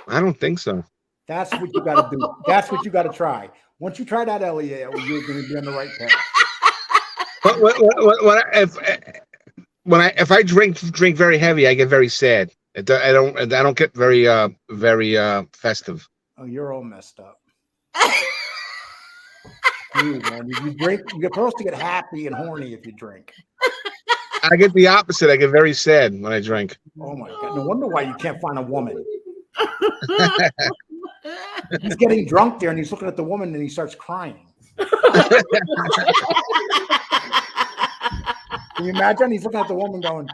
I don't think so. That's what you got to do. That's what you got to try. Once you try that, Elio, you're going to be on the right path. If I drink very heavy, I get very sad. I don't get very festive. Oh, you're all messed up. Dude, man, if you drink, you're supposed to get happy and horny if you drink. I get the opposite. I get very sad when I drink. Oh my God! No wonder why you can't find a woman. He's getting drunk there, and he's looking at the woman, and he starts crying. Can you imagine? He's looking at the woman, going,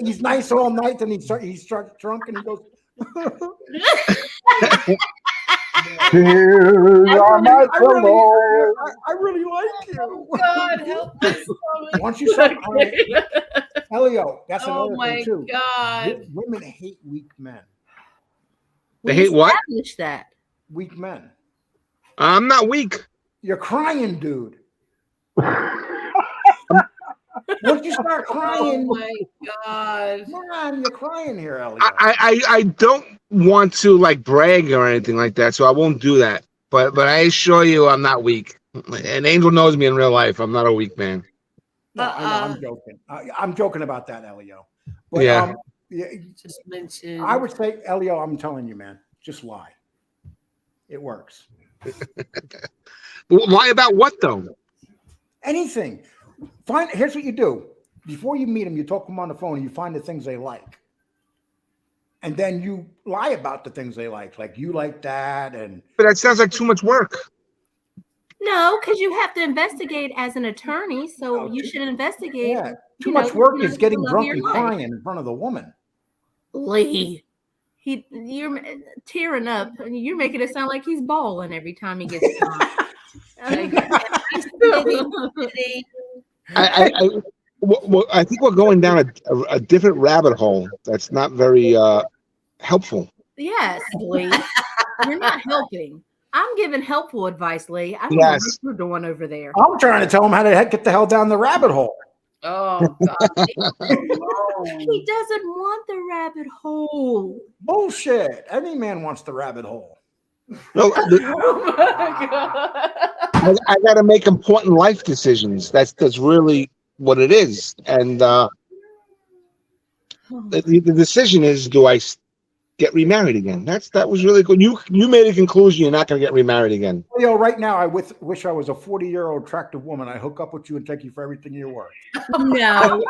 he's nice all night, and he starts drunk, and he goes. I really like you. Oh God, help me. Once you start, Elio, that's another thing too. God. Women hate weak men. They hate what? Establish that. Weak men. I'm not weak. You're crying, dude. Once you start crying, oh my God, come on, you're crying here, Elio. I don't want to like brag or anything like that, so I won't do that. But I assure you, I'm not weak. And Angel knows me in real life. I'm not a weak man. No, I know, I'm joking. I'm joking about that, Elio. But, yeah. just mentioned. I would say, Elio, I'm telling you, man, just lie. It works. Lie about what though? Anything. Here's what you do. Before you meet them, you talk to them on the phone and you find the things they like. And then you lie about the things they like you like that. But that sounds like too much work. No, because you have to investigate as an attorney, so you should investigate. Yeah, too much work is getting drunk and crying in front of the woman. Lee, you're tearing up, and you're making it sound like he's bawling every time he gets drunk. I think we're going down a different rabbit hole that's not very helpful. Yes, Lee. You're not helping. I'm giving helpful advice, Lee. I don't Yes. know what you're doing over there. I'm trying to tell him how to get the hell down the rabbit hole. Oh God. He doesn't want the rabbit hole. Bullshit. Any man wants the rabbit hole. No, Oh my God. I got to make important life decisions. That's really what it is. And the decision is, do I get remarried again? That was really good. You made a conclusion you're not going to get remarried again. Leo, right now, I wish I was a 40-year-old attractive woman. I hook up with you and take you for everything you're worth. No.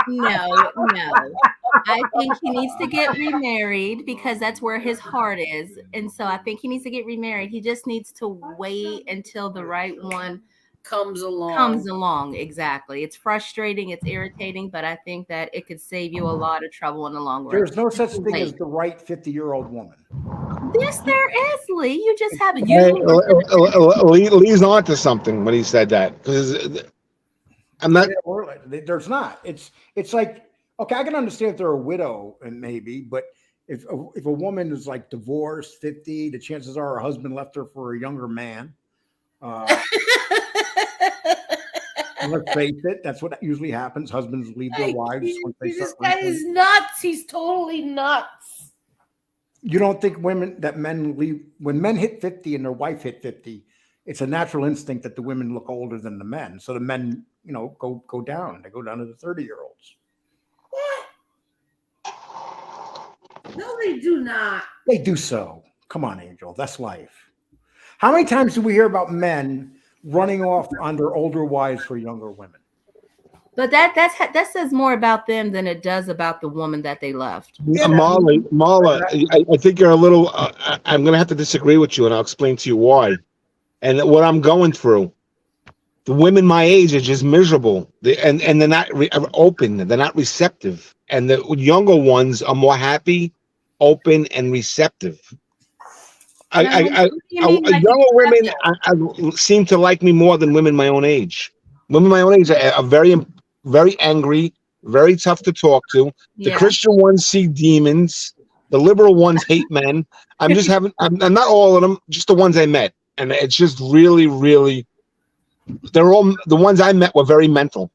I think he needs to get remarried because that's where his heart is. And so I think he needs to get remarried. He just needs to wait until the right one comes along. Exactly. It's frustrating, it's irritating, but I think that it could save you a lot of trouble in the long run. There's no such thing as the right 50-year-old woman. Yes, there is, Lee. You just have Lee's on to something when he said that. I'm not. There's not. It's like, okay, I can understand if they're a widow and maybe, but if a woman is like divorced, 50, the chances are her husband left her for a younger man. Let's face it, that's what usually happens. Husbands leave their wives once they start. This guy is nuts. He's totally nuts. You don't think men leave when men hit 50 and their wife hit 50? It's a natural instinct that the women look older than the men. So the men, go down. They go down to the 30-year-olds. What? No, they do not. They do so. Come on, Angel. That's life. How many times do we hear about men running off on their older wives for younger women? But that says more about them than it does about the woman that they left. Marla, I think you're a little. I'm going to have to disagree with you, and I'll explain to you why. And what I'm going through, the women my age are just miserable, and they're not open. They're not receptive, and the younger ones are more happy, open, and receptive. Younger women seem to like me more than women my own age. Women my own age are very, very angry, very tough to talk to. The Christian ones see demons. The liberal ones hate men. I'm not all of them, just the ones I met. And it's just really, really, they're all, the ones I met were very mental.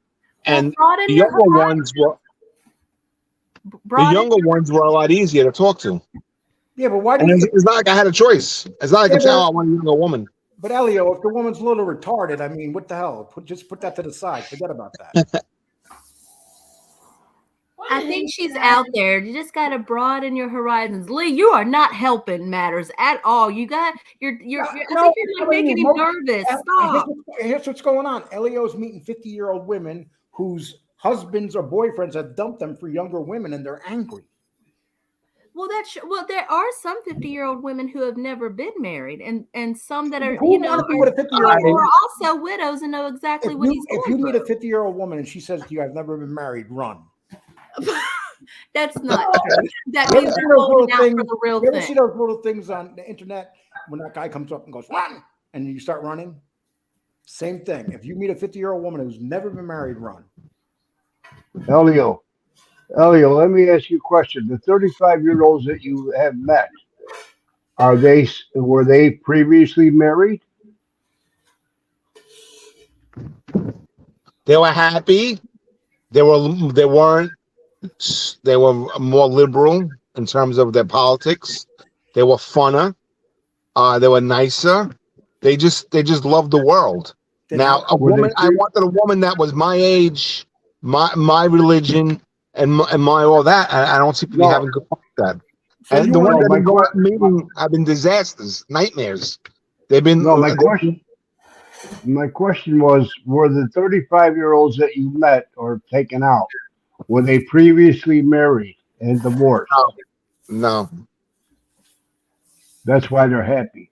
And the younger ones were a lot easier to talk to. Yeah, but why do And you? it's not like I had a choice. It's not like I want a younger woman. But Elio, if the woman's a little retarded, I mean, what the hell? Just put that to the side. Forget about that. I think she's out there. You just got to broaden your horizons. Lee, you are not helping matters at all. You're I think you're like making him nervous. Stop. Here's what's going on. Elio's meeting 50-year-old women whose husbands or boyfriends have dumped them for younger women, and they're angry. Well, there are some 50-year-old women who have never been married, and some that are who are also widows and know exactly what he's going through. If you meet a 50-year-old woman and she says to you, "I've never been married," run. That's not true. That means they're holding out for the real thing. You ever see those little things on the internet when that guy comes up and goes, "Run," and you start running? Same thing. If you meet a 50-year-old woman who's never been married, run. Elio, let me ask you a question. The 35-year-olds that you have met, were they previously married? They were happy. They were more liberal in terms of their politics. They were funner. They were nicer. They just loved the world. Now, I wanted a woman that was my age, my religion, and my all that. I don't see people having good luck with that. So and the ones that have been going meeting have been disasters, nightmares. They've been. No, my question was: were the 35-year-olds that you met or taken out, were they previously married and divorced? No. That's why they're happy.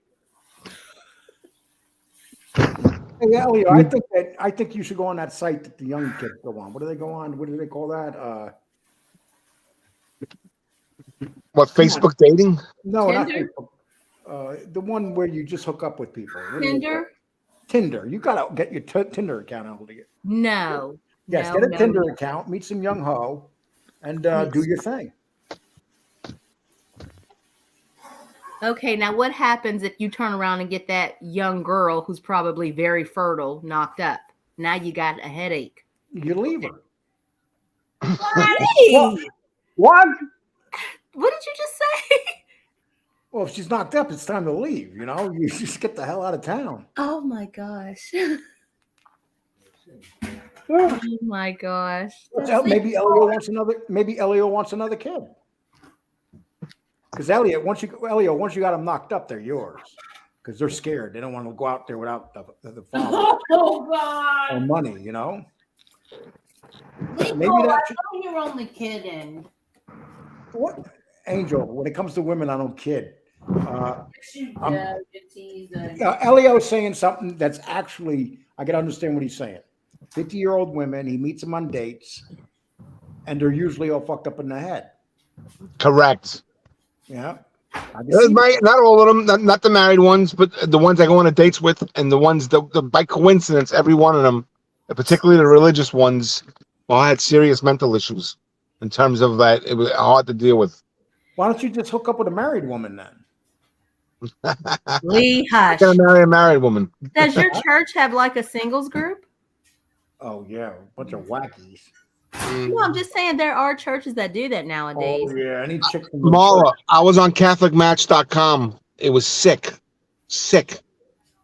Hey, Elio, I think you should go on that site that the young kids go on. What do they go on? What do they call that? What, Facebook dating? No, Tinder? not Facebook. The one where you just hook up with people. Tinder? Tinder. You gotta get your Tinder account out. No. Yes, get a Tinder account, meet some young hoe, and do your thing. Okay, now what happens if you turn around and get that young girl who's probably very fertile knocked up? Now you got a headache. You leave her. What? What did you just say? Well, if she's knocked up, it's time to leave. You know, you just get the hell out of town. Oh my gosh. Oh my gosh. Maybe Elio wants another kid. Because Elio, once you got them knocked up, they're yours. Because they're scared. They don't want to go out there without the father. Oh God. Or money, you know. Maybe I know you're only kidding. What, Angel? When it comes to women, I don't kid. Elio's saying something that's actually, I can understand what he's saying. 50-year-old women, he meets them on dates, and they're usually all fucked up in the head. Correct. Yeah. Not all of them, not the married ones, but the ones I go on dates with, and the ones that by coincidence, every one of them, particularly the religious ones, all had serious mental issues in terms of that. It was hard to deal with. Why don't you just hook up with a married woman then? Lee, hush. I'm gonna marry a married woman. Does your church have like a singles group? Oh yeah, a bunch of wackies. No, I'm just saying there are churches that do that nowadays. Oh yeah, any chick. Mala, I was on CatholicMatch.com. It was sick.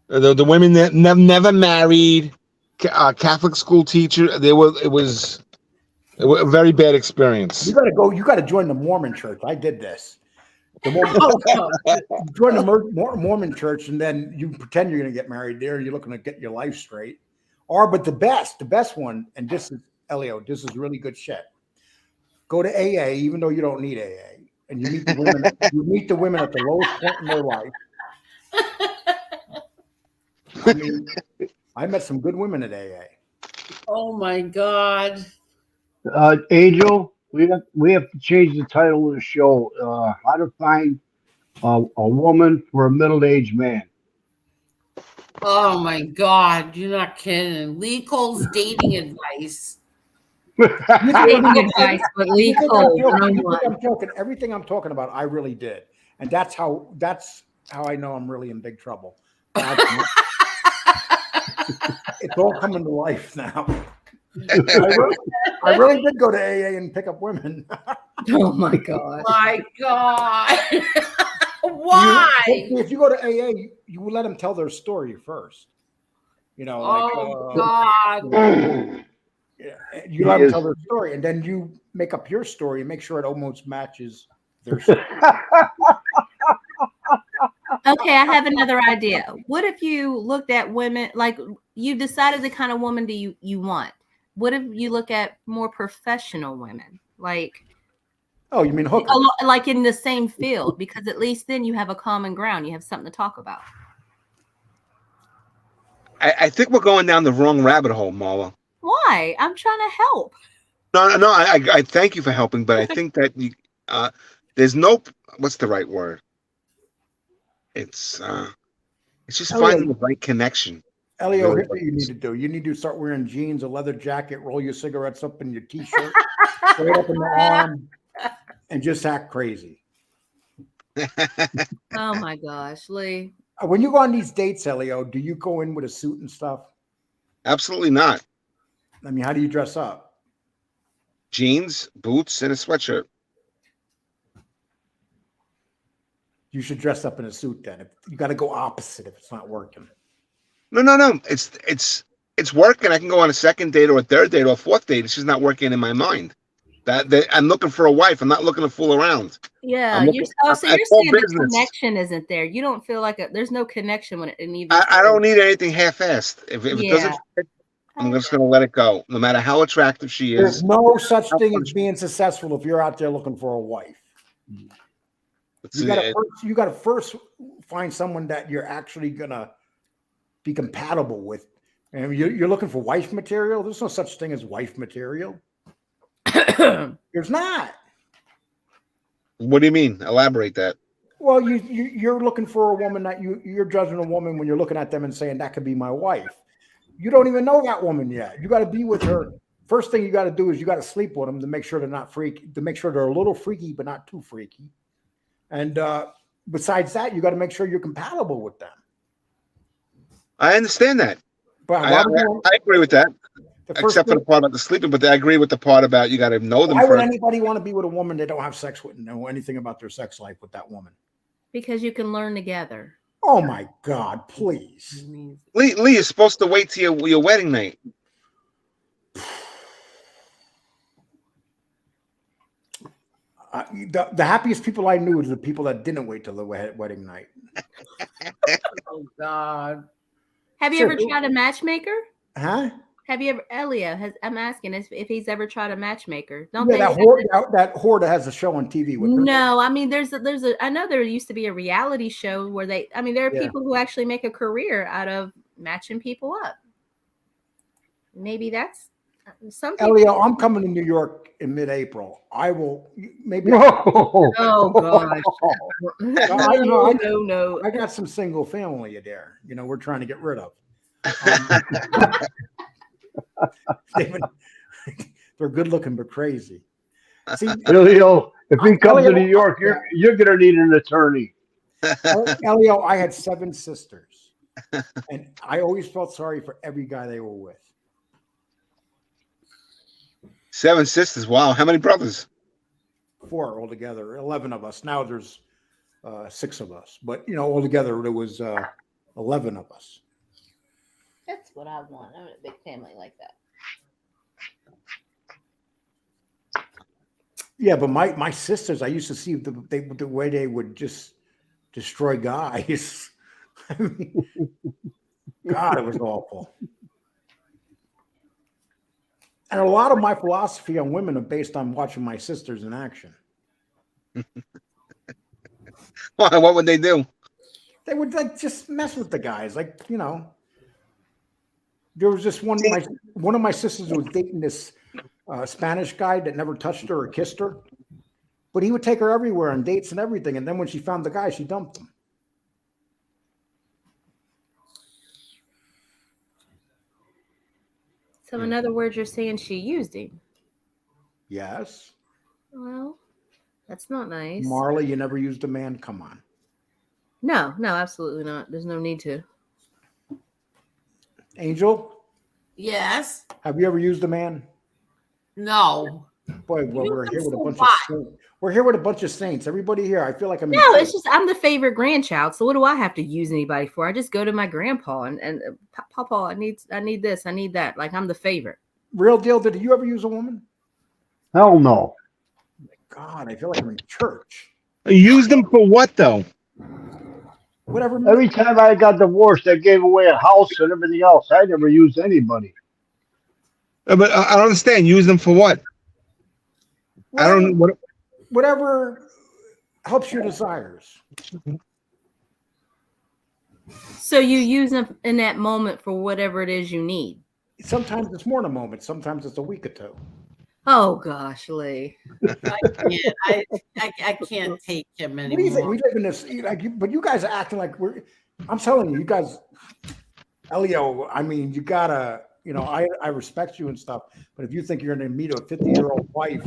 The women that never married, Catholic school teacher. It was a very bad experience. You gotta join the Mormon church. I did this. Join the Mormon church, and then you pretend you're gonna get married there. You're looking to get your life straight. But the best one, and this is Elio, this is really good shit. Go to AA, even though you don't need AA, and you meet the women. You meet the women at the lowest point in their life. I mean, I met some good women at AA. Oh my God. Angel, we have to change the title of the show. How to find a woman for a middle-aged man. Oh my God, you're not kidding. Lee Cole's dating advice. Dating advice, but Lee Cole. I'm joking. Everything I'm talking about, I really did, and that's how I know I'm really in big trouble. It's all coming to life now. I really did go to AA and pick up women. Oh my God. My God. Why? If you go to AA, you will let them tell their story first. You know, God. you let them tell their story, and then you make up your story and make sure it almost matches their story. Okay, I have another idea. What if you looked at women, like you decided the kind of woman do you want? What if you look at more professional women, like? Oh, you mean hookers? Like in the same field, because at least then you have a common ground. You have something to talk about. I think we're going down the wrong rabbit hole, Marla. Why? I'm trying to help. No. I thank you for helping, but I think that there's no. What's the right word? It's just finding the right connection. Elio, here's what you need to do. You need to start wearing jeans, a leather jacket, roll your cigarettes up in your t-shirt, straight up in the arm, and just act crazy. Oh my gosh, Lee. When you go on these dates, Elio, do you go in with a suit and stuff? Absolutely not. I mean, how do you dress up? Jeans, boots, and a sweatshirt. You should dress up in a suit then. You got to go opposite if it's not working. No. It's working. I can go on a second date or a third date or a fourth date. It's just not working in my mind. That I'm looking for a wife. I'm not looking to fool around. Yeah, you're saying the connection isn't there. You don't feel like there's no connection when it needs. I don't need anything half-assed. If it doesn't fit, I'm just going to let it go, no matter how attractive she is. There's no such thing as being successful if you're out there looking for a wife. You got to first find someone that you're actually gonna be compatible with. And you're looking for wife material. There's no such thing as wife material. There's not. What do you mean? Elaborate that. Well, you're looking for a woman that you're judging a woman when you're looking at them and saying that could be my wife. You don't even know that woman yet. You got to be with her. First thing you got to do is you got to sleep with them to make sure they're not freaky, to make sure they're a little freaky but not too freaky. And besides that, you got to make sure you're compatible with them. I understand that. But I agree with that. Except for the part about the sleeping, but I agree with the part about you got to know them. Why would anybody want to be with a woman they don't have sex with and know anything about their sex life with that woman? Because you can learn together. Oh my God, please. Lee, you're supposed to wait till your wedding night. The happiest people I knew was the people that didn't wait till the wedding night. Oh God. Have you ever tried a matchmaker? Huh? Have you ever, Elio? I'm asking if he's ever tried a matchmaker. That whore that has a show on TV with her. No, I mean I know there used to be a reality show where there are people who actually make a career out of matching people up. Maybe that's something. Elio, I'm coming to New York in mid-April. I will maybe. Oh gosh. No. I got some single family there. We're trying to get rid of. They're good looking but crazy. See, Elio, if he comes to New York, you're gonna need an attorney. Elio, I had 7 sisters, and I always felt sorry for every guy they were with. 7 sisters. Wow. How many brothers? 4 altogether. 11 of us. Now there's 6 of us, but altogether there was 11 of us. That's what I want. I want a big family like that. Yeah, but my sisters, I used to see the way they would just destroy guys. I mean, God, it was awful. And a lot of my philosophy on women are based on watching my sisters in action. What would they do? They would just mess with the guys, There was just one of my sisters was dating this Spanish guy that never touched her or kissed her, but he would take her everywhere on dates and everything. And then when she found the guy, she dumped him. So in other words, you're saying she used him. Yes. Well, that's not nice. Marla, you never used a man. Come on. No, absolutely not. There's no need to. Angel? Yes. Have you ever used a man? No. Boy, well, we're here with a bunch what? of saints. We're here with a bunch of saints. Everybody here, I feel like I'm. No, it's just I'm the favorite grandchild. So what do I have to use anybody for? I just go to my grandpa and Papa, I need this, I need that. Like I'm the favorite. Real deal. Did you ever use a woman? Hell no. God, I feel like I'm in church. Use them for what though? Whatever. Every time I got divorced, I gave away a house and everything else. I never used anybody. But I don't understand. Use them for what? I don't know. Whatever helps your desires. So you use them in that moment for whatever it is you need. Sometimes it's more than a moment. Sometimes it's a week or two. Oh gosh, Lee. I can't take him What do you think? anymore. We live in this, but you guys are acting like we're. I'm telling you, you guys, Elio. I mean, you gotta. I respect you and stuff, but if you think you're going to meet a 50-year-old wife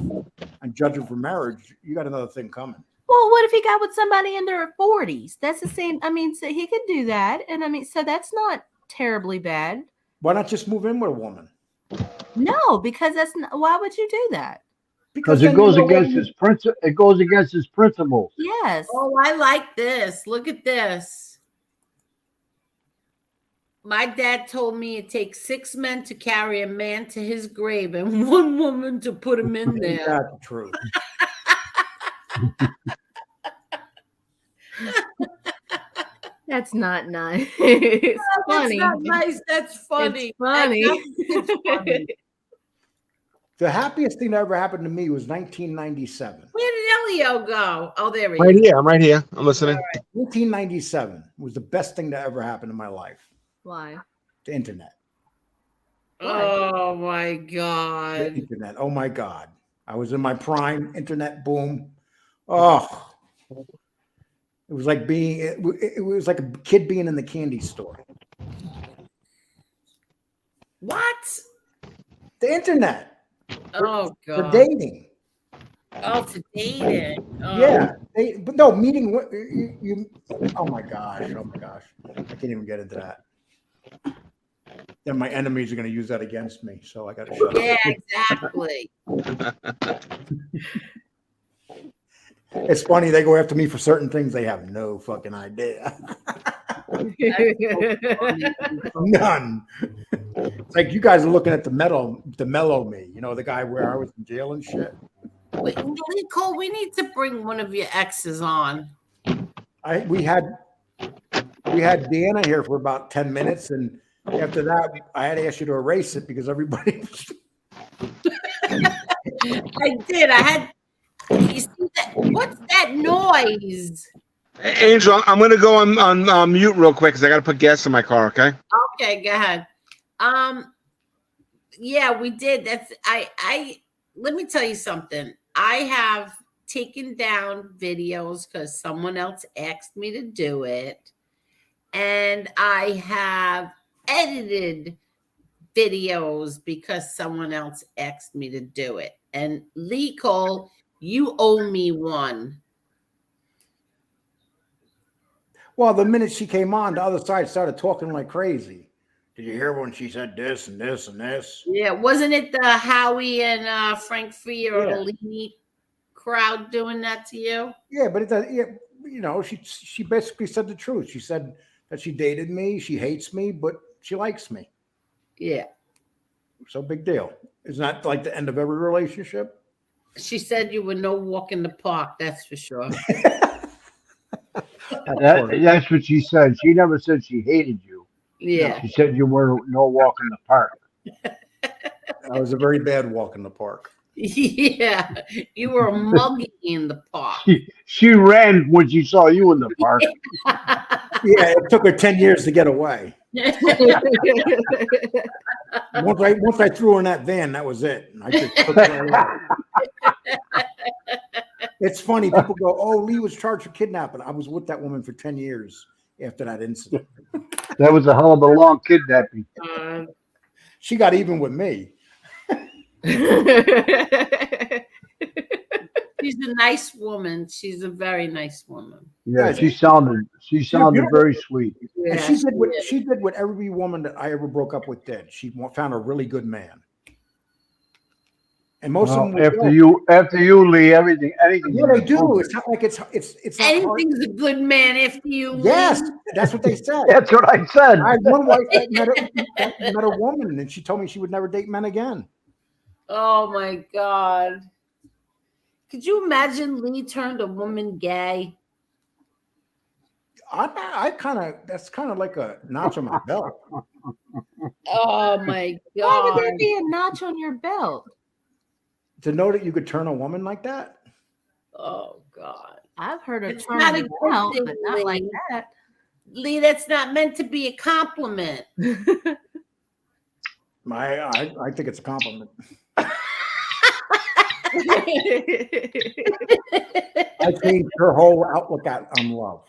and judge her for marriage, you got another thing coming. Well, what if he got with somebody in their 40s? That's the same. I mean, so he could do that, and I mean, so that's not terribly bad. Why not just move in with a woman? No, because that's not, why would you do that? Because it goes against his principle. It goes against his principles. Yes. Oh, I like this. Look at this. My dad told me it takes 6 men to carry a man to his grave and 1 woman to put him in there. That's the truth. That's not nice. It's funny. That's not nice. That's funny. It's funny. It's funny. The happiest thing that ever happened to me was 1997. Where did Elio go? Oh, there he Right is. here. I'm right here. I'm listening. 1997 was the best thing that ever happened in my life. Why? The internet. Oh my The God. internet. Oh my God. I was in my prime. Internet boom. Oh, it was like it was like a kid being in the candy store. What? The internet. Oh For God. dating. Oh, to dating. Oh. Yeah. But no, meeting you. Oh my gosh. Oh my gosh. I can't even get into that. Then my enemies are going to use that against me. So I got to shut up. Yeah, exactly. It's funny. They go after me for certain things. They have no fucking idea. None. It's like you guys are looking at the mellow me. You know, the guy where I was in jail and shit. Wait, Nicole, we need to bring one of your exes on. We had Deanna here for about 10 minutes, and after that, I had to ask you to erase it because everybody. I did. I had. You see that? What's that noise? Angel, I'm going to go on mute real quick because I got to put gas in my car. Okay. Okay, go ahead. Yeah, we did. That's I. Let me tell you something. I have taken down videos because someone else asked me to do it, and I have edited videos because someone else asked me to do it. And Lee Cole, you owe me one. Well, the minute she came on, the other side started talking like crazy. Did you hear when she said this and this and this? Yeah, wasn't it the Howie and Frank Fiorini crowd doing that to you? Yeah, but she basically said the truth. She said that she dated me, she hates me, but she likes me. Yeah. So big deal. Isn't that like the end of every relationship? She said you were no walk in the park, that's for sure. That's what she said. She never said she hated you. Yeah. She said you were no walk in the park. That was a very bad walk in the park. Yeah. You were a muggy in the park. She ran when she saw you in the park. Yeah, it took her 10 years to get away. Once I threw her in that van, that was it. I just took her away. It's funny. People go, "Oh, Lee was charged for kidnapping." I was with that woman for 10 years after that incident. That was a hell of a long kidnapping. She got even with me. She's a nice woman. She's a very nice woman. Yeah, she sounded very sweet. Yeah. And she did what every woman that I ever broke up with did. She found a really good man. And most of them after you, Lee, anything. Yeah, they do. It's not like it's not Anything's a good man after you. Yes, that's what they said. That's what I said. I had one wife that met a woman, and she told me she would never date men again. Oh my God. Could you imagine Lee turned a woman gay? That's kind of like a notch on my belt. Oh my God. Why would there be a notch on your belt? To know that you could turn a woman like that? Oh God. I've heard of It's turning not a it good out, thing, but not like Lee. that. Lee, that's not meant to be a compliment. I think it's a compliment. I changed her whole outlook on love.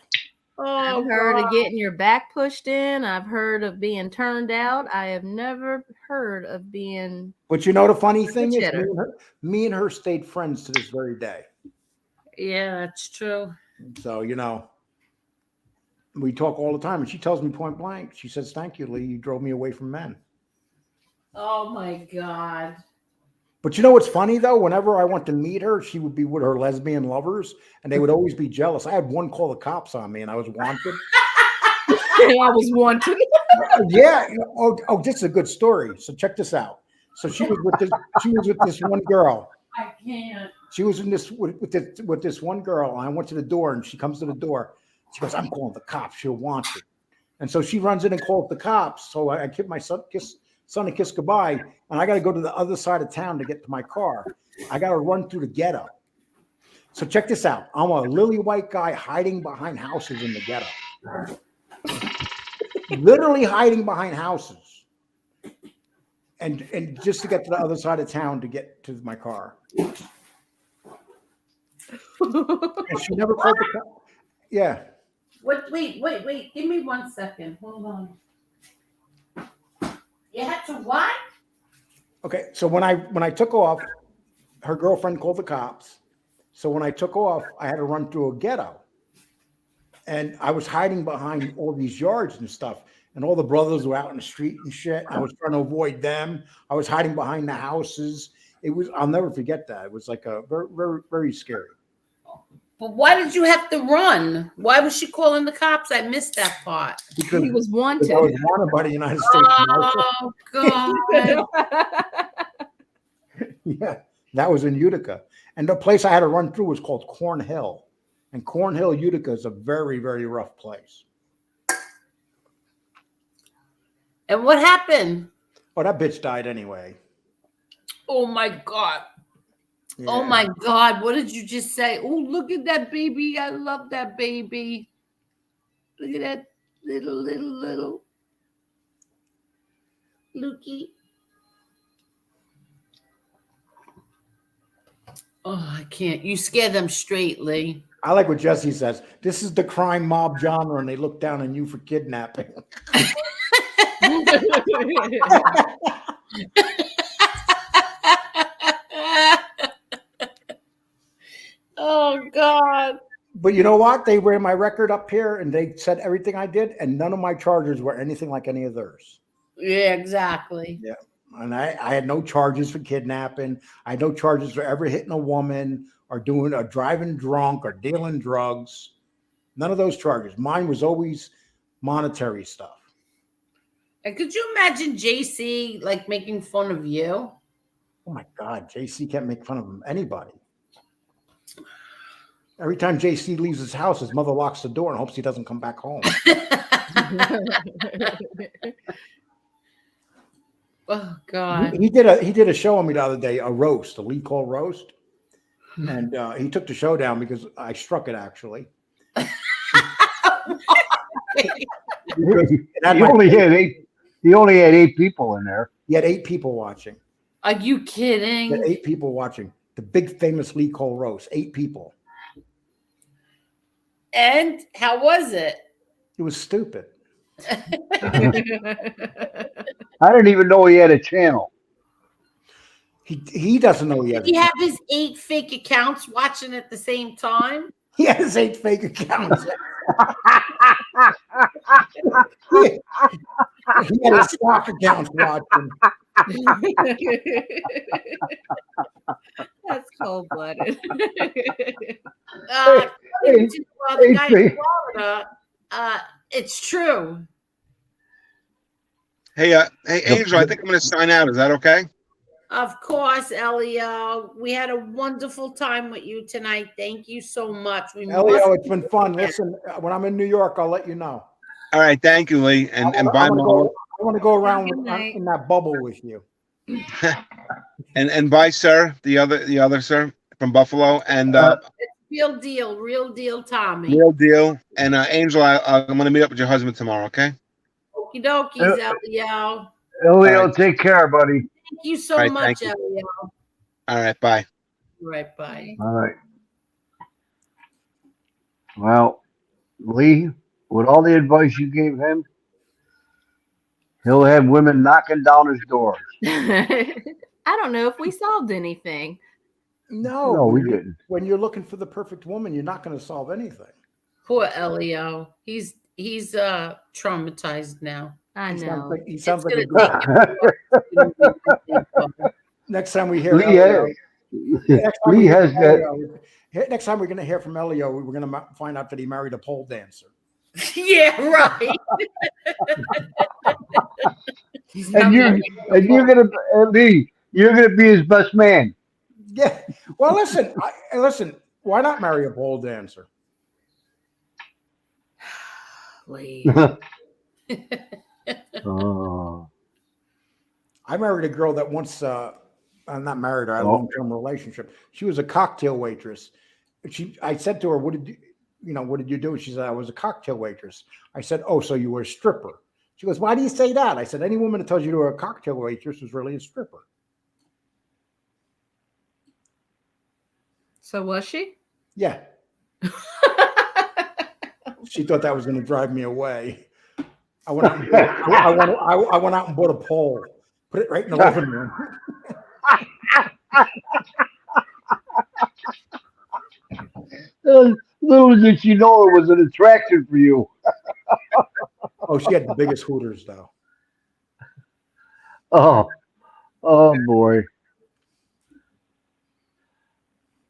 I've heard of getting your back pushed in. I've heard of being turned out. I have never heard of being. But you know the funny thing is, Cheddar. me and her stayed friends to this very day. Yeah, that's true. So we talk all the time, and she tells me point blank. She says, "Thank you, Lee. You drove me away from men." Oh my God. But you know what's funny though? Whenever I went to meet her, she would be with her lesbian lovers, and they would always be jealous. I had one call the cops on me, and I was wanted. I was wanted. Yeah. Oh, this is a good story. So check this out. So she was with this one girl. I can't. She was with this one girl. And I went to the door, and she comes to the door. She goes, "I'm calling the cops. You're wanted." And so she runs in and calls the cops. So I give my son a kiss goodbye, and I got to go to the other side of town to get to my car. I got to run through the ghetto. So check this out. I'm a lily white guy hiding behind houses in the ghetto. Literally hiding behind houses. And just to get to the other side of town to get to my car. And she never called the cop. Yeah. Wait. Give me 1 second. Hold on. You had to what? Okay, so when I took off, her girlfriend called the cops. So when I took off, I had to run through a ghetto. And I was hiding behind all these yards and stuff. And all the brothers were out in the street and shit. I was trying to avoid them. I was hiding behind the houses. I'll never forget that. It was like a very, very, very scary. But why did you have to run? Why was she calling the cops? I missed that part. Because He was wanted. I was wanted by the United States. Oh God. Yeah, that was in Utica. And the place I had to run through was called Cornhill. And Cornhill, Utica is a very, very rough place. And what happened? Oh, that bitch died anyway. Oh my God. Yeah. Oh my God. What did you just say? Oh, look at that baby. I love that baby. Look at that little Lukey. Oh, I can't. You scare them straight, Lee. I like what Jesse says. This is the crime mob genre, and they look down on you for kidnapping. Oh God. But you know what? They ran my record up here, and they said everything I did, and none of my charges were anything like any of theirs. Yeah, exactly. Yeah. And I had no charges for kidnapping. I had no charges for ever hitting a woman or driving drunk or dealing drugs. None of those charges. Mine was always monetary stuff. And could you imagine JC like making fun of you? Oh my God, JC can't make fun of anybody. Every time JC leaves his house, his mother locks the door and hopes he doesn't come back home. Oh God. He did a show on me the other day, a roast, a lead call roast. And he took the show down because I struck it actually. He only had 8 people in there. He had 8 people watching. Are you kidding? He had 8 people watching. The big famous lead call roast, 8 people. And how was it? It was stupid. I didn't even know he had a channel. He doesn't know he has. Did he have his 8 fake accounts watching at the same time? He has 8 fake accounts. He had a stock account watching. Cold blooded. Hey, The guy in hey, Florida, it's true. Hey, Angel, I think I'm going to sign out. Is that okay? Of course, Elio. We had a wonderful time with you tonight. Thank you so much. Elio, it's been fun. Listen, when I'm in New York, I'll let you know. All right, thank you, Lee, and bye, Mo. I want to go around Good night. in that bubble with you. and bye, sir. The other sir from Buffalo, and Real deal, Tommy. real deal. And Angel, I'm going to meet up with your husband tomorrow. Okay. Okie dokies, Elio. Elio, right. take care, buddy. Thank you so All right, much, thank Elio. All right, bye. Right, bye. All right. Well, Lee, with all the advice you gave him, he'll have women knocking down his doors. I don't know if we solved anything. No, we didn't. When you're looking for the perfect woman, you're not going to solve anything. Poor Elio. He's traumatized now. I know. He sounds like next time we hear Lee has that. Next time we're going to hear from Elio, we're going to find out that he married a pole dancer. Yeah, right. And you're gonna Lee, you're gonna be his best man. Yeah. Well, listen. Why not marry a pole dancer? Oh. I married a girl that once. I'm not married. I had a long-term relationship. She was a cocktail waitress. I said to her, "What did you do?" She said, "I was a cocktail waitress." I said, "Oh, so you were a stripper?" She goes, "Why do you say that?" I said, "Any woman that tells you you were a cocktail waitress was really a stripper." So was she? Yeah. She thought that was going to drive me away. I went out and bought a pole, put it right in the living room. Little did she know it was an attraction for you. Oh, she had the biggest hooters, though. Oh boy.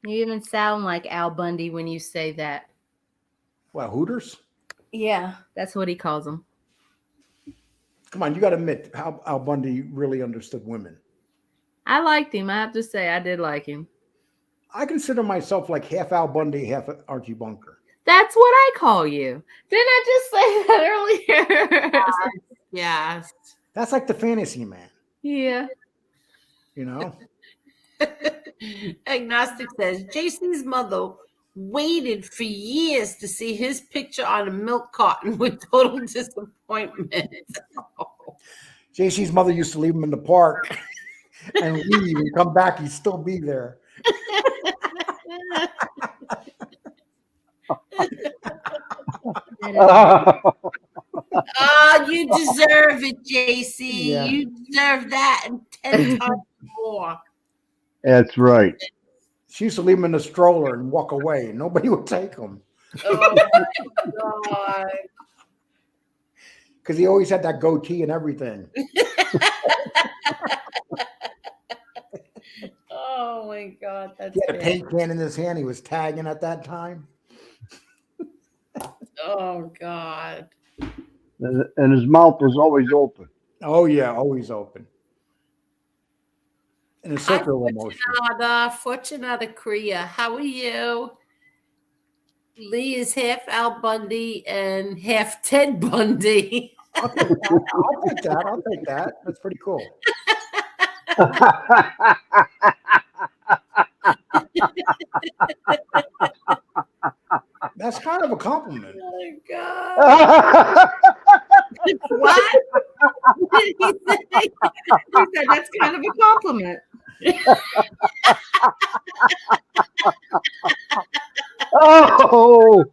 You even sound like Al Bundy when you say that. Wow, hooters? Yeah, that's what he calls them. Come on, you got to admit how Al Bundy really understood women. I liked him. I have to say, I did like him. I consider myself like half Al Bundy, half Archie Bunker. That's what I call you. Didn't I just say that earlier? Yes. That's like the fantasy man. Yeah. You know? Agnostic says JC's mother waited for years to see his picture on a milk carton with total disappointment. JC's mother used to leave him in the park and leave and come back, he'd still be there. Oh, you deserve it, JC. Yeah. You deserve that and 10 times more. That's right. She used to leave him in the stroller and walk away. Nobody would take him. Oh my God. Because he always had that goatee and everything. Oh my God. That's He had a paint can in his hand. He was tagging at that time. Oh God. And his mouth was always open. Oh, yeah, always open. And a circular motion. Fortunata Kriya, how are you? Lee is half Al Bundy and half Ted Bundy. I'll take that. I'll take that. That's pretty cool. That's kind of a compliment. Oh my God. What? He said that's kind of a compliment. Oh,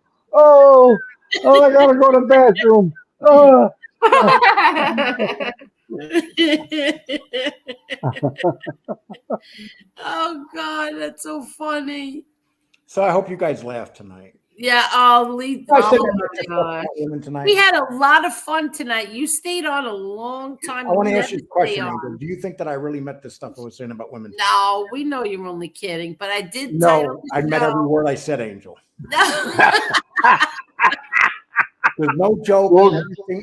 I gotta go to the bathroom. Oh. Oh God, that's so funny. So I hope you guys laughed tonight. Yeah. Oh, Lee. I said Oh that my just God. about women tonight. We had a lot of fun tonight. You stayed on a long time. I want to ask you a question, Never stay Angel. on. Do you think that I really meant the stuff I was saying about women? No, we know you're only kidding, but I did. No, I title meant the every show. word I said, Angel. No. There's no joke.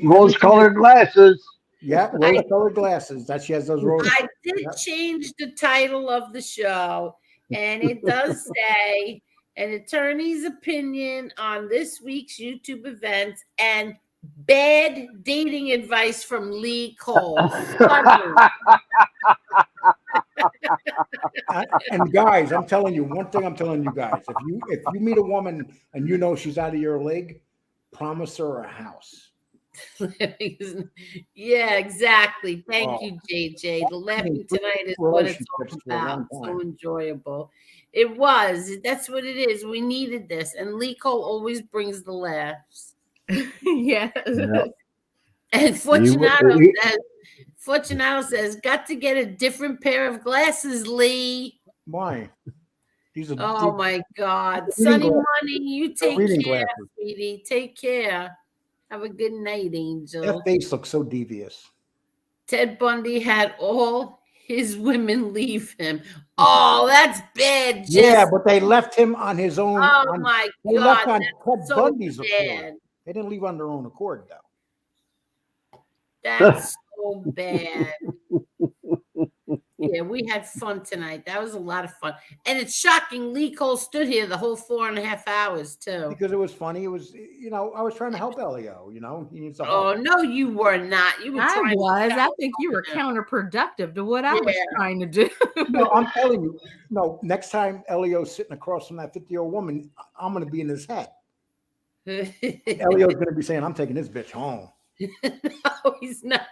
Rose-colored glasses. Yeah, rose-colored glasses. That she has those rose. I did change the title of the show, and it does say an attorney's opinion on this week's YouTube events and bad dating advice from Lee Cole. And guys, I'm telling you one thing. I'm telling you guys, if you meet a woman and you know she's out of your league, promise her a house. Yeah, exactly. Thank you, JJ. The laughing tonight is what it's all about. So enjoyable. It was. That's what it is. We needed this, and Lee Cole always brings the laughs. Yes. Yeah. And Fortunato says, got to get a different pair of glasses, Lee. Why? Oh my God. Sunny Money, you take care, sweetie. Take care. Have a good night, Angel. That face looks so devious. Ted Bundy had all his women leave him. Oh, that's bad. Yeah, but they left him on his own. Oh my they God. left on Ted So Bundy's bad. accord. They didn't leave on their own accord, though. That's so bad. Yeah, we had fun tonight. That was a lot of fun. And it's shocking Lee Cole stood here the whole 4.5 hours, too. Because it was funny. It was, I was trying to help Elio, He needs to help. Oh, no, you were not. You were trying I think you were counterproductive to what I was trying to do. No, I'm telling you. No, next time Elio's sitting across from that 50-year-old woman, I'm going to be in his head. Elio's going to be saying, I'm taking this bitch home. No, he's not.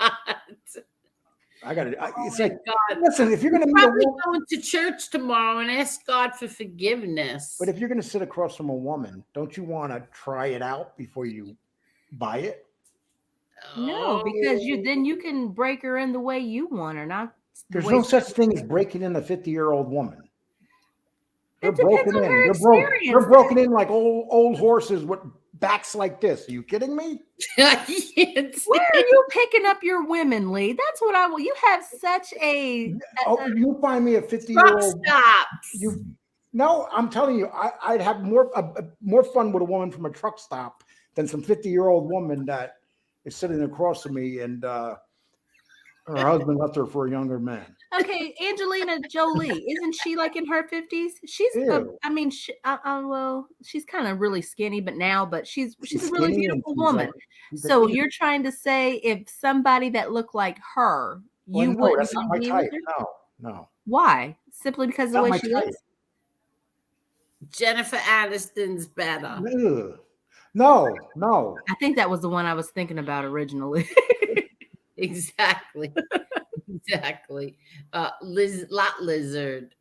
I got it. It's Oh like, God. Listen, if you're going to meet a woman, going to church tomorrow and ask God for forgiveness. But if you're going to sit across from a woman, don't you want to try it out before you buy it? No, because then you can break her in the way you want her, not. There's no such thing as breaking in a 50-year-old woman. They're It depends broken on in. her They're broken in like old horses with backs like this. Are you kidding me? Where are you picking up your women, Lee? That's what I want. You have such a. You find me a 50-year-old. Stops. No, I'm telling you, I'd have more fun with a woman from a truck stop than some 50-year-old woman that is sitting across from me and her husband left her for a younger man. Okay, Angelina Jolie, isn't she like in her 50s? She's, well, she's kind of really skinny, but she's a really beautiful woman. So you're trying to say if somebody that looked like her, you wouldn't. That's not my type. No. Why? Simply because of the way she looks. Jennifer Aniston's better. No. I think that was the one I was thinking about originally. Exactly. Lizard.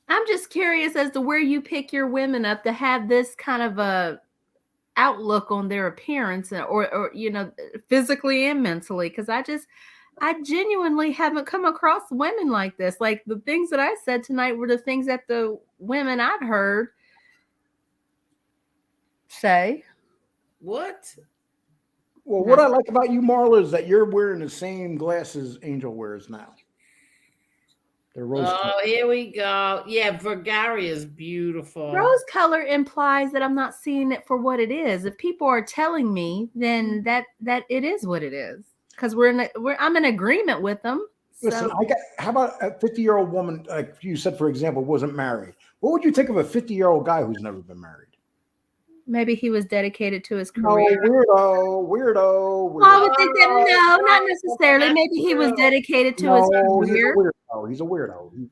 I'm just curious as to where you pick your women up to have this kind of a outlook on their appearance or physically and mentally, because I genuinely haven't come across women like this. Like the things that I said tonight were the things that the women I've heard say. What? Well, what I like about you, Marla, is that you're wearing the same glasses Angel wears now. They're rose color. Here we go. Yeah, Vergara is beautiful. Rose color implies that I'm not seeing it for what it is. If people are telling me, then that it is what it is. Because I'm in agreement with them. Listen, how about a 50-year-old woman, like you said, for example, wasn't married? What would you think of a 50-year-old guy who's never been married? Maybe he was dedicated to his career. No, weirdo. Well, I would think that no, not necessarily. Maybe he was dedicated to his career. He's a weirdo.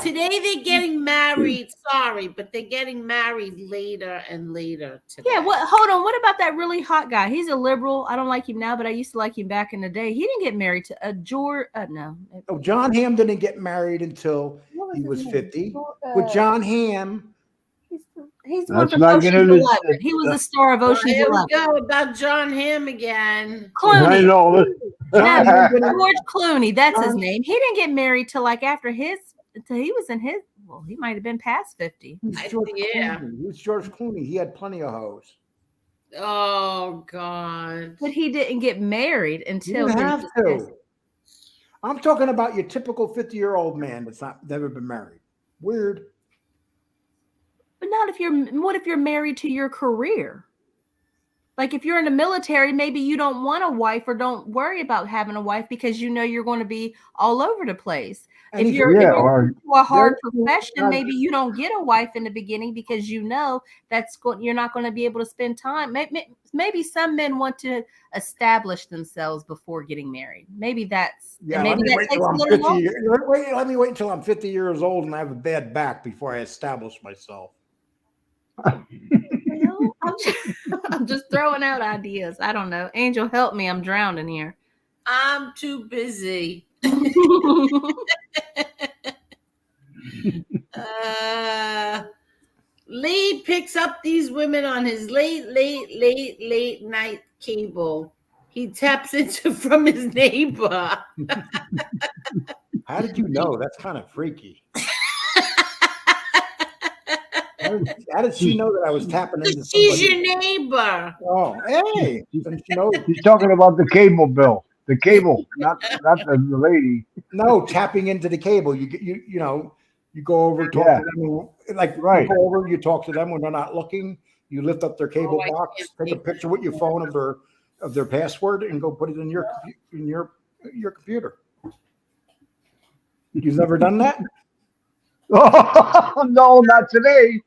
Today they're getting married. Sorry, but they're getting married later and later today. Yeah, hold on. What about that really hot guy? He's a liberal. I don't like him now, but I used to like him back in the day. He didn't get married to a George. No. Oh, John Hamm didn't get married until he was 50. With John Hamm. He's the one from Ocean's 11. He was the star of Ocean's 11. Here we go about John Hamm again. Clooney. I know. George Clooney. That's his name. He didn't get married till like after he was in his level. He might have been past 50. He was George Yeah. Clooney. He was George Clooney. He had plenty of hoes. Oh God. But he didn't get married You until didn't his have to. I'm talking about your typical 50-year-old man that's never been married. Weird. But not if what if you're married to your career? Like if you're in the military, maybe you don't want a wife or don't worry about having a wife because you know you're going to be all over the place. And If you're or into a hard profession, maybe you don't get a wife in the beginning because you know you're not going to be able to spend time. Maybe some men want to establish themselves before getting married. Maybe that's maybe that takes a little longer. Let me wait until I'm 50 years old and I have a bad back before I establish myself. Well, I'm just throwing out ideas. I don't know. Angel, help me. I'm drowning here. I'm too busy. Lee picks up these women on his late night cable. He taps into from his neighbor. How did you know? That's kind of freaky. How did she know that I was tapping into somebody? She's your neighbor. Oh, hey. He's talking about the cable bill. The cable, not the lady. No, tapping into the cable. You go over, talk to them. You go over, you talk to them when they're not looking. You lift up their cable box, take a picture with your phone of their password, and go put it in your computer. You've never done that? Oh, no, not today.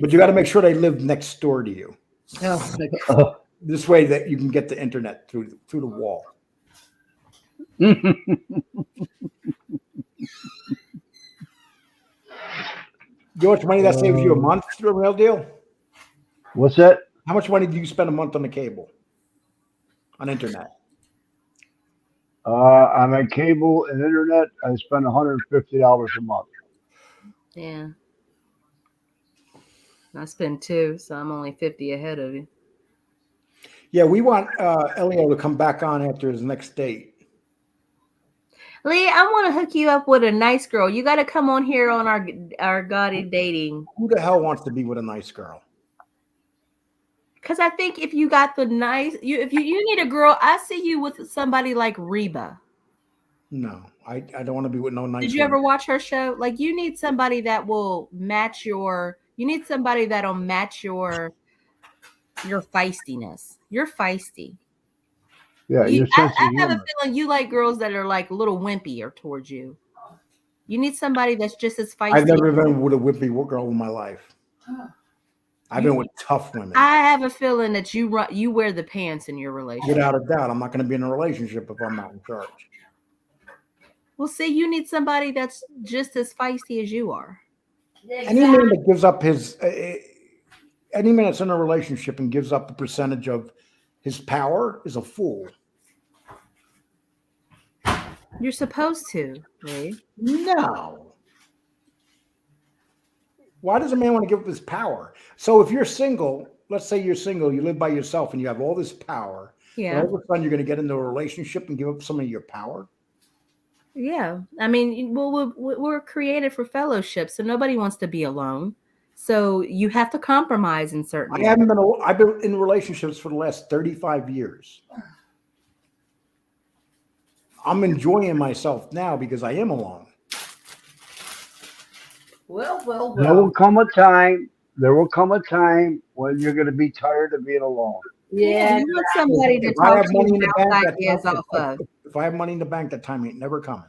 But you got to make sure they live next door to you. Oh, This way that you can get the internet through the wall. George, money that saves you a month, the real deal? What's that? How much money do you spend a month on the cable? On internet? On my cable and internet, I spend $150 a month. yeah. I spend 2, so I'm only 50 ahead of you. Yeah, we want Elio to come back on after his next date. Lee, I want to hook you up with a nice girl. You got to come on here on our Gotti dating. Who the hell wants to be with a nice girl? Because I think if you got the nice, if you need a girl, I see you with somebody like Reba. No, I don't want to be with no nice. Did you ever watch her show? Like you need somebody that will match your. You need somebody that'll match your feistiness. You're feisty. Yeah, I have a feeling you like girls that are like a little wimpier towards you. You need somebody that's just as feisty. I've never been with a wimpy girl in my life. I've been with tough women. I have a feeling that you wear the pants in your relationship. Without a doubt, I'm not going to be in a relationship if I'm not in charge. Well, see, you need somebody that's just as feisty as you are. Any man that gives up any man that's in a relationship and gives up a percentage of his power is a fool. You're supposed to, Lee. No. Why does a man want to give up his power? So if you're single, let's say you're single, you live by yourself and you have all this power. Yeah. All of a sudden you're going to get into a relationship and give up some of your power? Yeah. I mean, well, we're created for fellowship, so nobody wants to be alone. So you have to compromise in certain areas. I've been in relationships for the last 35 years. I'm enjoying myself now because I am alone. Well. There will come a time when you're going to be tired of being alone. Yeah, you want somebody to talk to you about ideas off of. If I have money in the bank, that time ain't never coming.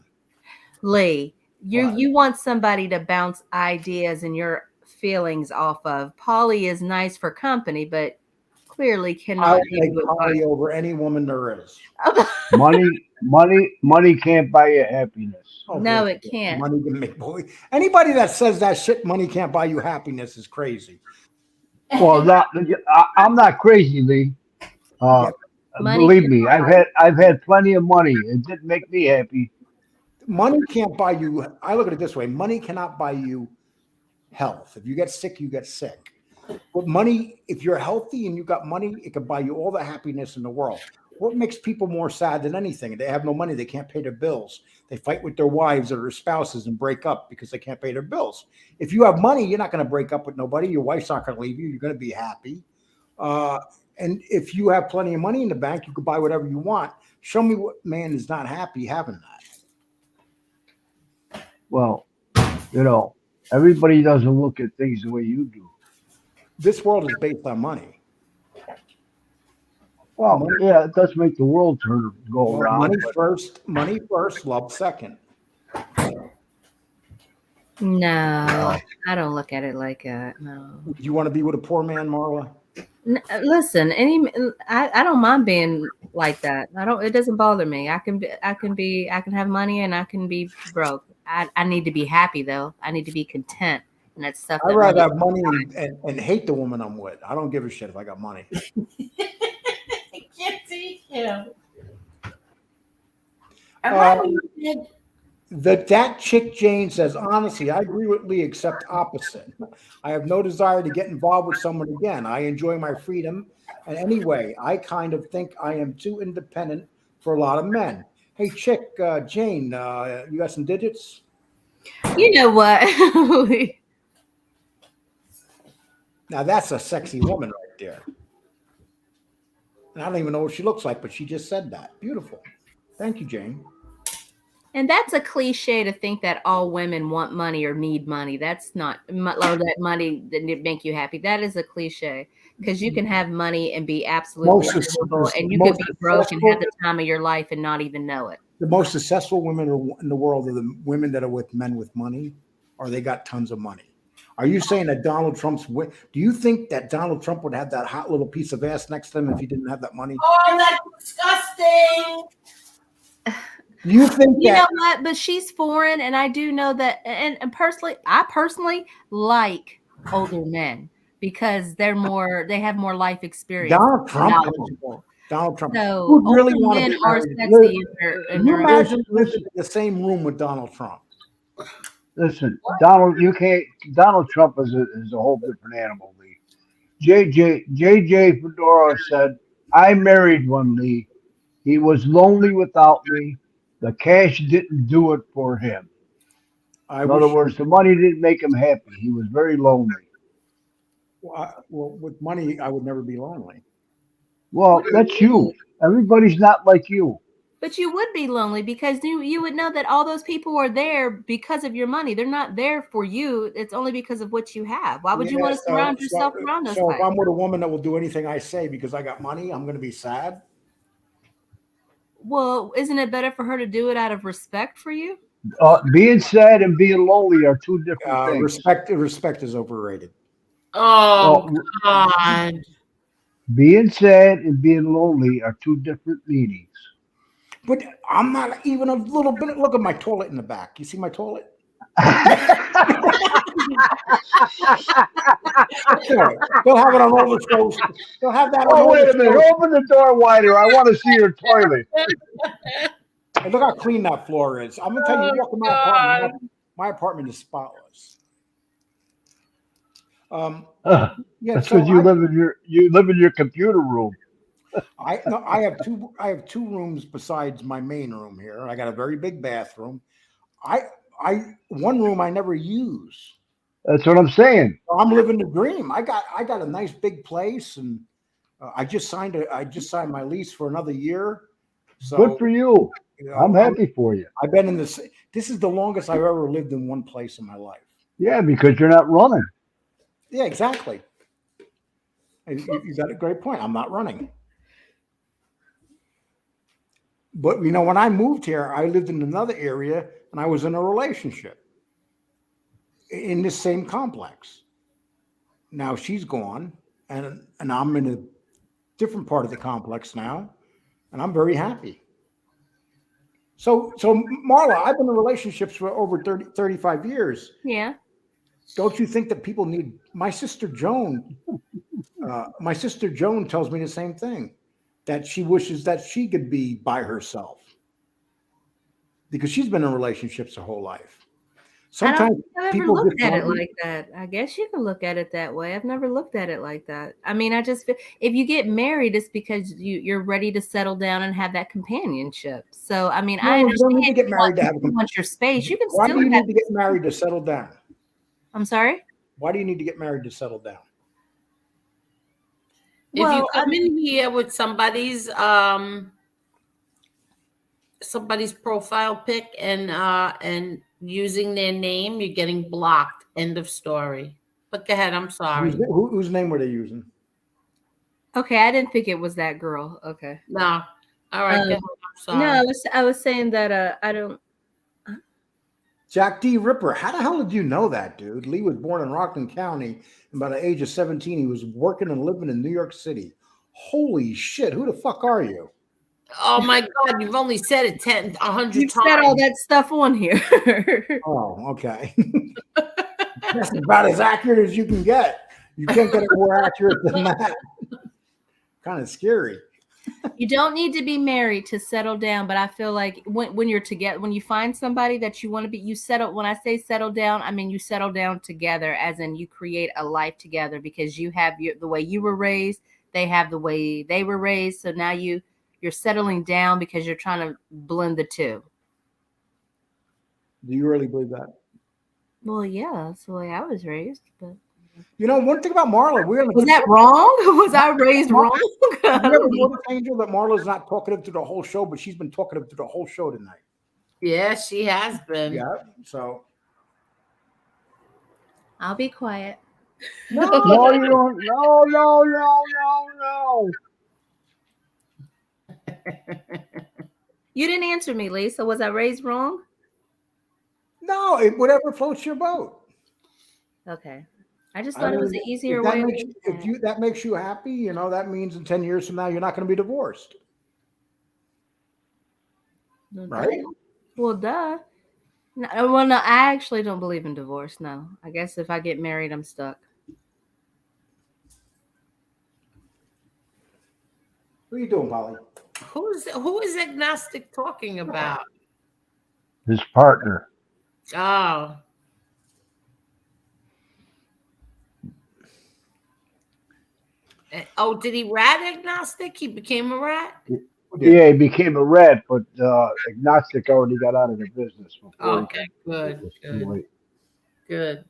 Lee, you want somebody to bounce ideas and your feelings off of. Polly is nice for company, but clearly cannot take Polly over any woman there is. Money can't buy you happiness. Oh, no, it can't. Money can make anybody that says that shit, money can't buy you happiness, is crazy. Well, I'm not crazy, Lee. Believe me, I've had plenty of money. It didn't make me happy. Money can't buy you. I look at it this way: money cannot buy you health. If you get sick, you get sick. But money, if you're healthy and you got money, it can buy you all the happiness in the world. What makes people more sad than anything? They have no money. They can't pay their bills. They fight with their wives or their spouses and break up because they can't pay their bills. If you have money, you're not going to break up with nobody. Your wife's not going to leave you. You're going to be happy. And if you have plenty of money in the bank, you can buy whatever you want. Show me what man is not happy having that. Well, you know, everybody doesn't look at things the way you do. This world is based on money. Well, yeah, it does make the world go around. Money first, love second. No, I don't look at it like that. No. Do you want to be with a poor man, Marla? Listen, I don't mind being like that. It doesn't bother me. I can have money and I can be broke. I need to be happy though. I need to be content. And that's stuff. I'd rather have money and hate the woman I'm with. I don't give a shit if I got money. That chick Jane says, honestly, I agree with Lee, except opposite. I have no desire to get involved with someone again. I enjoy my freedom. And anyway, I kind of think I am too independent for a lot of men. Hey, chick, Jane, you got some digits? You know what? Now that's a sexy woman right there. And I don't even know what she looks like, but she just said that. Beautiful. Thank you, Jane. And that's a cliche to think that all women want money or need money. That's not, or that money that make you happy. That is a cliche because you can have money and be absolutely miserable, and you can be broke and have the time of your life and not even know it. The most successful women in the world are the women that are with men with money, or they got tons of money. Are you saying that Donald Trump's? Do you think that Donald Trump would have that hot little piece of ass next to him if he didn't have that money? Oh, that's disgusting. You think you know what? But she's foreign, and I do know that. And I personally like older men because they have more life experience. Donald Trump. So who really want men to are sexy. You imagine living in the same room with Donald Trump. Listen, Donald Trump is a whole different animal, Lee. JJ Fedora said, I married one, Lee. He was lonely without me. The cash didn't do it for him. In other words, the money didn't make him happy. He was very lonely. Well, with money, I would never be lonely. Well, that's you. Everybody's not like you. But you would be lonely because you would know that all those people are there because of your money. They're not there for you. It's only because of what you have. Why would you want to surround yourself around those So if I'm with a woman that will do anything I say because I got money, I'm going to be sad? Well, isn't it better for her to do it out of respect for you? Being sad and being lonely are two different things. Respect is overrated. Oh, God. Being sad and being lonely are two different meanings. But I'm not even a little bit. Look at my toilet in the back. You see my toilet? They'll have it on all the shows. They'll have that. Oh, wait a minute! Open the door wider. I want to see your toilet. And look how clean that floor is. I'm gonna tell you, walk in my apartment. My apartment is spotless. Yeah, that's because you live in your computer room. I have two rooms besides my main room here. I got a very big bathroom. One room I never use. That's what I'm saying. I'm living the dream. I got a nice big place, and I just signed my lease for another year. So good for you. I'm happy for you. I've been in this. This is the longest I've ever lived in one place in my life. Yeah, because you're not running. Yeah, exactly. You got a great point. I'm not running. But, when I moved here, I lived in another area and I was in a relationship in this same complex. Now she's gone and I'm in a different part of the complex now, and I'm very happy. So Marla, I've been in relationships for over 35 years. Yeah. Don't you think that people need my sister Joan tells me the same thing, that she wishes that she could be by herself because she's been in relationships her whole life. Sometimes I've never looked at it like that. I guess you can look at it that way. I've never looked at it like that. I mean, I just feel if you get married, it's because you're ready to settle down and have that companionship. So, I mean, I understand you don't need to get married to have you want your space. You can Why still do you need to get married to settle down? I'm sorry? Why do you need to get married to settle down? If you come in here with somebody's profile pic and using their name, you're getting blocked. End of story. But go ahead. I'm sorry. Whose name were they using? Okay, I didn't think it was that girl. Okay. No. All right. Go ahead. I'm sorry. No, I was saying that I don't. Jack D. Ripper. How the hell did you know that, dude? Lee was born in Rockland County, and by the age of 17, he was working and living in New York City. Holy shit! Who the fuck are you? Oh my God! You've only said it 100 times. You said all that stuff on here. Oh, okay. That's about as accurate as you can get. You can't get it more accurate than that. Kind of scary. You don't need to be married to settle down, but I feel like when you're together, when you find somebody that you want to be, you settle. When I say settle down, I mean you settle down together, as in you create a life together because you have the way you were raised, they have the way they were raised. So now you're settling down because you're trying to blend the two. Do you really believe that? Well, yeah, that's the way I was raised. But you know, one thing about Marla, was that wrong? Was I raised wrong? You ever notice, Angel, that Marla's not talkative through the whole show, but she's been talkative through the whole show tonight. Yeah, she has been. Yeah, so I'll be quiet. No, you don't. No. You didn't answer me, Lee. So was I raised wrong? No, whatever floats your boat. Okay. I just thought it was an easier way. That makes you happy, you know, that means in 10 years from now, you're not going to be divorced. Right? Well, duh. No, I actually don't believe in divorce. No, I guess if I get married, I'm stuck. What are you doing, Polly? Who is agnostic talking about? His partner. Oh. Oh, did he rat agnostic? He became a rat? Yeah, he became a rat, but agnostic already got out of the business. Okay, good. Good.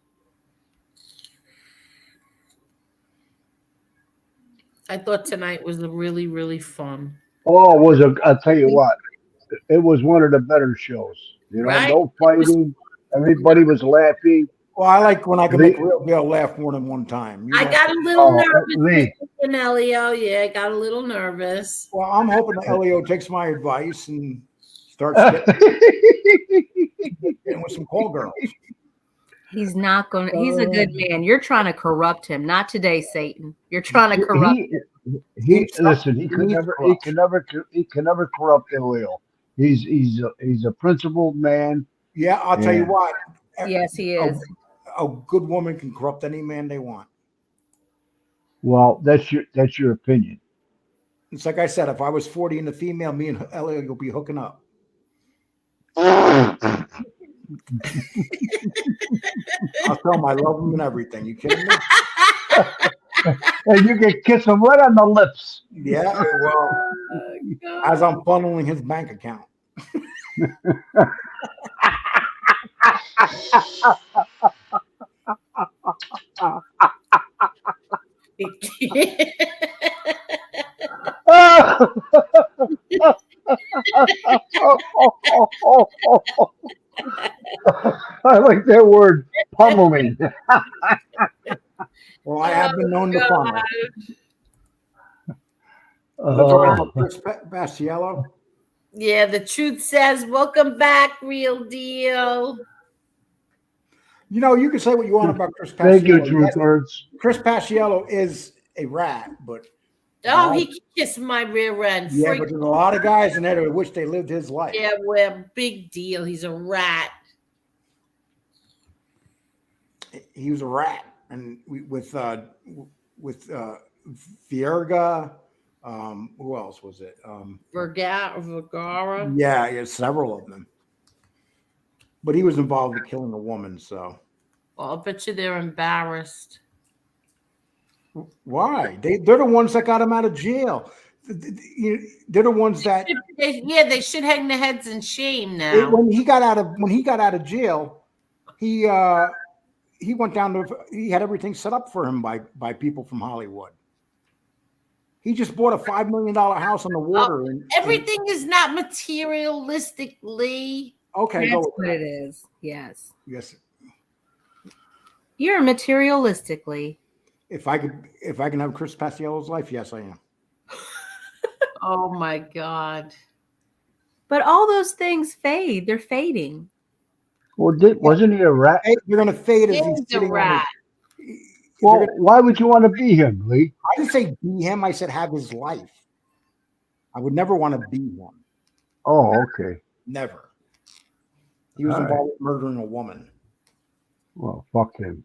I thought tonight was really, really fun. Oh, I'll tell you what, it was one of the better shows. You know, right? No fighting. Everybody was laughing. Well, I like when I can make Real Bill laugh more than one time. I got a little nervous. Elio, yeah, I got a little nervous. Well, I'm hoping that Elio takes my advice and starts getting with some call girls. He's not going to. He's a good man. You're trying to corrupt him. Not today, Satan. You're trying to corrupt him. He can never corrupt Elio. He's a principled man. Yeah, I'll tell you what. Yes, he is. A good woman can corrupt any man they want. Well, that's your opinion. It's like I said, if I was 40 and a female, me and Elliot will be hooking up. I'll tell him I love him and everything. You kidding me? And you can kiss him right on the lips. Yeah, well, as I'm funneling his bank account. I like that word, pummeling. Well, I have been known to funnel. Chris Paciello. Yeah, the truth says, welcome back, Real Deal. You know, you can say what you want about Chris Paciello. Thank you, Truth Words. Chris Paciello is a rat, but he can kiss my rear end. Yeah, but there's a lot of guys in there that wish they lived his life. Yeah, well, big deal. He's a rat. He was a rat, and with Vierga. Who else was it? Vergara. Yeah, several of them. But he was involved with killing a woman, so. Well, I bet you they're embarrassed. Why? They're the ones that got him out of jail. They're the ones that. They should hang their heads in shame now. When he got out of jail, he went down to. He had everything set up for him by people from Hollywood. He just bought a $5 million house on the water. Everything is not materialistically. Okay, that's what it is. Yes. Yes. You're materialistically. If I can have Chris Paciello's life, yes, I am. Oh my God! But all those things fade. They're fading. Well, wasn't he a rat? You're gonna fade as he's a rat. Well, why would you want to be him, Lee? I didn't say be him. I said have his life. I would never want to be one. Oh, okay. Never. He was involved with murdering a woman. Well, fuck him.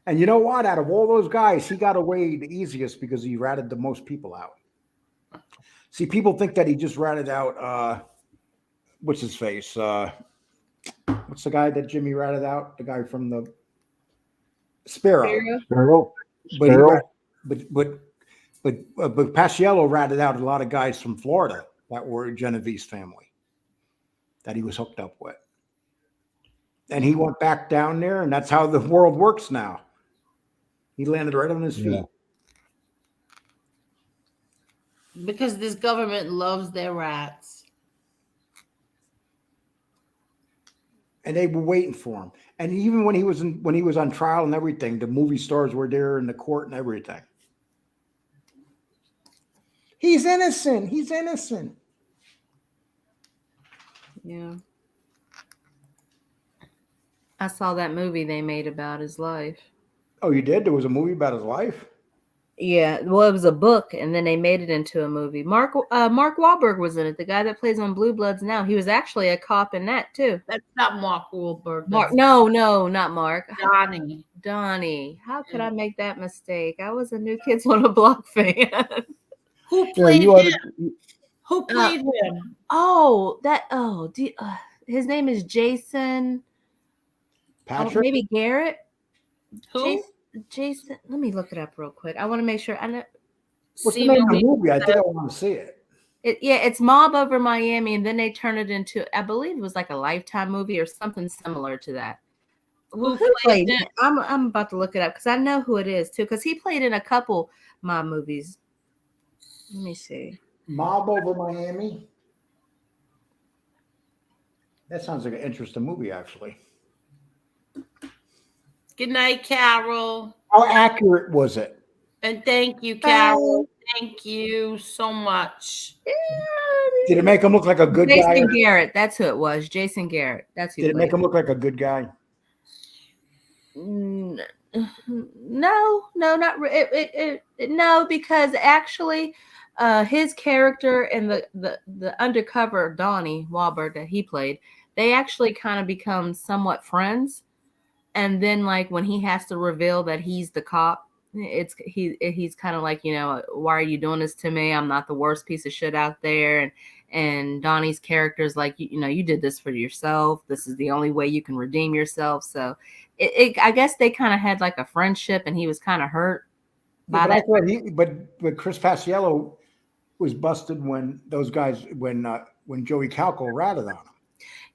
And you know what? Out of all those guys, he got away the easiest because he ratted the most people out. See, people think that he just ratted out, what's his face? What's the guy that Jimmy ratted out? The guy from the Sparrow. But Paciello ratted out a lot of guys from Florida that were Genevieve's family that he was hooked up with. And he went back down there, and that's how the world works now. He landed right on his feet. Yeah. Because this government loves their rats. And they were waiting for him. And even when he was on trial and everything, the movie stars were there in the court and everything. He's innocent. He's innocent. Yeah. I saw that movie they made about his life. Oh, you did? There was a movie about his life? Yeah. Well, it was a book, and then they made it into a movie. Mark Wahlberg was in it. The guy that plays on Blue Bloods now. He was actually a cop in that too. That's not Mark Wahlberg. No, not Mark. Donnie. How could I make that mistake? I was a New Kids on the Block fan. Who played him? Who played him? His name is Jason. Patrick? Maybe Garrett. Who? Jason. Let me look it up real quick. I want to make sure. I know. What's the name of the movie? I think I want to see it. It's Mob Over Miami, and then they turned it into, I believe it was like a Lifetime movie or something similar to that. Who played it? I'm about to look it up because I know who it is too, because he played in a couple mob movies. Let me see. Mob Over Miami? That sounds like an interesting movie, actually. Good night, Carol. How accurate was it? And thank you, Carol. Thank you so much. Did it make him look like a good guy? Jason Garrett. That's who it was. Jason Garrett. That's who. Did it make him look like a good guy? No, not no, because actually, his character and the undercover Donnie Wahlberg that he played, they actually kind of become somewhat friends. And then, like, when he has to reveal that he's the cop, he's kind of like, why are you doing this to me? I'm not the worst piece of shit out there. And Donnie's character is like, you did this for yourself. This is the only way you can redeem yourself. So I guess they kind of had like a friendship, and he was kind of hurt by that. But Chris Paciello was busted when those guys, when Joey Calco ratted on him.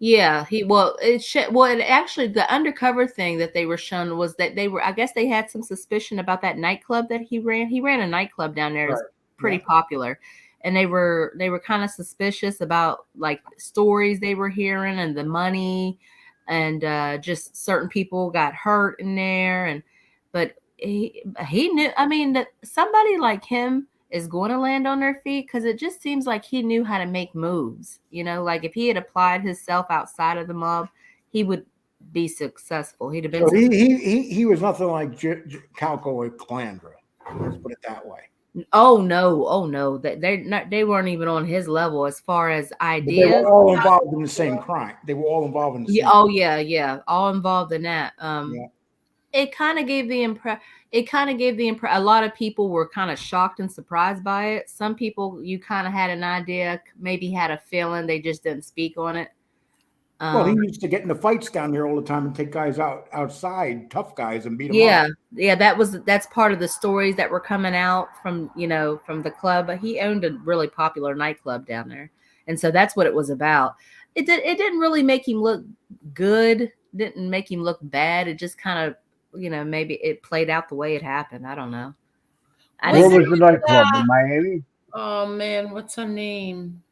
Yeah, actually the undercover thing that they were shown was that I guess they had some suspicion about that nightclub that he ran. He ran a nightclub down there. It was pretty popular. And they were kind of suspicious about like stories they were hearing and the money, and just certain people got hurt in there. But he knew, that somebody like him is going to land on their feet, because it just seems like he knew how to make moves. Like if he had applied himself outside of the mob, he would be successful. He'd have been. So he was nothing like Calco or Calandra. Let's put it that way. Oh no! They weren't even on his level as far as ideas. But they were all involved in the same crime. They were all involved in the same. Oh yeah, all involved in that. It kind of gave the impression. A lot of people were kind of shocked and surprised by it. Some people, you kind of had an idea, maybe had a feeling, they just didn't speak on it. Well, he used to get into fights down there all the time and take guys outside, tough guys, and beat them up. Yeah, that's part of the stories that were coming out from from the club. But he owned a really popular nightclub down there, and so that's what it was about. It didn't really make him look good. Didn't make him look bad. It just kind of maybe it played out the way it happened. I don't know. Where was the nightclub in Miami? Oh man, what's her name?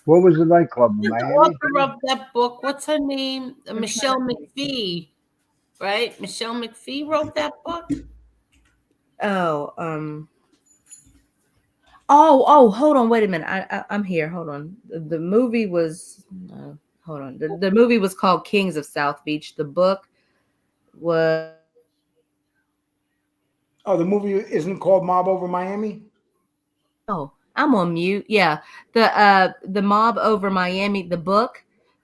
What was the nightclub in Miami? The author of that book, what's her name? Michelle McPhee, right? Michelle McPhee wrote that book. Oh, hold on, wait a minute. I'm here. Hold on. The movie was hold on. The movie was called Kings of South Beach. The book was the movie isn't called Mob Over Miami? Oh, I'm on mute. Yeah. The Mob Over Miami, the book.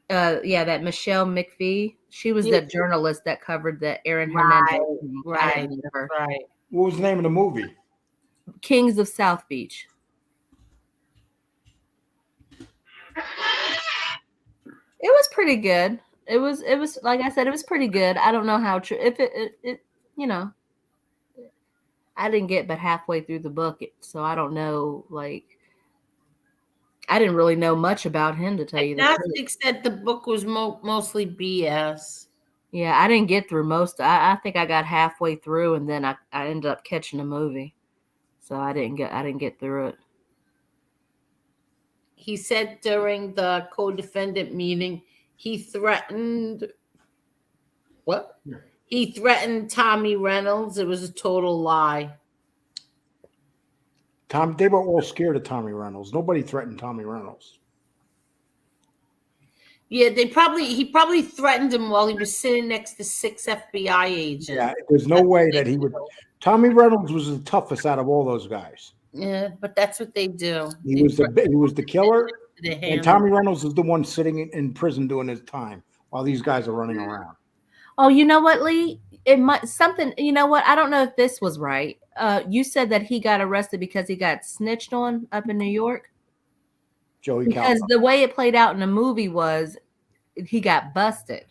That Michelle McPhee. She was the journalist that covered the Aaron Hernandez. Right. What was the name of the movie? Kings of South Beach. It was pretty good. It was like I said, it was pretty good. I don't know how true if it I didn't get but halfway through the book, so I don't know. Like, I didn't really know much about him, to tell you the truth. Agnostic said the book was mostly BS. Yeah, I didn't get through most. I think I got halfway through, and then I ended up catching a movie, so I didn't get through it. He said during the co-defendant meeting, he threatened what? He threatened Tommy Reynolds. It was a total lie. They were all scared of Tommy Reynolds. Nobody threatened Tommy Reynolds. Yeah, he probably threatened him while he was sitting next to 6 FBI agents. Yeah, there's no way that he would. Tommy Reynolds was the toughest out of all those guys. Yeah, but that's what they do. He was the killer, and Tommy Reynolds is the one sitting in prison doing his time while these guys are running around. Oh, you know what, Lee? It might something. You know what? I don't know if this was right. You said that he got arrested because he got snitched on up in New York. Joey Because Calco. the way it played out in the movie was he got busted,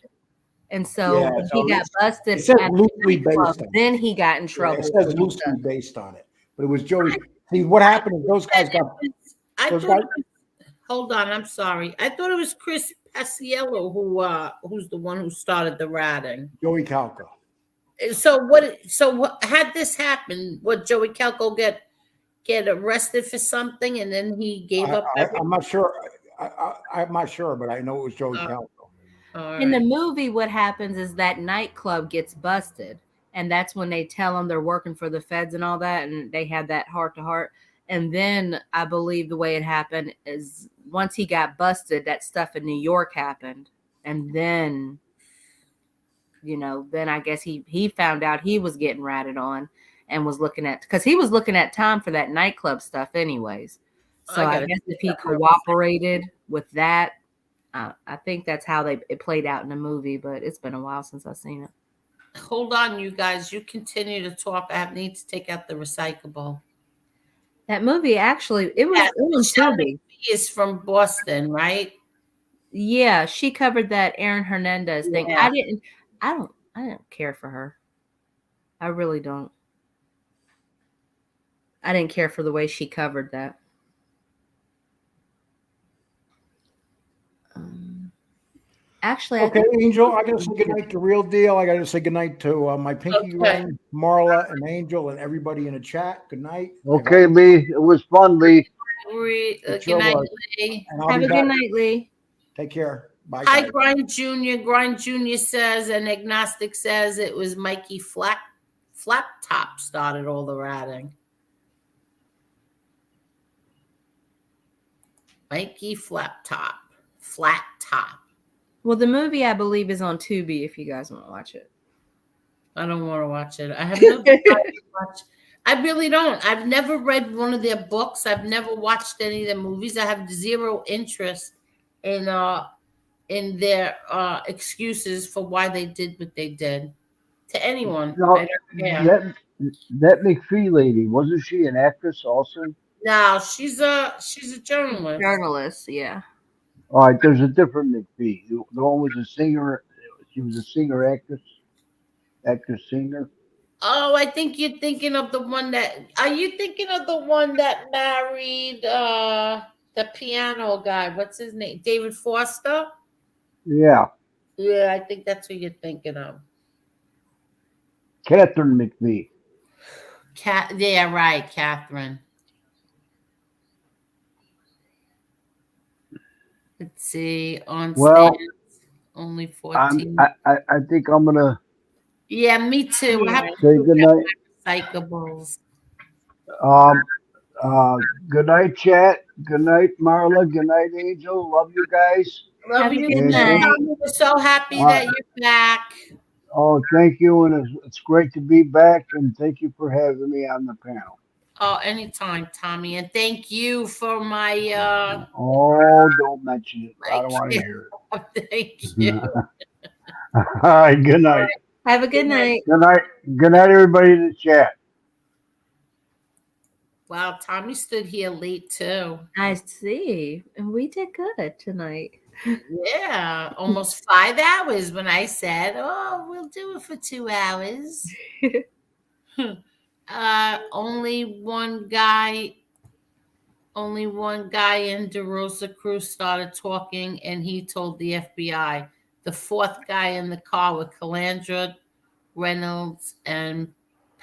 and so when he got busted, it says loosely based on it. Then he got in trouble. It says loosely based on it, but it was Joey. See, what happened is those guys got. Hold on, I'm sorry. I thought it was Chris Paciello who's the one who started the ratting. Joey Calco. So what had this happen? Would Joey Calco get arrested for something and then he gave up? I'm not sure. I'm not sure, but I know it was Joey Calco. In the movie, what happens is that nightclub gets busted, and that's when they tell them they're working for the feds and all that, and they had that heart-to-heart. And then I believe the way it happened is once he got busted, that stuff in New York happened, and then then I guess he found out he was getting ratted on and was looking at, because he was looking at time for that nightclub stuff anyways. So I guess if he cooperated with that, I think that's how it played out in the movie, but it's been a while since I've seen it. Hold on, you guys. You continue to talk. I need to take out the recyclable. That movie actually, it was Shelby is from Boston, right? Yeah, she covered that Aaron Hernandez thing. Yeah. I don't care for her. I really don't. I didn't care for the way she covered that. Actually, okay, Angel, I gotta say goodnight to Real Deal. I gotta say goodnight to my pinky ring, Marla and Angel, and everybody in the chat. Good night. Okay, Lee. It was fun, Lee. Good night, Lee. Have a good night, Lee. Take care. Bye. Hi, guys. Grind Jr. Grind Jr. says, and Agnostic says it was Mikey Flat Top started all the ratting. Mikey Flat Top. Well, the movie, I believe, is on Tubi if you guys want to watch it. I don't want to watch it. I have no desire to watch. I really don't. I've never read one of their books. I've never watched any of their movies. I have zero interest in their excuses for why they did what they did to anyone. No, I don't care. That McPhee lady, wasn't she an actress also? No, she's a journalist. Journalist, yeah. All right, there's a different McPhee. The one was a singer. She was a singer, actress, singer. Oh, I think you're thinking of the one that. Are you thinking of the one that married the piano guy? What's his name? David Foster? Yeah, Yeah, I think that's who you're thinking of. Catherine McPhee. Yeah, right, Catherine. Let's see. On Well, stands, only 14. I think I'm gonna Yeah, me too. I have to say look goodnight. at recyclables. Um, good night, chat. Good night, Marla. Good night, Angel. Love you guys. Love Have a you. good And night. We're so happy Uh, that you're back. oh, thank you, and it's great to be back. And thank you for having me on the panel. Oh, anytime, Tommy. And thank you for my Oh, don't mention it. I don't want to hear thank it. you. All right. Good night. Have a good night. Good night. Good night, everybody in the chat. Wow, Tommy stood here late too. I see. And we did good tonight. Yeah, almost 5 hours when I said, "Oh, we'll do it for 2 hours." Only one guy in DeRosa Cruz started talking, and he told the FBI. The fourth guy in the car with Calandra, Reynolds, and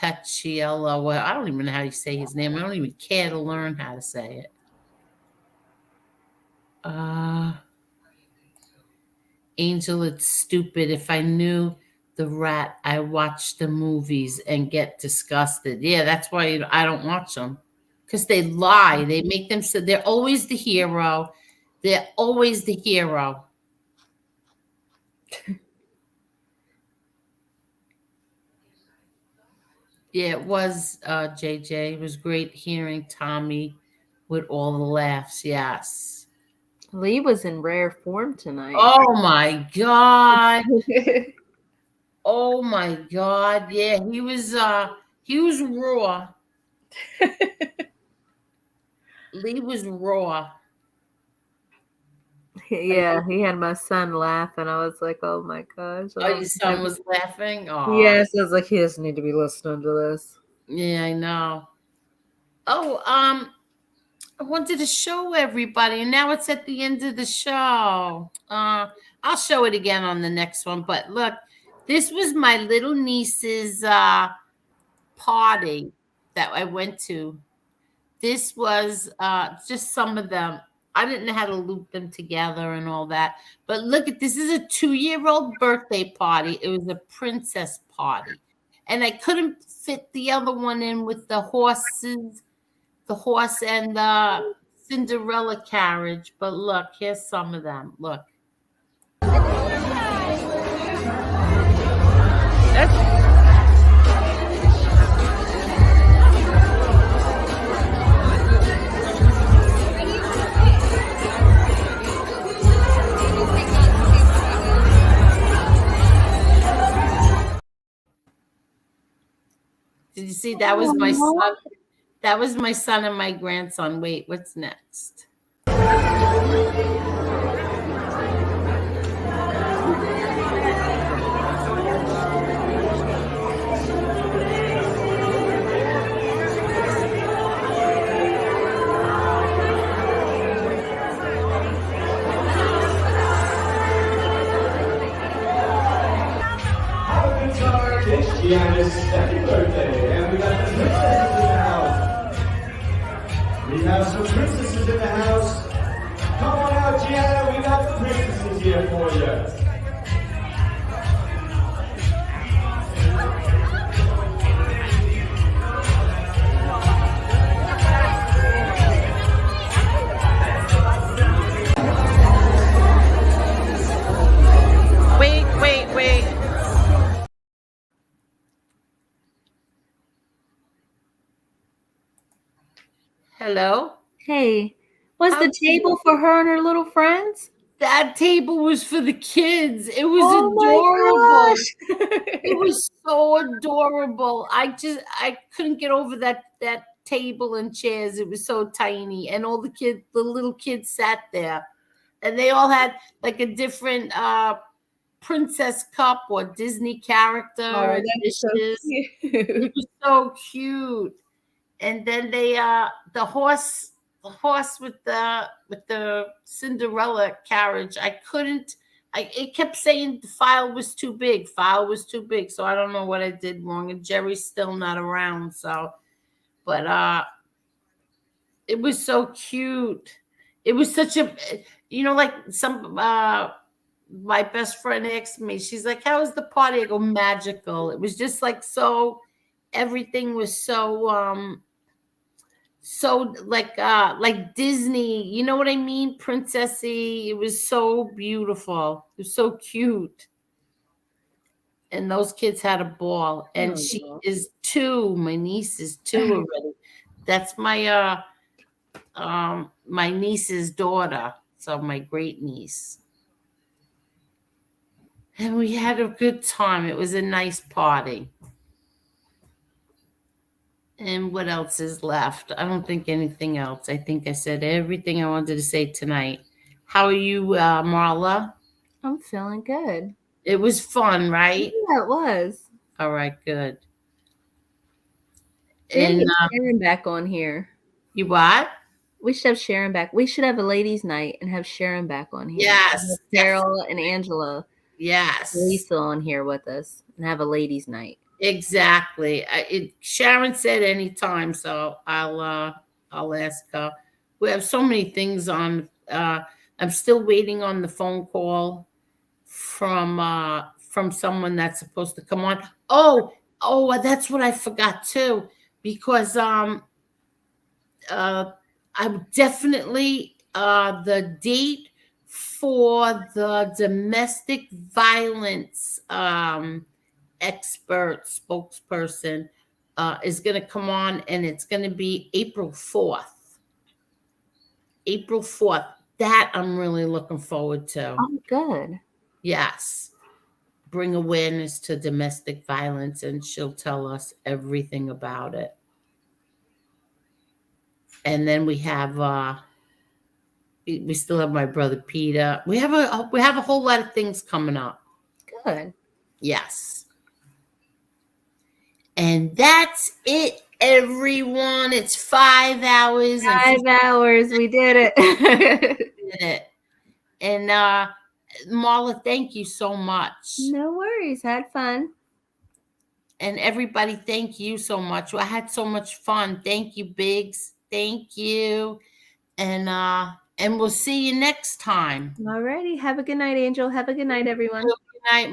Paciello. Well, I don't even know how you say his name. I don't even care to learn how to say it. Angel, it's stupid. If I knew the rat, I watch the movies and get disgusted. Yeah, that's why I don't watch them. Because they lie. They make them so they're always the hero. They're always the hero. Yeah, it was JJ. It was great hearing Tommy with all the laughs. Yes. Lee was in rare form tonight. Oh my God. Oh my God. Yeah, he was raw. Lee was raw. Yeah, he had my son laughing. I was like, oh my gosh. Oh, your son was laughing? Oh. Yes, I was like, he doesn't need to be listening to this. Yeah, I know. Oh, I wanted to show everybody, and now it's at the end of the show. I'll show it again on the next one. But look, this was my little niece's party that I went to. This was just some of them. I didn't know how to loop them together and all that. But look at this. This is a 2-year-old birthday party. It was a princess party. And I couldn't fit the other one in with the horses, the horse and the Cinderella carriage. But look, here's some of them. Look. Did you see that was my son? That was my son and my grandson. Wait, what's next? Giannis, happy birthday, and we got the princesses in the house. We have some princesses in the house. Come on out, Gianna, we got the princesses here for you. Wait. Hello? Hey, was the table for her and her little friends? That table was for the kids. It was adorable. It was so adorable. I couldn't get over that table and chairs. It was so tiny. And all the little kids sat there. And they all had like a different princess cup or Disney character. Oh, that's so dishes. cute. It was so cute. And then they the horse with the Cinderella carriage. It kept saying the file was too big. So I don't know what I did wrong. And Jerry's still not around. So, but it was so cute. It was such a, like my best friend asked me, she's like, how was the party? I go, magical. It was just like, so everything was so like Disney, you know what I mean? Princessy. It was so beautiful. It was so cute. And those kids had a ball. And she is 2. My niece is 2 already. That's my my niece's daughter. So my great niece. And we had a good time. It was a nice party. And what else is left? I don't think anything else. I think I said everything I wanted to say tonight. How are you, Marla? I'm feeling good. It was fun, right? Yeah, it was. All right, good. We And need Sharon back on here. you what? We should have Sharon back. We should have a ladies' night and have Sharon back on here. Yes. Carol and Angela. Yes. Lisa on here with us and have a ladies' night. Exactly. Sharon said anytime, so I'll ask her. We have so many things on. I'm still waiting on the phone call from someone that's supposed to come on. Oh, that's what I forgot too, because I'm definitely the date for the domestic violence expert spokesperson is going to come on, and it's going to be April 4th. April 4th. That I'm really looking forward to. Oh, good. Yes. Bring awareness to domestic violence, and she'll tell us everything about it. And then we have we still have my brother Peter. We have a whole lot of things coming up. Good. Yes. And that's it, everyone. It's 5 hours. 5 hours. We did it. Did it. And Marla, thank you so much. No worries. Had fun. And everybody, thank you so much. I had so much fun. Thank you, Biggs. Thank you. And we'll see you next time. Alrighty. Have a good night, Angel. Have a good night, everyone. Good night.